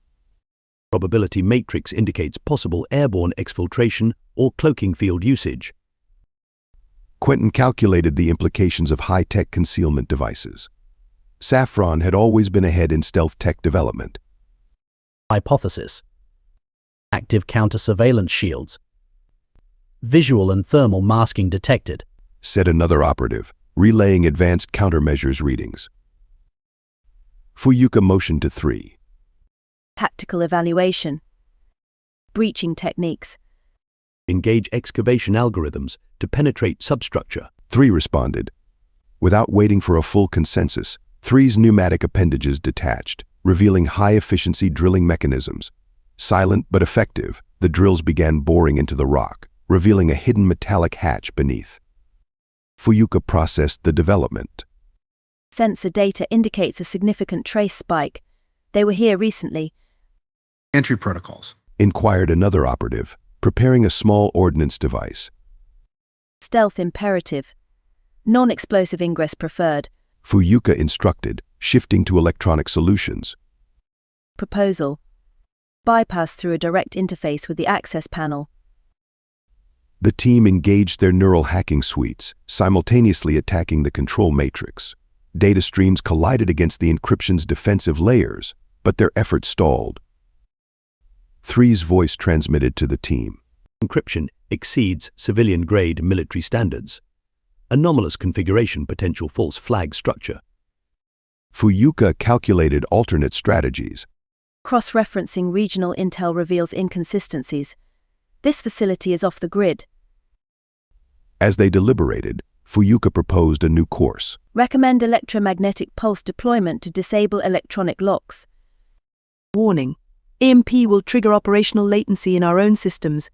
Probability matrix indicates possible airborne exfiltration or cloaking field usage. Quentin calculated the implications of high-tech concealment devices. Saffron had always been ahead in stealth tech development. Hypothesis. Active counter-surveillance shields. Visual and thermal masking detected, said another operative, relaying advanced countermeasures readings. Fuyuka motioned to 3. Tactical evaluation. Breaching techniques. Engage excavation algorithms to penetrate substructure. 3 responded. Without waiting for a full consensus, 3's pneumatic appendages detached, revealing high-efficiency drilling mechanisms. Silent but effective, the drills began boring into the rock, revealing a hidden metallic hatch beneath. Fuyuka processed the development. Sensor data indicates a significant trace spike. They were here recently. Entry protocols, inquired another operative, preparing a small ordnance device. Stealth imperative. Non-explosive ingress preferred. Fuyuka instructed, shifting to electronic solutions. Proposal. Bypass through a direct interface with the access panel. The team engaged their neural hacking suites, simultaneously attacking the control matrix. Data streams collided against the encryption's defensive layers, but their efforts stalled. 3's voice transmitted to the team. Encryption exceeds civilian-grade military standards. Anomalous configuration potential false flag structure. Fuyuka calculated alternate strategies. Cross-referencing regional intel reveals inconsistencies. This facility is off the grid. As they deliberated, Fuyuka proposed a new course. Recommend electromagnetic pulse deployment to disable electronic locks. Warning. EMP will trigger operational latency in our own systems.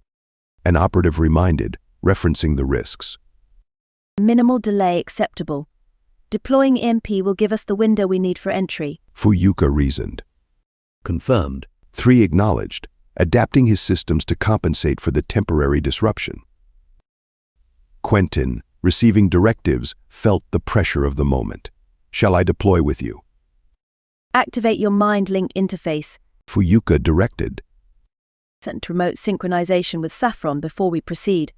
An operative reminded, referencing the risks. Minimal delay acceptable. Deploying EMP will give us the window we need for entry. Fuyuka reasoned. Confirmed. 3 acknowledged, adapting his systems to compensate for the temporary disruption. Quentin, receiving directives, felt the pressure of the moment. Shall I deploy with you? Activate your mind link interface. Fuyuka directed. Send remote synchronization with Saffron before we proceed.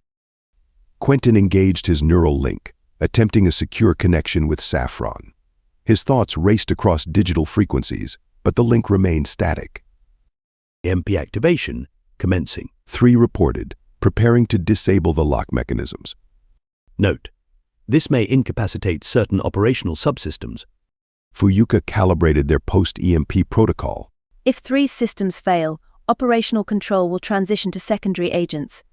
Quentin engaged his neural link, attempting a secure connection with Saffron. His thoughts raced across digital frequencies, but the link remained static. EMP activation commencing. 3 reported, preparing to disable the lock mechanisms. Note. This may incapacitate certain operational subsystems. Fuyuka calibrated their post-EMP protocol. If 3's systems fail, operational control will transition to secondary agents.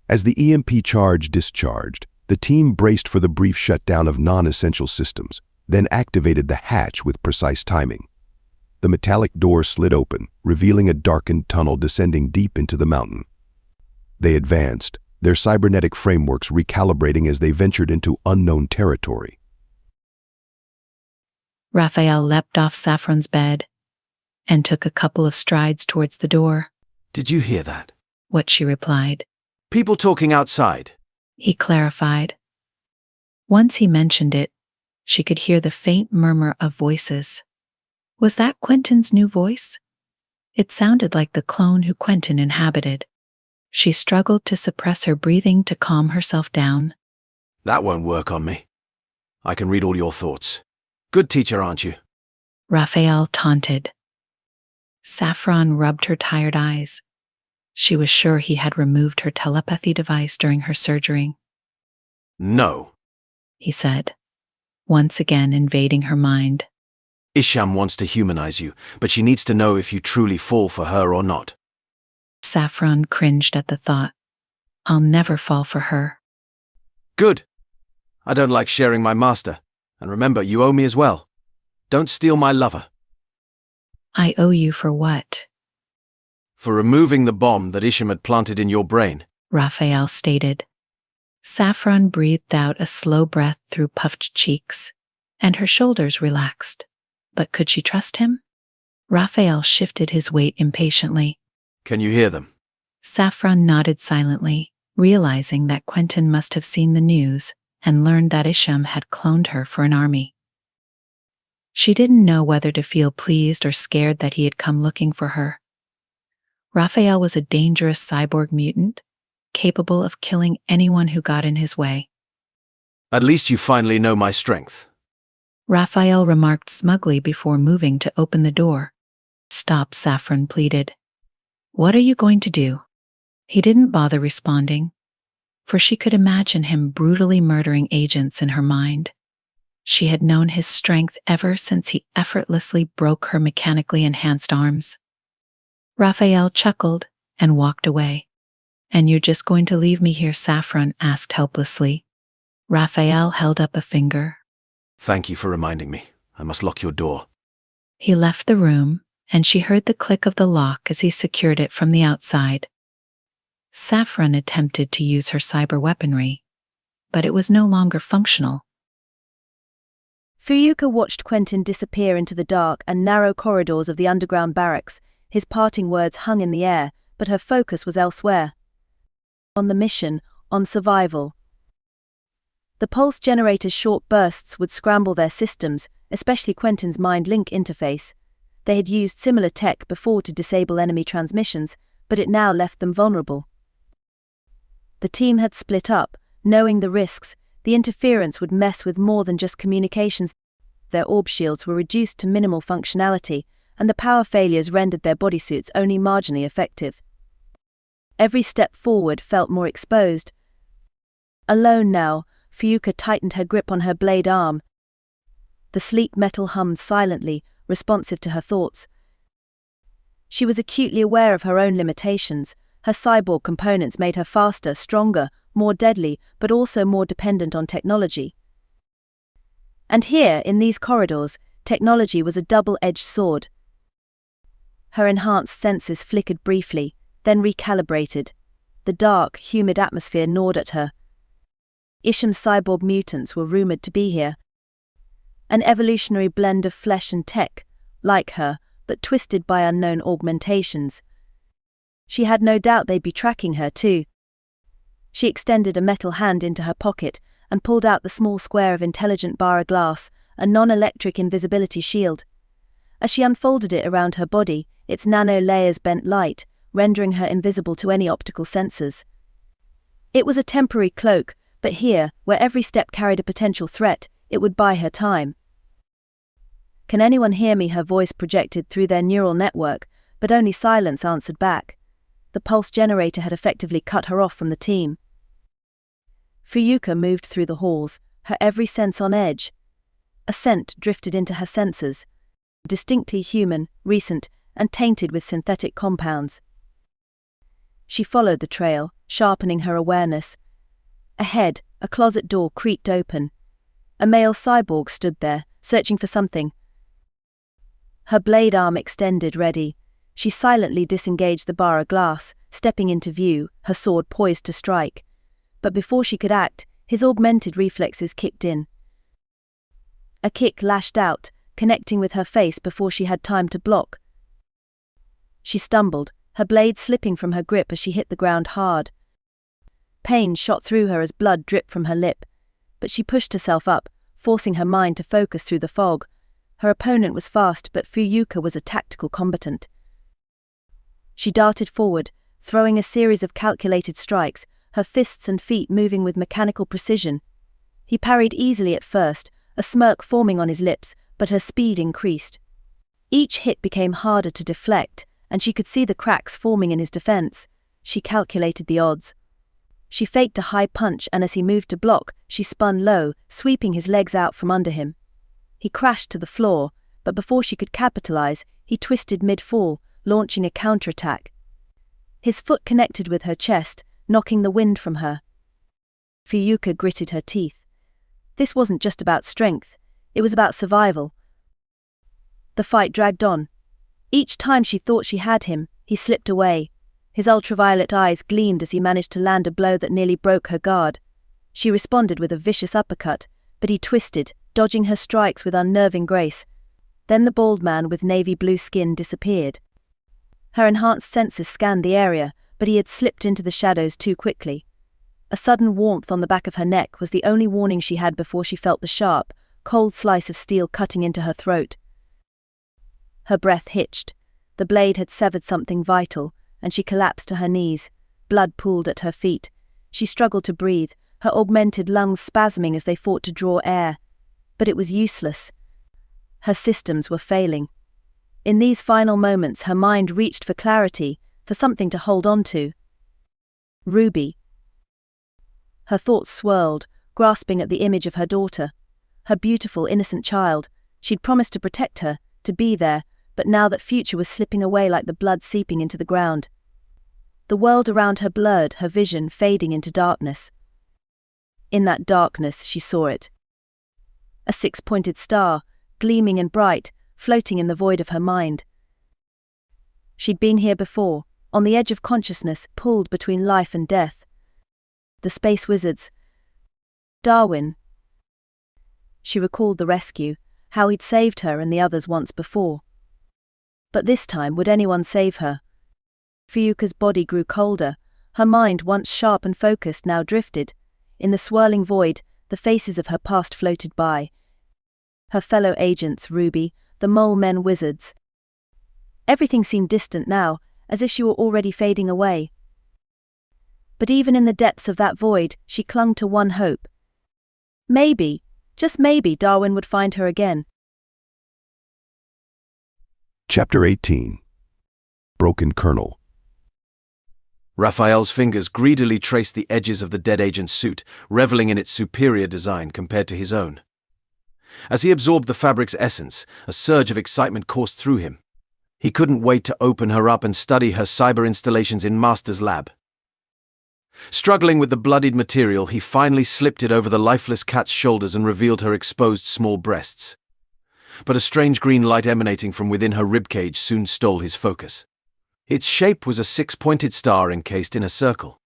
As the EMP charge discharged, the team braced for the brief shutdown of non-essential systems, then activated the hatch with precise timing. The metallic door slid open, revealing a darkened tunnel descending deep into the mountain. They advanced, their cybernetic frameworks recalibrating as they ventured into unknown territory. Raphael leapt off Saffron's bed and took a couple of strides towards the door. Did you hear that? What she replied. People talking outside. He clarified. Once he mentioned it, she could hear the faint murmur of voices. Was that Quentin's new voice? It sounded like the clone who Quentin inhabited. She struggled to suppress her breathing to calm herself down. That won't work on me. I can read all your thoughts. Good teacher, aren't you? Raphael taunted. Saffron rubbed her tired eyes. She was sure he had removed her telepathy device during her surgery. No, he said, once again invading her mind. Isham wants to humanize you, but she needs to know if you truly fall for her or not. Saffron cringed at the thought. I'll never fall for her. Good. I don't like sharing my master. And remember, you owe me as well. Don't steal my lover. I owe you for what? For removing the bomb that Isham had planted in your brain, Raphael stated. Saffron breathed out a slow breath through puffed cheeks, and her shoulders relaxed. But could she trust him? Raphael shifted his weight impatiently. Can you hear them? Saffron nodded silently, realizing that Quentin must have seen the news and learned that Isham had cloned her for an army. She didn't know whether to feel pleased or scared that he had come looking for her. Raphael was a dangerous cyborg mutant, capable of killing anyone who got in his way. At least you finally know my strength. Raphael remarked smugly before moving to open the door. Stop, Saffron pleaded. What are you going to do? He didn't bother responding, for she could imagine him brutally murdering agents in her mind. She had known his strength ever since he effortlessly broke her mechanically enhanced arms. Raphael chuckled and walked away. And you're just going to leave me here? Saffron asked helplessly. Raphael held up a finger. Thank you for reminding me. I must lock your door. He left the room, and she heard the click of the lock as he secured it from the outside. Saffron attempted to use her cyber weaponry, but it was no longer functional. Fuyuka watched Quentin disappear into the dark and narrow corridors of the underground barracks. His parting words hung in the air, but her focus was elsewhere. On the mission, on survival. The pulse generator's short bursts would scramble their systems, especially Quentin's mind-link interface. They had used similar tech before to disable enemy transmissions, but it now left them vulnerable. The team had split up, knowing the risks. The interference would mess with more than just communications. Their orb shields were reduced to minimal functionality, and the power failures rendered their bodysuits only marginally effective. Every step forward felt more exposed. Alone now, Fuyuka tightened her grip on her blade arm. The sleek metal hummed silently, responsive to her thoughts. She was acutely aware of her own limitations. Her cyborg components made her faster, stronger, more deadly, but also more dependent on technology. And here, in these corridors, technology was a double-edged sword. Her enhanced senses flickered briefly, then recalibrated. The dark, humid atmosphere gnawed at her. Isham's cyborg mutants were rumored to be here. An evolutionary blend of flesh and tech, like her, but twisted by unknown augmentations. She had no doubt they'd be tracking her too. She extended a metal hand into her pocket and pulled out the small square of intelligent bara glass, a non-electric invisibility shield. As she unfolded it around her body, its nano layers bent light, rendering her invisible to any optical sensors. It was a temporary cloak, but here, where every step carried a potential threat, it would buy her time. "Can anyone hear me?" her voice projected through their neural network, but only silence answered back. The pulse generator had effectively cut her off from the team. Fuyuka moved through the halls, her every sense on edge. A scent drifted into her senses, distinctly human, recent, and tainted with synthetic compounds. She followed the trail, sharpening her awareness. Ahead, a closet door creaked open. A male cyborg stood there, searching for something. Her blade arm extended, ready. She silently disengaged the bara glass, stepping into view, her sword poised to strike. But before she could act, his augmented reflexes kicked in. A kick lashed out, connecting with her face before she had time to block. She stumbled, her blade slipping from her grip as she hit the ground hard. Pain shot through her as blood dripped from her lip, but she pushed herself up, forcing her mind to focus through the fog. Her opponent was fast, but Fuyuka was a tactical combatant. She darted forward, throwing a series of calculated strikes, her fists and feet moving with mechanical precision. He parried easily at first, a smirk forming on his lips, but her speed increased. Each hit became harder to deflect, and she could see the cracks forming in his defense. She calculated the odds. She faked a high punch, and as he moved to block, she spun low, sweeping his legs out from under him. He crashed to the floor, but before she could capitalize, he twisted mid-fall, launching a counterattack. His foot connected with her chest, knocking the wind from her. Fuyuka gritted her teeth. This wasn't just about strength, it was about survival. The fight dragged on. Each time she thought she had him, he slipped away. His ultraviolet eyes gleamed as he managed to land a blow that nearly broke her guard. She responded with a vicious uppercut, but he twisted, dodging her strikes with unnerving grace. Then the bald man with navy blue skin disappeared. Her enhanced senses scanned the area, but he had slipped into the shadows too quickly. A sudden warmth on the back of her neck was the only warning she had before she felt the sharp, cold slice of steel cutting into her throat. Her breath hitched. The blade had severed something vital, and she collapsed to her knees. Blood pooled at her feet. She struggled to breathe, her augmented lungs spasming as they fought to draw air. But it was useless. Her systems were failing. In these final moments, her mind reached for clarity, for something to hold on to. Ruby. Her thoughts swirled, grasping at the image of her daughter. Her beautiful, innocent child. She'd promised to protect her, to be there, but now that future was slipping away like the blood seeping into the ground. The world around her blurred, her vision fading into darkness. In that darkness, she saw it. A six-pointed star, gleaming and bright, floating in the void of her mind. She'd been here before, on the edge of consciousness, pulled between life and death. The space wizards. Darwin. She recalled the rescue, how he'd saved her and the others once before. But this time, would anyone save her? Fuyuka's body grew colder, her mind, once sharp and focused, now drifted. In the swirling void, the faces of her past floated by. Her fellow agents, Ruby, the mole men wizards. Everything seemed distant now, as if she were already fading away. But even in the depths of that void, she clung to one hope. Maybe, just maybe, Darwin would find her again. Chapter 18. Broken Kernel. Raphael's fingers greedily traced the edges of the dead agent's suit, reveling in its superior design compared to his own. As he absorbed the fabric's essence, a surge of excitement coursed through him. He couldn't wait to open her up and study her cyber installations in Master's lab. Struggling with the bloodied material, he finally slipped it over the lifeless cat's shoulders and revealed her exposed small breasts. But a strange green light emanating from within her ribcage soon stole his focus. Its shape was a six-pointed star encased in a circle.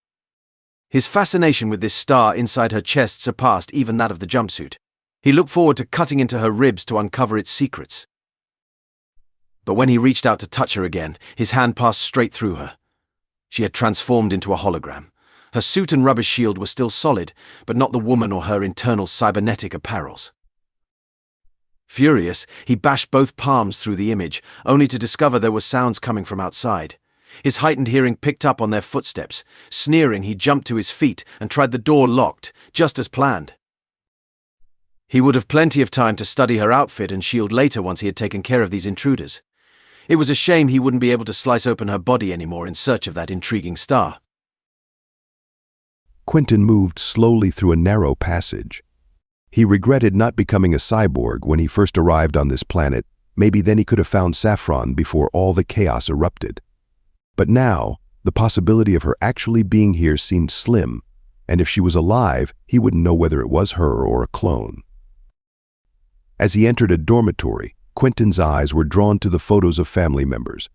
His fascination with this star inside her chest surpassed even that of the jumpsuit. He looked forward to cutting into her ribs to uncover its secrets. But when he reached out to touch her again, his hand passed straight through her. She had transformed into a hologram. Her suit and rubber shield were still solid, but not the woman or her internal cybernetic apparels. Furious, he bashed both palms through the image, only to discover there were sounds coming from outside. His heightened hearing picked up on their footsteps. Sneering, he jumped to his feet and tried the door locked, just as planned. He would have plenty of time to study her outfit and shield later once he had taken care of these intruders. It was a shame he wouldn't be able to slice open her body anymore in search of that intriguing star. Quentin moved slowly through a narrow passage. He regretted not becoming a cyborg when he first arrived on this planet. Maybe then he could have found Saffron before all the chaos erupted. But now, the possibility of her actually being here seemed slim, and if she was alive, he wouldn't know whether it was her or a clone. As he entered a dormitory, Quentin's eyes were drawn to the photos of family members.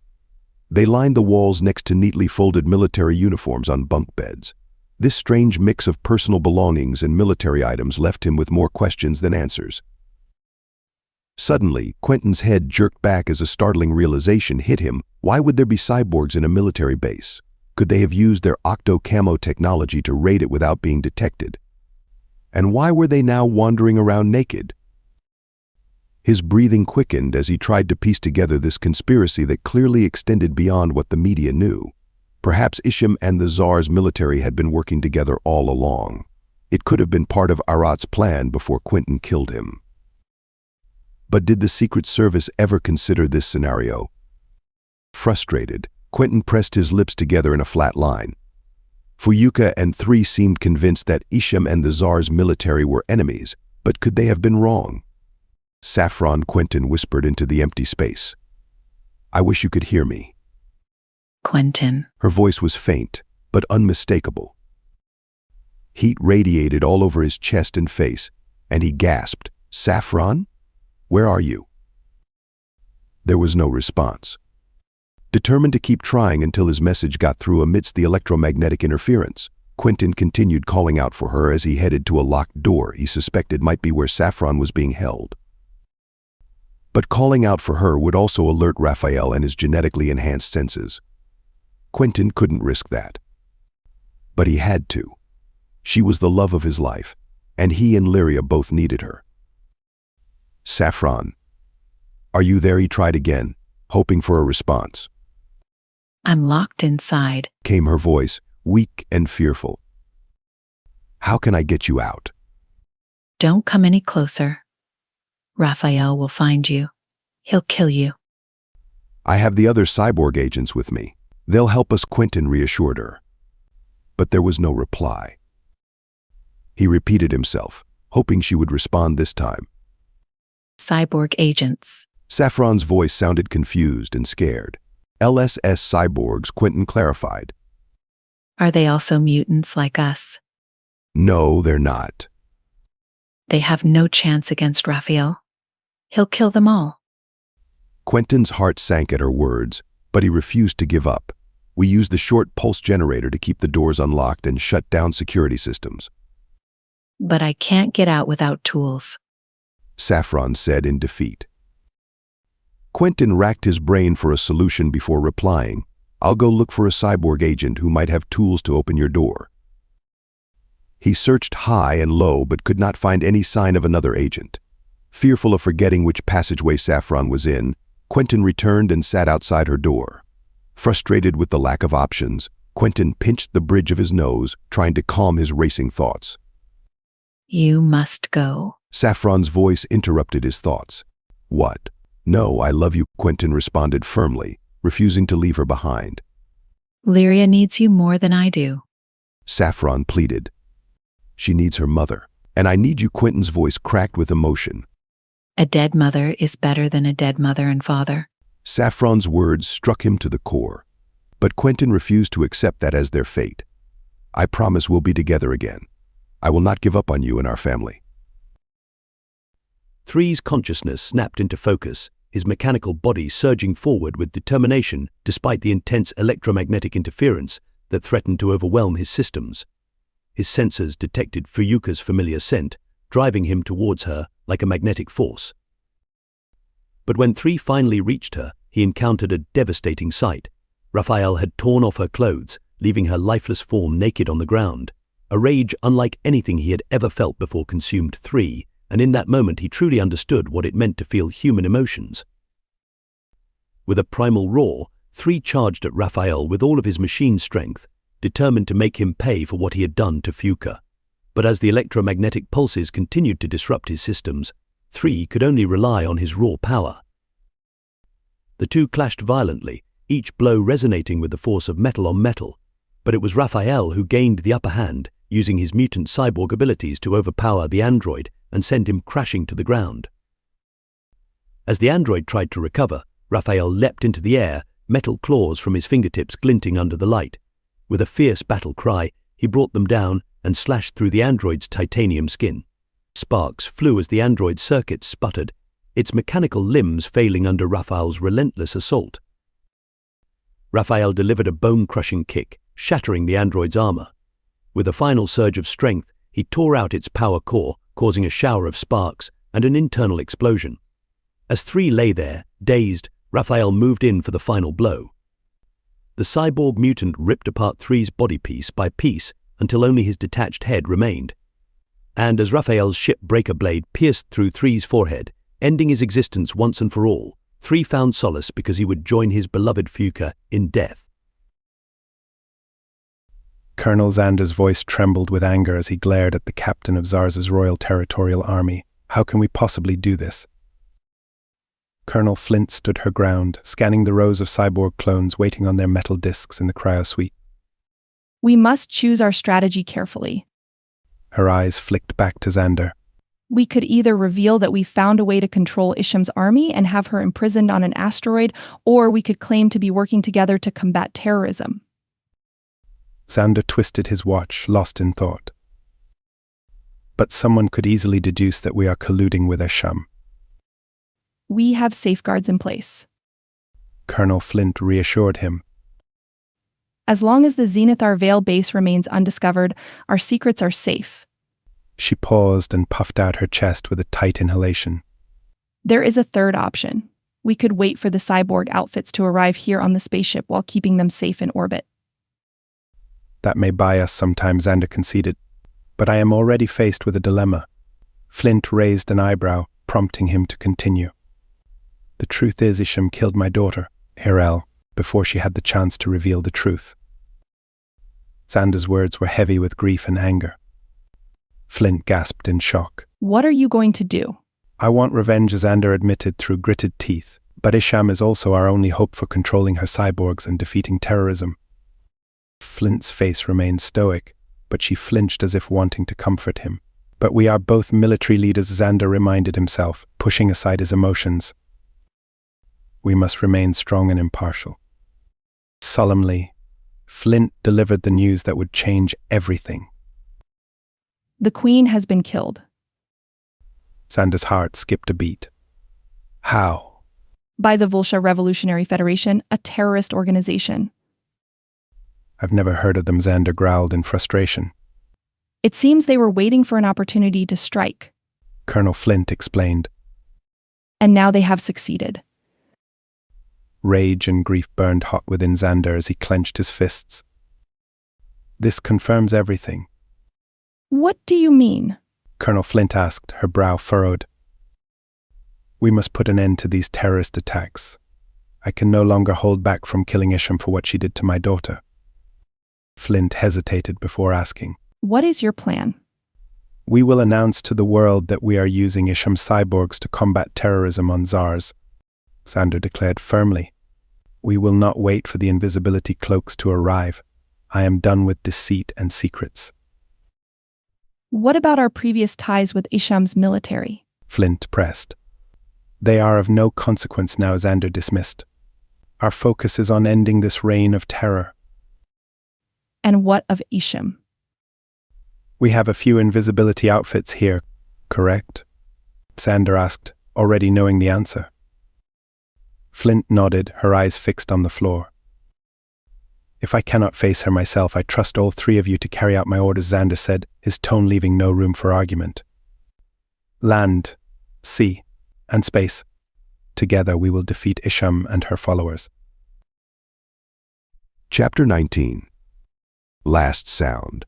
They lined the walls next to neatly folded military uniforms on bunk beds. This strange mix of personal belongings and military items left him with more questions than answers. Suddenly, Quentin's head jerked back as a startling realization hit him. Why would there be cyborgs in a military base? Could they have used their octo-camo technology to raid it without being detected? And why were they now wandering around naked? His breathing quickened as he tried to piece together this conspiracy that clearly extended beyond what the media knew. Perhaps Isham and the Tsar's military had been working together all along. It could have been part of Arat's plan before Quentin killed him. But did the Secret Service ever consider this scenario? Frustrated, Quentin pressed his lips together in a flat line. Fuyuka and Three seemed convinced that Isham and the Tsar's military were enemies, but could they have been wrong? Saffron, Quentin whispered into the empty space. "I wish you could hear me." Quentin. Her voice was faint, but unmistakable. Heat radiated all over his chest and face, and he gasped, "Saffron? Where are you?" There was no response. Determined to keep trying until his message got through amidst the electromagnetic interference, Quentin continued calling out for her as he headed to a locked door he suspected might be where Saffron was being held. But calling out for her would also alert Raphael and his genetically enhanced senses. Quentin couldn't risk that. But he had to. She was the love of his life, and he and Lyria both needed her. "Saffron, are you there?" he tried again, hoping for a response. "I'm locked inside," came her voice, weak and fearful. How can I get you out? Don't come any closer. Raphael will find you. He'll kill you. I have the other cyborg agents with me. They'll help us, Quentin reassured her. But there was no reply. He repeated himself, hoping she would respond this time. Cyborg agents. Saffron's voice sounded confused and scared. LSS cyborgs, Quentin clarified. Are they also mutants like us? No, they're not. They have no chance against Raphael. He'll kill them all. Quentin's heart sank at her words, but he refused to give up. We used the short pulse generator to keep the doors unlocked and shut down security systems. But I can't get out without tools, Saffron said in defeat. Quentin racked his brain for a solution before replying. I'll go look for a cyborg agent who might have tools to open your door. He searched high and low but could not find any sign of another agent. Fearful of forgetting which passageway Saffron was in, Quentin returned and sat outside her door. Frustrated with the lack of options, Quentin pinched the bridge of his nose, trying to calm his racing thoughts. You must go. Saffron's voice interrupted his thoughts. What? No, I love you, Quentin responded firmly, refusing to leave her behind. Lyria needs you more than I do. Saffron pleaded. She needs her mother, and I need you, Quentin's voice cracked with emotion. A dead mother is better than a dead mother and father. Saffron's words struck him to the core, but Quentin refused to accept that as their fate. I promise we'll be together again. I will not give up on you and our family. 3's consciousness snapped into focus, his mechanical body surging forward with determination despite the intense electromagnetic interference that threatened to overwhelm his systems. His sensors detected Fuyuka's familiar scent, driving him towards her like a magnetic force. But when 3 finally reached her, he encountered a devastating sight. Raphael had torn off her clothes, leaving her lifeless form naked on the ground. A rage unlike anything he had ever felt before consumed 3, and in that moment he truly understood what it meant to feel human emotions. With a primal roar, 3 charged at Raphael with all of his machine strength, determined to make him pay for what he had done to Fuyuka. But as the electromagnetic pulses continued to disrupt his systems, 3 could only rely on his raw power. The two clashed violently, each blow resonating with the force of metal on metal, but it was Raphael who gained the upper hand, using his mutant cyborg abilities to overpower the android and send him crashing to the ground. As the android tried to recover, Raphael leapt into the air, metal claws from his fingertips glinting under the light. With a fierce battle cry, he brought them down and slashed through the android's titanium skin. Sparks flew as the android's circuits sputtered, its mechanical limbs failing under Raphael's relentless assault. Raphael delivered a bone-crushing kick, shattering the android's armor. With a final surge of strength, he tore out its power core, causing a shower of sparks and an internal explosion. As 3 lay there, dazed, Raphael moved in for the final blow. The cyborg mutant ripped apart 3's body piece by piece until only his detached head remained. And as Raphael's ship-breaker blade pierced through 3's forehead, ending his existence once and for all, 3 found solace because he would join his beloved Fuyuka in death. Colonel Xander's voice trembled with anger as he glared at the captain of Zars's Royal Territorial Army. How can we possibly do this? Colonel Flint stood her ground, scanning the rows of cyborg clones waiting on their metal discs in the cryo-suite. We must choose our strategy carefully. Her eyes flicked back to Xander. We could either reveal that we found a way to control Isham's army and have her imprisoned on an asteroid, or we could claim to be working together to combat terrorism. Xander twisted his watch, lost in thought. But someone could easily deduce that we are colluding with Isham. We have safeguards in place. Colonel Flint reassured him. As long as the Zenithar Vale base remains undiscovered, our secrets are safe. She paused and puffed out her chest with a tight inhalation. There is a third option. We could wait for the cyborg outfits to arrive here on the spaceship while keeping them safe in orbit. That may buy us some time, Xander conceded. But I am already faced with a dilemma. Flint raised an eyebrow, prompting him to continue. The truth is, Isham killed my daughter, Irel, before she had the chance to reveal the truth. Xander's words were heavy with grief and anger. Flint gasped in shock. What are you going to do? I want revenge, Xander admitted through gritted teeth, but Isham is also our only hope for controlling her cyborgs and defeating terrorism. Flint's face remained stoic, but she flinched as if wanting to comfort him. But we are both military leaders, Xander reminded himself, pushing aside his emotions. We must remain strong and impartial. Solemnly, Flint delivered the news that would change everything. The Queen has been killed. Xander's heart skipped a beat. How? By the Volsha Revolutionary Federation, a terrorist organization. I've never heard of them, Xander growled in frustration. It seems they were waiting for an opportunity to strike. Colonel Flint explained. And now they have succeeded. Rage and grief burned hot within Xander as he clenched his fists. This confirms everything. What do you mean? Colonel Flint asked, her brow furrowed. We must put an end to these terrorist attacks. I can no longer hold back from killing Isham for what she did to my daughter. Flint hesitated before asking. What is your plan? We will announce to the world that we are using Isham's cyborgs to combat terrorism on Zars, Xander declared firmly. We will not wait for the invisibility cloaks to arrive. I am done with deceit and secrets. What about our previous ties with Isham's military? Flint pressed. They are of no consequence now, Xander dismissed. Our focus is on ending this reign of terror. And what of Isham? We have a few invisibility outfits here, correct? Xander asked, already knowing the answer. Flint nodded, her eyes fixed on the floor. If I cannot face her myself, I trust all three of you to carry out my orders, Xander said, his tone leaving no room for argument. Land, sea, and space. Together we will defeat Isham and her followers. Chapter 19. Last Sound.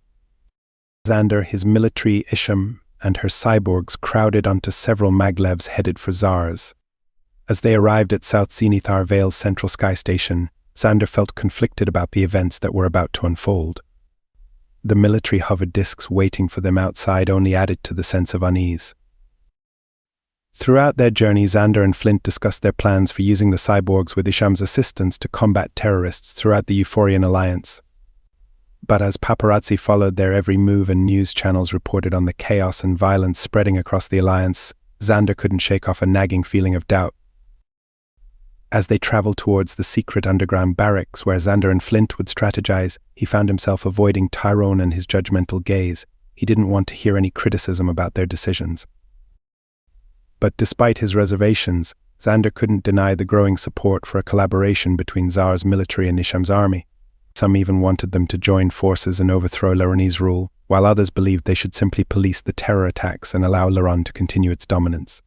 Xander, his military, Isham, and her cyborgs crowded onto several maglevs headed for Zars. As they arrived at South Zenithar Vale's central sky station, Xander felt conflicted about the events that were about to unfold. The military hovered discs waiting for them outside only added to the sense of unease. Throughout their journey, Xander and Flint discussed their plans for using the cyborgs with Isham's assistance to combat terrorists throughout the Euphorian Alliance. But as paparazzi followed their every move and news channels reported on the chaos and violence spreading across the Alliance, Xander couldn't shake off a nagging feeling of doubt. As they traveled towards the secret underground barracks where Xander and Flint would strategize, he found himself avoiding Tyrone and his judgmental gaze. He didn't want to hear any criticism about their decisions. But despite his reservations, Xander couldn't deny the growing support for a collaboration between Tsar's military and Isham's army. Some even wanted them to join forces and overthrow Lleronese rule, while others believed they should simply police the terror attacks and allow Lleron to continue its dominance.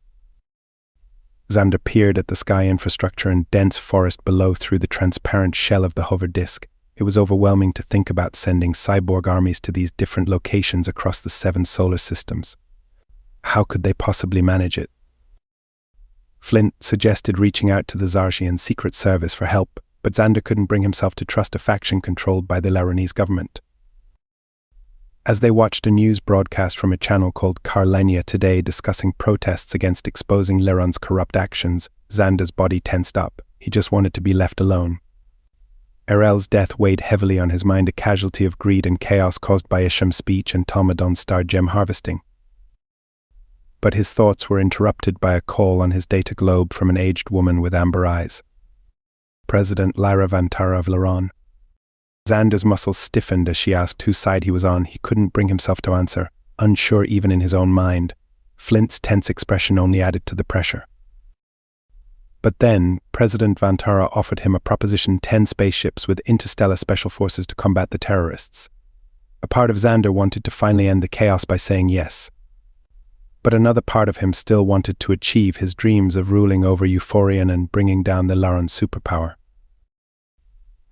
Xander peered at the sky infrastructure and dense forest below through the transparent shell of the hover disk. It was overwhelming to think about sending cyborg armies to these different locations across the 7 solar systems. How could they possibly manage it? Flint suggested reaching out to the Zarshian Secret Service for help, but Xander couldn't bring himself to trust a faction controlled by the Lleronese government. As they watched a news broadcast from a channel called Carlenia Today discussing protests against exposing Lleron's corrupt actions, Xander's body tensed up. He just wanted to be left alone. Erel's death weighed heavily on his mind, a casualty of greed and chaos caused by Isham's speech and Talmadon's star gem harvesting. But his thoughts were interrupted by a call on his data globe from an aged woman with amber eyes. President Lyra Vantara of Lleron. Xander's muscles stiffened as she asked whose side he was on. He couldn't bring himself to answer, unsure even in his own mind. Flint's tense expression only added to the pressure. But then, President Vantara offered him a proposition: 10 spaceships with interstellar special forces to combat the terrorists. A part of Xander wanted to finally end the chaos by saying yes. But another part of him still wanted to achieve his dreams of ruling over Euphorian and bringing down the Lleron superpower.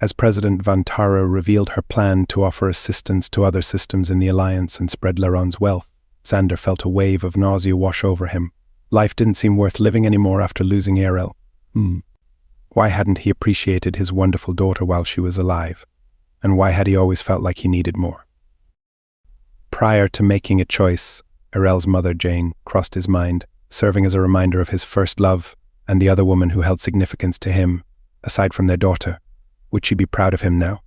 As President Vantara revealed her plan to offer assistance to other systems in the Alliance and spread Lleron's wealth, Xander felt a wave of nausea wash over him. Life didn't seem worth living anymore after losing Erel. Why hadn't he appreciated his wonderful daughter while she was alive? And why had he always felt like he needed more? Prior to making a choice, Erel's mother, Jane, crossed his mind, serving as a reminder of his first love and the other woman who held significance to him, aside from their daughter. Would she be proud of him now?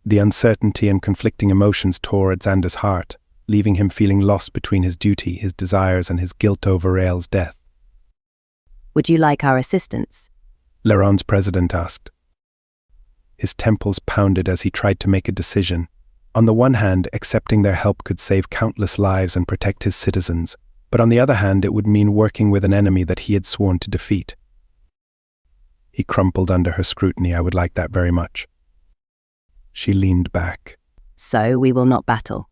The uncertainty and conflicting emotions tore at Xander's heart, leaving him feeling lost between his duty, his desires, and his guilt over Rael's death. Would you like our assistance? Llerone's president asked. His temples pounded as he tried to make a decision. On the one hand, accepting their help could save countless lives and protect his citizens, but on the other hand, it would mean working with an enemy that he had sworn to defeat. He crumpled under her scrutiny. I would like that very much. She leaned back. So we will not battle?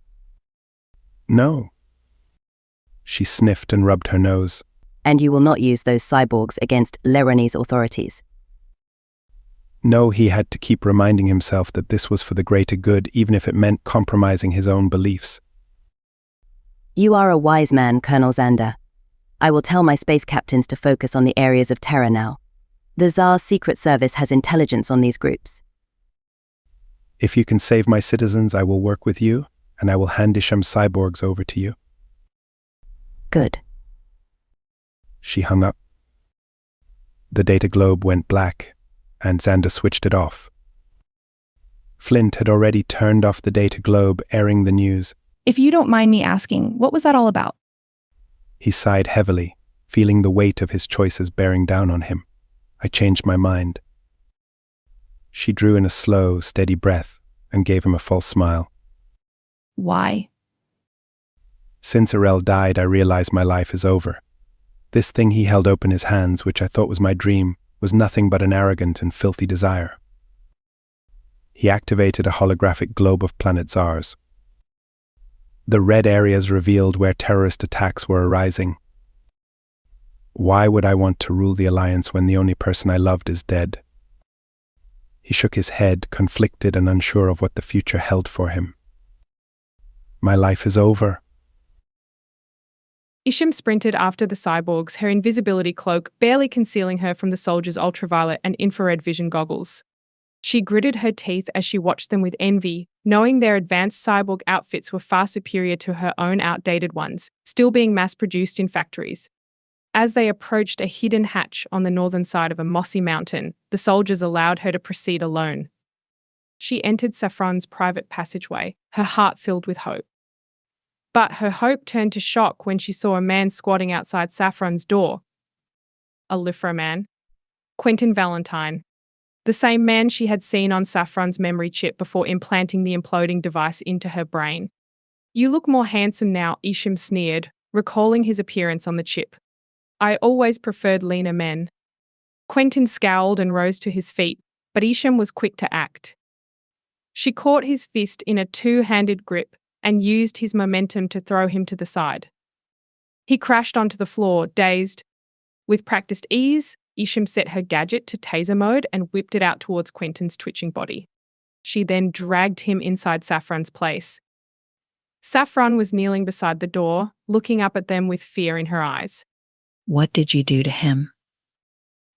No. She sniffed and rubbed her nose. And you will not use those cyborgs against Lleronese authorities? No, he had to keep reminding himself that this was for the greater good, even if it meant compromising his own beliefs. You are a wise man, Colonel Xander. I will tell my space captains to focus on the areas of terror now. The Tsar's Secret Service has intelligence on these groups. If you can save my citizens, I will work with you, and I will hand Isham's cyborgs over to you. Good. She hung up. The data globe went black, and Xander switched it off. Flint had already turned off the data globe, airing the news. If you don't mind me asking, what was that all about? He sighed heavily, feeling the weight of his choices bearing down on him. I changed my mind. She drew in a slow, steady breath and gave him a false smile. Why? Since Erel died, I realized my life is over. This thing he held open his hands, which I thought was my dream, was nothing but an arrogant and filthy desire. He activated a holographic globe of planet Tsars. The red areas revealed where terrorist attacks were arising. Why would I want to rule the Alliance when the only person I loved is dead? He shook his head, conflicted and unsure of what the future held for him. My life is over. Isham sprinted after the cyborgs, her invisibility cloak barely concealing her from the soldiers' ultraviolet and infrared vision goggles. She gritted her teeth as she watched them with envy, knowing their advanced cyborg outfits were far superior to her own outdated ones, still being mass-produced in factories. As they approached a hidden hatch on the northern side of a mossy mountain, the soldiers allowed her to proceed alone. She entered Saffron's private passageway, her heart filled with hope. But her hope turned to shock when she saw a man squatting outside Saffron's door. A Lifro man. Quentin Valentine. The same man she had seen on Saffron's memory chip before implanting the imploding device into her brain. You look more handsome now, Isham sneered, recalling his appearance on the chip. I always preferred leaner men. Quentin scowled and rose to his feet, but Isham was quick to act. She caught his fist in a two-handed grip and used his momentum to throw him to the side. He crashed onto the floor, dazed. With practiced ease, Isham set her gadget to taser mode and whipped it out towards Quentin's twitching body. She then dragged him inside Saffron's place. Saffron was kneeling beside the door, looking up at them with fear in her eyes. What did you do to him?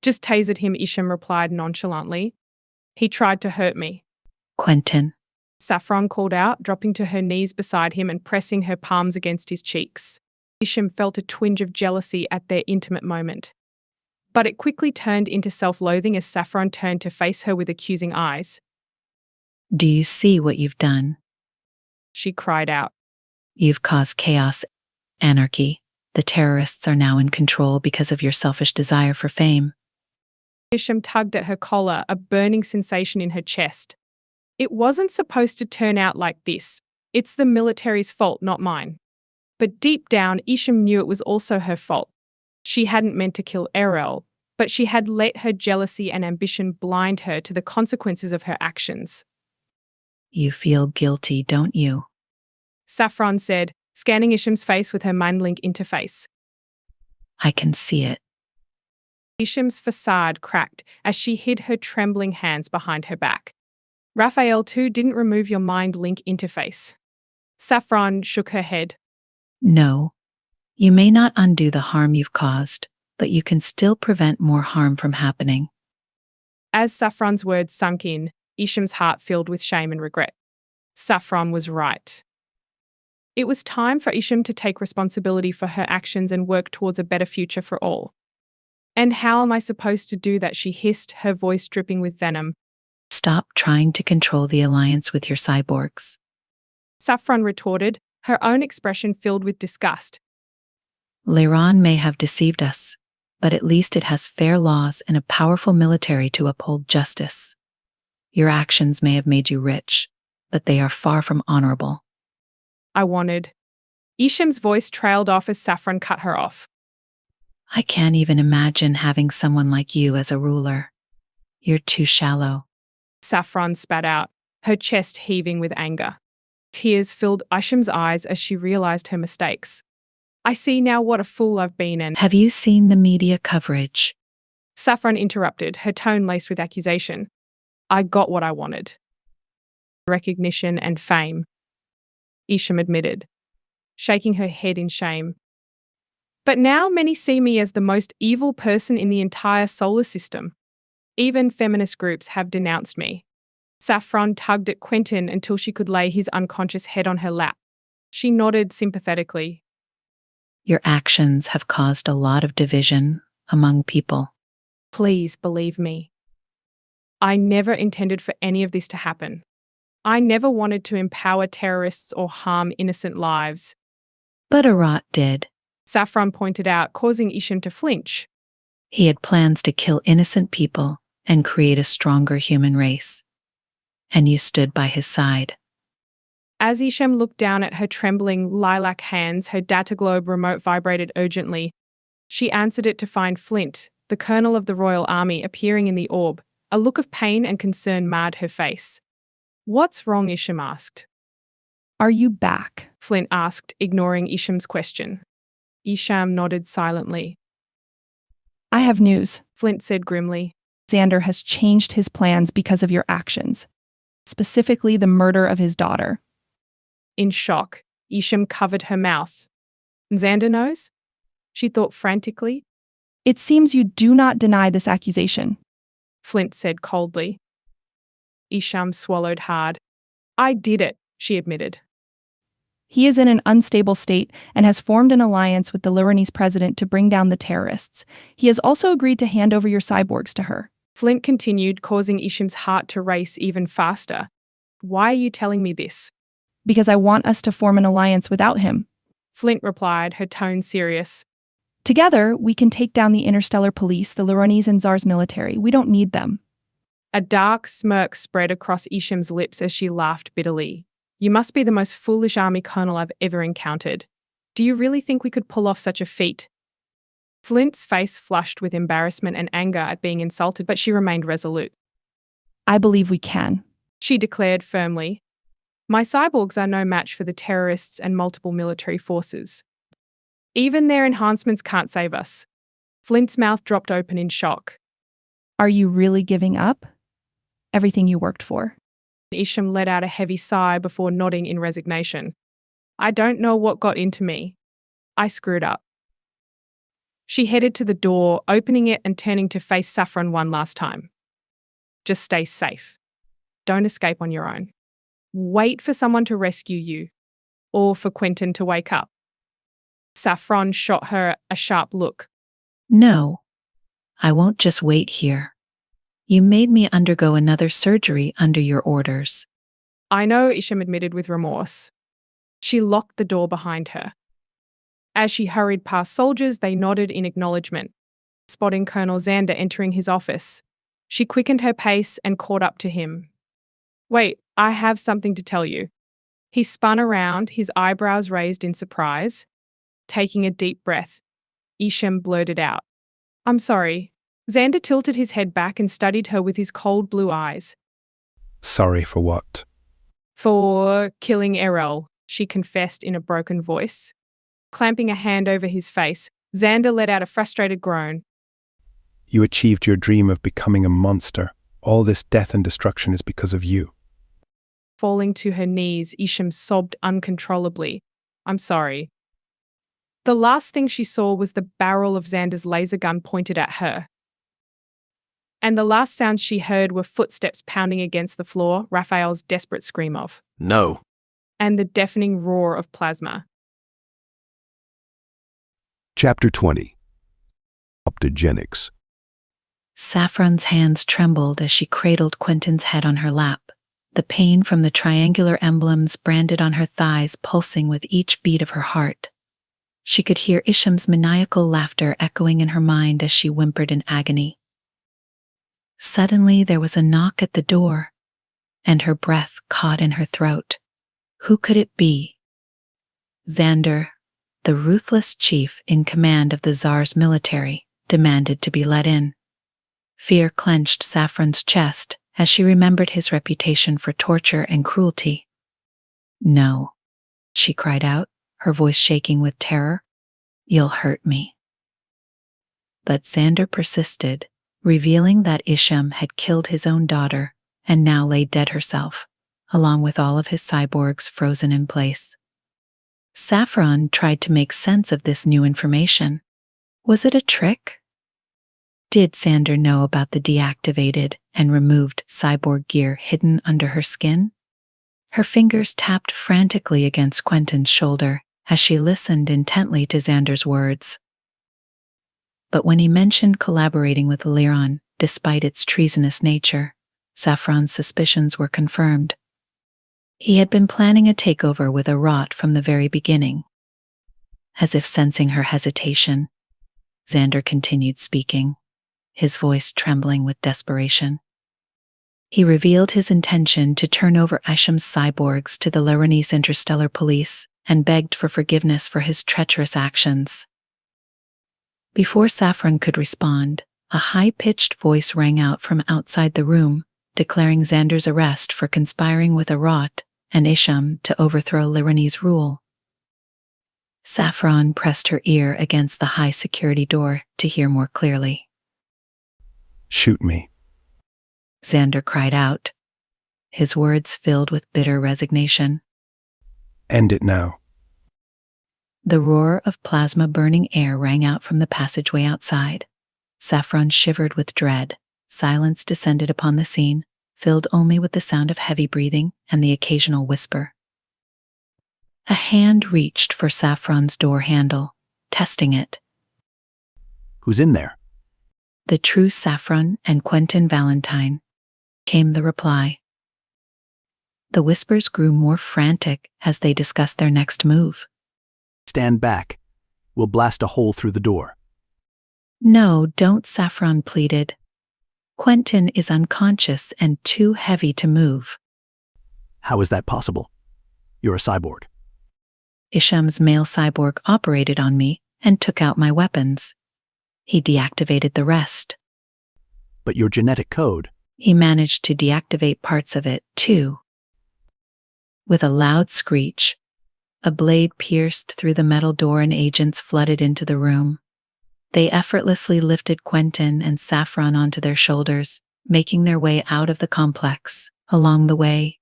Just tasered him, Isham replied nonchalantly. He tried to hurt me. Quentin. Saffron called out, dropping to her knees beside him and pressing her palms against his cheeks. Isham felt a twinge of jealousy at their intimate moment. But it quickly turned into self-loathing as Saffron turned to face her with accusing eyes. Do you see what you've done? She cried out. You've caused chaos, anarchy. The terrorists are now in control because of your selfish desire for fame. Isham tugged at her collar, a burning sensation in her chest. It wasn't supposed to turn out like this. It's the military's fault, not mine. But deep down, Isham knew it was also her fault. She hadn't meant to kill Erel, but she had let her jealousy and ambition blind her to the consequences of her actions. You feel guilty, don't you? Saffron said, scanning Isham's face with her MindLink interface. I can see it. Isham's facade cracked as she hid her trembling hands behind her back. Raphael too didn't remove your MindLink interface. Saffron shook her head. No. You may not undo the harm you've caused, but you can still prevent more harm from happening. As Saffron's words sunk in, Isham's heart filled with shame and regret. Saffron was right. It was time for Isham to take responsibility for her actions and work towards a better future for all. And how am I supposed to do that? She hissed, her voice dripping with venom. Stop trying to control the Alliance with your cyborgs. Saffron retorted, her own expression filled with disgust. Lleronese may have deceived us, but at least it has fair laws and a powerful military to uphold justice. Your actions may have made you rich, but they are far from honorable. I wanted. Isham's voice trailed off as Saffron cut her off. I can't even imagine having someone like you as a ruler. You're too shallow. Saffron spat out, her chest heaving with anger. Tears filled Isham's eyes as she realized her mistakes. I see now what a fool I've been and— Have you seen the media coverage? Saffron interrupted, her tone laced with accusation. I got what I wanted. Recognition and fame, Isham admitted, shaking her head in shame. But now many see me as the most evil person in the entire solar system. Even feminist groups have denounced me. Saffron tugged at Quentin until she could lay his unconscious head on her lap. She nodded sympathetically. Your actions have caused a lot of division among people. Please believe me. I never intended for any of this to happen. I never wanted to empower terrorists or harm innocent lives. But Arat did. Saffron pointed out, causing Isham to flinch. He had plans to kill innocent people and create a stronger human race. And you stood by his side. As Isham looked down at her trembling lilac hands, her data globe remote vibrated urgently. She answered it to find Flint, the colonel of the Royal Army, appearing in the orb. A look of pain and concern marred her face. What's wrong? Isham asked. Are you back? Flint asked, ignoring Isham's question. Isham nodded silently. I have news, Flint said grimly. Xander has changed his plans because of your actions, specifically the murder of his daughter. In shock, Isham covered her mouth. Xander knows? She thought frantically. It seems you do not deny this accusation, Flint said coldly. Isham swallowed hard. I did it, she admitted. He is in an unstable state and has formed an alliance with the Lleronese president to bring down the terrorists. He has also agreed to hand over your cyborgs to her. Flint continued, causing Isham's heart to race even faster. Why are you telling me this? Because I want us to form an alliance without him, Flint replied, her tone serious. Together, we can take down the Interstellar police, the Lleronese and Tsar's military. We don't need them. A dark smirk spread across Isham's lips as she laughed bitterly. You must be the most foolish army colonel I've ever encountered. Do you really think we could pull off such a feat? Flint's face flushed with embarrassment and anger at being insulted, but she remained resolute. I believe we can, she declared firmly. My cyborgs are no match for the terrorists and multiple military forces. Even their enhancements can't save us. Flint's mouth dropped open in shock. Are you really giving up everything you worked for? Isham let out a heavy sigh before nodding in resignation. I don't know what got into me. I screwed up. She headed to the door, opening it and turning to face Saffron one last time. Just stay safe. Don't escape on your own. Wait for someone to rescue you, or for Quentin to wake up. Saffron shot her a sharp look. No, I won't just wait here. You made me undergo another surgery under your orders. I know, Isham admitted with remorse. She locked the door behind her. As she hurried past soldiers, they nodded in acknowledgement. Spotting Colonel Xander entering his office, she quickened her pace and caught up to him. Wait, I have something to tell you. He spun around, his eyebrows raised in surprise. Taking a deep breath, Isham blurted out, I'm sorry. Xander tilted his head back and studied her with his cold blue eyes. Sorry for what? For killing Errol, she confessed in a broken voice. Clamping a hand over his face, Xander let out a frustrated groan. You achieved your dream of becoming a monster. All this death and destruction is because of you. Falling to her knees, Isham sobbed uncontrollably. I'm sorry. The last thing she saw was the barrel of Xander's laser gun pointed at her. And the last sounds she heard were footsteps pounding against the floor, Raphael's desperate scream of, No. and the deafening roar of plasma. Chapter 20. Optogenics. Saffron's hands trembled as she cradled Quentin's head on her lap, the pain from the triangular emblems branded on her thighs pulsing with each beat of her heart. She could hear Isham's maniacal laughter echoing in her mind as she whimpered in agony. Suddenly there was a knock at the door, and her breath caught in her throat. Who could it be? Xander, the ruthless chief in command of the Tsar's military, demanded to be let in. Fear clenched Saffron's chest as she remembered his reputation for torture and cruelty. "No," she cried out, her voice shaking with terror. "You'll hurt me." But Xander persisted, revealing that Isham had killed his own daughter and now lay dead herself, along with all of his cyborgs frozen in place. Saffron tried to make sense of this new information. Was it a trick? Did Xander know about the deactivated and removed cyborg gear hidden under her skin? Her fingers tapped frantically against Quentin's shoulder as she listened intently to Xander's words. But when he mentioned collaborating with Lleron, despite its treasonous nature, Saffron's suspicions were confirmed. He had been planning a takeover with a rot from the very beginning. As if sensing her hesitation, Xander continued speaking, his voice trembling with desperation. He revealed his intention to turn over Isham's cyborgs to the Lleronese Interstellar Police and begged for forgiveness for his treacherous actions. Before Saffron could respond, a high-pitched voice rang out from outside the room, declaring Xander's arrest for conspiring with a rot and Isham to overthrow Lleronese rule. Saffron pressed her ear against the high-security door to hear more clearly. "Shoot me," Xander cried out, his words filled with bitter resignation. "End it now." The roar of plasma burning air rang out from the passageway outside. Saffron shivered with dread. Silence descended upon the scene, filled only with the sound of heavy breathing and the occasional whisper. A hand reached for Saffron's door handle, testing it. "Who's in there?" "The true Saffron and Quentin Valentine," came the reply. The whispers grew more frantic as they discussed their next move. "Stand back. We'll blast a hole through the door." "No, don't," Saffron pleaded. "Quentin is unconscious and too heavy to move." "How is that possible? You're a cyborg." "Isham's male cyborg operated on me and took out my weapons. He deactivated the rest." "But your genetic code..." "He managed to deactivate parts of it, too." With a loud screech, a blade pierced through the metal door and agents flooded into the room. They effortlessly lifted Quentin and Saffron onto their shoulders, making their way out of the complex. Along the way,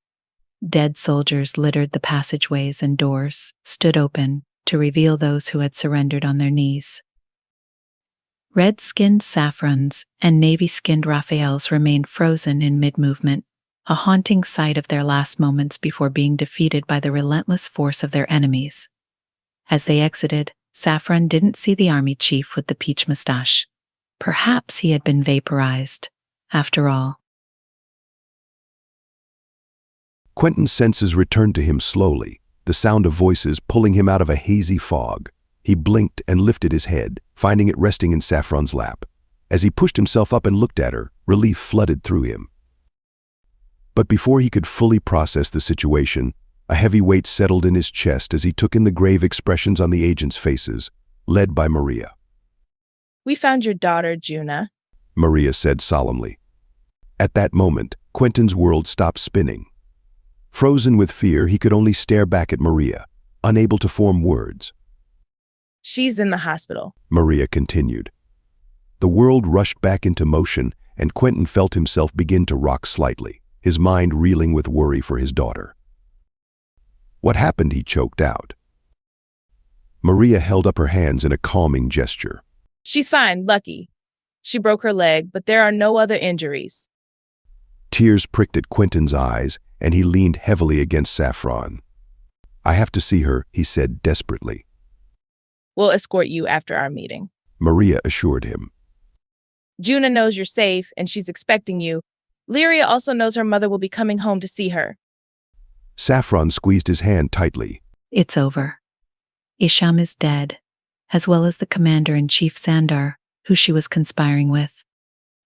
dead soldiers littered the passageways and doors stood open to reveal those who had surrendered on their knees. Red-skinned Saffrons and navy-skinned Raphaels remained frozen in mid-movement, a haunting sight of their last moments before being defeated by the relentless force of their enemies. As they exited, Saffron didn't see the army chief with the peach mustache. Perhaps he had been vaporized, after all. Quentin's senses returned to him slowly, the sound of voices pulling him out of a hazy fog. He blinked and lifted his head, finding it resting in Saffron's lap. As he pushed himself up and looked at her, relief flooded through him. But before he could fully process the situation, a heavy weight settled in his chest as he took in the grave expressions on the agents' faces, led by Maria. "We found your daughter, Juna," Maria said solemnly. At that moment, Quentin's world stopped spinning. Frozen with fear, he could only stare back at Maria, unable to form words. "She's in the hospital," Maria continued. The world rushed back into motion, and Quentin felt himself begin to rock slightly, his mind reeling with worry for his daughter. "What happened?" he choked out. Maria held up her hands in a calming gesture. "She's fine, lucky. She broke her leg, but there are no other injuries." Tears pricked at Quentin's eyes, and he leaned heavily against Saffron. I have to see her, he said desperately. We'll escort you after our meeting. Maria assured him. Juna knows you're safe and she's expecting you. Lyria also knows her mother will be coming home to see her. Saffron squeezed his hand tightly. It's over. Isham is dead, as well as the commander-in-chief Sandar, who she was conspiring with.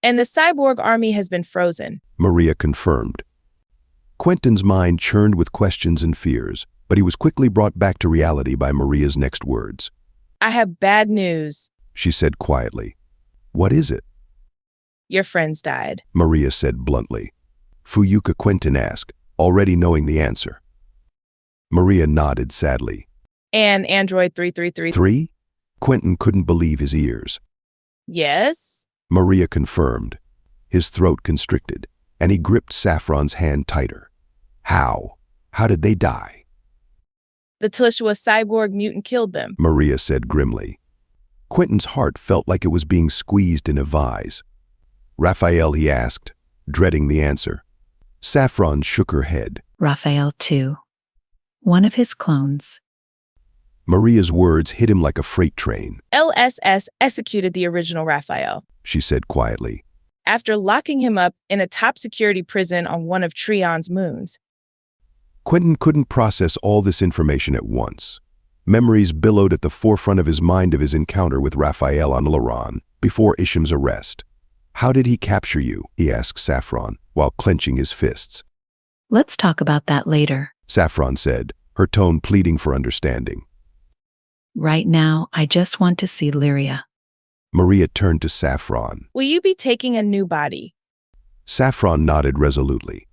And the cyborg army has been frozen, Maria confirmed. Quentin's mind churned with questions and fears, but he was quickly brought back to reality by Maria's next words. I have bad news, She said quietly. What is it? Your friends died. Maria said bluntly. Fuyuka, Quentin asked, already knowing the answer. Maria nodded sadly. And Android 333. 3? Quentin couldn't believe his ears. Yes? Maria confirmed. His throat constricted, and he gripped Saffron's hand tighter. How? How did they die? The Tushwa cyborg mutant killed them, Maria said grimly. Quentin's heart felt like it was being squeezed in a vise. Raphael, he asked, dreading the answer. Saffron shook her head. Raphael, too. One of his clones. Maria's words hit him like a freight train. LSS executed the original Raphael, She said quietly. after locking him up in a top-security prison on one of Trion's moons. Quentin couldn't process all this information at once. Memories billowed at the forefront of his mind of his encounter with Raphael on Lleronese before Isham's arrest. How did he capture you? He asked Saffron, while clenching his fists. Let's talk about that later. Saffron said, her tone pleading for understanding. Right now, I just want to see Lyria. Maria turned to Saffron. Will you be taking a new body? Saffron nodded resolutely.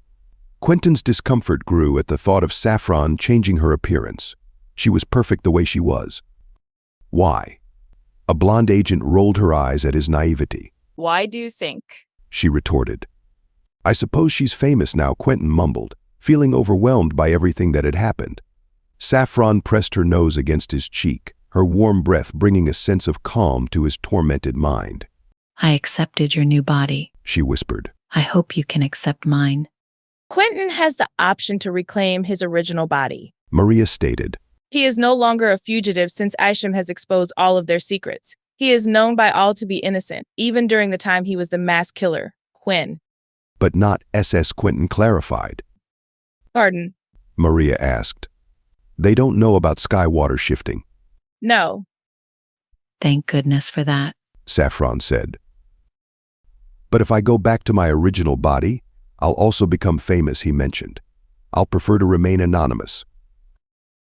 Quentin's discomfort grew at the thought of Saffron changing her appearance. She was perfect the way she was. Why? A blonde agent rolled her eyes at his naivety. Why do you think? She retorted. I suppose she's famous now, Quentin mumbled, feeling overwhelmed by everything that had happened. Saffron pressed her nose against his cheek, her warm breath bringing a sense of calm to his tormented mind. I accepted your new body. She whispered. I hope you can accept mine. Quentin has the option to reclaim his original body. Maria stated. He is no longer a fugitive since Isham has exposed all of their secrets. He is known by all to be innocent, even during the time he was the mass killer, Quinn. But not SS, Quentin clarified. Pardon? Maria asked. They don't know about sky-water shifting. No. Thank goodness for that, Saffron said. But if I go back to my original body, I'll also become famous, he mentioned. I'll prefer to remain anonymous.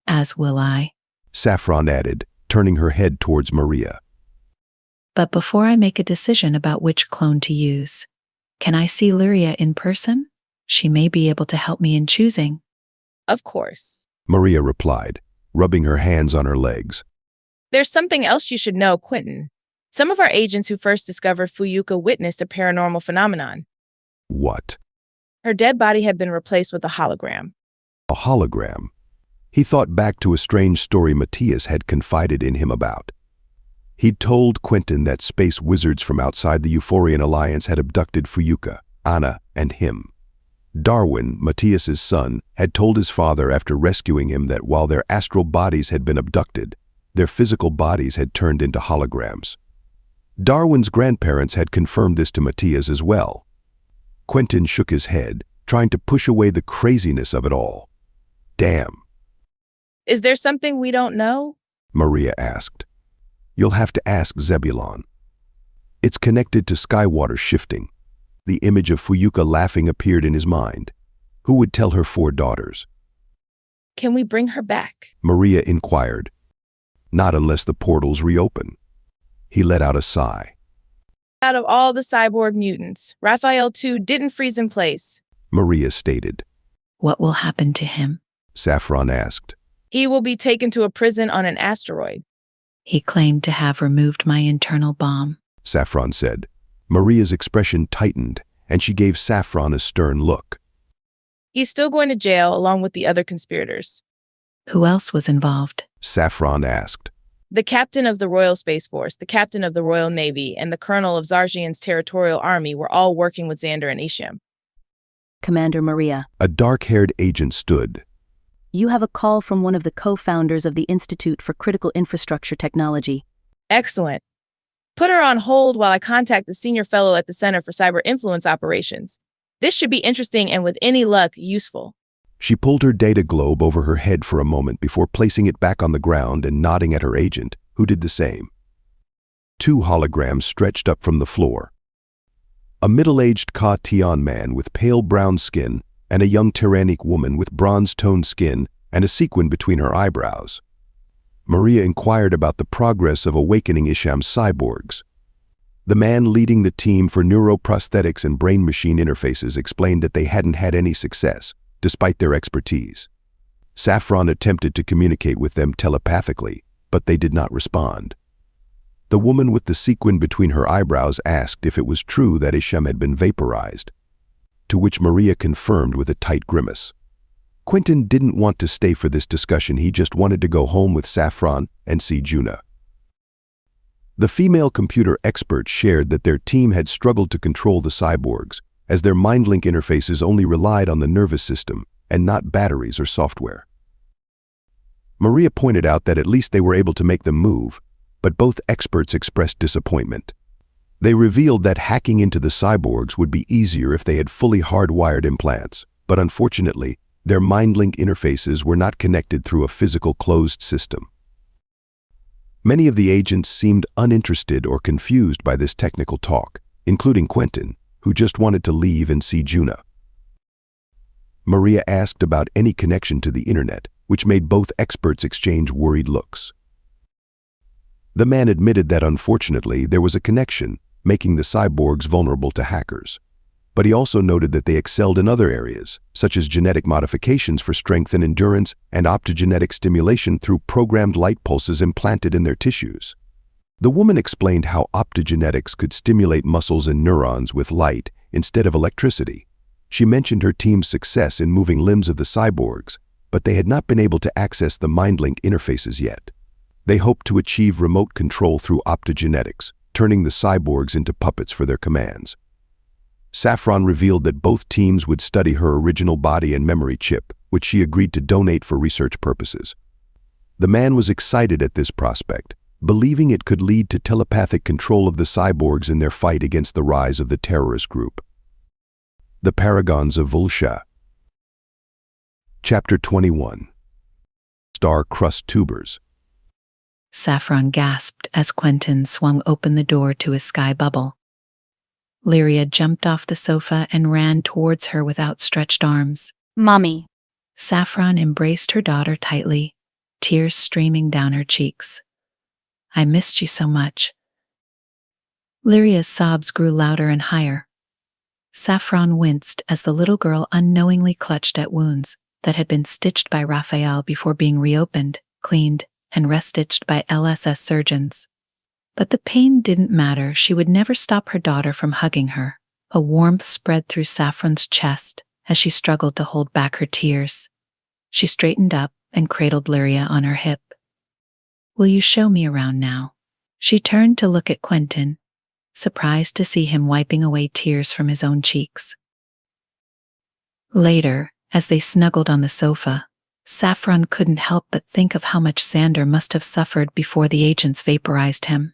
As will I. Saffron added, turning her head towards Maria. But before I make a decision about which clone to use, can I see Lyria in person? She may be able to help me in choosing. Of course. Maria replied, rubbing her hands on her legs. There's something else you should know, Quentin. Some of our agents who first discovered Fuyuka witnessed a paranormal phenomenon. What? Her dead body had been replaced with a hologram. A hologram? He thought back to a strange story Matthias had confided in him about. He'd told Quentin that space wizards from outside the Euphorian Alliance had abducted Fuyuka, Anna, and him. Darwin, Matthias's son, had told his father after rescuing him that while their astral bodies had been abducted, their physical bodies had turned into holograms. Darwin's grandparents had confirmed this to Matthias as well. Quentin shook his head, trying to push away the craziness of it all. Damn. Is there something we don't know? Maria asked. You'll have to ask Zebulon. It's connected to sky-water shifting. The image of Fuyuka laughing appeared in his mind. Who would tell her 4 daughters? Can we bring her back? Maria inquired. Not unless the portals reopen. He let out a sigh. Out of all the cyborg mutants, Raphael too didn't freeze in place. Maria stated. What will happen to him? Saffron asked. He will be taken to a prison on an asteroid. He claimed to have removed my internal bomb, Saffron said. Maria's expression tightened, and she gave Saffron a stern look. He's still going to jail along with the other conspirators. Who else was involved? Saffron asked. The captain of the Royal Space Force, the captain of the Royal Navy, and the colonel of Zarjian's territorial army were all working with Xander and Isham. Commander Maria. A dark-haired agent stood. You have a call from one of the co-founders of the Institute for Critical Infrastructure Technology. Excellent. Put her on hold while I contact the senior fellow at the Center for Cyber Influence Operations. This should be interesting and, with any luck, useful. She pulled her data globe over her head for a moment before placing it back on the ground and nodding at her agent, who did the same. 2 holograms stretched up from the floor. A middle-aged Ka-Tion man with pale brown skin and a young Tyrannic woman with bronze-toned skin and a sequin between her eyebrows. Maria inquired about the progress of awakening Isham's cyborgs. The man leading the team for neuroprosthetics and brain-machine interfaces explained that they hadn't had any success, despite their expertise. Saffron attempted to communicate with them telepathically, but they did not respond. The woman with the sequin between her eyebrows asked if it was true that Isham had been vaporized, to which Maria confirmed with a tight grimace. Quentin didn't want to stay for this discussion. He just wanted to go home with Saffron and see Juna. The female computer expert shared that their team had struggled to control the cyborgs, as their mind-link interfaces only relied on the nervous system and not batteries or software. Maria pointed out that at least they were able to make them move, but both experts expressed disappointment. They revealed that hacking into the cyborgs would be easier if they had fully hardwired implants, but unfortunately, their mind-link interfaces were not connected through a physical closed system. Many of the agents seemed uninterested or confused by this technical talk, including Quentin, who just wanted to leave and see Juna. Maria asked about any connection to the internet, which made both experts exchange worried looks. The man admitted that unfortunately there was a connection, making the cyborgs vulnerable to hackers. But he also noted that they excelled in other areas, such as genetic modifications for strength and endurance and optogenetic stimulation through programmed light pulses implanted in their tissues. The woman explained how optogenetics could stimulate muscles and neurons with light instead of electricity. She mentioned her team's success in moving limbs of the cyborgs, but they had not been able to access the mind-link interfaces yet. They hoped to achieve remote control through optogenetics, turning the cyborgs into puppets for their commands. Saffron revealed that both teams would study her original body and memory chip, which she agreed to donate for research purposes. The man was excited at this prospect, believing it could lead to telepathic control of the cyborgs in their fight against the rise of the terrorist group. The Paragons of Vulsha. Chapter 21. Star-crust tubers. Saffron gasped as Quentin swung open the door to his sky bubble. Lyria jumped off the sofa and ran towards her with outstretched arms. Mommy. Saffron embraced her daughter tightly, tears streaming down her cheeks. I missed you so much. Lyria's sobs grew louder and higher. Saffron winced as the little girl unknowingly clutched at wounds that had been stitched by Raphael before being reopened, cleaned, and restitched by LSS surgeons. But the pain didn't matter. She would never stop her daughter from hugging her. A warmth spread through Saffron's chest as she struggled to hold back her tears. She straightened up and cradled Lyria on her hip. Will you show me around now? She turned to look at Quentin, surprised to see him wiping away tears from his own cheeks. Later, as they snuggled on the sofa, Saffron couldn't help but think of how much Xander must have suffered before the agents vaporized him.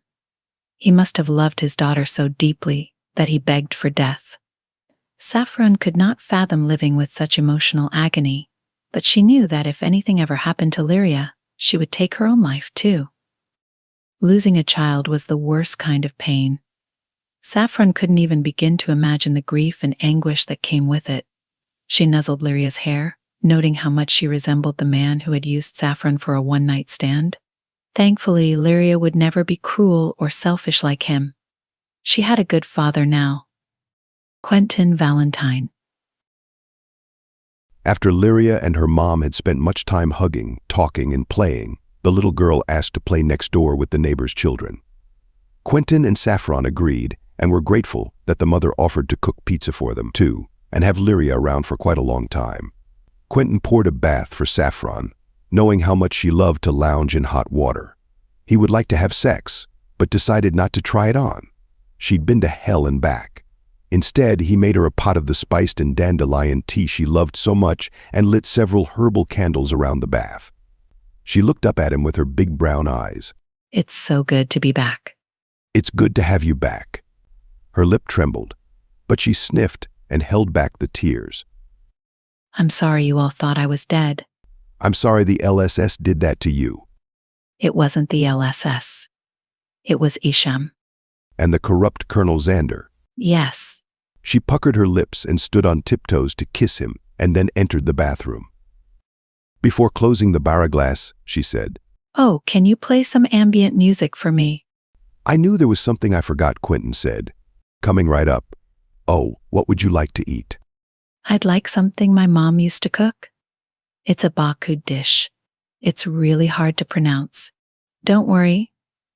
He must have loved his daughter so deeply that he begged for death. Saffron could not fathom living with such emotional agony, but she knew that if anything ever happened to Lyria, she would take her own life too. Losing a child was the worst kind of pain. Saffron couldn't even begin to imagine the grief and anguish that came with it. She nuzzled Lyria's hair, noting how much she resembled the man who had used Saffron for a one-night stand. Thankfully, Lyria would never be cruel or selfish like him. She had a good father now. Quentin Valentine. After Lyria and her mom had spent much time hugging, talking, and playing, the little girl asked to play next door with the neighbor's children. Quentin and Saffron agreed and were grateful that the mother offered to cook pizza for them, too, and have Lyria around for quite a long time. Quentin poured a bath for Saffron, knowing how much she loved to lounge in hot water. He would like to have sex, but decided not to try it on. She'd been to hell and back. Instead, he made her a pot of the spiced and dandelion tea she loved so much and lit several herbal candles around the bath. She looked up at him with her big brown eyes. It's so good to be back. It's good to have you back. Her lip trembled, but she sniffed and held back the tears. I'm sorry you all thought I was dead. I'm sorry the LSS did that to you. It wasn't the LSS. It was Isham. And the corrupt Colonel Xander. Yes. She puckered her lips and stood on tiptoes to kiss him and then entered the bathroom. Before closing the barraglass, she said, Oh, can you play some ambient music for me? I knew there was something I forgot, Quentin said, coming right up. Oh, what would you like to eat? I'd like something my mom used to cook. It's a Bakud dish. It's really hard to pronounce. Don't worry,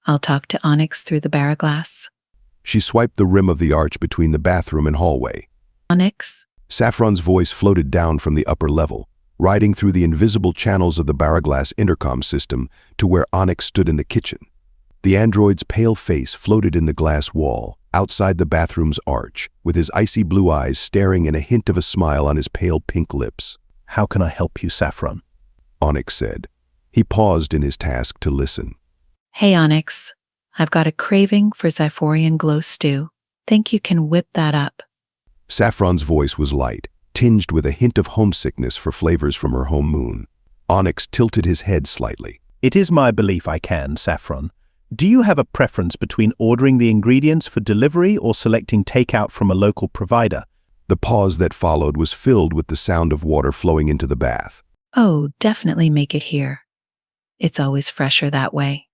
I'll talk to Onyx through the barraglass. She swiped the rim of the arch between the bathroom and hallway. Onyx? Saffron's voice floated down from the upper level, riding through the invisible channels of the barraglass intercom system to where Onyx stood in the kitchen. The android's pale face floated in the glass wall, outside the bathroom's arch, with his icy blue eyes staring and a hint of a smile on his pale pink lips. How can I help you, Saffron? Onyx said. He paused in his task to listen. Hey, Onyx. I've got a craving for Zyphorian glow stew. Think you can whip that up? Saffron's voice was light, tinged with a hint of homesickness for flavors from her home moon. Onyx tilted his head slightly. It is my belief I can, Saffron. Do you have a preference between ordering the ingredients for delivery or selecting takeout from a local provider? The pause that followed was filled with the sound of water flowing into the bath. Oh, definitely make it here. It's always fresher that way.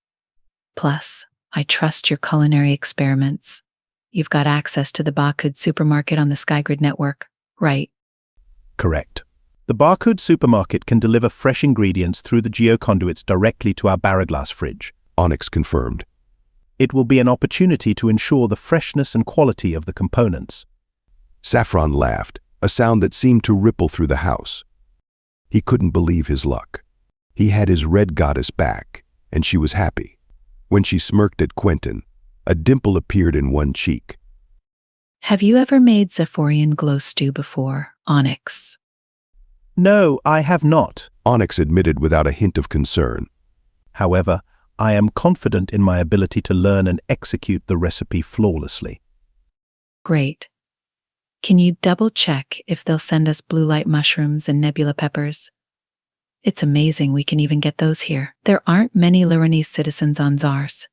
Plus, I trust your culinary experiments. You've got access to the Bakud supermarket on the SkyGrid network, right? Correct. The Bakud supermarket can deliver fresh ingredients through the geoconduits directly to our barraglass fridge. Onyx confirmed. It will be an opportunity to ensure the freshness and quality of the components. Saffron laughed, a sound that seemed to ripple through the house. He couldn't believe his luck. He had his red goddess back, and she was happy. When she smirked at Quentin, a dimple appeared in one cheek. Have you ever made Zyphorian glow stew before, Onyx? No, I have not, Onyx admitted without a hint of concern. However, I am confident in my ability to learn and execute the recipe flawlessly. Great. Can you double-check if they'll send us blue light mushrooms and nebula peppers? It's amazing we can even get those here. There aren't many Lleronese citizens on Zars.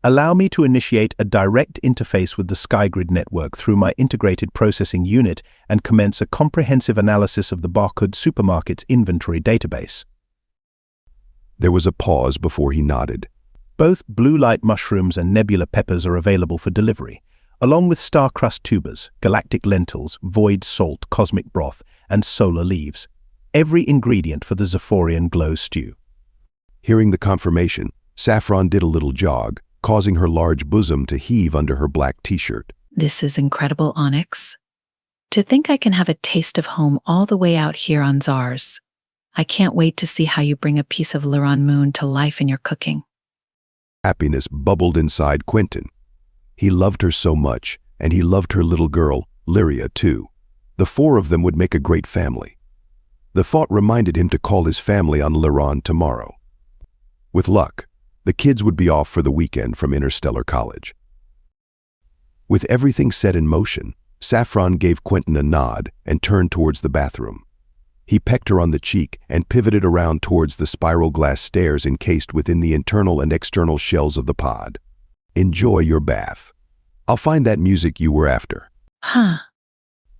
Allow me to initiate a direct interface with the SkyGrid network through my integrated processing unit and commence a comprehensive analysis of the Bakud supermarket's inventory database. There was a pause before he nodded. Both blue light mushrooms and nebula peppers are available for delivery, along with star-crust tubers, galactic lentils, void salt, cosmic broth, and solar leaves. Every ingredient for the Zyphorian glow stew. Hearing the confirmation, Saffron did a little jog, causing her large bosom to heave under her black t-shirt. This is incredible, Onyx. To think I can have a taste of home all the way out here on Zars. I can't wait to see how you bring a piece of Lleron moon to life in your cooking. Happiness bubbled inside Quentin. He loved her so much, and he loved her little girl, Lyria, too. The four of them would make a great family. The thought reminded him to call his family on Lleron tomorrow. With luck, the kids would be off for the weekend from Interstellar College. With everything set in motion, Saffron gave Quentin a nod and turned towards the bathroom. He pecked her on the cheek and pivoted around towards the spiral glass stairs encased within the internal and external shells of the pod. Enjoy your bath. I'll find that music you were after. Huh.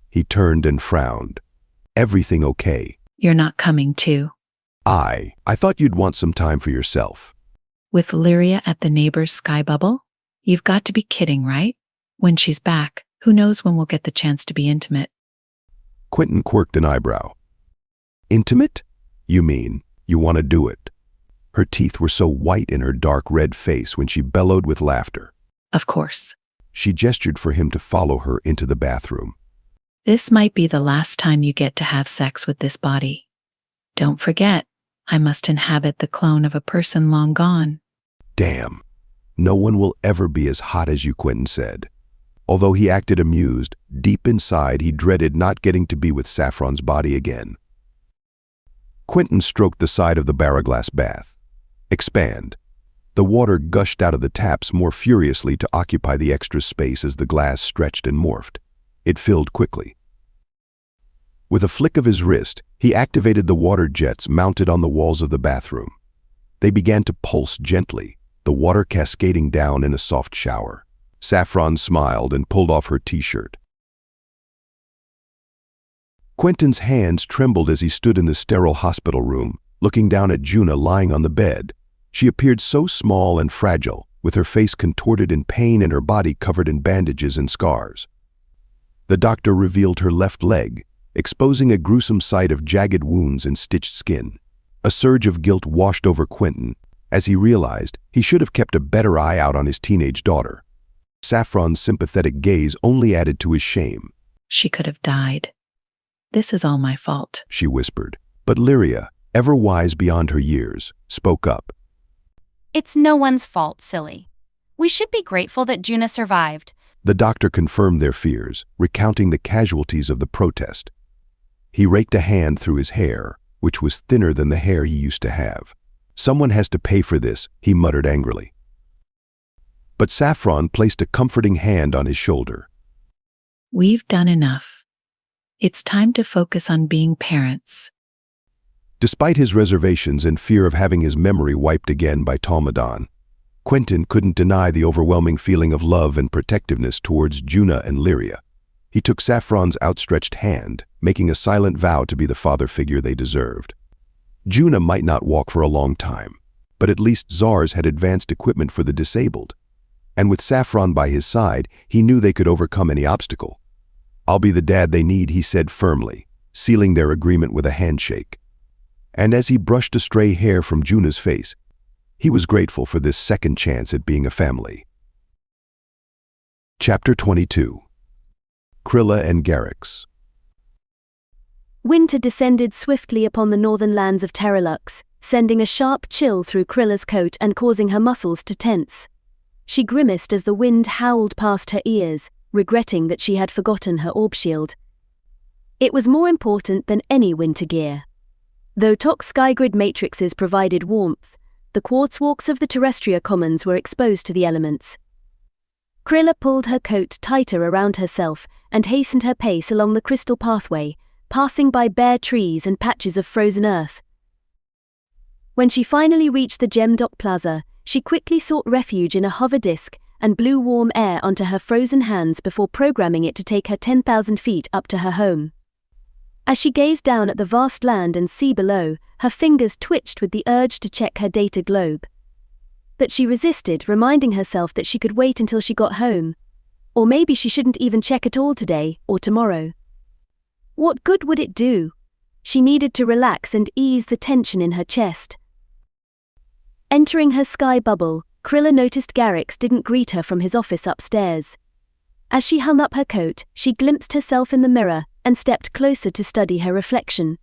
He turned and frowned. Everything okay? You're not coming too. I thought you'd want some time for yourself. With Lyria at the neighbor's sky bubble? You've got to be kidding, right? When she's back, who knows when we'll get the chance to be intimate. Quentin quirked an eyebrow. Intimate? You mean you want to do it? Her teeth were so white in her dark red face when she bellowed with laughter. Of course. She gestured for him to follow her into the bathroom. This might be the last time you get to have sex with this body. Don't forget, I must inhabit the clone of a person long gone. Damn. No one will ever be as hot as you, Quentin said. Although he acted amused, deep inside he dreaded not getting to be with Saffron's body again. Quentin stroked the side of the barraglass bath. Expand. The water gushed out of the taps more furiously to occupy the extra space as the glass stretched and morphed. It filled quickly. With a flick of his wrist, he activated the water jets mounted on the walls of the bathroom. They began to pulse gently, the water cascading down in a soft shower. Saffron smiled and pulled off her t-shirt. Quentin's hands trembled as he stood in the sterile hospital room, looking down at Juna lying on the bed. She appeared so small and fragile, with her face contorted in pain and her body covered in bandages and scars. The doctor revealed her left leg, exposing a gruesome sight of jagged wounds and stitched skin. A surge of guilt washed over Quentin, as he realized he should have kept a better eye out on his teenage daughter. Saffron's sympathetic gaze only added to his shame. She could have died. This is all my fault, she whispered. But Lyria, ever wise beyond her years, spoke up. It's no one's fault, silly. We should be grateful that Juna survived. The doctor confirmed their fears, recounting the casualties of the protest. He raked a hand through his hair, which was thinner than the hair he used to have. Someone has to pay for this, he muttered angrily. But Saffron placed a comforting hand on his shoulder. We've done enough. It's time to focus on being parents. Despite his reservations and fear of having his memory wiped again by Talmadon, Quentin couldn't deny the overwhelming feeling of love and protectiveness towards Juna and Lyria. He took Saffron's outstretched hand, making a silent vow to be the father figure they deserved. Juna might not walk for a long time, but at least Zars had advanced equipment for the disabled. And with Saffron by his side, he knew they could overcome any obstacle. I'll be the dad they need, he said firmly, sealing their agreement with a handshake. And as he brushed a stray hair from Juna's face, he was grateful for this second chance at being a family. Chapter 22. Krilla and Garrix. Winter descended swiftly upon the northern lands of Terralux, sending a sharp chill through Krilla's coat and causing her muscles to tense. She grimaced as the wind howled past her ears, regretting that she had forgotten her orb shield. It was more important than any winter gear. Though Tox Skygrid matrices provided warmth, the quartz walks of the Terrestria Commons were exposed to the elements. Krilla pulled her coat tighter around herself and hastened her pace along the crystal pathway, passing by bare trees and patches of frozen earth. When she finally reached the Gemdock Plaza, she quickly sought refuge in a hover disk and blew warm air onto her frozen hands before programming it to take her 10,000 feet up to her home. As she gazed down at the vast land and sea below, her fingers twitched with the urge to check her data globe. But she resisted, reminding herself that she could wait until she got home. Or maybe she shouldn't even check at all today or tomorrow. What good would it do? She needed to relax and ease the tension in her chest. Entering her sky bubble, Krilla noticed Garrix didn't greet her from his office upstairs. As she hung up her coat, she glimpsed herself in the mirror and stepped closer to study her reflection.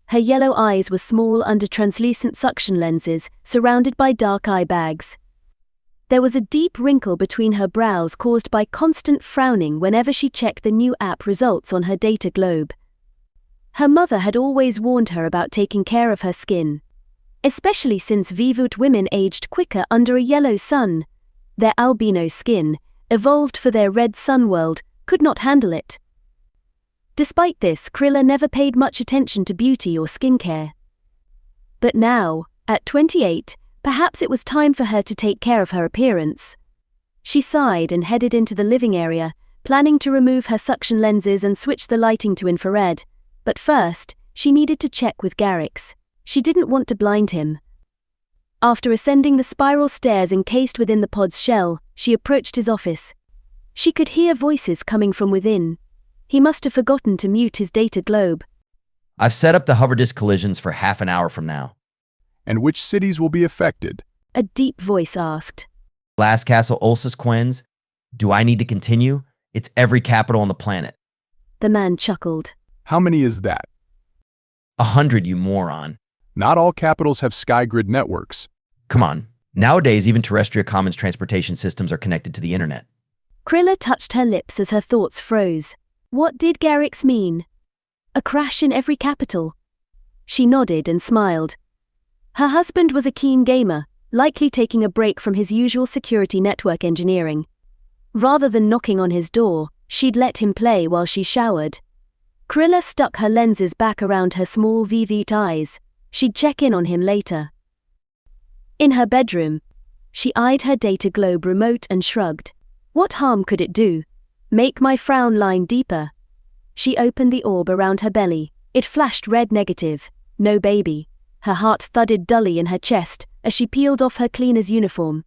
Her yellow eyes were small under translucent suction lenses, surrounded by dark eye bags. There was a deep wrinkle between her brows caused by constant frowning whenever she checked the new app results on her data globe. Her mother had always warned her about taking care of her skin, especially since Vivut women aged quicker under a yellow sun. Their albino skin, evolved for their red sun world, could not handle it. Despite this, Krilla never paid much attention to beauty or skincare. But now, at 28, perhaps it was time for her to take care of her appearance. She sighed and headed into the living area, planning to remove her suction lenses and switch the lighting to infrared. But first, she needed to check with Garrix. She didn't want to blind him. After ascending the spiral stairs encased within the pod's shell, she approached his office. She could hear voices coming from within. He must have forgotten to mute his data globe. I've set up the hover disk collisions for half an hour from now. And which cities will be affected? A deep voice asked. Glass Castle, Ulsus, Quens. Do I need to continue? It's every capital on the planet. The man chuckled. How many is that? 100, you moron. Not all capitals have SkyGrid networks. Come on. Nowadays, even Terrestria Commons transportation systems are connected to the internet. Krilla touched her lips as her thoughts froze. What did Garrix mean? A crash in every capital? She nodded and smiled. Her husband was a keen gamer, likely taking a break from his usual security network engineering. Rather than knocking on his door, she'd let him play while she showered. Krilla stuck her lenses back around her small VV eyes. She'd check in on him later. In her bedroom, she eyed her data globe remote and shrugged. What harm could it do? Make my frown line deeper. She opened the orb around her belly. It flashed red negative. No baby. Her heart thudded dully in her chest as she peeled off her cleaner's uniform.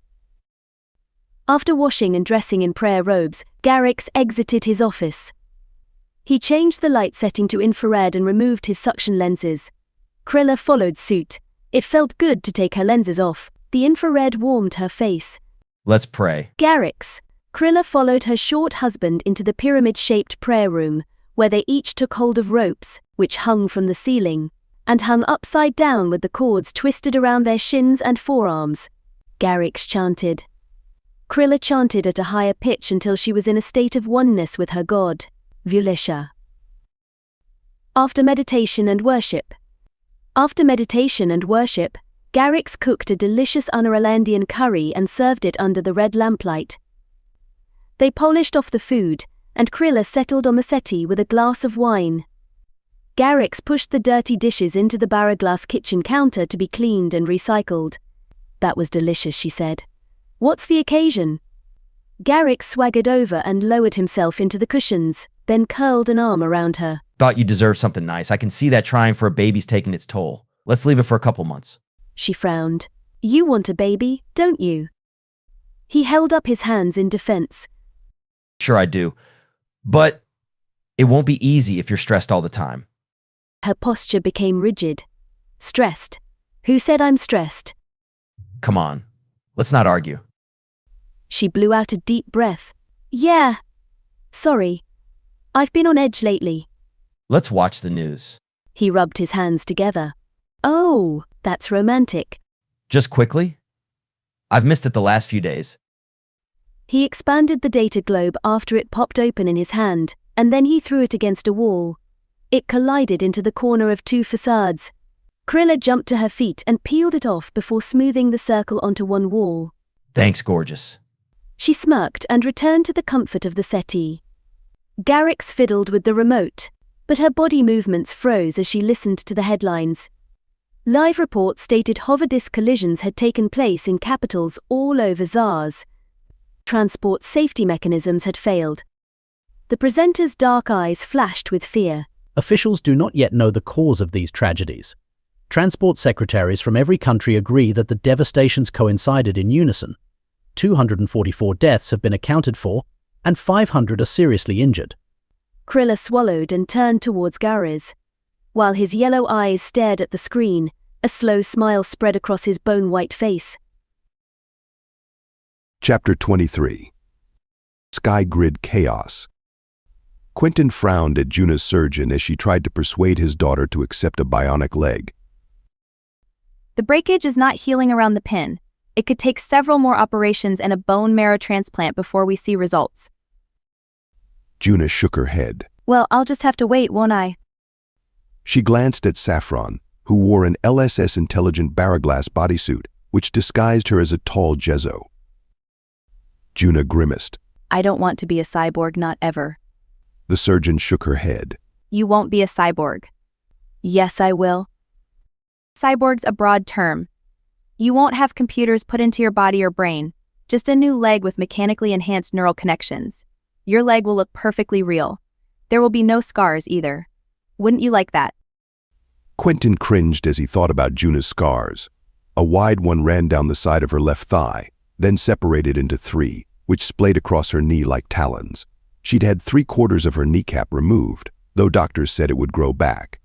After washing and dressing in prayer robes, Garrix exited his office. He changed the light setting to infrared and removed his suction lenses. Krilla followed suit. It felt good to take her lenses off. The infrared warmed her face. Let's pray. Garrix. Krilla followed her short husband into the pyramid-shaped prayer room, where they each took hold of ropes, which hung from the ceiling, and hung upside down with the cords twisted around their shins and forearms. Garrix chanted. Krilla chanted at a higher pitch until she was in a state of oneness with her god, Vulisha. After meditation and worship, Garrix cooked a delicious Unarelandian curry and served it under the red lamplight. They polished off the food, and Krilla settled on the settee with a glass of wine. Garrix pushed the dirty dishes into the barra-glass kitchen counter to be cleaned and recycled. That was delicious, she said. What's the occasion? Garrix swaggered over and lowered himself into the cushions, then curled an arm around her. Thought you deserved something nice. I can see that trying for a baby's taking its toll. Let's leave it for a couple months. She frowned. You want a baby, don't you? He held up his hands in defense. Sure I do. But it won't be easy if you're stressed all the time. Her posture became rigid. Stressed. Who said I'm stressed? Come on. Let's not argue. She blew out a deep breath. Yeah. Sorry. I've been on edge lately. Let's watch the news. He rubbed his hands together. Oh, that's romantic. Just quickly. I've missed it the last few days. He expanded the data globe after it popped open in his hand, and then he threw it against a wall. It collided into the corner of two facades. Krilla jumped to her feet and peeled it off before smoothing the circle onto one wall. Thanks, gorgeous. She smirked and returned to the comfort of the settee. Garrix fiddled with the remote, but her body movements froze as she listened to the headlines. Live reports stated hover disk collisions had taken place in capitals all over Zars. Transport safety mechanisms had failed. The presenter's dark eyes flashed with fear. Officials do not yet know the cause of these tragedies. Transport secretaries from every country agree that the devastations coincided in unison. 244 deaths have been accounted for, and 500 are seriously injured. Krilla swallowed and turned towards Garrix. While his yellow eyes stared at the screen, a slow smile spread across his bone-white face. Chapter 23. Sky Grid Chaos. Quentin frowned at Juna's surgeon as she tried to persuade his daughter to accept a bionic leg. The breakage is not healing around the pin. It could take several more operations and a bone marrow transplant before we see results. Juna shook her head. Well, I'll just have to wait, won't I? She glanced at Saffron, who wore an LSS Intelligent Barraglass bodysuit, which disguised her as a tall Jezzo. Juna grimaced. I don't want to be a cyborg, not ever. The surgeon shook her head. You won't be a cyborg. Yes, I will. Cyborg's a broad term. You won't have computers put into your body or brain, just a new leg with mechanically enhanced neural connections. Your leg will look perfectly real. There will be no scars either. Wouldn't you like that? Quentin cringed as he thought about Juna's scars. A wide one ran down the side of her left thigh, then separated into three, which splayed across her knee like talons. She'd had 3/4 of her kneecap removed, though doctors said it would grow back.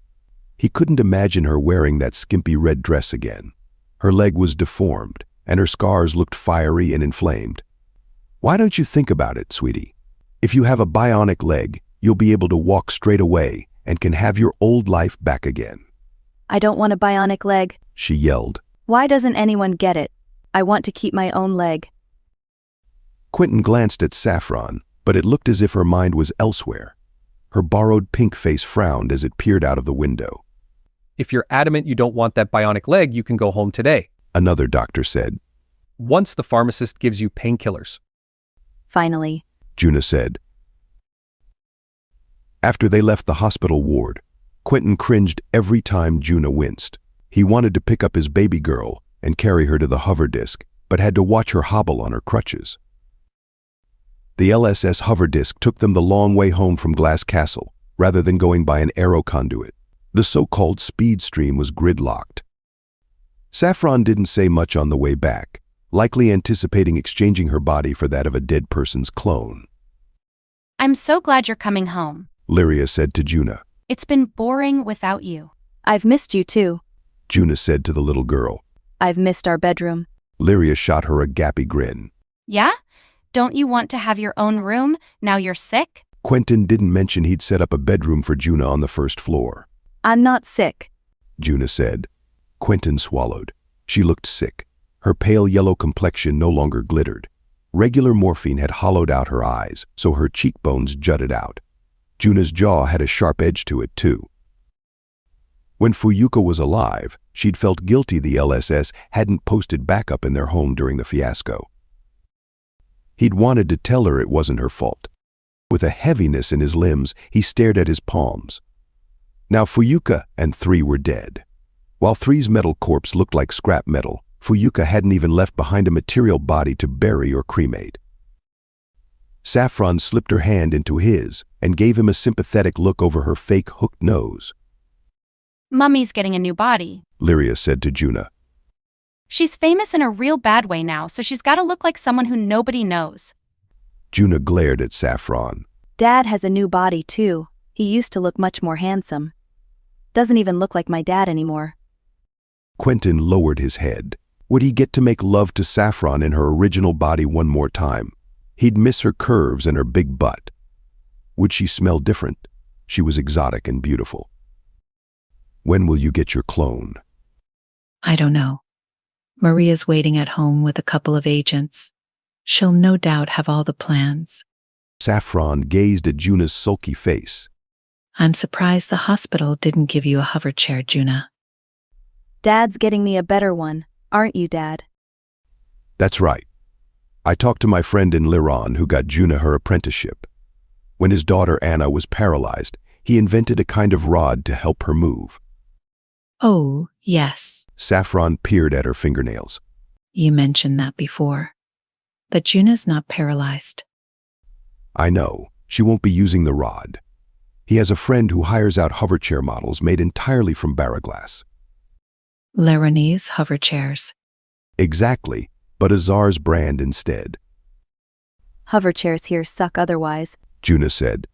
He couldn't imagine her wearing that skimpy red dress again. Her leg was deformed, and her scars looked fiery and inflamed. Why don't you think about it, sweetie? If you have a bionic leg, you'll be able to walk straight away and can have your old life back again. I don't want a bionic leg, she yelled. Why doesn't anyone get it? I want to keep my own leg. Quentin glanced at Saffron, but it looked as if her mind was elsewhere. Her borrowed pink face frowned as it peered out of the window. If you're adamant you don't want that bionic leg, you can go home today, another doctor said. Once the pharmacist gives you painkillers. Finally, Juna said. After they left the hospital ward, Quentin cringed every time Juna winced. He wanted to pick up his baby girl and carry her to the hover disk, but had to watch her hobble on her crutches. The LSS hover disk took them the long way home from Glass Castle, rather than going by an aero conduit. The so-called speed stream was gridlocked. Saffron didn't say much on the way back, likely anticipating exchanging her body for that of a dead person's clone. I'm so glad you're coming home, Lyria said to Juna. It's been boring without you. I've missed you too, Juna said to the little girl. I've missed our bedroom. Lyria shot her a gappy grin. Yeah? Don't you want to have your own room now you're sick? Quentin didn't mention he'd set up a bedroom for Juna on the first floor. I'm not sick, Juna said. Quentin swallowed. She looked sick. Her pale yellow complexion no longer glittered. Regular morphine had hollowed out her eyes, so her cheekbones jutted out. Juna's jaw had a sharp edge to it, too. When Fuyuka was alive, she'd felt guilty the LSS hadn't posted backup in their home during the fiasco. He'd wanted to tell her it wasn't her fault. With a heaviness in his limbs, he stared at his palms. Now Fuyuka and 3 were dead. While 3's metal corpse looked like scrap metal, Fuyuka hadn't even left behind a material body to bury or cremate. Saffron slipped her hand into his and gave him a sympathetic look over her fake hooked nose. Mummy's getting a new body, Lyria said to Juna. She's famous in a real bad way now, so she's got to look like someone who nobody knows. Juna glared at Saffron. Dad has a new body too. He used to look much more handsome. Doesn't even look like my dad anymore. Quentin lowered his head. Would he get to make love to Saffron in her original body one more time? He'd miss her curves and her big butt. Would she smell different? She was exotic and beautiful. When will you get your clone? I don't know. Maria's waiting at home with a couple of agents. She'll no doubt have all the plans. Saffron gazed at Juna's sulky face. I'm surprised the hospital didn't give you a hover chair, Juna. Dad's getting me a better one, aren't you, Dad? That's right. I talked to my friend in Lleronese who got Juna her apprenticeship. When his daughter Anna was paralyzed, he invented a kind of rod to help her move. Oh, yes. Saffron peered at her fingernails. You mentioned that before. But Juna's not paralyzed. I know. She won't be using the rod. He has a friend who hires out hoverchair models made entirely from baraglass. Lleronese hover chairs. Exactly, but a Tsar's brand instead. Hover chairs here suck otherwise, Juna said.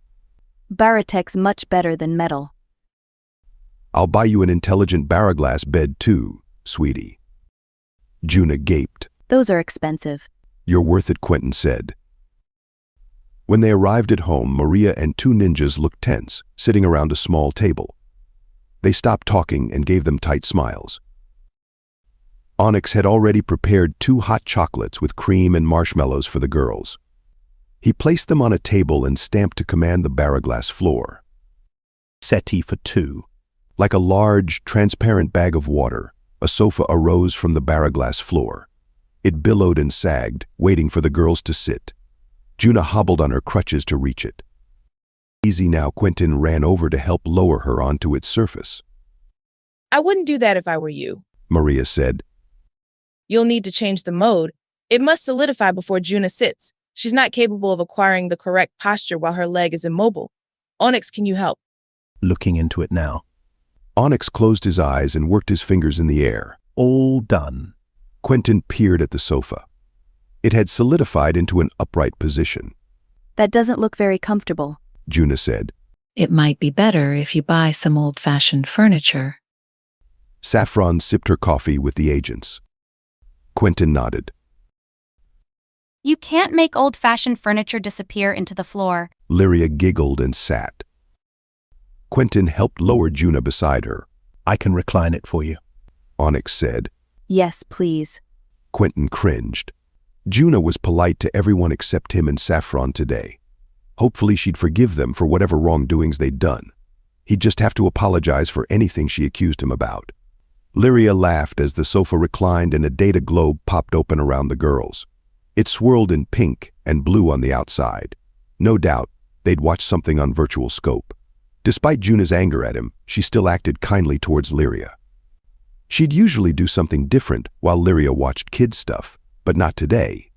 Baratech's much better than metal. I'll buy you an intelligent baraglass bed too, sweetie. Juna gaped. Those are expensive. You're worth it, Quentin said. When they arrived at home, Maria and 2 ninjas looked tense, sitting around a small table. They stopped talking and gave them tight smiles. Onyx had already prepared 2 hot chocolates with cream and marshmallows for the girls. He placed them on a table and stamped to command the baraglass floor. Settee for 2. Like a large, transparent bag of water, a sofa arose from the baraglass floor. It billowed and sagged, waiting for the girls to sit. Juna hobbled on her crutches to reach it. Easy now, Quentin ran over to help lower her onto its surface. I wouldn't do that if I were you, Maria said. You'll need to change the mode. It must solidify before Juna sits. She's not capable of acquiring the correct posture while her leg is immobile. Onyx, can you help? Looking into it now. Onyx closed his eyes and worked his fingers in the air. All done. Quentin peered at the sofa. It had solidified into an upright position. That doesn't look very comfortable, Juna said. It might be better if you buy some old-fashioned furniture. Saffron sipped her coffee with the agents. Quentin nodded. You can't make old-fashioned furniture disappear into the floor. Lyria giggled and sat. Quentin helped lower Juna beside her. I can recline it for you, Onyx said. Yes, please. Quentin cringed. Juna was polite to everyone except him and Saffron today. Hopefully she'd forgive them for whatever wrongdoings they'd done. He'd just have to apologize for anything she accused him about. Lyria laughed as the sofa reclined and a data globe popped open around the girls. It swirled in pink and blue on the outside. No doubt, they'd watched something on virtual scope. Despite Juna's anger at him, she still acted kindly towards Lyria. She'd usually do something different while Lyria watched kids' stuff, but not today.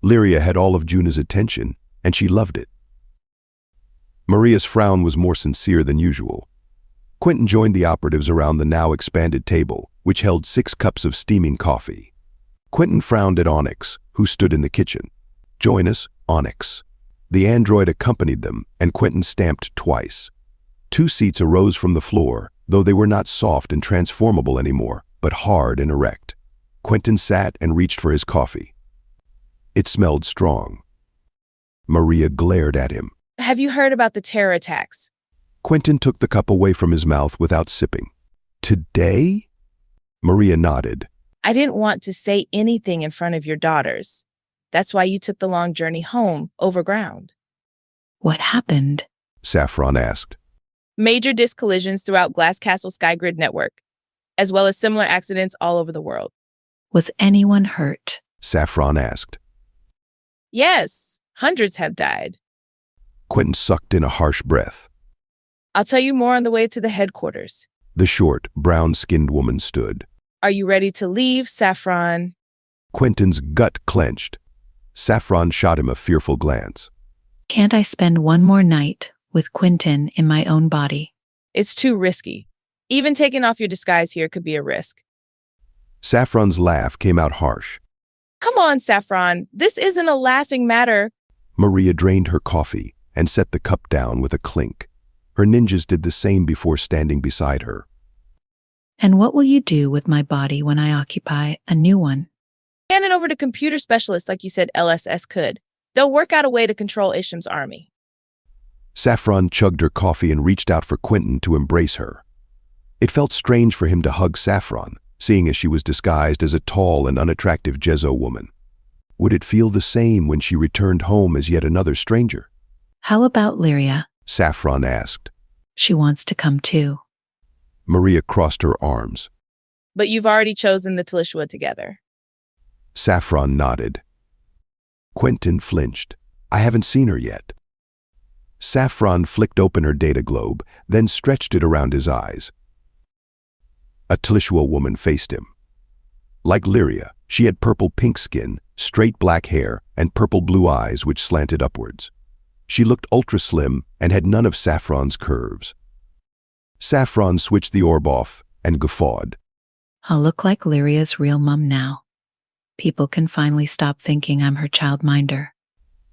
Lyria had all of Juna's attention, and she loved it. Maria's frown was more sincere than usual. Quentin joined the operatives around the now expanded table, which held 6 cups of steaming coffee. Quentin frowned at Onyx, who stood in the kitchen. "Join us, Onyx." The android accompanied them, and Quentin stamped twice. 2 seats arose from the floor, though they were not soft and transformable anymore, but hard and erect. Quentin sat and reached for his coffee. It smelled strong. Maria glared at him. Have you heard about the terror attacks? Quentin took the cup away from his mouth without sipping. "Today?" Maria nodded. I didn't want to say anything in front of your daughters. That's why you took the long journey home, over ground. What happened? Saffron asked. Major disk collisions throughout Glass Castle Skygrid network, as well as similar accidents all over the world. Was anyone hurt? Saffron asked. Yes, hundreds have died. Quentin sucked in a harsh breath. I'll tell you more on the way to the headquarters. The short, brown-skinned woman stood. Are you ready to leave, Saffron? Quentin's gut clenched. Saffron shot him a fearful glance. Can't I spend one more night with Quentin in my own body? It's too risky. Even taking off your disguise here could be a risk. Saffron's laugh came out harsh. Come on, Saffron. This isn't a laughing matter. Maria drained her coffee and set the cup down with a clink. Her ninjas did the same before standing beside her. And what will you do with my body when I occupy a new one? Hand it over to computer specialists like you said LSS could. They'll work out a way to control Isham's army. Saffron chugged her coffee and reached out for Quentin to embrace her. It felt strange for him to hug Saffron, seeing as she was disguised as a tall and unattractive Jezo woman. Would it feel the same when she returned home as yet another stranger? How about Lyria? Saffron asked. She wants to come too. Maria crossed her arms. But you've already chosen the Talishwa together. Saffron nodded. Quentin flinched. I haven't seen her yet. Saffron flicked open her data globe, then stretched it around his eyes. A Talishwa woman faced him. Like Lyria, she had purple-pink skin, straight black hair, and purple-blue eyes which slanted upwards. She looked ultra-slim and had none of Saffron's curves. Saffron switched the orb off and guffawed. I'll look like Lyria's real mum now. People can finally stop thinking I'm her childminder.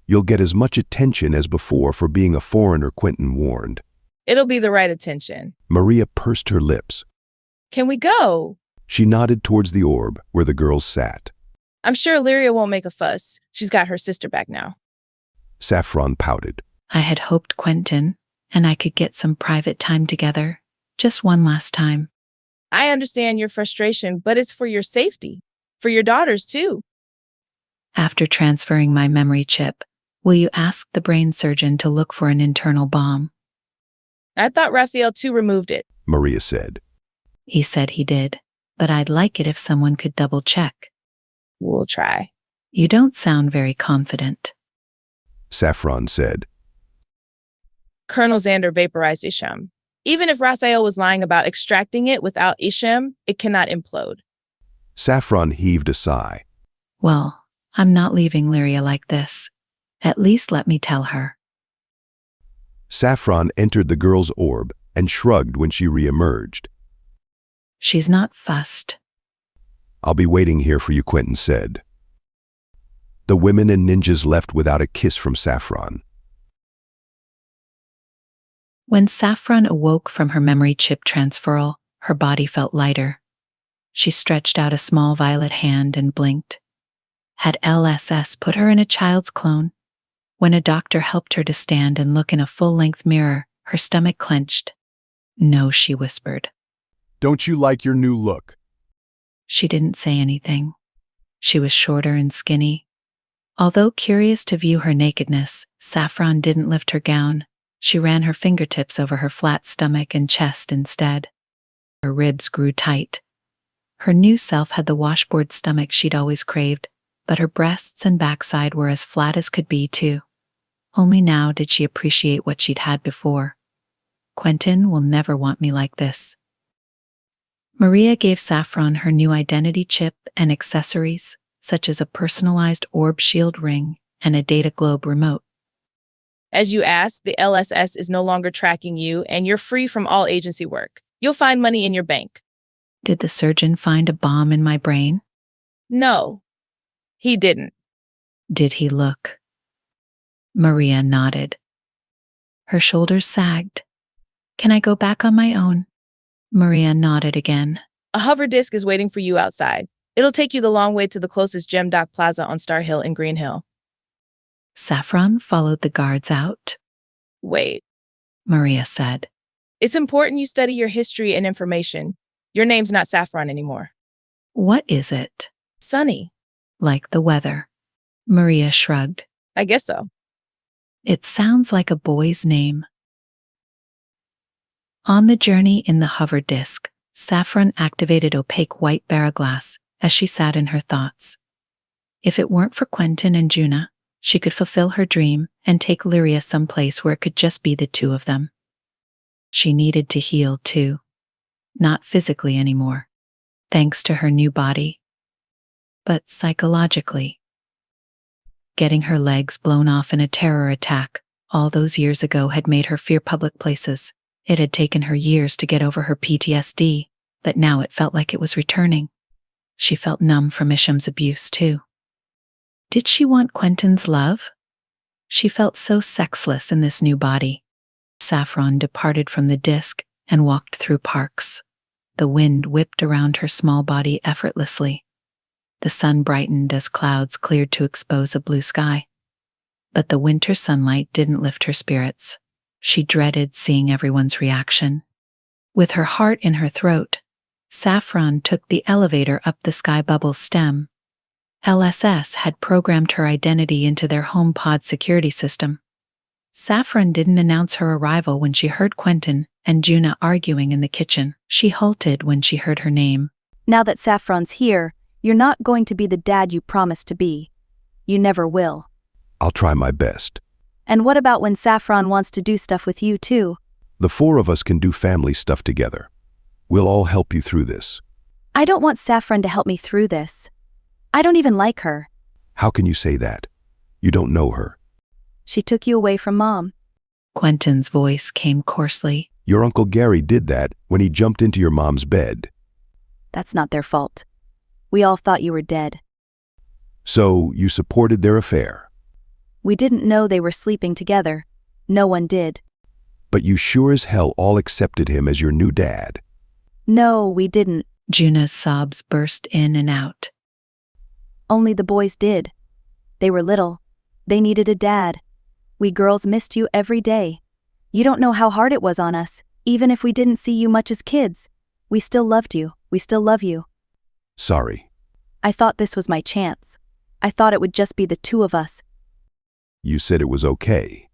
You'll get as much attention as before for being a foreigner, Quentin warned. It'll be the right attention. Maria pursed her lips. Can we go? She nodded towards the orb where the girls sat. I'm sure Lyria won't make a fuss. She's got her sister back now. Saffron pouted. I had hoped Quentin and I could get some private time together, just one last time. I understand your frustration, but it's for your safety. For your daughters, too. After transferring my memory chip, will you ask the brain surgeon to look for an internal bomb? I thought Raphael too removed it, Maria said. He said he did, but I'd like it if someone could double check. We'll try. You don't sound very confident, Saffron said. Colonel Xander vaporized Isham. Even if Raphael was lying about extracting it without Isham, it cannot implode. Saffron heaved a sigh. Well, I'm not leaving Lyria like this. At least let me tell her. Saffron entered the girl's orb and shrugged when she re-emerged. She's not fussed. I'll be waiting here for you, Quentin said. The women and ninjas left without a kiss from Saffron. When Saffron awoke from her memory chip transferal, her body felt lighter. She stretched out a small violet hand and blinked. Had LSS put her in a child's clone? When a doctor helped her to stand and look in a full-length mirror, her stomach clenched. No, she whispered. Don't you like your new look? She didn't say anything. She was shorter and skinny. Although curious to view her nakedness, Saffron didn't lift her gown. She ran her fingertips over her flat stomach and chest instead. Her ribs grew tight. Her new self had the washboard stomach she'd always craved, but her breasts and backside were as flat as could be, too. Only now did she appreciate what she'd had before. Quentin will never want me like this. Maria gave Saffron her new identity chip and accessories, such as a personalized orb shield ring and a data globe remote. As you asked, the LSS is no longer tracking you, and you're free from all agency work. You'll find money in your bank. Did the surgeon find a bomb in my brain? No, he didn't. Did he look? Maria nodded. Her shoulders sagged. Can I go back on my own? Maria nodded again. A hover disk is waiting for you outside. It'll take you the long way to the closest Gem Dock Plaza on Star Hill in Green Hill. Saffron followed the guards out. Wait, Maria said. It's important you study your history and information. Your name's not Saffron anymore. What is it? Sunny. Like the weather. Maria shrugged. I guess so. It sounds like a boy's name. On the journey in the hover disk, Saffron activated opaque white barraglass as she sat in her thoughts. If it weren't for Quentin and Juna, she could fulfill her dream and take Lyria someplace where it could just be the two of them. She needed to heal too. Not physically anymore, thanks to her new body, but psychologically. Getting her legs blown off in a terror attack all those years ago had made her fear public places. It had taken her years to get over her PTSD, but now it felt like it was returning. She felt numb from Isham's abuse too. Did she want Quentin's love? She felt so sexless in this new body. Saffron departed from the disk and walked through parks. The wind whipped around her small body effortlessly. The sun brightened as clouds cleared to expose a blue sky. But the winter sunlight didn't lift her spirits. She dreaded seeing everyone's reaction. With her heart in her throat, Saffron took the elevator up the sky bubble's stem. LSS had programmed her identity into their HomePod security system. Saffron didn't announce her arrival when she heard Quentin and Juna arguing in the kitchen. She halted when she heard her name. Now that Saffron's here, you're not going to be the dad you promised to be. You never will. I'll try my best. And what about when Saffron wants to do stuff with you too? The four of us can do family stuff together. We'll all help you through this. I don't want Saffron to help me through this. I don't even like her. How can you say that? You don't know her. She took you away from Mom. Quentin's voice came coarsely. Your Uncle Gary did that when he jumped into your mom's bed. That's not their fault. We all thought you were dead. So you supported their affair. We didn't know they were sleeping together. No one did. But you sure as hell all accepted him as your new dad. No, we didn't. Juna's sobs burst in and out. Only the boys did. They were little. They needed a dad. We girls missed you every day. You don't know how hard it was on us, even if we didn't see you much as kids. We still loved you. We still love you. Sorry. I thought this was my chance. I thought it would just be the two of us. You said it was okay.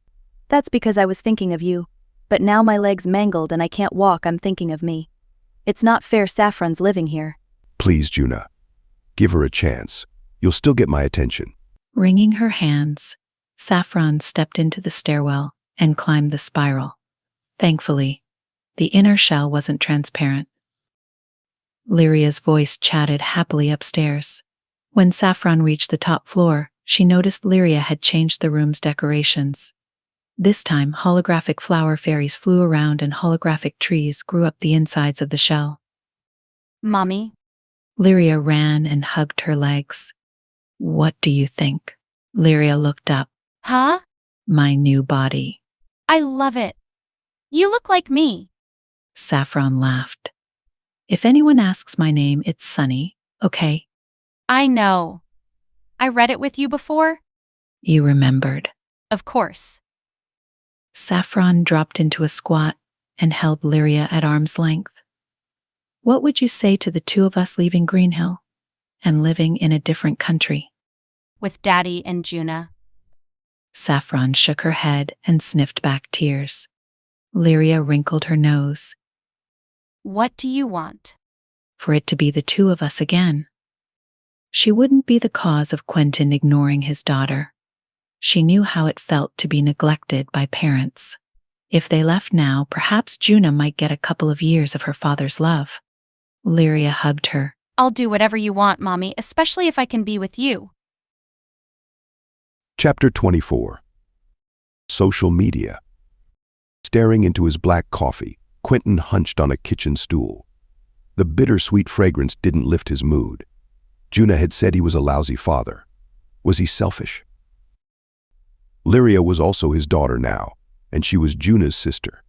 That's because I was thinking of you. But now my leg's mangled and I can't walk, I'm thinking of me. It's not fair Saffron's living here. Please, Juna. Give her a chance. You'll still get my attention. Wringing her hands, Saffron stepped into the stairwell and climbed the spiral. Thankfully, the inner shell wasn't transparent. Lyria's voice chatted happily upstairs. When Saffron reached the top floor, she noticed Lyria had changed the room's decorations. This time, holographic flower fairies flew around and holographic trees grew up the insides of the shell. Mommy? Lyria ran and hugged her legs. What do you think? Lyria looked up. Huh? My new body. I love it. You look like me. Saffron laughed. If anyone asks my name, it's Sunny, okay? I know. I read it with you before? You remembered. Of course. Saffron dropped into a squat and held Lyria at arm's length. What would you say to the two of us leaving Green Hill? and living in a different country. With Daddy and Juna. Saffron shook her head and sniffed back tears. Lyria wrinkled her nose. What do you want? For it to be the two of us again. She wouldn't be the cause of Quentin ignoring his daughter. She knew how it felt to be neglected by parents. If they left now, perhaps Juna might get a couple of years of her father's love. Lyria hugged her. I'll do whatever you want, Mommy, especially if I can be with you. Chapter 24. Social media. Staring into his black coffee, Quentin hunched on a kitchen stool. The bittersweet fragrance didn't lift his mood. Juna had said he was a lousy father. Was he selfish? Lyria was also his daughter now, and she was Juna's sister.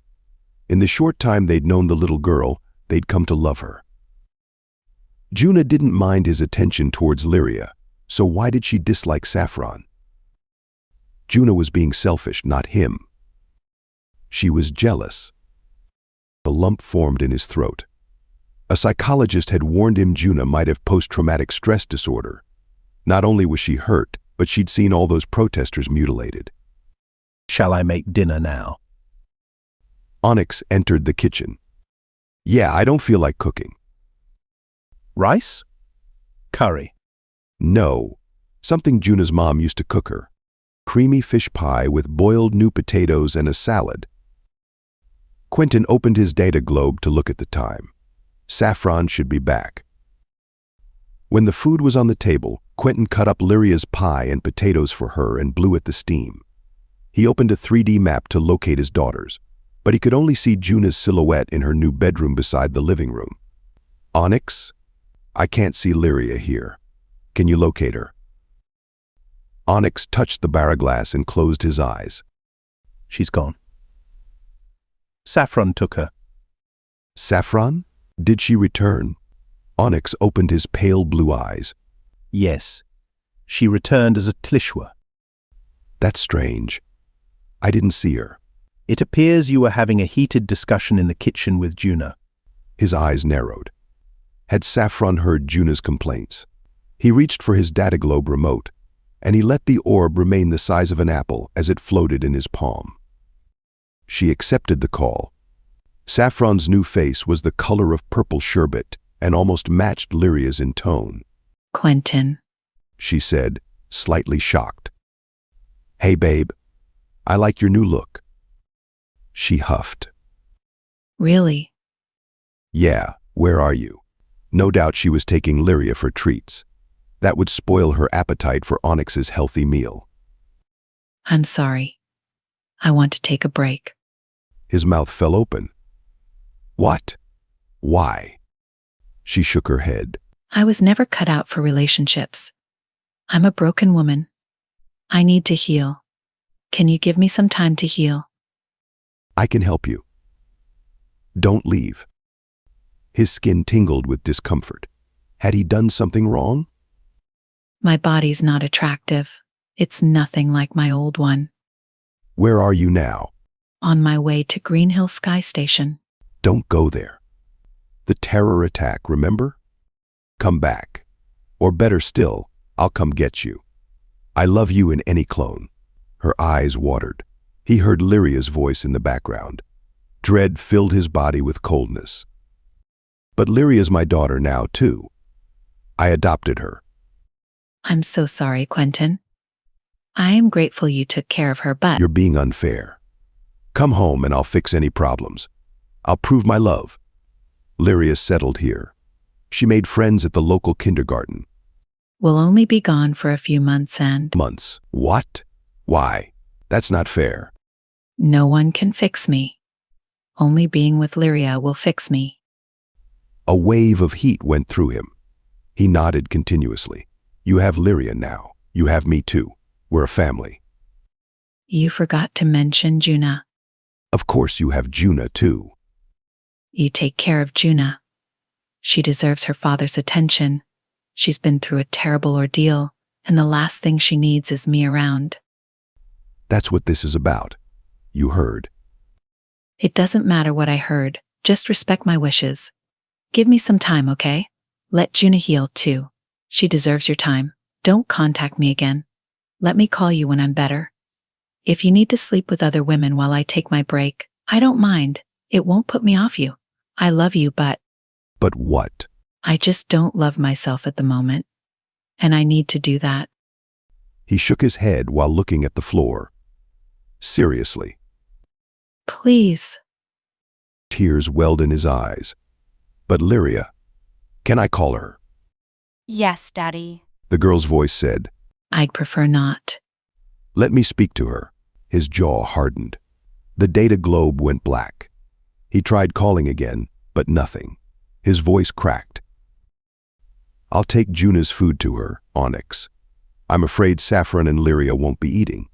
In the short time they'd known the little girl, they'd come to love her. Juna didn't mind his attention towards Lyria, so why did she dislike Saffron? Juna was being selfish, not him. She was jealous. A lump formed in his throat. A psychologist had warned him Juna might have post-traumatic stress disorder. Not only was she hurt, but she'd seen all those protesters mutilated. Shall I make dinner now? Onyx entered the kitchen. Yeah, I don't feel like cooking. Rice? Curry? No, something Juna's mom used to cook her. Creamy fish pie with boiled new potatoes and a salad. Quentin opened his data globe to look at the time. Saffron should be back. When the food was on the table, Quentin cut up Lyria's pie and potatoes for her and blew at the steam. He opened a 3D map to locate his daughters, but he could only see Juna's silhouette in her new bedroom beside the living room. Onyx? I can't see Lyria here. Can you locate her? Onyx touched the barraglass and closed his eyes. She's gone. Saffron took her. Saffron? Did she return? Onyx opened his pale blue eyes. Yes. She returned as a Tlishwa. That's strange. I didn't see her. It appears you were having a heated discussion in the kitchen with Juna. His eyes narrowed. Had Saffron heard Juna's complaints? He reached for his data globe remote, and he let the orb remain the size of an apple as it floated in his palm. She accepted the call. Saffron's new face was the color of purple sherbet and almost matched Lyria's in tone. Quentin, she said, slightly shocked. Hey, babe. I like your new look. She huffed. Really? Yeah, where are you? No doubt she was taking Lyria for treats. That would spoil her appetite for Onyx's healthy meal. I'm sorry. I want to take a break. His mouth fell open. What? Why? She shook her head. I was never cut out for relationships. I'm a broken woman. I need to heal. Can you give me some time to heal? I can help you. Don't leave. His skin tingled with discomfort. Had he done something wrong? My body's not attractive. It's nothing like my old one. Where are you now? On my way to Green Hill Sky Station. Don't go there. The terror attack, remember? Come back. Or better still, I'll come get you. I love you in any clone. Her eyes watered. He heard Lyria's voice in the background. Dread filled his body with coldness. But Lyria's my daughter now, too. I adopted her. I'm so sorry, Quentin. I am grateful you took care of her, but... You're being unfair. Come home and I'll fix any problems. I'll prove my love. Lyria settled here. She made friends at the local kindergarten. We'll only be gone for a few months and... Months? What? Why? That's not fair. No one can fix me. Only being with Lyria will fix me. A wave of heat went through him. He nodded continuously. You have Lyria now. You have me too. We're a family. You forgot to mention Juna. Of course you have Juna too. You take care of Juna. She deserves her father's attention. She's been through a terrible ordeal, and the last thing she needs is me around. That's what this is about. You heard. It doesn't matter what I heard. Just respect my wishes. Give me some time, okay? Let Juna heal too. She deserves your time. Don't contact me again. Let me call you when I'm better. If you need to sleep with other women while I take my break, I don't mind. It won't put me off you. I love you, but But what? I just don't love myself at the moment. And I need to do that. He shook his head while looking at the floor. Seriously. Please. Tears welled in his eyes. But Lyria, can I call her? Yes, Daddy. The girl's voice said. I'd prefer not. Let me speak to her. His jaw hardened. The data globe went black. He tried calling again, but nothing. His voice cracked. I'll take Juna's food to her, Onyx. I'm afraid Saffron and Lyria won't be eating.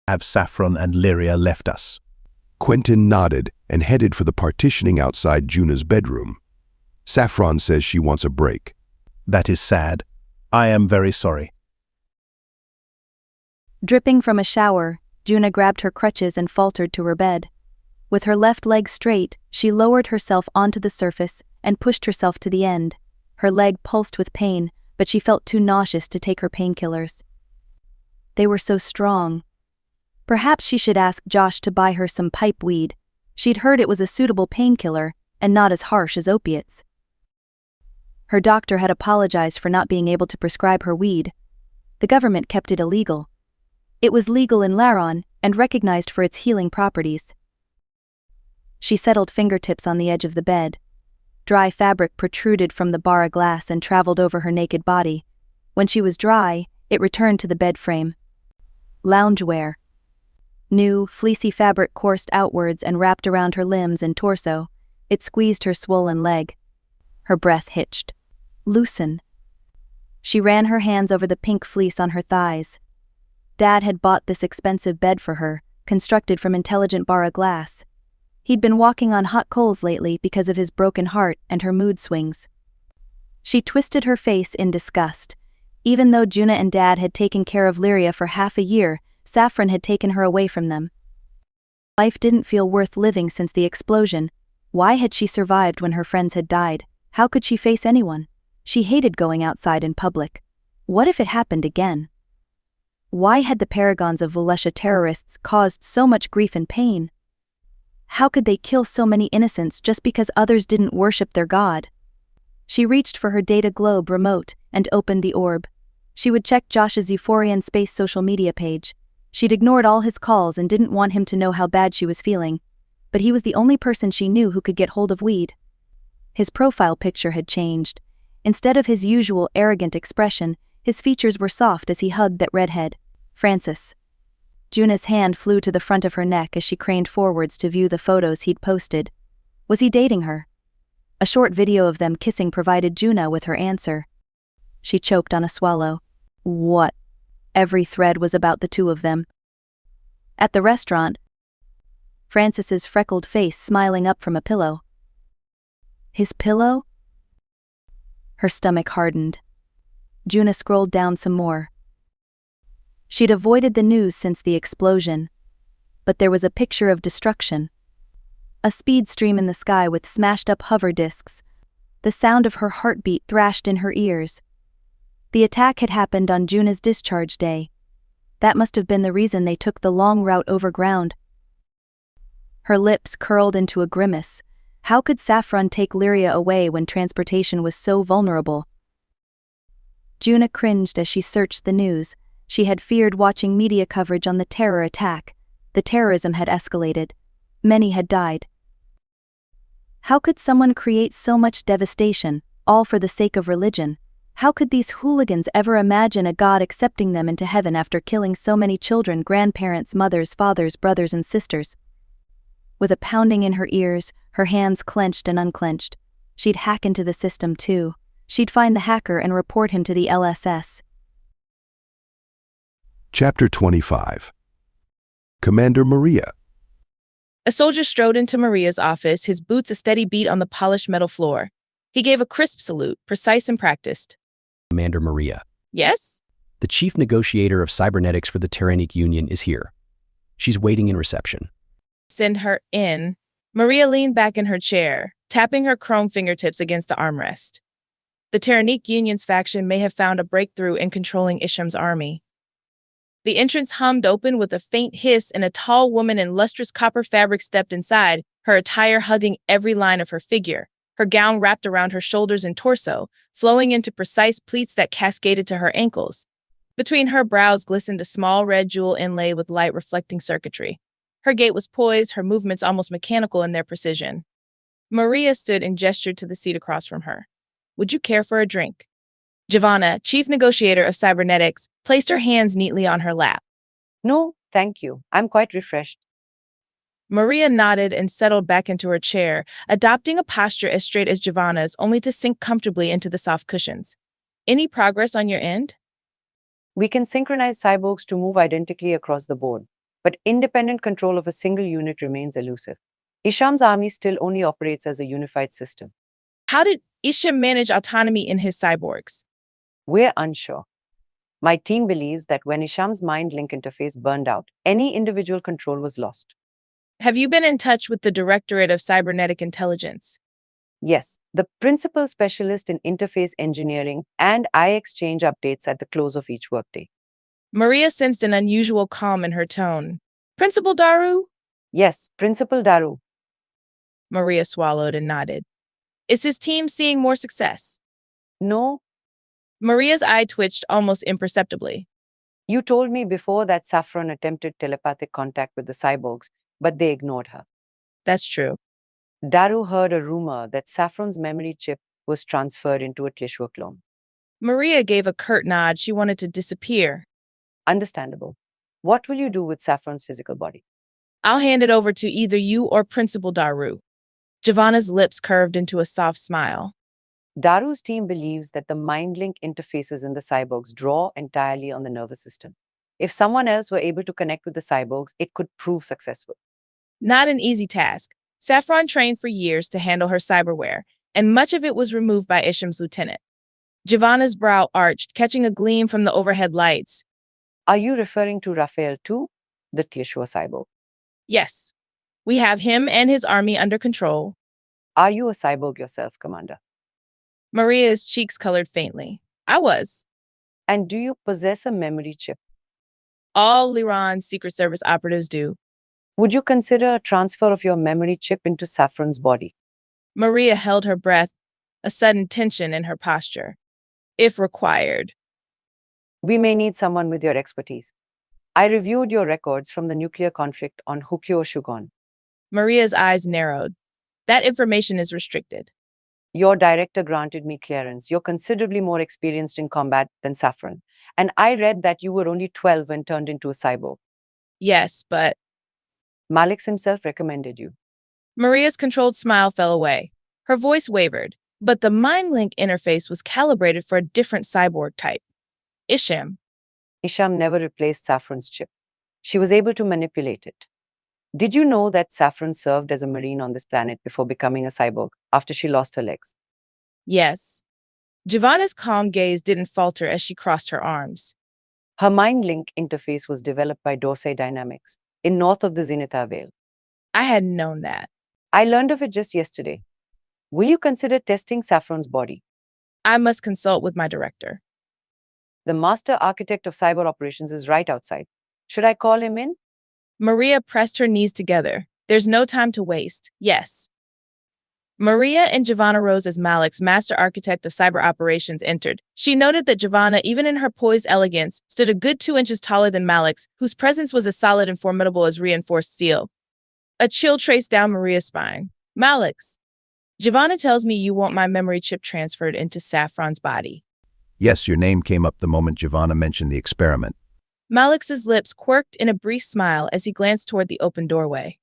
Have Saffron and Lyria left us? Quentin nodded and headed for the partitioning outside Juna's bedroom. Saffron says she wants a break. That is sad. I am very sorry. Dripping from a shower, Juna grabbed her crutches and faltered to her bed. With her left leg straight, she lowered herself onto the surface and pushed herself to the end. Her leg pulsed with pain, but she felt too nauseous to take her painkillers. They were so strong. Perhaps she should ask Josh to buy her some pipe weed. She'd heard it was a suitable painkiller and not as harsh as opiates. Her doctor had apologized for not being able to prescribe her weed. The government kept it illegal. It was legal in Lleronese and recognized for its healing properties. She settled fingertips on the edge of the bed. Dry fabric protruded from the bar of glass and traveled over her naked body. When she was dry, it returned to the bed frame. Loungewear. New, fleecy fabric coursed outwards and wrapped around her limbs and torso. It squeezed her swollen leg. Her breath hitched. Loosen. She ran her hands over the pink fleece on her thighs. Dad had bought this expensive bed for her, constructed from intelligent bar of glass. He'd been walking on hot coals lately because of his broken heart and her mood swings. She twisted her face in disgust. Even though Juna and Dad had taken care of Lyria for half a year, Saffron had taken her away from them. Life didn't feel worth living since the explosion. Why had she survived when her friends had died? How could she face anyone? She hated going outside in public. What if it happened again? Why had the paragons of Volesha terrorists caused so much grief and pain? How could they kill so many innocents just because others didn't worship their god? She reached for her data globe remote and opened the orb. She would check Josh's Euphorian Space social media page. She'd ignored all his calls and didn't want him to know how bad she was feeling, but he was the only person she knew who could get hold of weed. His profile picture had changed. Instead of his usual arrogant expression, his features were soft as he hugged that redhead, Francis. Juna's hand flew to the front of her neck as she craned forwards to view the photos he'd posted. Was he dating her? A short video of them kissing provided Juna with her answer. She choked on a swallow. What? Every thread was about the two of them. At the restaurant, Francis's freckled face smiling up from a pillow. His pillow? Her stomach hardened. Juna scrolled down some more. She'd avoided the news since the explosion, but there was a picture of destruction. A speed stream in the sky with smashed-up hover disks. The sound of her heartbeat thrashed in her ears. The attack had happened on Juna's discharge day. That must have been the reason they took the long route over ground. Her lips curled into a grimace. How could Saffron take Lyria away when transportation was so vulnerable? Juna cringed as she searched the news. She had feared watching media coverage on the terror attack. The terrorism had escalated. Many had died. How could someone create so much devastation, all for the sake of religion? How could these hooligans ever imagine a god accepting them into heaven after killing so many children, grandparents, mothers, fathers, brothers, and sisters? With a pounding in her ears, her hands clenched and unclenched. She'd hack into the system too. She'd find the hacker and report him to the LSS. Chapter 25. Commander Maria. A soldier strode into Maria's office, his boots a steady beat on the polished metal floor. He gave a crisp salute, precise and practiced. Commander Maria. Yes? The chief negotiator of cybernetics for the Terranic Union is here. She's waiting in reception. Send her in. Maria leaned back in her chair, tapping her chrome fingertips against the armrest. The Terranique Union's faction may have found a breakthrough in controlling Isham's army. The entrance hummed open with a faint hiss, and a tall woman in lustrous copper fabric stepped inside, her attire hugging every line of her figure, her gown wrapped around her shoulders and torso, flowing into precise pleats that cascaded to her ankles. Between her brows glistened a small red jewel inlay with light-reflecting circuitry. Her gait was poised, her movements almost mechanical in their precision. Maria stood and gestured to the seat across from her. "Would you care for a drink?" Giovanna, chief negotiator of cybernetics, placed her hands neatly on her lap. "No, thank you. I'm quite refreshed." Maria nodded and settled back into her chair, adopting a posture as straight as Giovanna's, only to sink comfortably into the soft cushions. "Any progress on your end?" "We can synchronize cyborgs to move identically across the board, but independent control of a single unit remains elusive. Isham's army still only operates as a unified system." "How did Isham manage autonomy in his cyborgs?" "We're unsure. My team believes that when Isham's mind link interface burned out, any individual control was lost." "Have you been in touch with the Directorate of Cybernetic Intelligence?" "Yes, the principal specialist in interface engineering, and I exchange updates at the close of each workday." Maria sensed an unusual calm in her tone. "Principal Daru?" "Yes, Principal Daru." Maria swallowed and nodded. "Is his team seeing more success?" "No." Maria's eye twitched almost imperceptibly. "You told me before that Saffron attempted telepathic contact with the cyborgs, but they ignored her." "That's true." Daru heard a rumor that Saffron's memory chip was transferred into a Tlishua clone. Maria gave a curt nod. She wanted to disappear. "Understandable. What will you do with Saffron's physical body?" "I'll hand it over to either you or Principal Daru." Giovanna's lips curved into a soft smile. Daru's team believes that the mind-link interfaces in the cyborgs draw entirely on the nervous system. If someone else were able to connect with the cyborgs, it could prove successful. Not an easy task. Saffron trained for years to handle her cyberware, and much of it was removed by Isham's lieutenant. Giovanna's brow arched, catching a gleam from the overhead lights. "Are you referring to Raphael too, the Tlishua cyborg?" "Yes. We have him and his army under control." "Are you a cyborg yourself, Commander?" Maria's cheeks colored faintly. "I was." "And do you possess a memory chip?" "All Lleronese Secret Service operatives do." "Would you consider a transfer of your memory chip into Saffron's body?" Maria held her breath, a sudden tension in her posture. "If required." "We may need someone with your expertise. I reviewed your records from the nuclear conflict on Hukyo Shugon." Maria's eyes narrowed. "That information is restricted." "Your director granted me clearance. You're considerably more experienced in combat than Saffron. And I read that you were only 12 when turned into a cyborg." "Yes, but..." "Malix himself recommended you." Maria's controlled smile fell away. Her voice wavered, but the mind-link interface was calibrated for a different cyborg type. Isham. Isham never replaced Saffron's chip. She was able to manipulate it. Did you know that Saffron served as a Marine on this planet before becoming a cyborg, after she lost her legs? Yes. Giovanna's calm gaze didn't falter as she crossed her arms. Her mind-link interface was developed by Dorsey Dynamics, in north of the Zenithar Vale. I hadn't known that. I learned of it just yesterday. Will you consider testing Saffron's body? I must consult with my director. The master architect of cyber operations is right outside. Should I call him in? Maria pressed her knees together. There's no time to waste. Yes. Maria and Giovanna rose as Malik's master architect of cyber operations entered. She noted that Giovanna, even in her poised elegance, stood a good 2 inches taller than Malik's, whose presence was as solid and formidable as reinforced steel. A chill traced down Maria's spine. "Malik's. Giovanna tells me you want my memory chip transferred into Saffron's body." Yes, your name came up the moment Giovanna mentioned the experiment. Malik's lips quirked in a brief smile as he glanced toward the open doorway.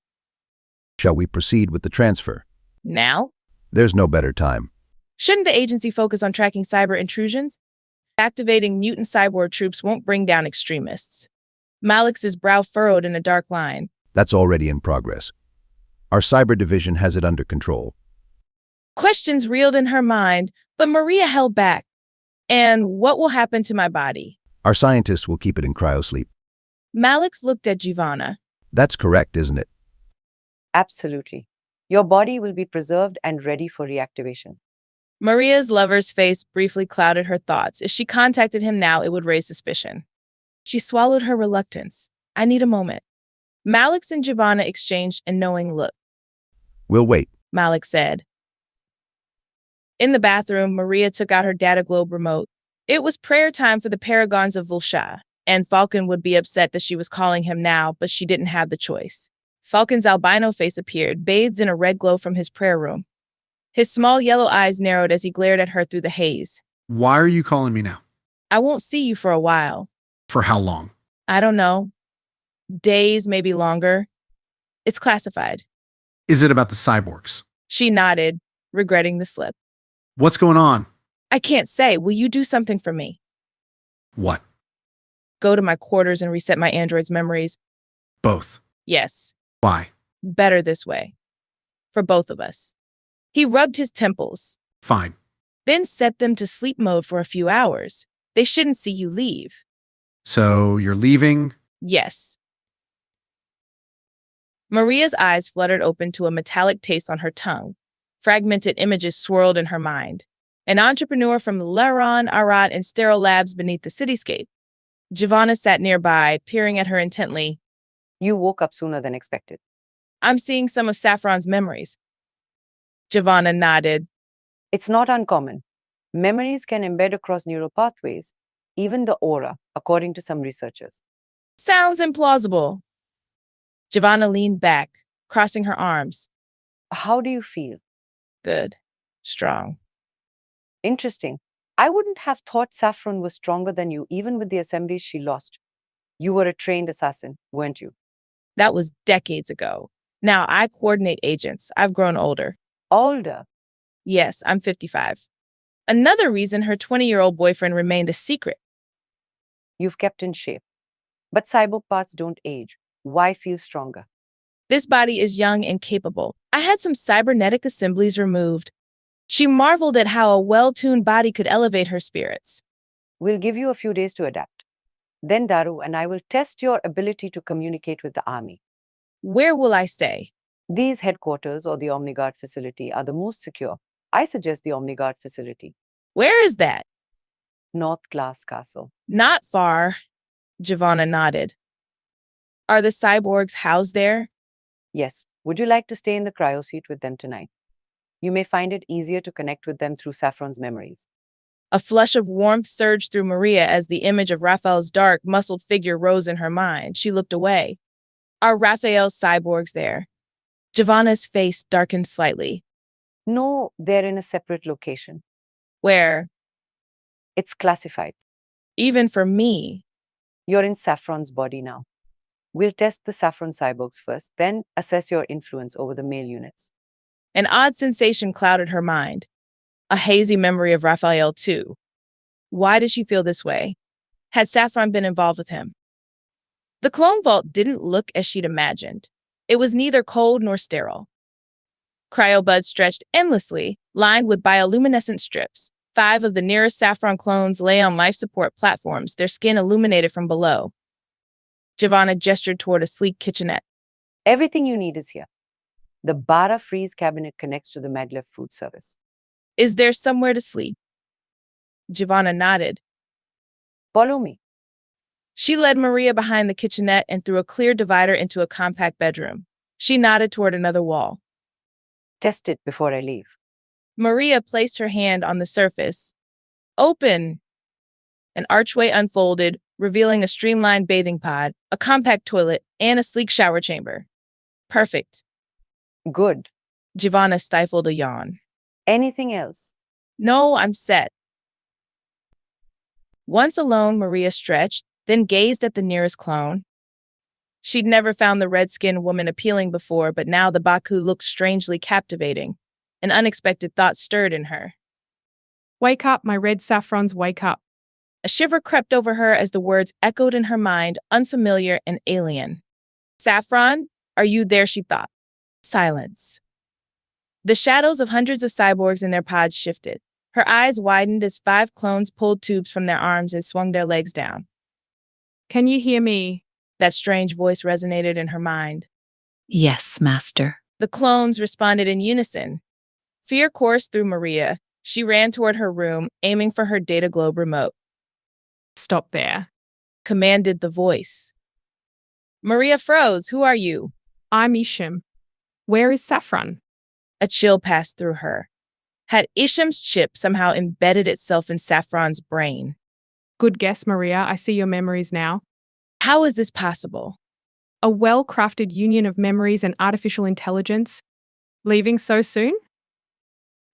Shall we proceed with the transfer? Now? There's no better time. Shouldn't the agency focus on tracking cyber intrusions? Activating mutant cyborg troops won't bring down extremists. Malik's brow furrowed in a dark line. That's already in progress. Our cyber division has it under control. Questions reeled in her mind, but Maria held back. And what will happen to my body? Our scientists will keep it in cryosleep. Malik's looked at Giovanna. That's correct, isn't it? Absolutely. Your body will be preserved and ready for reactivation. Maria's lover's face briefly clouded her thoughts. If she contacted him now, it would raise suspicion. She swallowed her reluctance. I need a moment. Malix and Giovanna exchanged a knowing look. We'll wait, Malix said. In the bathroom, Maria took out her data globe remote. It was prayer time for the paragons of Vulsha, and Falcon would be upset that she was calling him now, but she didn't have the choice. Falcon's albino face appeared, bathed in a red glow from his prayer room. His small yellow eyes narrowed as he glared at her through the haze. Why are you calling me now? I won't see you for a while. For how long? I don't know. Days, maybe longer. It's classified. Is it about the cyborgs? She nodded, regretting the slip. What's going on? I can't say. Will you do something for me? What? Go to my quarters and reset my android's memories. Both. Yes. Why? Better this way. For both of us. He rubbed his temples. Fine. Then set them to sleep mode for a few hours. They shouldn't see you leave. So you're leaving? Yes. Maria's eyes fluttered open to a metallic taste on her tongue. Fragmented images swirled in her mind. An entrepreneur from Lleronese, Arad, and sterile labs beneath the cityscape. Giovanna sat nearby, peering at her intently. You woke up sooner than expected. I'm seeing some of Saffron's memories. Giovanna nodded. It's not uncommon. Memories can embed across neural pathways, even the aura, according to some researchers. Sounds implausible. Giovanna leaned back, crossing her arms. How do you feel? Good. Strong. Interesting. I wouldn't have thought Saffron was stronger than you, even with the assemblies she lost. You were a trained assassin, weren't you? That was decades ago. Now I coordinate agents. I've grown older. Older? Yes, I'm 55. Another reason her 20-year-old boyfriend remained a secret. You've kept in shape. But cyborg parts don't age. Why feel stronger? This body is young and capable. I had some cybernetic assemblies removed. She marveled at how a well-tuned body could elevate her spirits. We'll give you a few days to adapt. Then Daru and I will test your ability to communicate with the army. Where will I stay? These headquarters or the OmniGuard facility are the most secure. I suggest the OmniGuard facility. Where is that? North Glass Castle. Not far. Giovanna nodded. Are the cyborgs housed there? Yes. Would you like to stay in the cryo seat with them tonight? You may find it easier to connect with them through Saffron's memories. A flush of warmth surged through Maria as the image of Raphael's dark, muscled figure rose in her mind. She looked away. Are Raphael's cyborgs there? Giovanna's face darkened slightly. No, they're in a separate location. Where? It's classified. Even for me. You're in Saffron's body now. We'll test the Saffron cyborgs first, then assess your influence over the male units. An odd sensation clouded her mind. A hazy memory of Raphael, too. Why did she feel this way? Had Saffron been involved with him? The clone vault didn't look as she'd imagined. It was neither cold nor sterile. Cryobuds stretched endlessly, lined with bioluminescent strips. 5 of the nearest Saffron clones lay on life support platforms, their skin illuminated from below. Giovanna gestured toward a sleek kitchenette. Everything you need is here. The Bara freeze cabinet connects to the maglev food service. Is there somewhere to sleep? Giovanna nodded. Follow me. She led Maria behind the kitchenette and through a clear divider into a compact bedroom. She nodded toward another wall. Test it before I leave. Maria placed her hand on the surface. Open! An archway unfolded, revealing a streamlined bathing pod, a compact toilet, and a sleek shower chamber. Perfect. Good. Giovanna stifled a yawn. Anything else? No, I'm set. Once alone, Maria stretched, then gazed at the nearest clone. She'd never found the red-skinned woman appealing before, but now the Baku looked strangely captivating. An unexpected thought stirred in her. Wake up, my red saffrons, wake up. A shiver crept over her as the words echoed in her mind, unfamiliar and alien. Saffron, are you there, she thought. Silence. The shadows of hundreds of cyborgs in their pods shifted. Her eyes widened as 5 clones pulled tubes from their arms and swung their legs down. Can you hear me? That strange voice resonated in her mind. Yes, master. The clones responded in unison. Fear coursed through Maria. She ran toward her room, aiming for her data globe remote. Stop there, commanded the voice. Maria froze. Who are you? I'm Isham. Where is Saffron? A chill passed through her. Had Isham's chip somehow embedded itself in Saffron's brain? Good guess, Maria. I see your memories now. How is this possible? A well-crafted union of memories and artificial intelligence. Leaving so soon?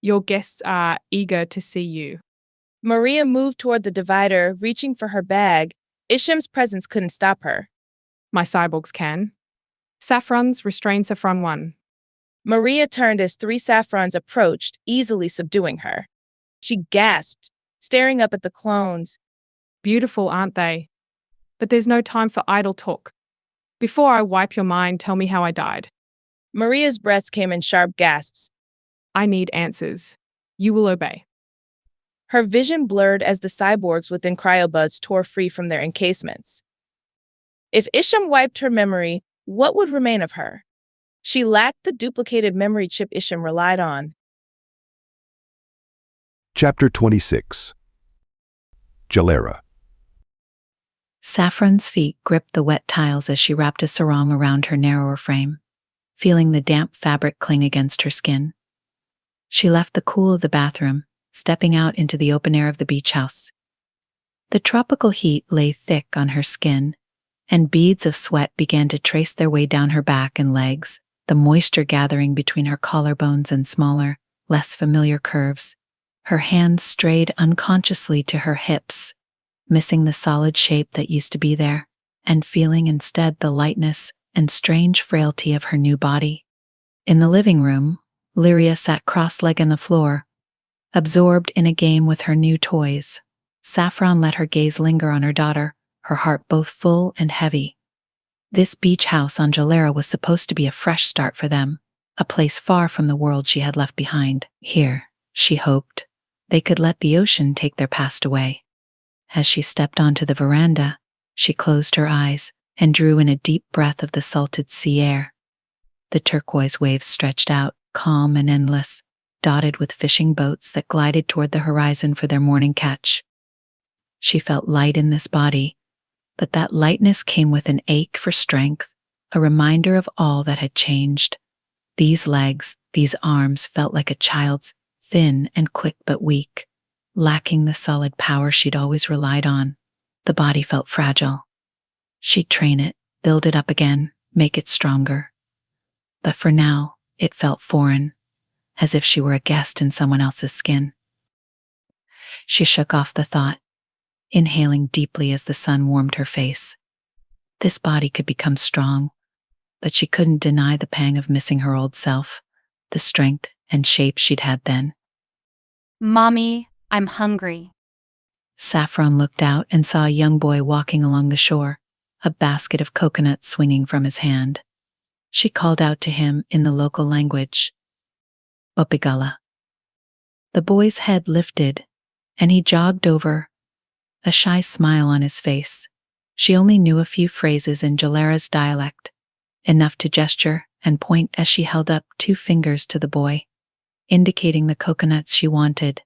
Your guests are eager to see you. Maria moved toward the divider, reaching for her bag. Isham's presence couldn't stop her. My cyborgs can. Saffron's restrain Saffron 1. Maria turned as 3 Saffrons approached, easily subduing her. She gasped, staring up at the clones. Beautiful, aren't they? But there's no time for idle talk. Before I wipe your mind, tell me how I died. Maria's breaths came in sharp gasps. I need answers. You will obey. Her vision blurred as the cyborgs within cryobuds tore free from their encasements. If Isham wiped her memory, what would remain of her? She lacked the duplicated memory chip Isham relied on. Chapter 26. Jalera. Saffron's feet gripped the wet tiles as she wrapped a sarong around her narrower frame, feeling the damp fabric cling against her skin. She left the cool of the bathroom, stepping out into the open air of the beach house. The tropical heat lay thick on her skin, and beads of sweat began to trace their way down her back and legs, the moisture gathering between her collarbones and smaller, less familiar curves. Her hands strayed unconsciously to her hips, missing the solid shape that used to be there, and feeling instead the lightness and strange frailty of her new body. In the living room, Lyria sat cross-legged on the floor, absorbed in a game with her new toys. Saffron let her gaze linger on her daughter, her heart both full and heavy. This beach house on Jalera was supposed to be a fresh start for them, a place far from the world she had left behind. Here, she hoped, they could let the ocean take their past away. As she stepped onto the veranda, she closed her eyes and drew in a deep breath of the salted sea air. The turquoise waves stretched out, calm and endless, dotted with fishing boats that glided toward the horizon for their morning catch. She felt light in this body, but that lightness came with an ache for strength, a reminder of all that had changed. These legs, these arms felt like a child's, thin and quick but weak, lacking the solid power she'd always relied on. The body felt fragile. She'd train it, build it up again, make it stronger. But for now, it felt foreign, as if she were a guest in someone else's skin. She shook off the thought, inhaling deeply as the sun warmed her face. This body could become strong, but she couldn't deny the pang of missing her old self, the strength and shape she'd had then. Mommy, I'm hungry. Saffron looked out and saw a young boy walking along the shore, a basket of coconuts swinging from his hand. She called out to him in the local language, Opigala. The boy's head lifted, and he jogged over, a shy smile on his face. She only knew a few phrases in Jalera's dialect, enough to gesture and point as she held up 2 fingers to the boy, indicating the coconuts she wanted.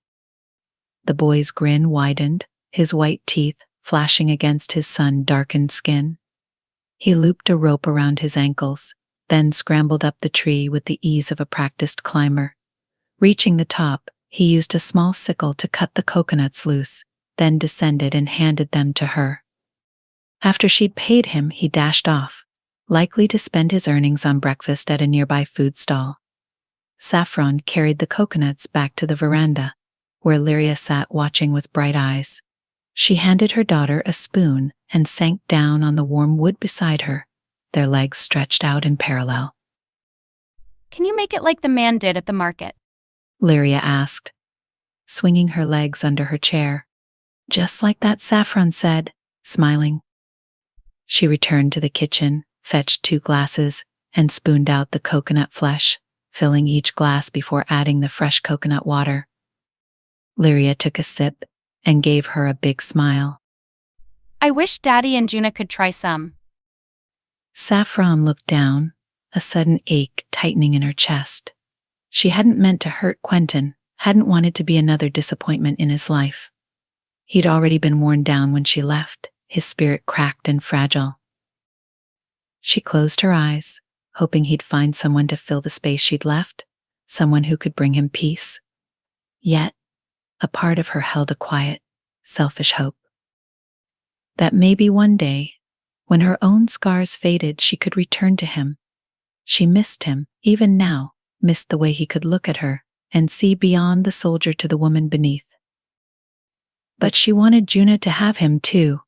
The boy's grin widened, his white teeth flashing against his sun-darkened skin. He looped a rope around his ankles, then scrambled up the tree with the ease of a practiced climber. Reaching the top, he used a small sickle to cut the coconuts loose, then descended and handed them to her. After she'd paid him, he dashed off, likely to spend his earnings on breakfast at a nearby food stall. Saffron carried the coconuts back to the veranda, where Lyria sat watching with bright eyes. She handed her daughter a spoon and sank down on the warm wood beside her, their legs stretched out in parallel. Can you make it like the man did at the market? Lyria asked, swinging her legs under her chair. Just like that, Saffron said, smiling. She returned to the kitchen, fetched 2 glasses, and spooned out the coconut flesh, filling each glass before adding the fresh coconut water. Lyria took a sip and gave her a big smile. I wish Daddy and Juna could try some. Saffron looked down, a sudden ache tightening in her chest. She hadn't meant to hurt Quentin, hadn't wanted to be another disappointment in his life. He'd already been worn down when she left, his spirit cracked and fragile. She closed her eyes, hoping he'd find someone to fill the space she'd left, someone who could bring him peace. Yet, a part of her held a quiet, selfish hope. That maybe one day, when her own scars faded, she could return to him. She missed him, even now, missed the way he could look at her and see beyond the soldier to the woman beneath. But she wanted Juna to have him too.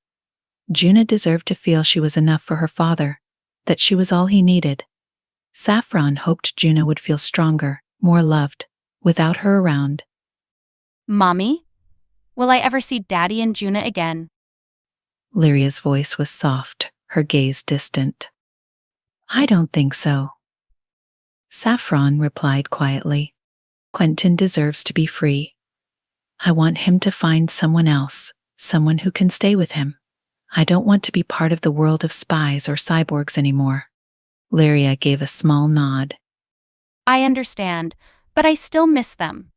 Juna deserved to feel she was enough for her father, that she was all he needed. Saffron hoped Juna would feel stronger, more loved, without her around. Mommy? Will I ever see Daddy and Juna again? Lyria's voice was soft, her gaze distant. I don't think so. Saffron replied quietly. Quentin deserves to be free. I want him to find someone else, someone who can stay with him. I don't want to be part of the world of spies or cyborgs anymore. Lyria gave a small nod. I understand, but I still miss them.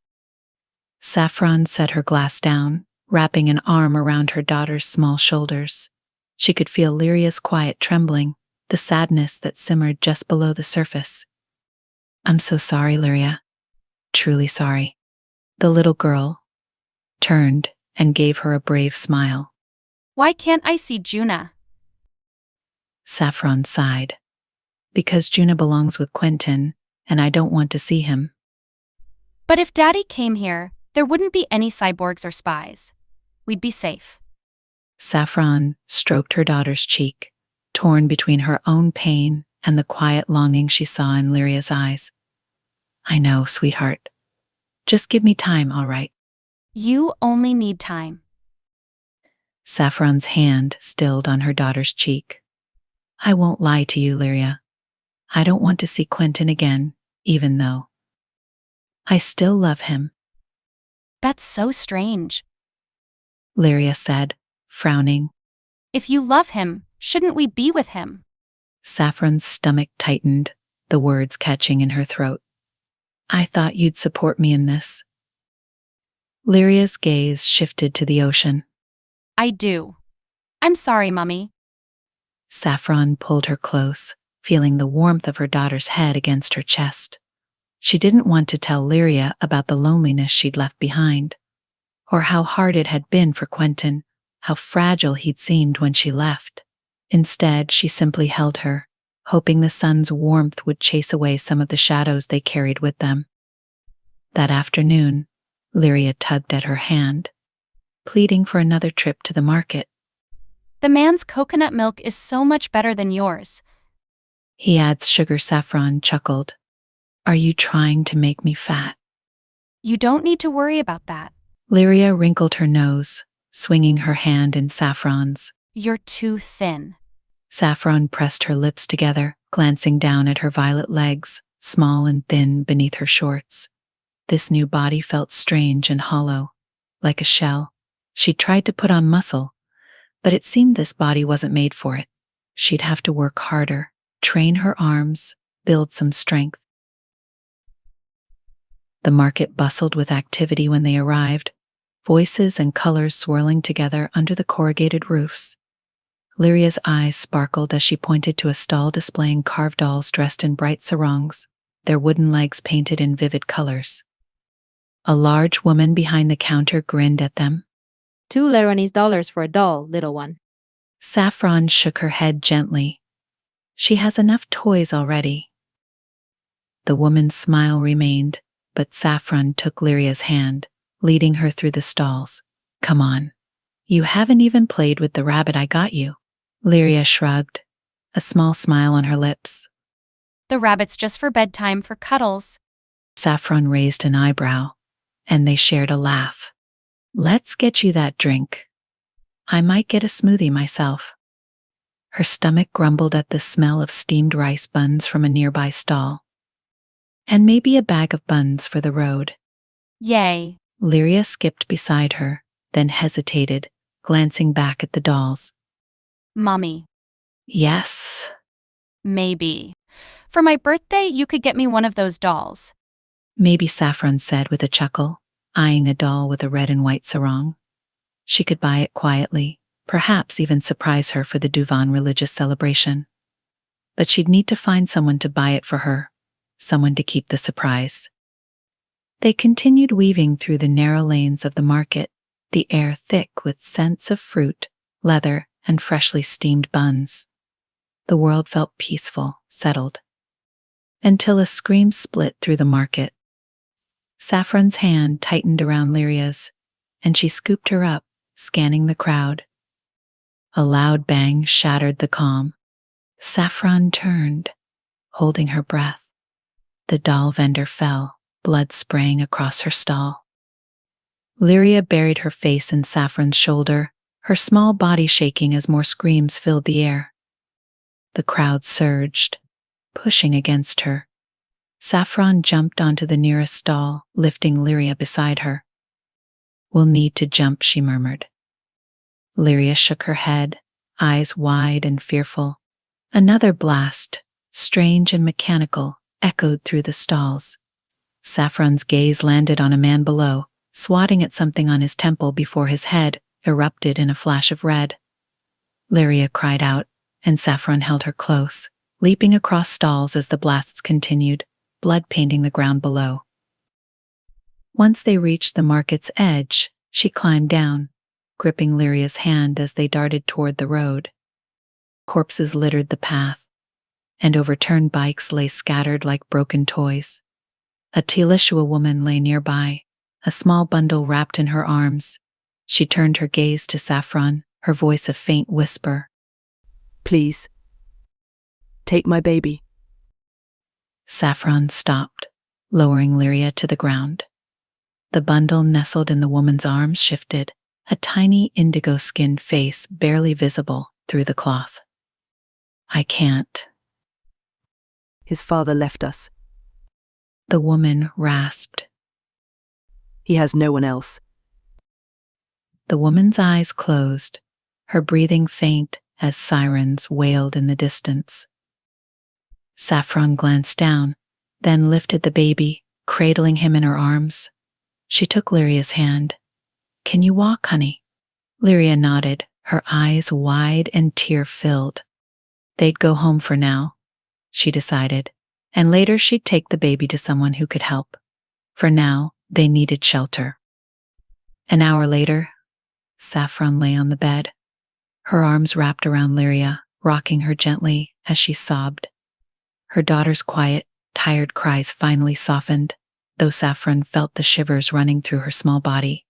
Saffron set her glass down, wrapping an arm around her daughter's small shoulders. She could feel Lyria's quiet trembling, the sadness that simmered just below the surface. I'm so sorry, Lyria. Truly sorry. The little girl turned and gave her a brave smile. Why can't I see Juna? Saffron sighed. Because Juna belongs with Quentin, and I don't want to see him. But if Daddy came here, there wouldn't be any cyborgs or spies. We'd be safe. Saffron stroked her daughter's cheek, torn between her own pain and the quiet longing she saw in Lyria's eyes. I know, sweetheart. Just give me time, all right? You only need time. Saffron's hand stilled on her daughter's cheek. I won't lie to you, Lyria. I don't want to see Quentin again, even though I still love him. That's so strange. Lyria said, frowning. If you love him, shouldn't we be with him? Saffron's stomach tightened, the words catching in her throat. I thought you'd support me in this. Lyria's gaze shifted to the ocean. I do. I'm sorry, Mummy. Saffron pulled her close, feeling the warmth of her daughter's head against her chest. She didn't want to tell Lyria about the loneliness she'd left behind, or how hard it had been for Quentin, how fragile he'd seemed when she left. Instead, she simply held her, hoping the sun's warmth would chase away some of the shadows they carried with them. That afternoon, Lyria tugged at her hand, pleading for another trip to the market. The man's coconut milk is so much better than yours. He adds sugar. Saffron chuckled. Are you trying to make me fat? You don't need to worry about that. Lyria wrinkled her nose, swinging her hand in Saffron's. You're too thin. Saffron pressed her lips together, glancing down at her violet legs, small and thin beneath her shorts. This new body felt strange and hollow, like a shell. She tried to put on muscle, but it seemed this body wasn't made for it. She'd have to work harder, train her arms, build some strength. The market bustled with activity when they arrived, voices and colors swirling together under the corrugated roofs. Lyria's eyes sparkled as she pointed to a stall displaying carved dolls dressed in bright sarongs, their wooden legs painted in vivid colors. A large woman behind the counter grinned at them. $2 Lleronese for a doll, little one. Saffron shook her head gently. She has enough toys already. The woman's smile remained, but Saffron took Lyria's hand, leading her through the stalls. Come on. You haven't even played with the rabbit I got you. Lyria shrugged, a small smile on her lips. The rabbit's just for bedtime for cuddles. Saffron raised an eyebrow, and they shared a laugh. Let's get you that drink. I might get a smoothie myself. Her stomach grumbled at the smell of steamed rice buns from a nearby stall. And maybe a bag of buns for the road. Yay. Lyria skipped beside her, then hesitated, glancing back at the dolls. Mommy. Yes. Maybe. For my birthday, you could get me one of those dolls. Maybe, Saffron said with a chuckle. eyeing a doll with a red and white sarong. She could buy it quietly, perhaps even surprise her for the Duvan religious celebration. But she'd need to find someone to buy it for her, someone to keep the surprise. They continued weaving through the narrow lanes of the market, the air thick with scents of fruit, leather, and freshly steamed buns. The world felt peaceful, settled. Until a scream split through the market. Saffron's hand tightened around Lyria's, and she scooped her up, scanning the crowd. A loud bang shattered the calm. Saffron turned, holding her breath. The doll vendor fell, blood spraying across her stall. Lyria buried her face in Saffron's shoulder, her small body shaking as more screams filled the air. The crowd surged, pushing against her. Saffron jumped onto the nearest stall, lifting Lyria beside her. "We'll need to jump," she murmured. Lyria shook her head, eyes wide and fearful. Another blast, strange and mechanical, echoed through the stalls. Saffron's gaze landed on a man below, swatting at something on his temple before his head erupted in a flash of red. Lyria cried out, and Saffron held her close, leaping across stalls as the blasts continued, blood painting the ground below. Once they reached the market's edge, she climbed down, gripping Lyria's hand as they darted toward the road. Corpses littered the path, and overturned bikes lay scattered like broken toys. A Tilishua woman lay nearby, a small bundle wrapped in her arms. She turned her gaze to Saffron, her voice a faint whisper. "Please, take my baby." Saffron stopped, lowering Lyria to the ground. The bundle nestled in the woman's arms shifted, a tiny indigo-skinned face barely visible through the cloth. "I can't." "His father left us." The woman rasped. "He has no one else." The woman's eyes closed, her breathing faint as sirens wailed in the distance. Saffron glanced down, then lifted the baby, cradling him in her arms. She took Lyria's hand. "Can you walk, honey?" Lyria nodded, her eyes wide and tear-filled. They'd go home for now, she decided, and later she'd take the baby to someone who could help. For now, they needed shelter. An hour later, Saffron lay on the bed, her arms wrapped around Lyria, rocking her gently as she sobbed. Her daughter's quiet, tired cries finally softened, though Saffron felt the shivers running through her small body.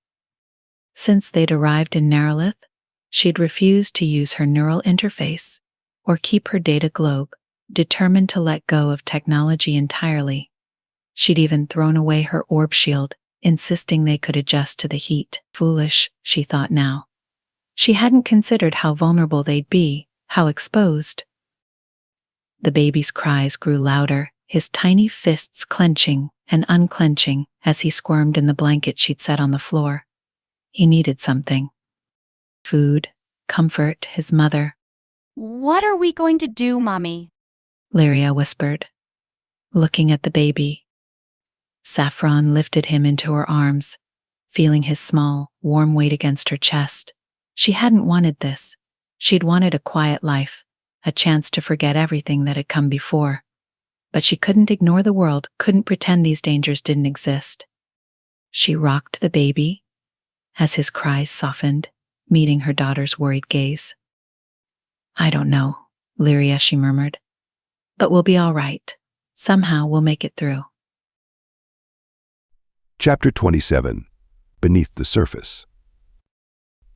Since they'd arrived in Narrowlith, she'd refused to use her neural interface or keep her data globe, determined to let go of technology entirely. She'd even thrown away her orb shield, insisting they could adjust to the heat. Foolish, she thought now. She hadn't considered how vulnerable they'd be, how exposed. The baby's cries grew louder, his tiny fists clenching and unclenching as he squirmed in the blanket she'd set on the floor. He needed something. Food, comfort, his mother. "What are we going to do, Mommy?" Lyria whispered, looking at the baby. Saffron lifted him into her arms, feeling his small, warm weight against her chest. She hadn't wanted this. She'd wanted a quiet life, a chance to forget everything that had come before. But she couldn't ignore the world, couldn't pretend these dangers didn't exist. She rocked the baby as his cries softened, meeting her daughter's worried gaze. "I don't know, Lyria," she murmured. "But we'll be all right. Somehow we'll make it through." Chapter 27. Beneath the Surface.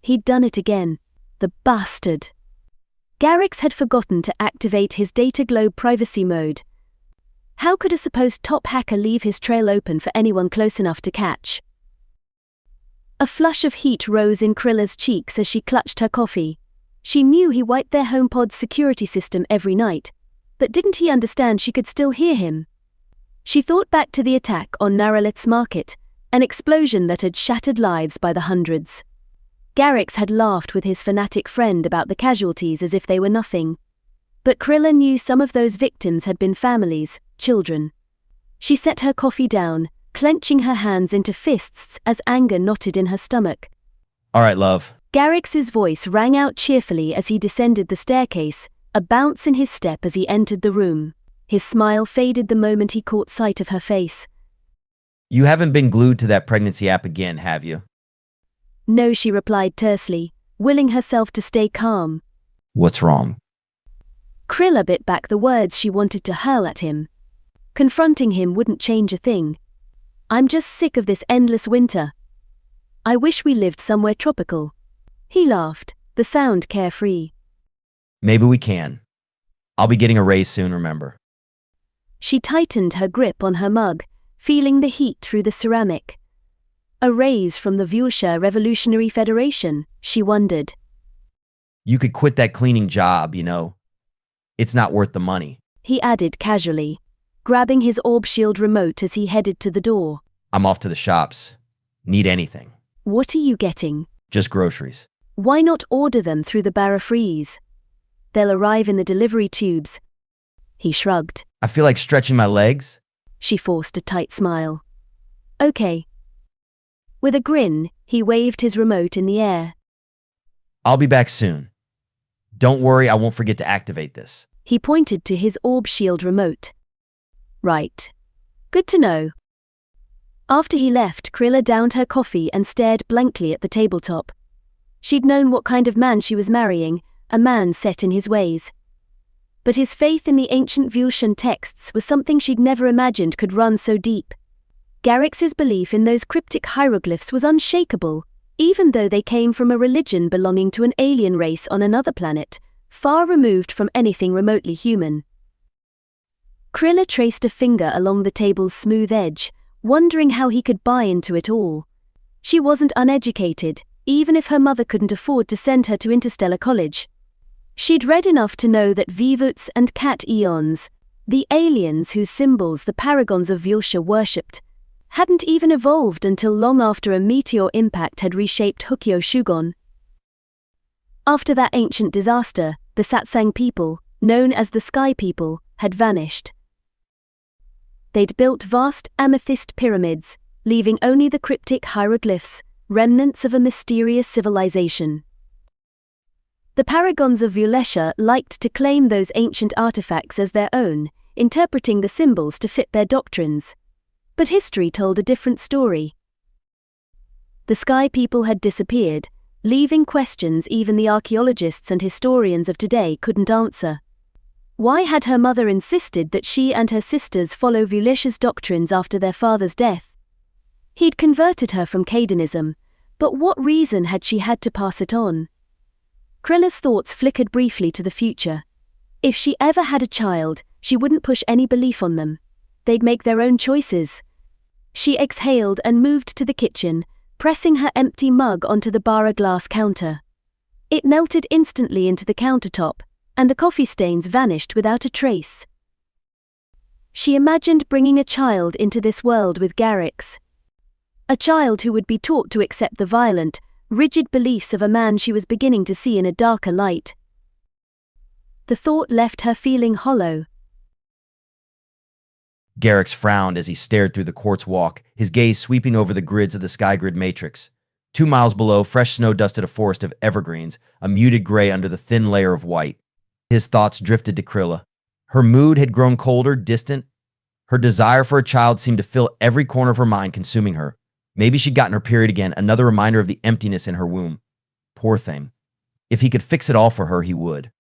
He'd done it again. The bastard. Garrix had forgotten to activate his data globe privacy mode. How could a supposed top hacker leave his trail open for anyone close enough to catch? A flush of heat rose in Krilla's cheeks as she clutched her coffee. She knew he wiped their HomePod's security system every night, but didn't he understand she could still hear him? She thought back to the attack on Narrowlith's market, an explosion that had shattered lives by the hundreds. Garrix had laughed with his fanatic friend about the casualties as if they were nothing. But Krilla knew some of those victims had been families, children. She set her coffee down, clenching her hands into fists as anger knotted in her stomach. All right, love. Garrix's voice rang out cheerfully as he descended the staircase, a bounce in his step as he entered the room. His smile faded the moment he caught sight of her face. You haven't been glued to that pregnancy app again, have you? No, she replied tersely, willing herself to stay calm. What's wrong? Krilla bit back the words she wanted to hurl at him. Confronting him wouldn't change a thing. I'm just sick of this endless winter. I wish we lived somewhere tropical. He laughed, the sound carefree. Maybe we can. I'll be getting a raise soon, remember. She tightened her grip on her mug, feeling the heat through the ceramic. A raise from the Vulsha Revolutionary Federation, she wondered. You could quit that cleaning job, you know. It's not worth the money. He added casually, grabbing his orb shield remote as he headed to the door. I'm off to the shops. Need anything. What are you getting? Just groceries. Why not order them through the Barafreeze? They'll arrive in the delivery tubes. He shrugged. I feel like stretching my legs. She forced a tight smile. Okay. With a grin, he waved his remote in the air. I'll be back soon. Don't worry, I won't forget to activate this. He pointed to his orb shield remote. Right. Good to know. After he left, Krilla downed her coffee and stared blankly at the tabletop. She'd known what kind of man she was marrying, a man set in his ways. But his faith in the ancient Vulshan texts was something she'd never imagined could run so deep. Garrix's belief in those cryptic hieroglyphs was unshakable, even though they came from a religion belonging to an alien race on another planet, far removed from anything remotely human. Krilla traced a finger along the table's smooth edge, wondering how he could buy into it all. She wasn't uneducated, even if her mother couldn't afford to send her to Interstellar College. She'd read enough to know that Vivuts and Cat Eons, the aliens whose symbols the paragons of Vulsha worshipped, hadn't even evolved until long after a meteor impact had reshaped Hukyo Shugon. After that ancient disaster, the Satsang people, known as the Sky People, had vanished. They'd built vast amethyst pyramids, leaving only the cryptic hieroglyphs, remnants of a mysterious civilization. The paragons of Vulesha liked to claim those ancient artifacts as their own, interpreting the symbols to fit their doctrines. But history told a different story. The Sky People had disappeared, leaving questions even the archaeologists and historians of today couldn't answer. Why had her mother insisted that she and her sisters follow Vulesha's doctrines after their father's death? He'd converted her from Caidanism, but what reason had she had to pass it on? Krilla's thoughts flickered briefly to the future. If she ever had a child, she wouldn't push any belief on them. They'd make their own choices. She exhaled and moved to the kitchen, pressing her empty mug onto the bara glass counter. It melted instantly into the countertop, and the coffee stains vanished without a trace. She imagined bringing a child into this world with Garrix. A child who would be taught to accept the violent, rigid beliefs of a man she was beginning to see in a darker light. The thought left her feeling hollow. Garrix frowned as he stared through the quartz walk, his gaze sweeping over the grids of the sky grid matrix. 2 miles below, fresh snow dusted a forest of evergreens, a muted gray under the thin layer of white. His thoughts drifted to Krilla. Her mood had grown colder, distant. Her desire for a child seemed to fill every corner of her mind, consuming her. Maybe she'd gotten her period again, another reminder of the emptiness in her womb. Poor thing. If he could fix it all for her, he would.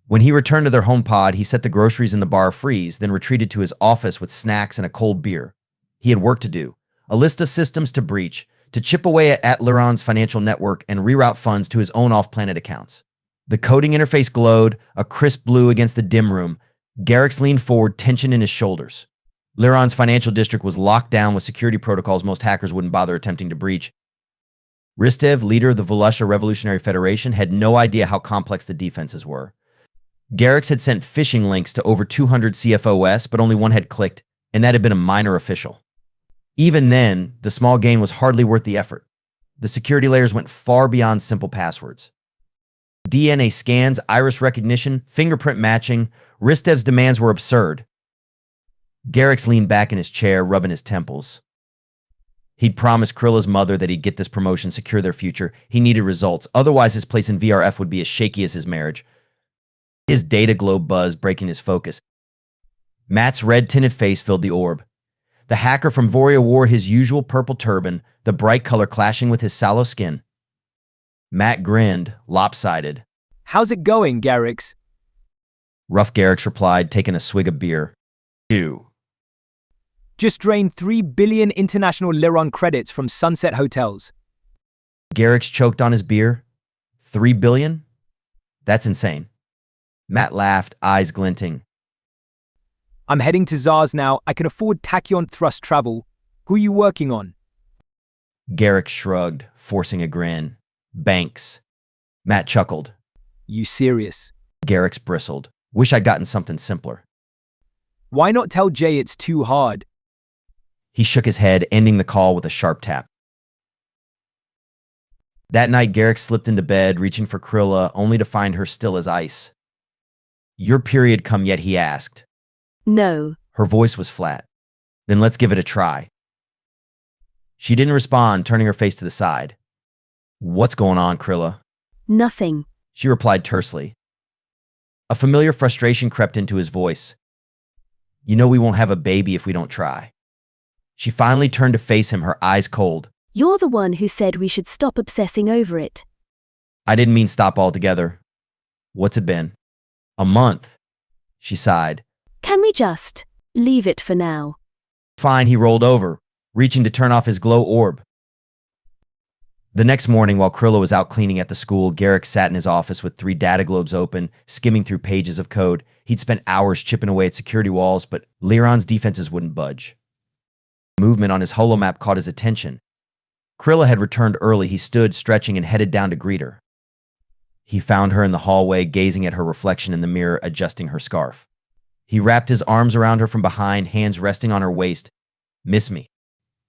When he returned to their home pod, he set the groceries in the bar freeze, then retreated to his office with snacks and a cold beer. He had work to do, a list of systems to breach, to chip away at Lleronese's financial network and reroute funds to his own off-planet accounts. The coding interface glowed, a crisp blue against the dim room. Garrix leaned forward, tension in his shoulders. Lleronese's financial district was locked down with security protocols most hackers wouldn't bother attempting to breach. Ristev, leader of the Vulesha Revolutionary Federation, had no idea how complex the defenses were. Garrix had sent phishing links to over 200 CFOS, but only one had clicked, and that had been a minor official. Even then, the small gain was hardly worth the effort. The security layers went far beyond simple passwords. DNA scans, iris recognition, fingerprint matching, Ristev's demands were absurd. Garrix leaned back in his chair, rubbing his temples. He'd promised Krilla's mother that he'd get this promotion, secure their future. He needed results. Otherwise, his place in VRF would be as shaky as his marriage. His data globe buzzed, breaking his focus. Matt's red-tinted face filled the orb. The hacker from Voria wore his usual purple turban, the bright color clashing with his sallow skin. Matt grinned, lopsided. How's it going, Garrix? Rough Garrix replied, taking a swig of beer. Ew. Just drained 3 billion international Lleron credits from Sunset Hotels. Garrix choked on his beer. 3 billion? That's insane. Matt laughed, eyes glinting. I'm heading to Zars now. I can afford tachyon thrust travel. Who are you working on? Garrix shrugged, forcing a grin. Banks. Matt chuckled. You serious? Garrix bristled. Wish I'd gotten something simpler. Why not tell Jay it's too hard? He shook his head, ending the call with a sharp tap. That night, Garrix slipped into bed, reaching for Krilla, only to find her still as ice. Your period come yet, he asked. No. Her voice was flat. Then let's give it a try. She didn't respond, turning her face to the side. What's going on, Krilla? Nothing. She replied tersely. A familiar frustration crept into his voice. You know we won't have a baby if we don't try. She finally turned to face him, her eyes cold. You're the one who said we should stop obsessing over it. I didn't mean stop altogether. What's it been? A month. She sighed. Can we just leave it for now? Fine, he rolled over, reaching to turn off his glow orb. The next morning, while Krilla was out cleaning at the school, Garrix sat in his office with 3 data globes open, skimming through pages of code. He'd spent hours chipping away at security walls, but Lleron's defenses wouldn't budge. Movement on his holomap caught his attention. Krilla had returned early. He stood, stretching, and headed down to greet her. He found her in the hallway, gazing at her reflection in the mirror, adjusting her scarf. He wrapped his arms around her from behind, hands resting on her waist. Miss me.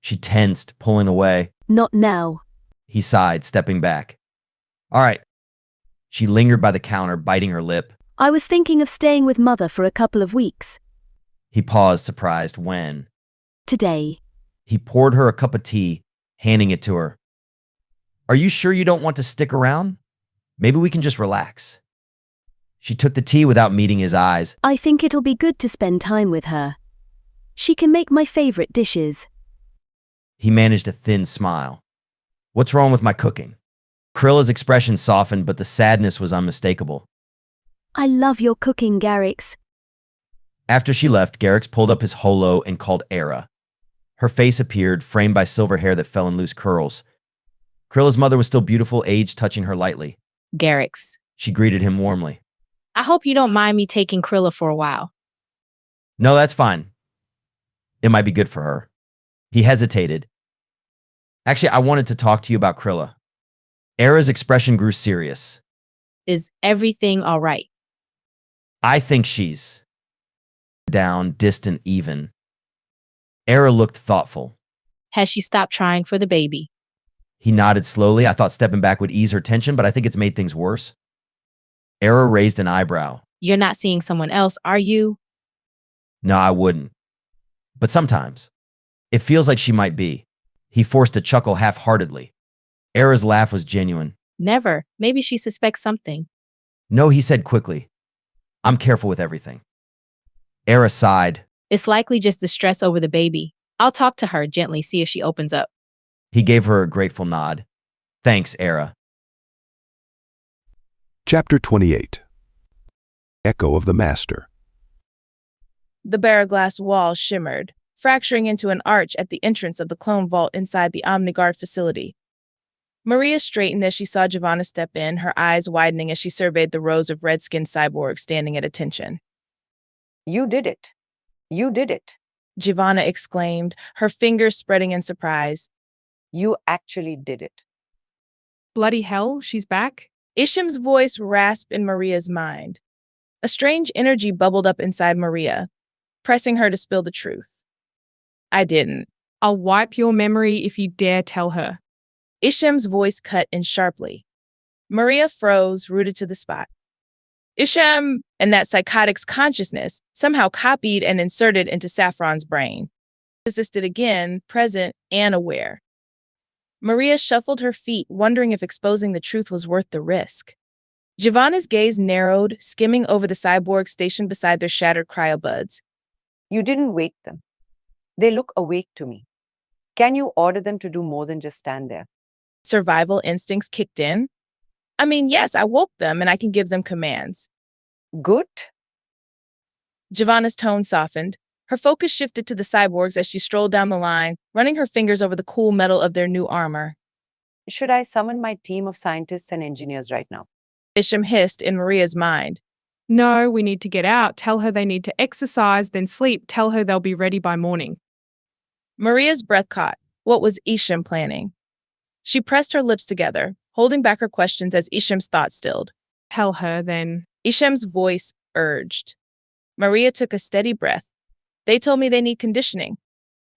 She tensed, pulling away. Not now. He sighed, stepping back. All right. She lingered by the counter, biting her lip. I was thinking of staying with Mother for a couple of weeks. He paused, surprised. When? Today. He poured her a cup of tea, handing it to her. Are you sure you don't want to stick around? Maybe we can just relax. She took the tea without meeting his eyes. I think it'll be good to spend time with her. She can make my favorite dishes. He managed a thin smile. What's wrong with my cooking? Krilla's expression softened, but the sadness was unmistakable. I love your cooking, Garrix. After she left, Garrix pulled up his holo and called Era. Her face appeared, framed by silver hair that fell in loose curls. Krilla's mother was still beautiful, age touching her lightly. Garrix. She greeted him warmly. I hope you don't mind me taking Krilla for a while. No, that's fine. It might be good for her. He hesitated. Actually, I wanted to talk to you about Krilla. Era's expression grew serious. Is everything all right? I think she's down, distant, even. Era looked thoughtful. Has she stopped trying for the baby? He nodded slowly. I thought stepping back would ease her tension, but I think it's made things worse. Era raised an eyebrow. You're not seeing someone else, are you? No, I wouldn't. But sometimes. It feels like she might be. He forced a chuckle half-heartedly. Era's laugh was genuine. Never. Maybe she suspects something. No, he said quickly. I'm careful with everything. Era sighed. It's likely just the stress over the baby. I'll talk to her gently, see if she opens up. He gave her a grateful nod. Thanks, Era. Chapter 28. Echo of the Master. The bare glass wall shimmered, fracturing into an arch at the entrance of the clone vault inside the Omniguard facility. Maria straightened as she saw Giovanna step in, her eyes widening as she surveyed the rows of red-skinned cyborgs standing at attention. You did it. You did it. Giovanna exclaimed, her fingers spreading in surprise. You actually did it. Bloody hell, she's back? Isham's voice rasped in Maria's mind. A strange energy bubbled up inside Maria, pressing her to spill the truth. I didn't. I'll wipe your memory if you dare tell her. Isham's voice cut in sharply. Maria froze, rooted to the spot. Isham and that psychotic's consciousness somehow copied and inserted into Saffron's brain. Existed again, present and aware. Maria shuffled her feet, wondering if exposing the truth was worth the risk. Giovanna's gaze narrowed, skimming over the cyborg stationed beside their shattered cryobuds. You didn't wake them. They look awake to me. Can you order them to do more than just stand there? Survival instincts kicked in. I mean, yes, I woke them and I can give them commands. Good. Giovanna's tone softened. Her focus shifted to the cyborgs as she strolled down the line, running her fingers over the cool metal of their new armor. Should I summon my team of scientists and engineers right now? Isham hissed in Maria's mind. No, we need to get out. Tell her they need to exercise, then sleep. Tell her they'll be ready by morning. Maria's breath caught. What was Isham planning? She pressed her lips together, holding back her questions as Isham's thoughts stilled. Tell her, then. Isham's voice urged. Maria took a steady breath. They told me they need conditioning.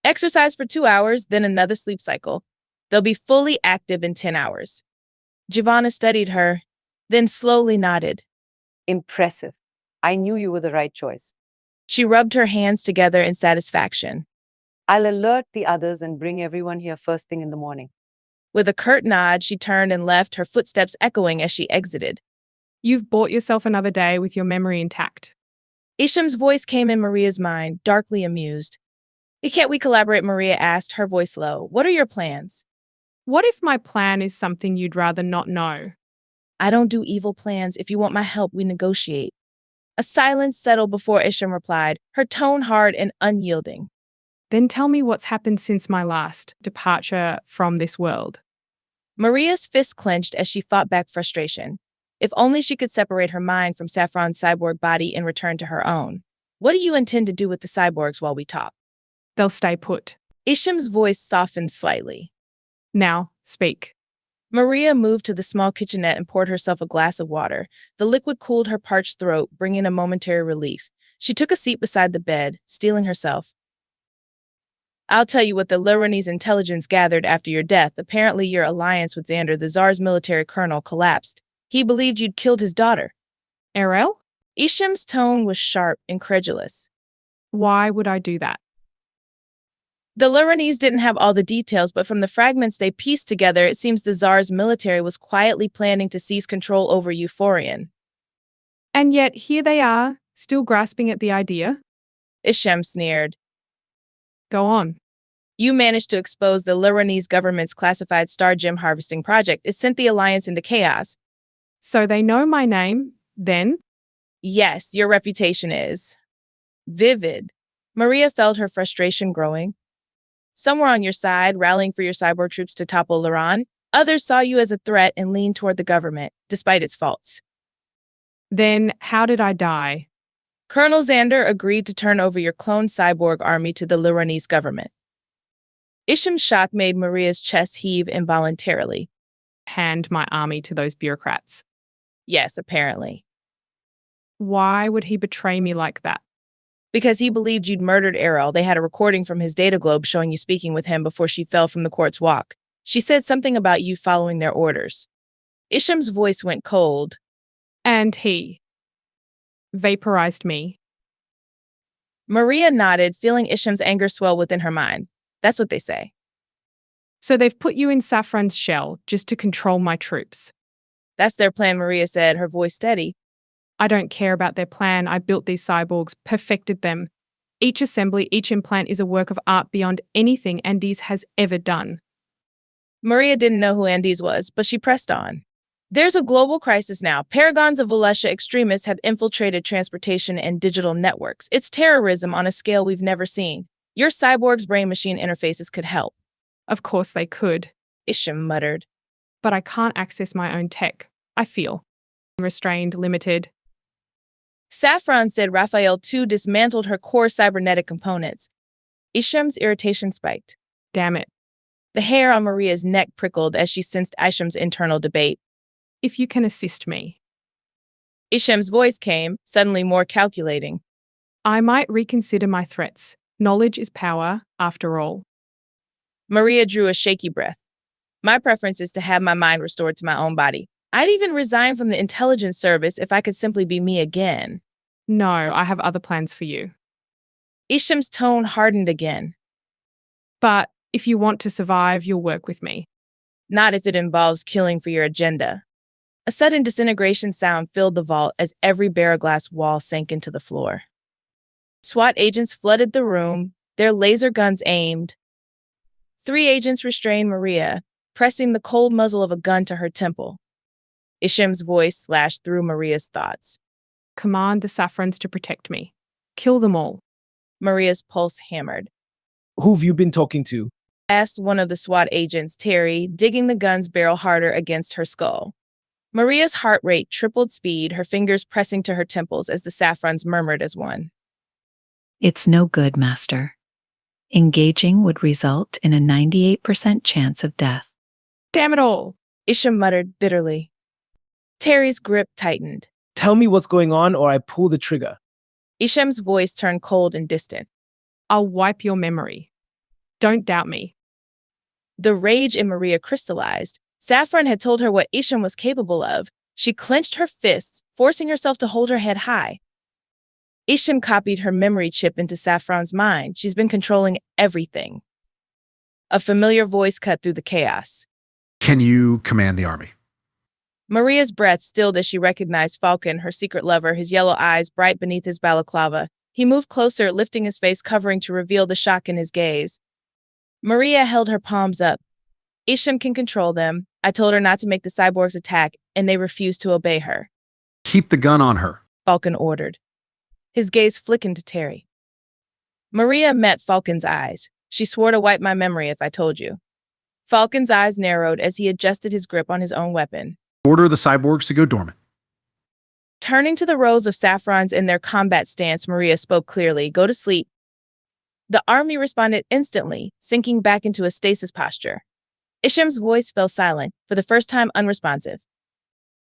Exercise for 2 hours, then another sleep cycle. They'll be fully active in 10 hours. Giovanna studied her, then slowly nodded. Impressive. I knew you were the right choice. She rubbed her hands together in satisfaction. I'll alert the others and bring everyone here first thing in the morning. With a curt nod, she turned and left, her footsteps echoing as she exited. You've bought yourself another day with your memory intact. Isham's voice came in Maria's mind, darkly amused. Can't we collaborate? Maria asked, her voice low. What are your plans? What if my plan is something you'd rather not know? I don't do evil plans. If you want my help, we negotiate. A silence settled before Isham replied, her tone hard and unyielding. Then tell me what's happened since my last departure from this world. Maria's fist clenched as she fought back frustration. If only she could separate her mind from Saffron's cyborg body and return to her own. What do you intend to do with the cyborgs while we talk? They'll stay put. Isham's voice softened slightly. Now, speak. Maria moved to the small kitchenette and poured herself a glass of water. The liquid cooled her parched throat, bringing a momentary relief. She took a seat beside the bed, steeling herself. I'll tell you what the Lleronese intelligence gathered after your death. Apparently your alliance with Xander, the Tsar's military colonel, collapsed. He believed you'd killed his daughter. Erel? Isham's tone was sharp, incredulous. Why would I do that? The Lleronese didn't have all the details, but from the fragments they pieced together, it seems the Tsar's military was quietly planning to seize control over Euphorion. And yet here they are, still grasping at the idea? Isham sneered. Go on. You managed to expose the Lleronese government's classified star gem harvesting project. It sent the Alliance into chaos. So they know my name, then? Yes, your reputation is vivid. Maria felt her frustration growing. Some were on your side, rallying for your cyborg troops to topple Lleron. Others saw you as a threat and leaned toward the government, despite its faults. Then how did I die? Colonel Xander agreed to turn over your clone cyborg army to the Lleronese government. Isham's shock made Maria's chest heave involuntarily. Hand my army to those bureaucrats. Yes, apparently. Why would he betray me like that? Because he believed you'd murdered Errol. They had a recording from his data globe showing you speaking with him before she fell from the quartz walk. She said something about you following their orders. Isham's voice went cold. And he vaporized me. Maria nodded, feeling Isham's anger swell within her mind. That's what they say. So they've put you in Saffron's shell just to control my troops. That's their plan, Maria said, her voice steady. I don't care about their plan. I built these cyborgs, perfected them. Each assembly, each implant is a work of art beyond anything Andes has ever done. Maria didn't know who Andes was, but she pressed on. There's a global crisis now. Paragons of Volesha extremists have infiltrated transportation and digital networks. It's terrorism on a scale we've never seen. Your cyborg's brain-machine interfaces could help. Of course they could, Isham muttered. But I can't access my own tech. I feel restrained, limited. Saffron said Raphael too dismantled her core cybernetic components. Isham's irritation spiked. Damn it. The hair on Maria's neck prickled as she sensed Isham's internal debate. If you can assist me. Isham's voice came, suddenly more calculating. I might reconsider my threats. Knowledge is power, after all. Maria drew a shaky breath. My preference is to have my mind restored to my own body. I'd even resign from the intelligence service if I could simply be me again. No, I have other plans for you. Isham's tone hardened again. But if you want to survive, you'll work with me. Not if it involves killing for your agenda. A sudden disintegration sound filled the vault as every barrel-glass wall sank into the floor. SWAT agents flooded the room, their laser guns aimed. 3 agents restrained Maria, pressing the cold muzzle of a gun to her temple. Isham's voice slashed through Maria's thoughts. Command the Saffrons to protect me. Kill them all. Maria's pulse hammered. Who've you been talking to? Asked one of the SWAT agents, Terry, digging the gun's barrel harder against her skull. Maria's heart rate tripled speed, her fingers pressing to her temples as the Saffrons murmured as one. It's no good, Master. Engaging would result in a 98% chance of death. Damn it all! Isham muttered bitterly. Terry's grip tightened. Tell me what's going on or I pull the trigger. Isham's voice turned cold and distant. I'll wipe your memory. Don't doubt me. The rage in Maria crystallized. Saffron had told her what Isham was capable of. She clenched her fists, forcing herself to hold her head high. Isham copied her memory chip into Saffron's mind. She's been controlling everything. A familiar voice cut through the chaos. Can you command the army? Maria's breath stilled as she recognized Falcon, her secret lover, his yellow eyes bright beneath his balaclava. He moved closer, lifting his face covering to reveal the shock in his gaze. Maria held her palms up. Isham can control them. I told her not to make the cyborgs attack, and they refused to obey her. Keep the gun on her, Falcon ordered. His gaze flickened to Terry. Maria met Falcon's eyes. She swore to wipe my memory if I told you. Falcon's eyes narrowed as he adjusted his grip on his own weapon. Order the cyborgs to go dormant. Turning to the rows of Saffrons in their combat stance, Maria spoke clearly. Go to sleep. The army responded instantly, sinking back into a stasis posture. Isham's voice fell silent, for the first time unresponsive.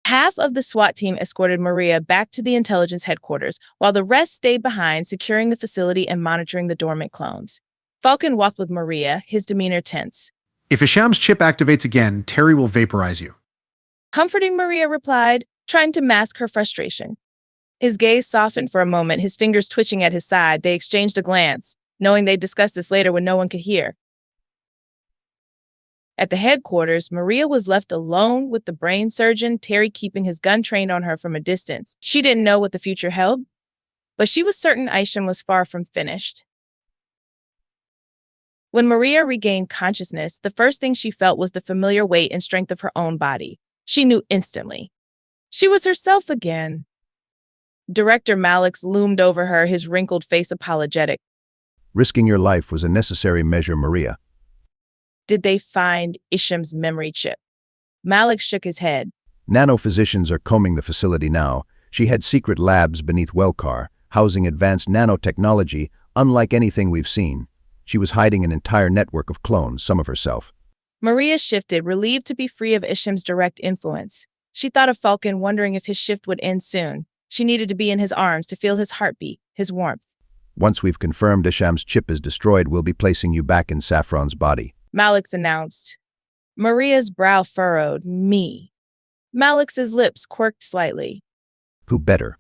Half of the SWAT team escorted Maria back to the intelligence headquarters, while the rest stayed behind, securing the facility and monitoring the dormant clones. Falcon walked with Maria, his demeanor tense. If Isham's chip activates again, Terry will vaporize you. Comforting Maria replied, trying to mask her frustration. His gaze softened for a moment, his fingers twitching at his side. They exchanged a glance, knowing they'd discuss this later when no one could hear. At the headquarters, Maria was left alone with the brain surgeon, Terry keeping his gun trained on her from a distance. She didn't know what the future held, but she was certain Isham was far from finished. When Maria regained consciousness, the first thing she felt was the familiar weight and strength of her own body. She knew instantly. She was herself again. Director Malix loomed over her, his wrinkled face apologetic. Risking your life was a necessary measure, Maria. Did they find Isham's memory chip? Malix shook his head. Nanophysicians are combing the facility now. She had secret labs beneath Wellcar, housing advanced nanotechnology, unlike anything we've seen. She was hiding an entire network of clones, some of herself. Maria shifted, relieved to be free of Isham's direct influence. She thought of Falcon, wondering if his shift would end soon. She needed to be in his arms to feel his heartbeat, his warmth. Once we've confirmed Isham's chip is destroyed, we'll be placing you back in Saffron's body, Malix announced. Maria's brow furrowed. Me. Malix's lips quirked slightly. Who better?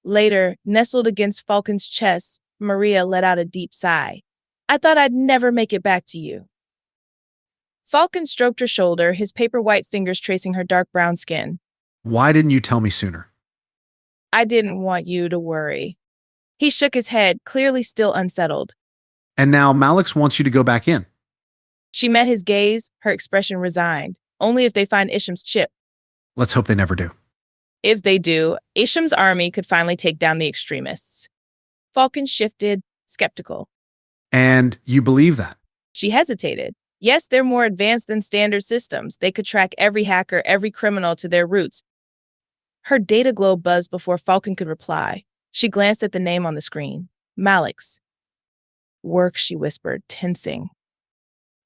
Later, nestled against Falcon's chest, Maria let out a deep sigh. I thought I'd never make it back to you. Falcon stroked her shoulder, his paper-white fingers tracing her dark brown skin. Why didn't you tell me sooner? I didn't want you to worry. He shook his head, clearly still unsettled. And now Malix wants you to go back in. She met his gaze, her expression resigned. Only if they find Isham's chip. Let's hope they never do. If they do, Isham's army could finally take down the extremists. Falcon shifted, skeptical. And you believe that? She hesitated. Yes, they're more advanced than standard systems. They could track every hacker, every criminal to their roots. Her data globe buzzed before Falcon could reply. She glanced at the name on the screen. Malix. Work, she whispered, tensing.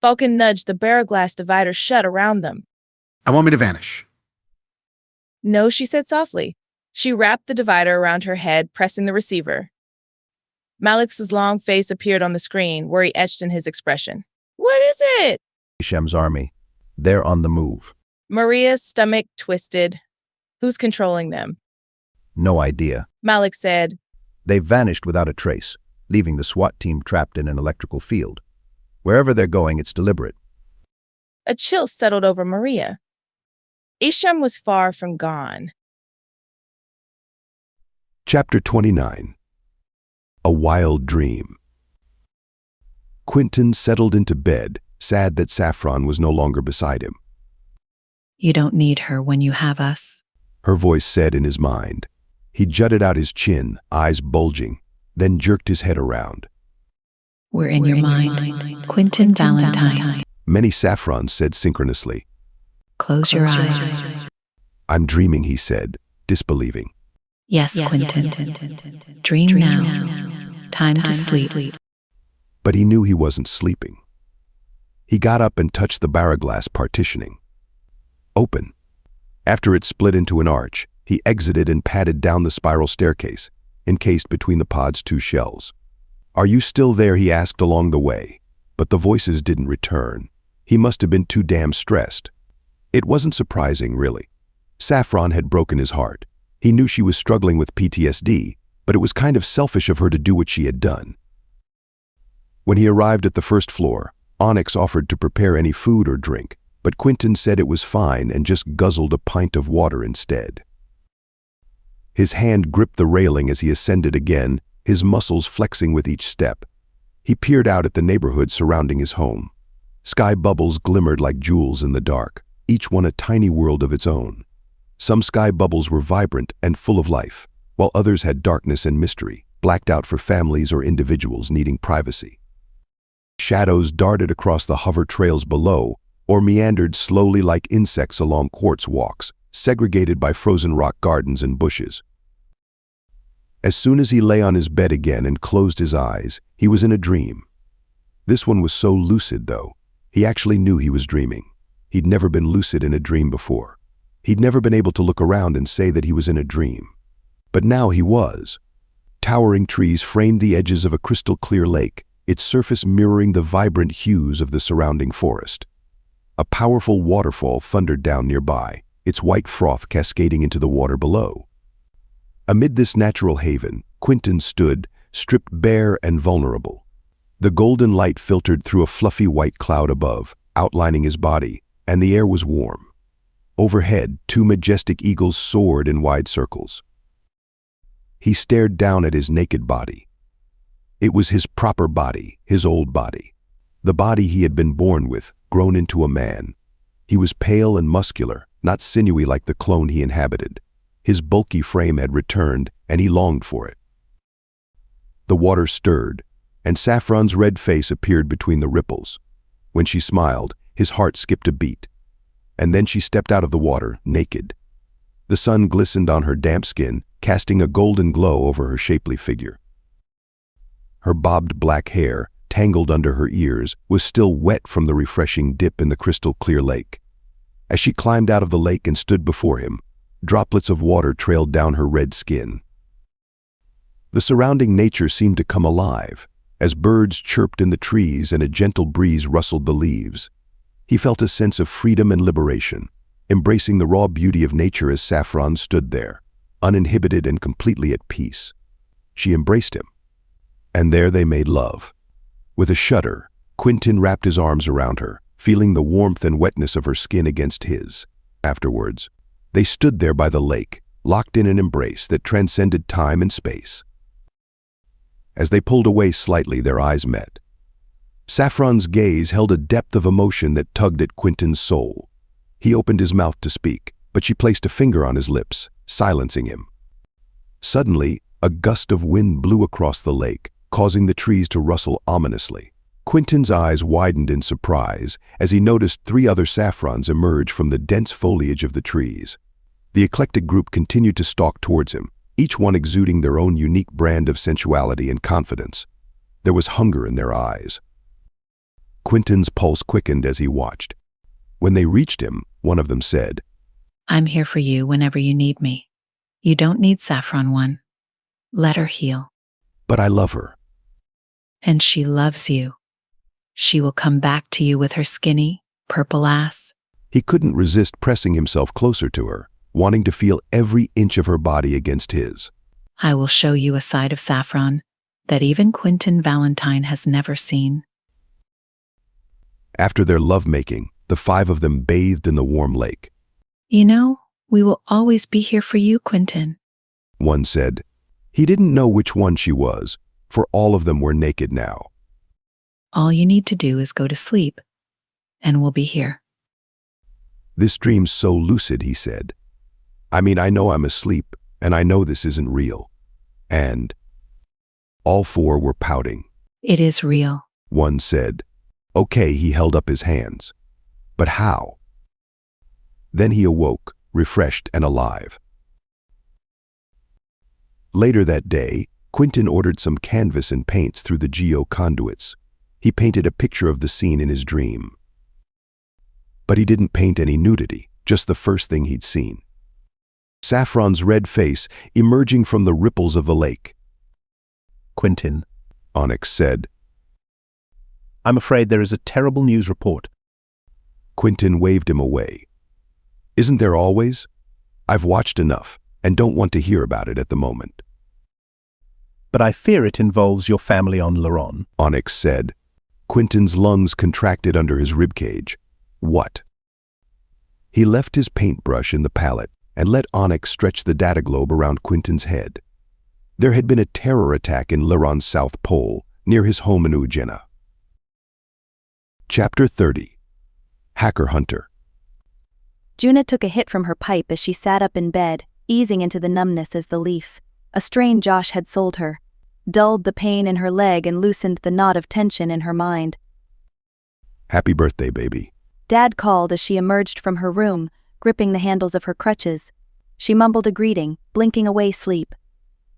Falcon nudged the barrel-glass divider shut around them. I want me to vanish. No, she said softly. She wrapped the divider around her head, pressing the receiver. Malix's long face appeared on the screen, worry etched in his expression. What is it? Isham's army. They're on the move. Maria's stomach twisted. Who's controlling them? No idea. Malik said. They've vanished without a trace, leaving the SWAT team trapped in an electrical field. Wherever they're going, it's deliberate. A chill settled over Maria. Isham was far from gone. Chapter 29. A Wild Dream. Quentin settled into bed, sad that Saffron was no longer beside him. You don't need her when you have us, her voice said in his mind. He jutted out his chin, eyes bulging, then jerked his head around. We're in your mind. Quentin Valentine. Many Saffrons said synchronously. Close your eyes. I'm dreaming, he said, disbelieving. Yes, Quentin. Dream now. Time to sleep. But he knew he wasn't sleeping. He got up and touched the barraglass partitioning. Open. After it split into an arch, he exited and padded down the spiral staircase, encased between the pod's two shells. Are you still there? He asked along the way, but the voices didn't return. He must have been too damn stressed. It wasn't surprising, really. Saffron had broken his heart. He knew she was struggling with PTSD, but it was kind of selfish of her to do what she had done. When he arrived at the first floor, Onyx offered to prepare any food or drink, but Quentin said it was fine and just guzzled a pint of water instead. His hand gripped the railing as he ascended again, his muscles flexing with each step. He peered out at the neighborhood surrounding his home. Sky bubbles glimmered like jewels in the dark, each one a tiny world of its own. Some sky bubbles were vibrant and full of life, while others had darkness and mystery, blacked out for families or individuals needing privacy. Shadows darted across the hover trails below, or meandered slowly like insects along quartz walks, segregated by frozen rock gardens and bushes. As soon as he lay on his bed again and closed his eyes, he was in a dream. This one was so lucid, though. He actually knew he was dreaming. He'd never been lucid in a dream before. He'd never been able to look around and say that he was in a dream. But now he was. Towering trees framed the edges of a crystal-clear lake, its surface mirroring the vibrant hues of the surrounding forest. A powerful waterfall thundered down nearby, its white froth cascading into the water below. Amid this natural haven, Quentin stood, stripped bare and vulnerable. The golden light filtered through a fluffy white cloud above, outlining his body, and the air was warm. Overhead, two majestic eagles soared in wide circles. He stared down at his naked body. It was his proper body, his old body. The body he had been born with, grown into a man. He was pale and muscular, not sinewy like the clone he inhabited. His bulky frame had returned, and he longed for it. The water stirred, and Saffron's red face appeared between the ripples. When she smiled, his heart skipped a beat. And then she stepped out of the water, naked. The sun glistened on her damp skin, casting a golden glow over her shapely figure. Her bobbed black hair, tangled under her ears, was still wet from the refreshing dip in the crystal-clear lake. As she climbed out of the lake and stood before him, droplets of water trailed down her red skin. The surrounding nature seemed to come alive, as birds chirped in the trees and a gentle breeze rustled the leaves. He felt a sense of freedom and liberation, embracing the raw beauty of nature as Saffron stood there, uninhibited and completely at peace. She embraced him, and there they made love. With a shudder, Quentin wrapped his arms around her, feeling the warmth and wetness of her skin against his. Afterwards, they stood there by the lake, locked in an embrace that transcended time and space. As they pulled away slightly, their eyes met. Saffron's gaze held a depth of emotion that tugged at Quentin's soul. He opened his mouth to speak, but she placed a finger on his lips, silencing him. Suddenly, a gust of wind blew across the lake, causing the trees to rustle ominously. Quentin's eyes widened in surprise as he noticed 3 other Saffrons emerge from the dense foliage of the trees. The eclectic group continued to stalk towards him, each one exuding their own unique brand of sensuality and confidence. There was hunger in their eyes. Quentin's pulse quickened as he watched. When they reached him, one of them said, I'm here for you whenever you need me. You don't need Saffron One. Let her heal. But I love her. And she loves you. She will come back to you with her skinny, purple ass. He couldn't resist pressing himself closer to her, wanting to feel every inch of her body against his. I will show you a side of Saffron that even Quentin Valentine has never seen. After their lovemaking, the five of them bathed in the warm lake. You know, we will always be here for you, Quentin. One said. He didn't know which one she was, for all of them were naked now. All you need to do is go to sleep, and we'll be here. This dream's so lucid, he said. I mean, I know I'm asleep, and I know this isn't real. And all four were pouting. It is real. One said. Okay, he held up his hands. But how? Then he awoke, refreshed and alive. Later that day, Quentin ordered some canvas and paints through the geo conduits. He painted a picture of the scene in his dream. But he didn't paint any nudity, just the first thing he'd seen. Saffron's red face emerging from the ripples of the lake. Quentin, Onyx said. I'm afraid there is a terrible news report. Quentin waved him away. Isn't there always? I've watched enough, and don't want to hear about it at the moment. But I fear it involves your family on Lleronese, Onyx said. Quentin's lungs contracted under his ribcage. What? He left his paintbrush in the palette and let Onyx stretch the data globe around Quentin's head. There had been a terror attack in Lleronese's South Pole, near his home in Ujena. Chapter 30. Hacker Hunter. Juna took a hit from her pipe as she sat up in bed, easing into the numbness as the leaf, a strain Josh had sold her, dulled the pain in her leg and loosened the knot of tension in her mind. Happy birthday, baby. Dad called as she emerged from her room, gripping the handles of her crutches. She mumbled a greeting, blinking away sleep.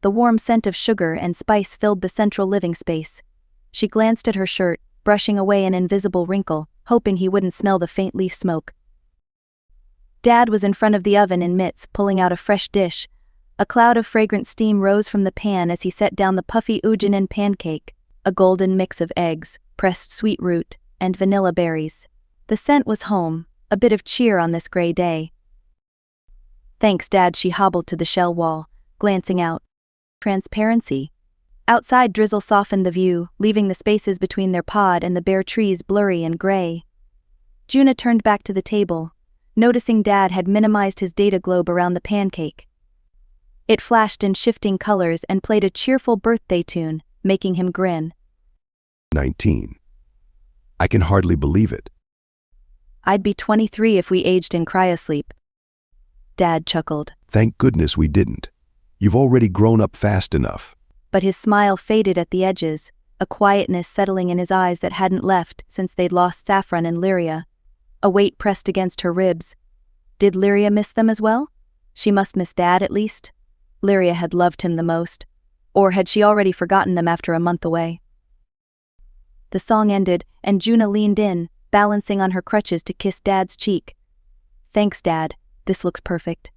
The warm scent of sugar and spice filled the central living space. She glanced at her shirt, brushing away an invisible wrinkle, hoping he wouldn't smell the faint leaf smoke. Dad was in front of the oven in mitts, pulling out a fresh dish. A cloud of fragrant steam rose from the pan as he set down the puffy Ujinan pancake, a golden mix of eggs, pressed sweet root, and vanilla berries. The scent was home, a bit of cheer on this gray day. Thanks, Dad, she hobbled to the shell wall, glancing out. Transparency. Outside, drizzle softened the view, leaving the spaces between their pod and the bare trees blurry and gray. Juna turned back to the table, noticing Dad had minimized his data globe around the pancake. It flashed in shifting colors and played a cheerful birthday tune, making him grin. 19. I can hardly believe it. I'd be 23 if we aged in cryosleep. Dad chuckled. Thank goodness we didn't. You've already grown up fast enough. But his smile faded at the edges, a quietness settling in his eyes that hadn't left since they'd lost Saffron and Lyria. A weight pressed against her ribs. Did Lyria miss them as well? She must miss Dad at least. Lyria had loved him the most. Or had she already forgotten them after a month away? The song ended, and Juna leaned in, balancing on her crutches to kiss Dad's cheek. Thanks, Dad. This looks perfect.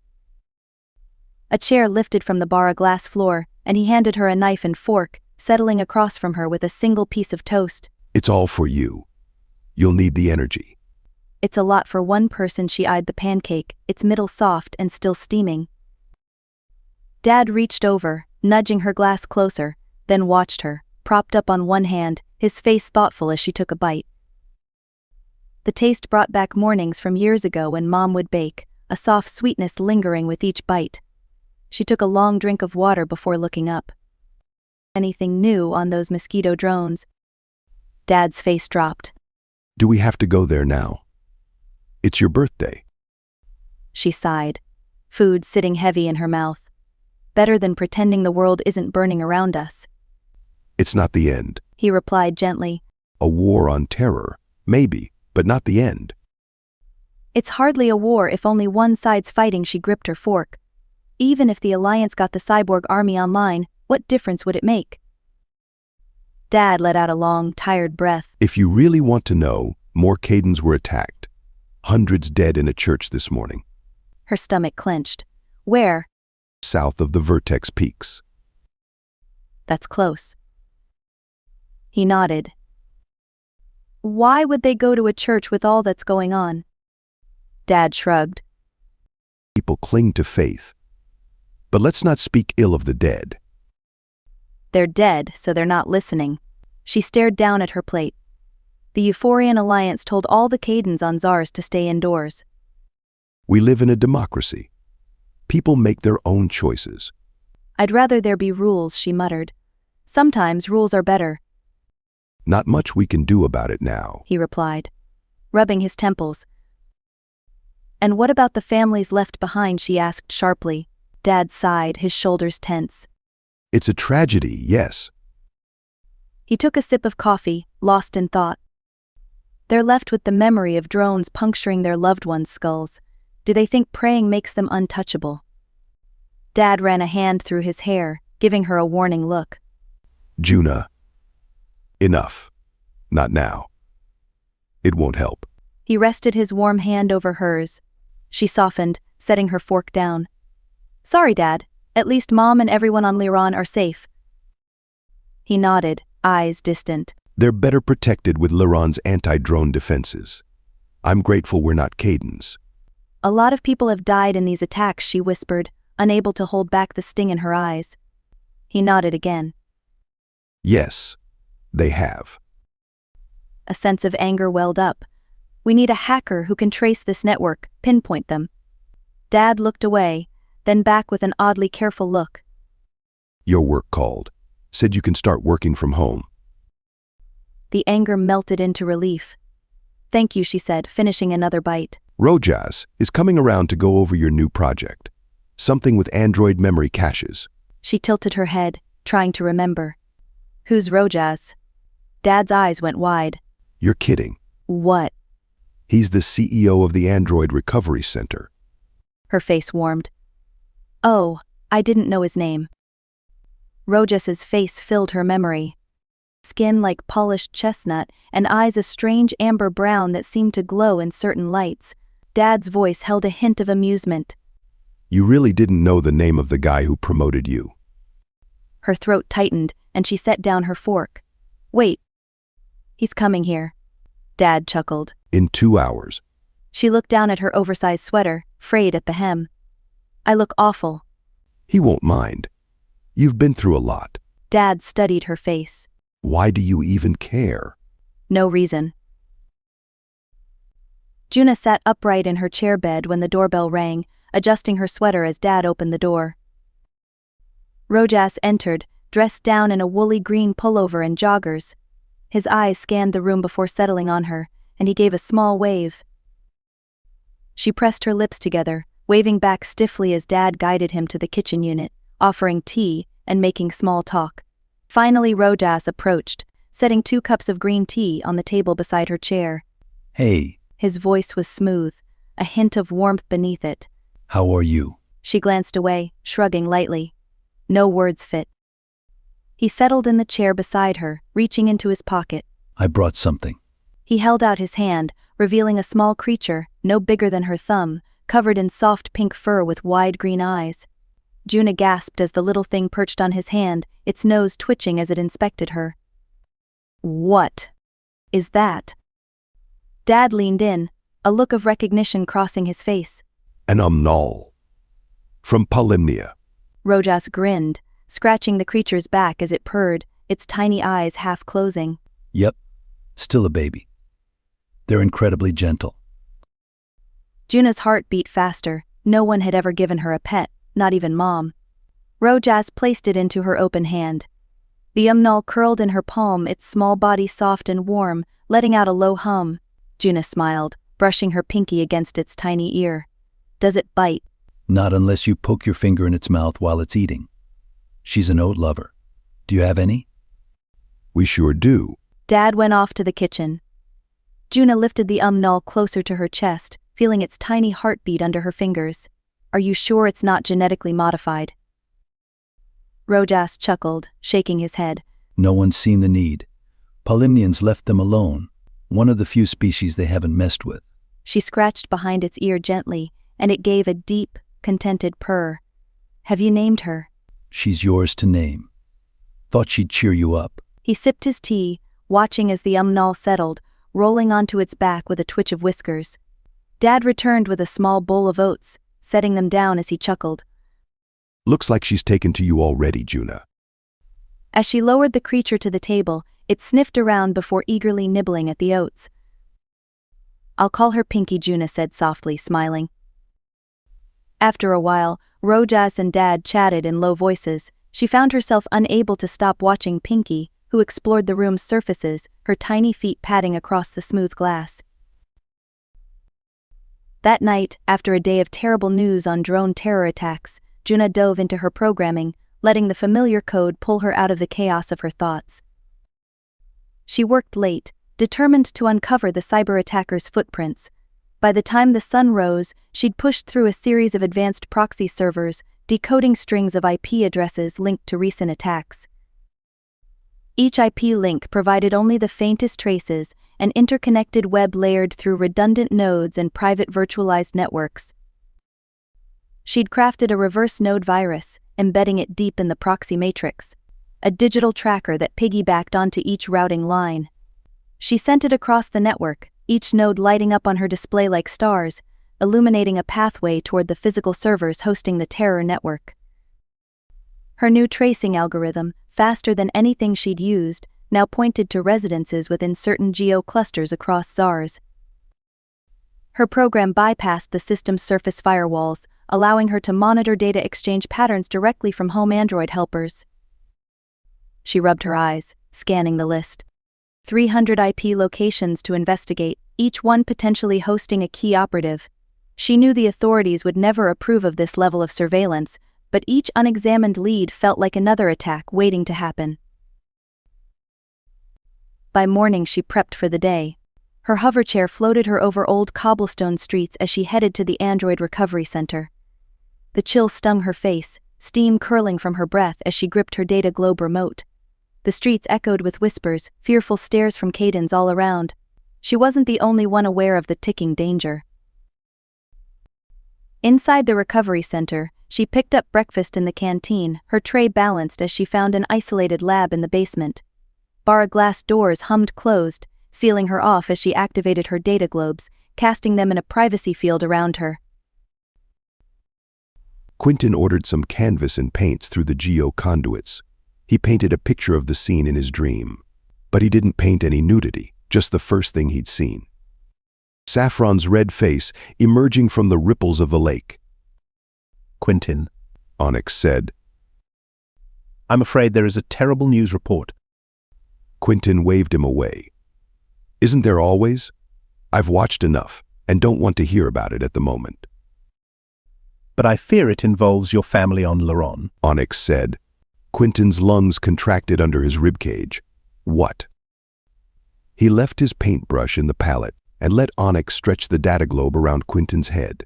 A chair lifted from the bar glass floor, and he handed her a knife and fork, settling across from her with a single piece of toast. It's all for you. You'll need the energy. It's a lot for one person. She eyed the pancake, its middle soft and still steaming. Dad reached over, nudging her glass closer, then watched her, propped up on one hand, his face thoughtful as she took a bite. The taste brought back mornings from years ago when Mom would bake, a soft sweetness lingering with each bite. She took a long drink of water before looking up. Anything new on those mosquito drones? Dad's face dropped. Do we have to go there now? It's your birthday. She sighed, food sitting heavy in her mouth. Better than pretending the world isn't burning around us. It's not the end. He replied gently. A war on terror, maybe, but not the end. It's hardly a war if only one side's fighting. She gripped her fork. Even if the Alliance got the cyborg army online, what difference would it make? Dad let out a long, tired breath. If you really want to know, more Cadens were attacked. Hundreds dead in a church this morning. Her stomach clenched. Where? South of the Vertex Peaks. That's close. He nodded. Why would they go to a church with all that's going on? Dad shrugged. People cling to faith. But let's not speak ill of the dead. They're dead, so they're not listening. She stared down at her plate. The Euphorian Alliance told all the Cadens on Zars to stay indoors. We live in a democracy. People make their own choices. I'd rather there be rules, she muttered. Sometimes rules are better. Not much we can do about it now, he replied, rubbing his temples. And what about the families left behind, she asked sharply. Dad sighed, his shoulders tense. It's a tragedy, yes. He took a sip of coffee, lost in thought. They're left with the memory of drones puncturing their loved ones' skulls. Do they think praying makes them untouchable? Dad ran a hand through his hair, giving her a warning look. Juna. Enough. Not now. It won't help. He rested his warm hand over hers. She softened, setting her fork down. Sorry, Dad. At least Mom and everyone on Lleronese are safe. He nodded, eyes distant. They're better protected with Lleronese's anti-drone defenses. I'm grateful we're not Cadens. A lot of people have died in these attacks, she whispered, unable to hold back the sting in her eyes. He nodded again. Yes, they have. A sense of anger welled up. We need a hacker who can trace this network, pinpoint them. Dad looked away, then back with an oddly careful look. Your work called. Said you can start working from home. The anger melted into relief. Thank you, she said, finishing another bite. Rojas is coming around to go over your new project. Something with Android memory caches. She tilted her head, trying to remember. Who's Rojas? Dad's eyes went wide. You're kidding. What? He's the CEO of the Android Recovery Center. Her face warmed. Oh, I didn't know his name. Rojas's face filled her memory. Skin like polished chestnut, and eyes a strange amber brown that seemed to glow in certain lights. Dad's voice held a hint of amusement. You really didn't know the name of the guy who promoted you. Her throat tightened, and she set down her fork. Wait. He's coming here. Dad chuckled. In 2 hours. She looked down at her oversized sweater, frayed at the hem. I look awful. He won't mind. You've been through a lot. Dad studied her face. Why do you even care? No reason. Juna sat upright in her chair bed when the doorbell rang, adjusting her sweater as Dad opened the door. Rojas entered, dressed down in a woolly green pullover and joggers. His eyes scanned the room before settling on her, and he gave a small wave. She pressed her lips together, waving back stiffly as Dad guided him to the kitchen unit, offering tea and making small talk. Finally, Rojas approached, setting 2 cups of green tea on the table beside her chair. Hey. His voice was smooth, a hint of warmth beneath it. How are you? She glanced away, shrugging lightly. No words fit. He settled in the chair beside her, reaching into his pocket. I brought something. He held out his hand, revealing a small creature, no bigger than her thumb, covered in soft pink fur with wide green eyes. Juna gasped as the little thing perched on his hand, its nose twitching as it inspected her. What is that? Dad leaned in, a look of recognition crossing his face. An umnal. From Polymnia. Rojas grinned, scratching the creature's back as it purred, its tiny eyes half closing. Yep, still a baby. They're incredibly gentle. Juna's heart beat faster. No one had ever given her a pet, not even Mom. Rojas placed it into her open hand. The umnal curled in her palm, its small body soft and warm, letting out a low hum. Juna smiled, brushing her pinky against its tiny ear. Does it bite? Not unless you poke your finger in its mouth while it's eating. She's an oat lover. Do you have any? We sure do. Dad went off to the kitchen. Juna lifted the umnal closer to her chest, feeling its tiny heartbeat under her fingers. Are you sure it's not genetically modified? Rojas chuckled, shaking his head. No one's seen the need. Polymnians left them alone, one of the few species they haven't messed with. She scratched behind its ear gently, and it gave a deep, contented purr. Have you named her? She's yours to name. Thought she'd cheer you up. He sipped his tea, watching as the umnal settled, rolling onto its back with a twitch of whiskers. Dad returned with a small bowl of oats, setting them down as he chuckled. Looks like she's taken to you already, Juna. As she lowered the creature to the table, it sniffed around before eagerly nibbling at the oats. I'll call her Pinky, Juna said softly, smiling. After a while, Rojas and Dad chatted in low voices. She found herself unable to stop watching Pinky, who explored the room's surfaces, her tiny feet padding across the smooth glass. That night, after a day of terrible news on drone terror attacks, Juna dove into her programming, letting the familiar code pull her out of the chaos of her thoughts. She worked late, determined to uncover the cyber attackers' footprints. By the time the sun rose, she'd pushed through a series of advanced proxy servers, decoding strings of IP addresses linked to recent attacks. Each IP link provided only the faintest traces, an interconnected web layered through redundant nodes and private virtualized networks. She'd crafted a reverse node virus, embedding it deep in the proxy matrix, a digital tracker that piggybacked onto each routing line. She sent it across the network, each node lighting up on her display like stars, illuminating a pathway toward the physical servers hosting the terror network. Her new tracing algorithm, faster than anything she'd used, now pointed to residences within certain geo-clusters across ZARs. Her program bypassed the system's surface firewalls, allowing her to monitor data exchange patterns directly from home Android helpers. She rubbed her eyes, scanning the list. 300 IP locations to investigate, each one potentially hosting a key operative. She knew the authorities would never approve of this level of surveillance, but each unexamined lead felt like another attack waiting to happen. By morning she prepped for the day. Her hoverchair floated her over old cobblestone streets as she headed to the Android Recovery Center. The chill stung her face, steam curling from her breath as she gripped her data globe remote. The streets echoed with whispers, fearful stares from cadence all around. She wasn't the only one aware of the ticking danger. Inside the recovery center, she picked up breakfast in the canteen, her tray balanced as she found an isolated lab in the basement. Bar glass doors hummed closed, sealing her off as she activated her data globes, casting them in a privacy field around her. Quentin ordered some canvas and paints through the geo conduits. He painted a picture of the scene in his dream. But he didn't paint any nudity, just the first thing he'd seen. Saffron's red face emerging from the ripples of the lake. Quentin, Onyx said. I'm afraid there is a terrible news report. Quentin waved him away. Isn't there always? I've watched enough, and don't want to hear about it at the moment. But I fear it involves your family on Lleronese, Onyx said. Quentin's lungs contracted under his ribcage. What? He left his paintbrush in the palette and let Onyx stretch the data globe around Quentin's head.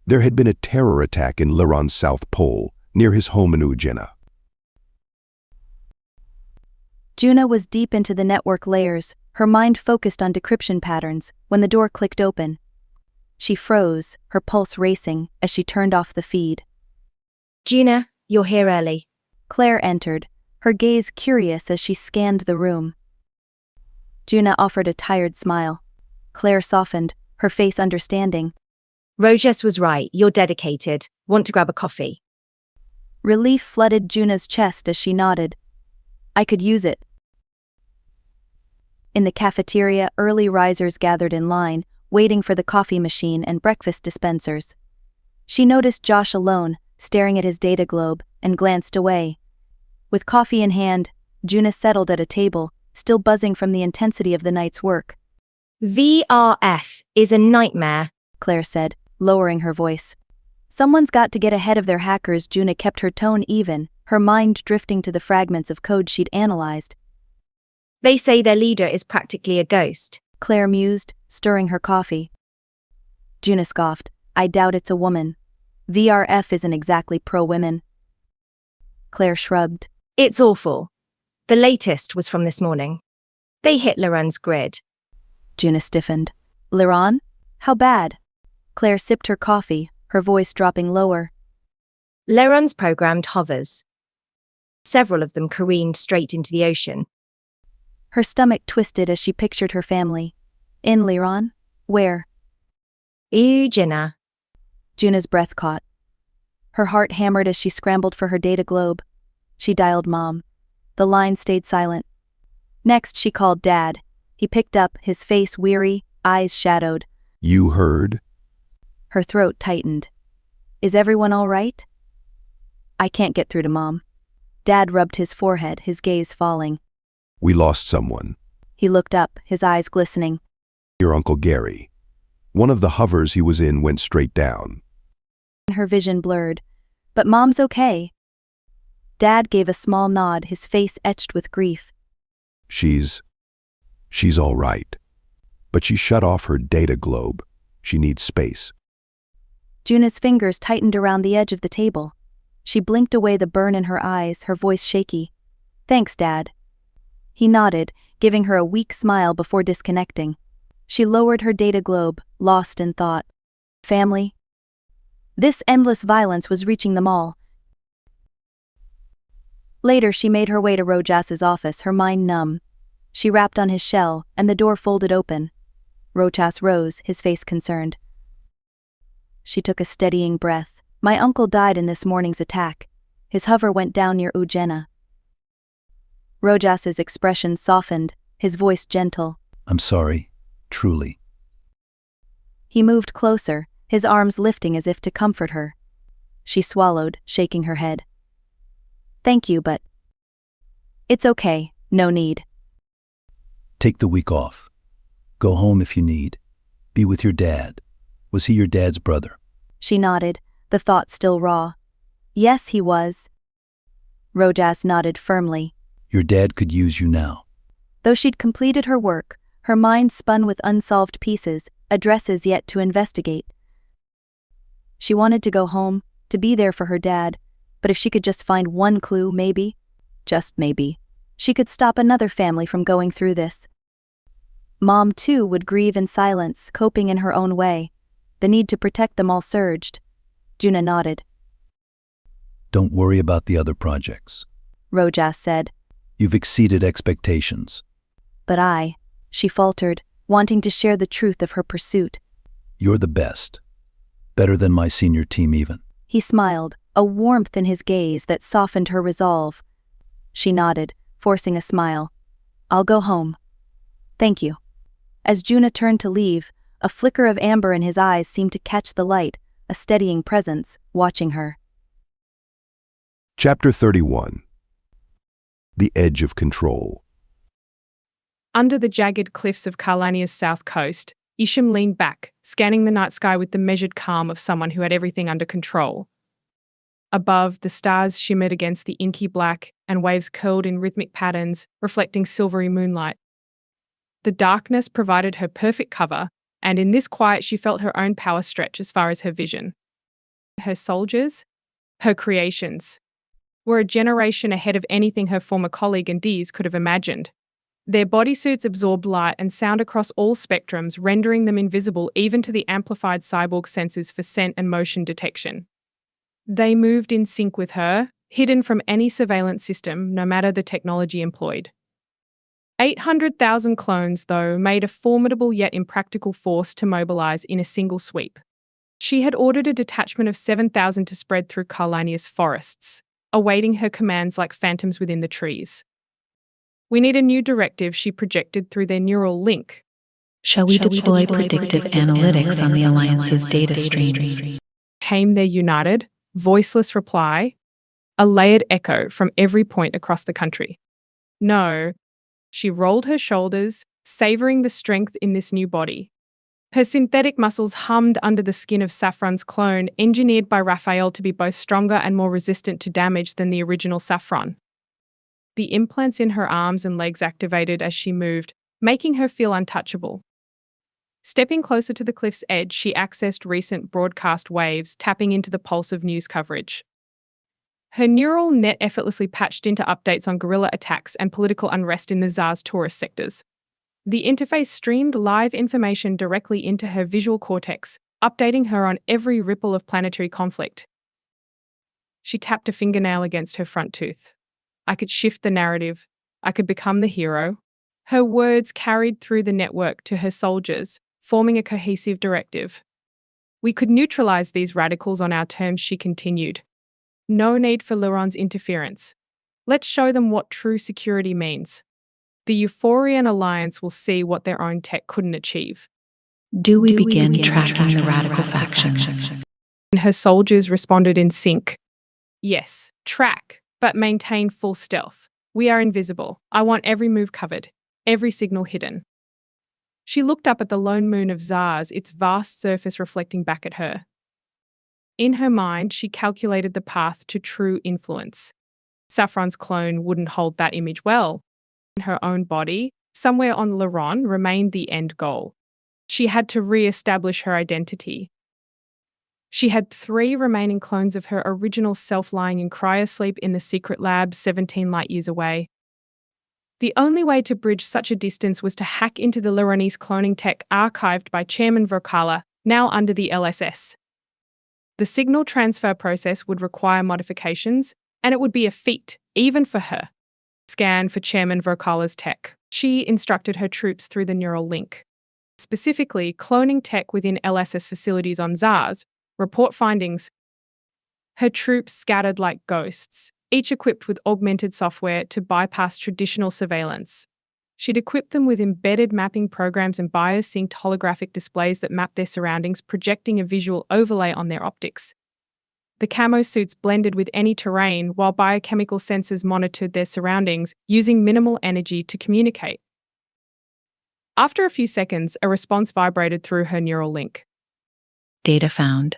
There had been a terror attack in Lleronese's South Pole, near his home in Ujena. Juna was deep into the network layers, her mind focused on decryption patterns, when the door clicked open. She froze, her pulse racing, as she turned off the feed. Juna, you're here early. Claire entered, her gaze curious as she scanned the room. Juna offered a tired smile. Claire softened, her face understanding. Rojas was right, you're dedicated. Want to grab a coffee? Relief flooded Juna's chest as she nodded. I could use it. In the cafeteria, early risers gathered in line, waiting for the coffee machine and breakfast dispensers. She noticed Josh alone, staring at his data globe, and glanced away. With coffee in hand, Juna settled at a table, still buzzing from the intensity of the night's work. VRF is a nightmare, Claire said, lowering her voice. Someone's got to get ahead of their hackers. Juna kept her tone even, her mind drifting to the fragments of code she'd analyzed. They say their leader is practically a ghost, Claire mused, stirring her coffee. Juna scoffed. I doubt it's a woman. VRF isn't exactly pro-women. Claire shrugged. It's awful. The latest was from this morning. They hit Lleronese's grid. Juna stiffened. Lleronese? How bad? Claire sipped her coffee, her voice dropping lower. Lleronese's programmed hovers. Several of them careened straight into the ocean. Her stomach twisted as she pictured her family. In Lleronese? Where? Jenna. Juna's breath caught. Her heart hammered as she scrambled for her data globe. She dialed Mom. The line stayed silent. Next, she called Dad. He picked up, his face weary, eyes shadowed. You heard? Her throat tightened. Is everyone all right? I can't get through to Mom. Dad rubbed his forehead, his gaze falling. We lost someone. He looked up, his eyes glistening. Your Uncle Gary. One of the hovers he was in went straight down. Her vision blurred. But Mom's okay. Dad gave a small nod, his face etched with grief. She's all right. But she shut off her data globe. She needs space. Juna's fingers tightened around the edge of the table. She blinked away the burn in her eyes, her voice shaky. Thanks, Dad. He nodded, giving her a weak smile before disconnecting. She lowered her data globe, lost in thought. Family? This endless violence was reaching them all. Later, she made her way to Rojas's office, her mind numb. She rapped on his shell, and the door folded open. Rojas rose, his face concerned. She took a steadying breath. My uncle died in this morning's attack. His hover went down near Ujena. Rojas's expression softened, his voice gentle. I'm sorry, truly. He moved closer, his arms lifting as if to comfort her. She swallowed, shaking her head. Thank you, but it's okay, no need. Take the week off. Go home if you need. Be with your dad. Was he your dad's brother? She nodded, the thought still raw. Yes, he was. Rojas nodded firmly. Your dad could use you now. Though she'd completed her work, her mind spun with unsolved pieces, addresses yet to investigate. She wanted to go home, to be there for her dad, but if she could just find one clue, maybe, just maybe, she could stop another family from going through this. Mom, too, would grieve in silence, coping in her own way. The need to protect them all surged. Juna nodded. Don't worry about the other projects. Rojas said. You've exceeded expectations. But she faltered, wanting to share the truth of her pursuit. You're the best. Better than my senior team even. He smiled, a warmth in his gaze that softened her resolve. She nodded, forcing a smile. I'll go home. Thank you. As Juna turned to leave, a flicker of amber in his eyes seemed to catch the light, a steadying presence, watching her. Chapter 31. The Edge of Control. Under the jagged cliffs of Carlania's south coast, Isham leaned back, scanning the night sky with the measured calm of someone who had everything under control. Above, the stars shimmered against the inky black, and waves curled in rhythmic patterns, reflecting silvery moonlight. The darkness provided her perfect cover, and in this quiet she felt her own power stretch as far as her vision. Her soldiers, her creations, were a generation ahead of anything her former colleague and Dees could have imagined. Their bodysuits absorbed light and sound across all spectrums, rendering them invisible even to the amplified cyborg sensors for scent and motion detection. They moved in sync with her, hidden from any surveillance system, no matter the technology employed. 800,000 clones, though, made a formidable yet impractical force to mobilize in a single sweep. She had ordered a detachment of 7,000 to spread through Carlania's forests, awaiting her commands like phantoms within the trees. We need a new directive, she projected through their neural link. Shall we deploy predictive analytics on the Alliance's data streams? Came their united, voiceless reply, a layered echo from every point across the country. No. She rolled her shoulders, savoring the strength in this new body. Her synthetic muscles hummed under the skin of Saffron's clone, engineered by Raphael to be both stronger and more resistant to damage than the original Saffron. The implants in her arms and legs activated as she moved, making her feel untouchable. Stepping closer to the cliff's edge, she accessed recent broadcast waves, tapping into the pulse of news coverage. Her neural net effortlessly patched into updates on guerrilla attacks and political unrest in the Tsar's tourist sectors. The interface streamed live information directly into her visual cortex, updating her on every ripple of planetary conflict. She tapped a fingernail against her front tooth. I could shift the narrative. I could become the hero. Her words carried through the network to her soldiers, forming a cohesive directive. We could neutralize these radicals on our terms, she continued. No need for Lleronese interference. Let's show them what true security means. The Euphorian Alliance will see what their own tech couldn't achieve. Do we begin tracking the radical factions? And her soldiers responded in sync. Yes, track, but maintain full stealth. We are invisible. I want every move covered, every signal hidden. She looked up at the lone moon of Zars, its vast surface reflecting back at her. In her mind, she calculated the path to true influence. Saffron's clone wouldn't hold that image well. In her own body, somewhere on Lleron, remained the end goal. She had to re-establish her identity. She had 3 remaining clones of her original self lying in cryosleep in the secret lab 17 light years away. The only way to bridge such a distance was to hack into the Lleronese cloning tech archived by Chairman Vrokala, now under the LSS. The signal transfer process would require modifications, and it would be a feat, even for her. Scan for Chairman Vrokala's tech. She instructed her troops through the neural link. Specifically, cloning tech within LSS facilities on Zars. Report findings. Her troops scattered like ghosts, each equipped with augmented software to bypass traditional surveillance. She'd equipped them with embedded mapping programs and biosynced holographic displays that mapped their surroundings, projecting a visual overlay on their optics. The camo suits blended with any terrain, while biochemical sensors monitored their surroundings, using minimal energy to communicate. After a few seconds, a response vibrated through her neural link. Data found.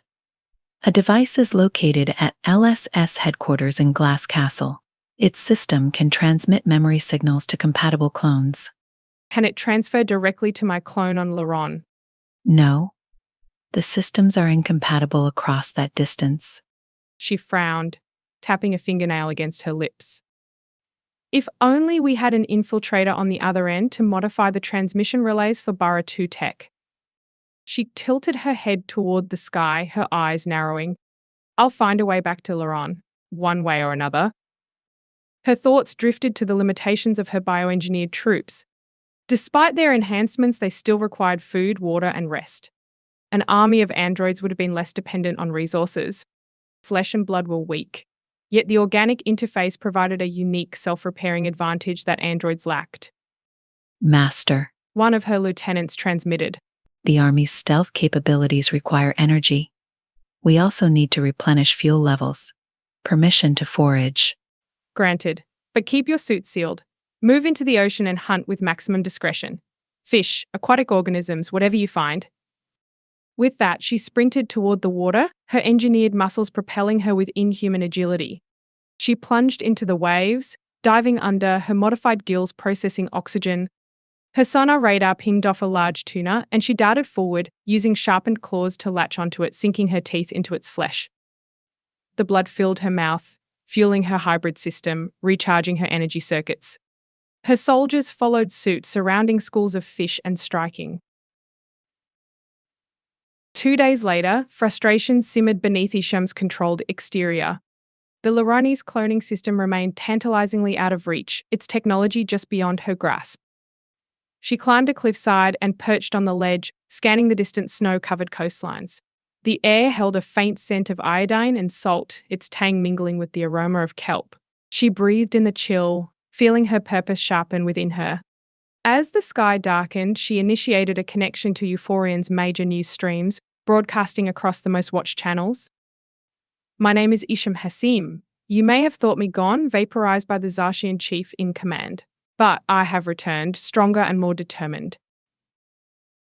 A device is located at LSS headquarters in Glass Castle. Its system can transmit memory signals to compatible clones. Can it transfer directly to my clone on Lleron? No. The systems are incompatible across that distance. She frowned, tapping a fingernail against her lips. If only we had an infiltrator on the other end to modify the transmission relays for Burrow 2 tech. She tilted her head toward the sky, her eyes narrowing. I'll find a way back to Lleron, one way or another. Her thoughts drifted to the limitations of her bioengineered troops. Despite their enhancements, they still required food, water, and rest. An army of androids would have been less dependent on resources. Flesh and blood were weak. Yet the organic interface provided a unique self-repairing advantage that androids lacked. Master. One of her lieutenants transmitted. The Army's stealth capabilities require energy. We also need to replenish fuel levels. Permission to forage. Granted, but keep your suit sealed. Move into the ocean and hunt with maximum discretion. Fish, aquatic organisms, whatever you find. With that, she sprinted toward the water, her engineered muscles propelling her with inhuman agility. She plunged into the waves, diving under, her modified gills processing oxygen. Her sonar radar pinged off a large tuna, and she darted forward, using sharpened claws to latch onto it, sinking her teeth into its flesh. The blood filled her mouth, fueling her hybrid system, recharging her energy circuits. Her soldiers followed suit, surrounding schools of fish and striking. 2 days later, frustration simmered beneath Isham's controlled exterior. The Lleronese cloning system remained tantalizingly out of reach, its technology just beyond her grasp. She climbed a cliffside and perched on the ledge, scanning the distant snow-covered coastlines. The air held a faint scent of iodine and salt, its tang mingling with the aroma of kelp. She breathed in the chill, feeling her purpose sharpen within her. As the sky darkened, she initiated a connection to Euphorian's major news streams, broadcasting across the most watched channels. My name is Isham Hassim. You may have thought me gone, vaporized by the Zarshian chief in command. But I have returned, stronger and more determined.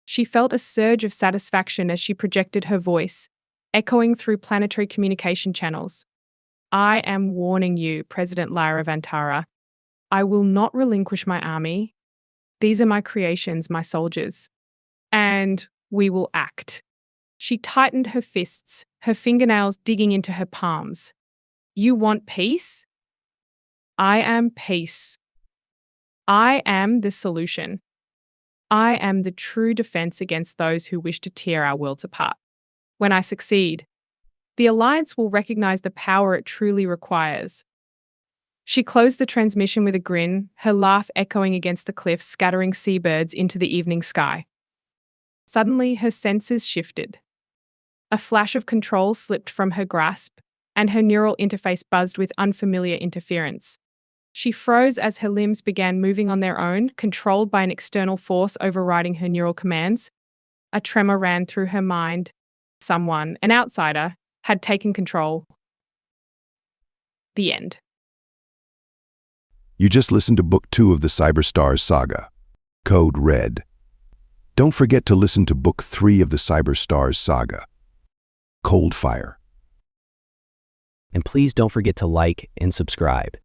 She felt a surge of satisfaction as she projected her voice, echoing through planetary communication channels. I am warning you, President Lyra Vantara. I will not relinquish my army. These are my creations, my soldiers. And we will act. She tightened her fists, her fingernails digging into her palms. You want peace? I am peace. I am the solution. I am the true defense against those who wish to tear our worlds apart. When I succeed, the Alliance will recognize the power it truly requires. She closed the transmission with a grin, her laugh echoing against the cliffs, scattering seabirds into the evening sky. Suddenly, her senses shifted. A flash of control slipped from her grasp, and her neural interface buzzed with unfamiliar interference. She froze as her limbs began moving on their own, controlled by an external force overriding her neural commands. A tremor ran through her mind. Someone, an outsider, had taken control. The end. You just listened to Book 2 of the CyberStars Saga, Code Red. Don't forget to listen to Book 3 of the CyberStars Saga, Cold Fire. And please don't forget to like and subscribe.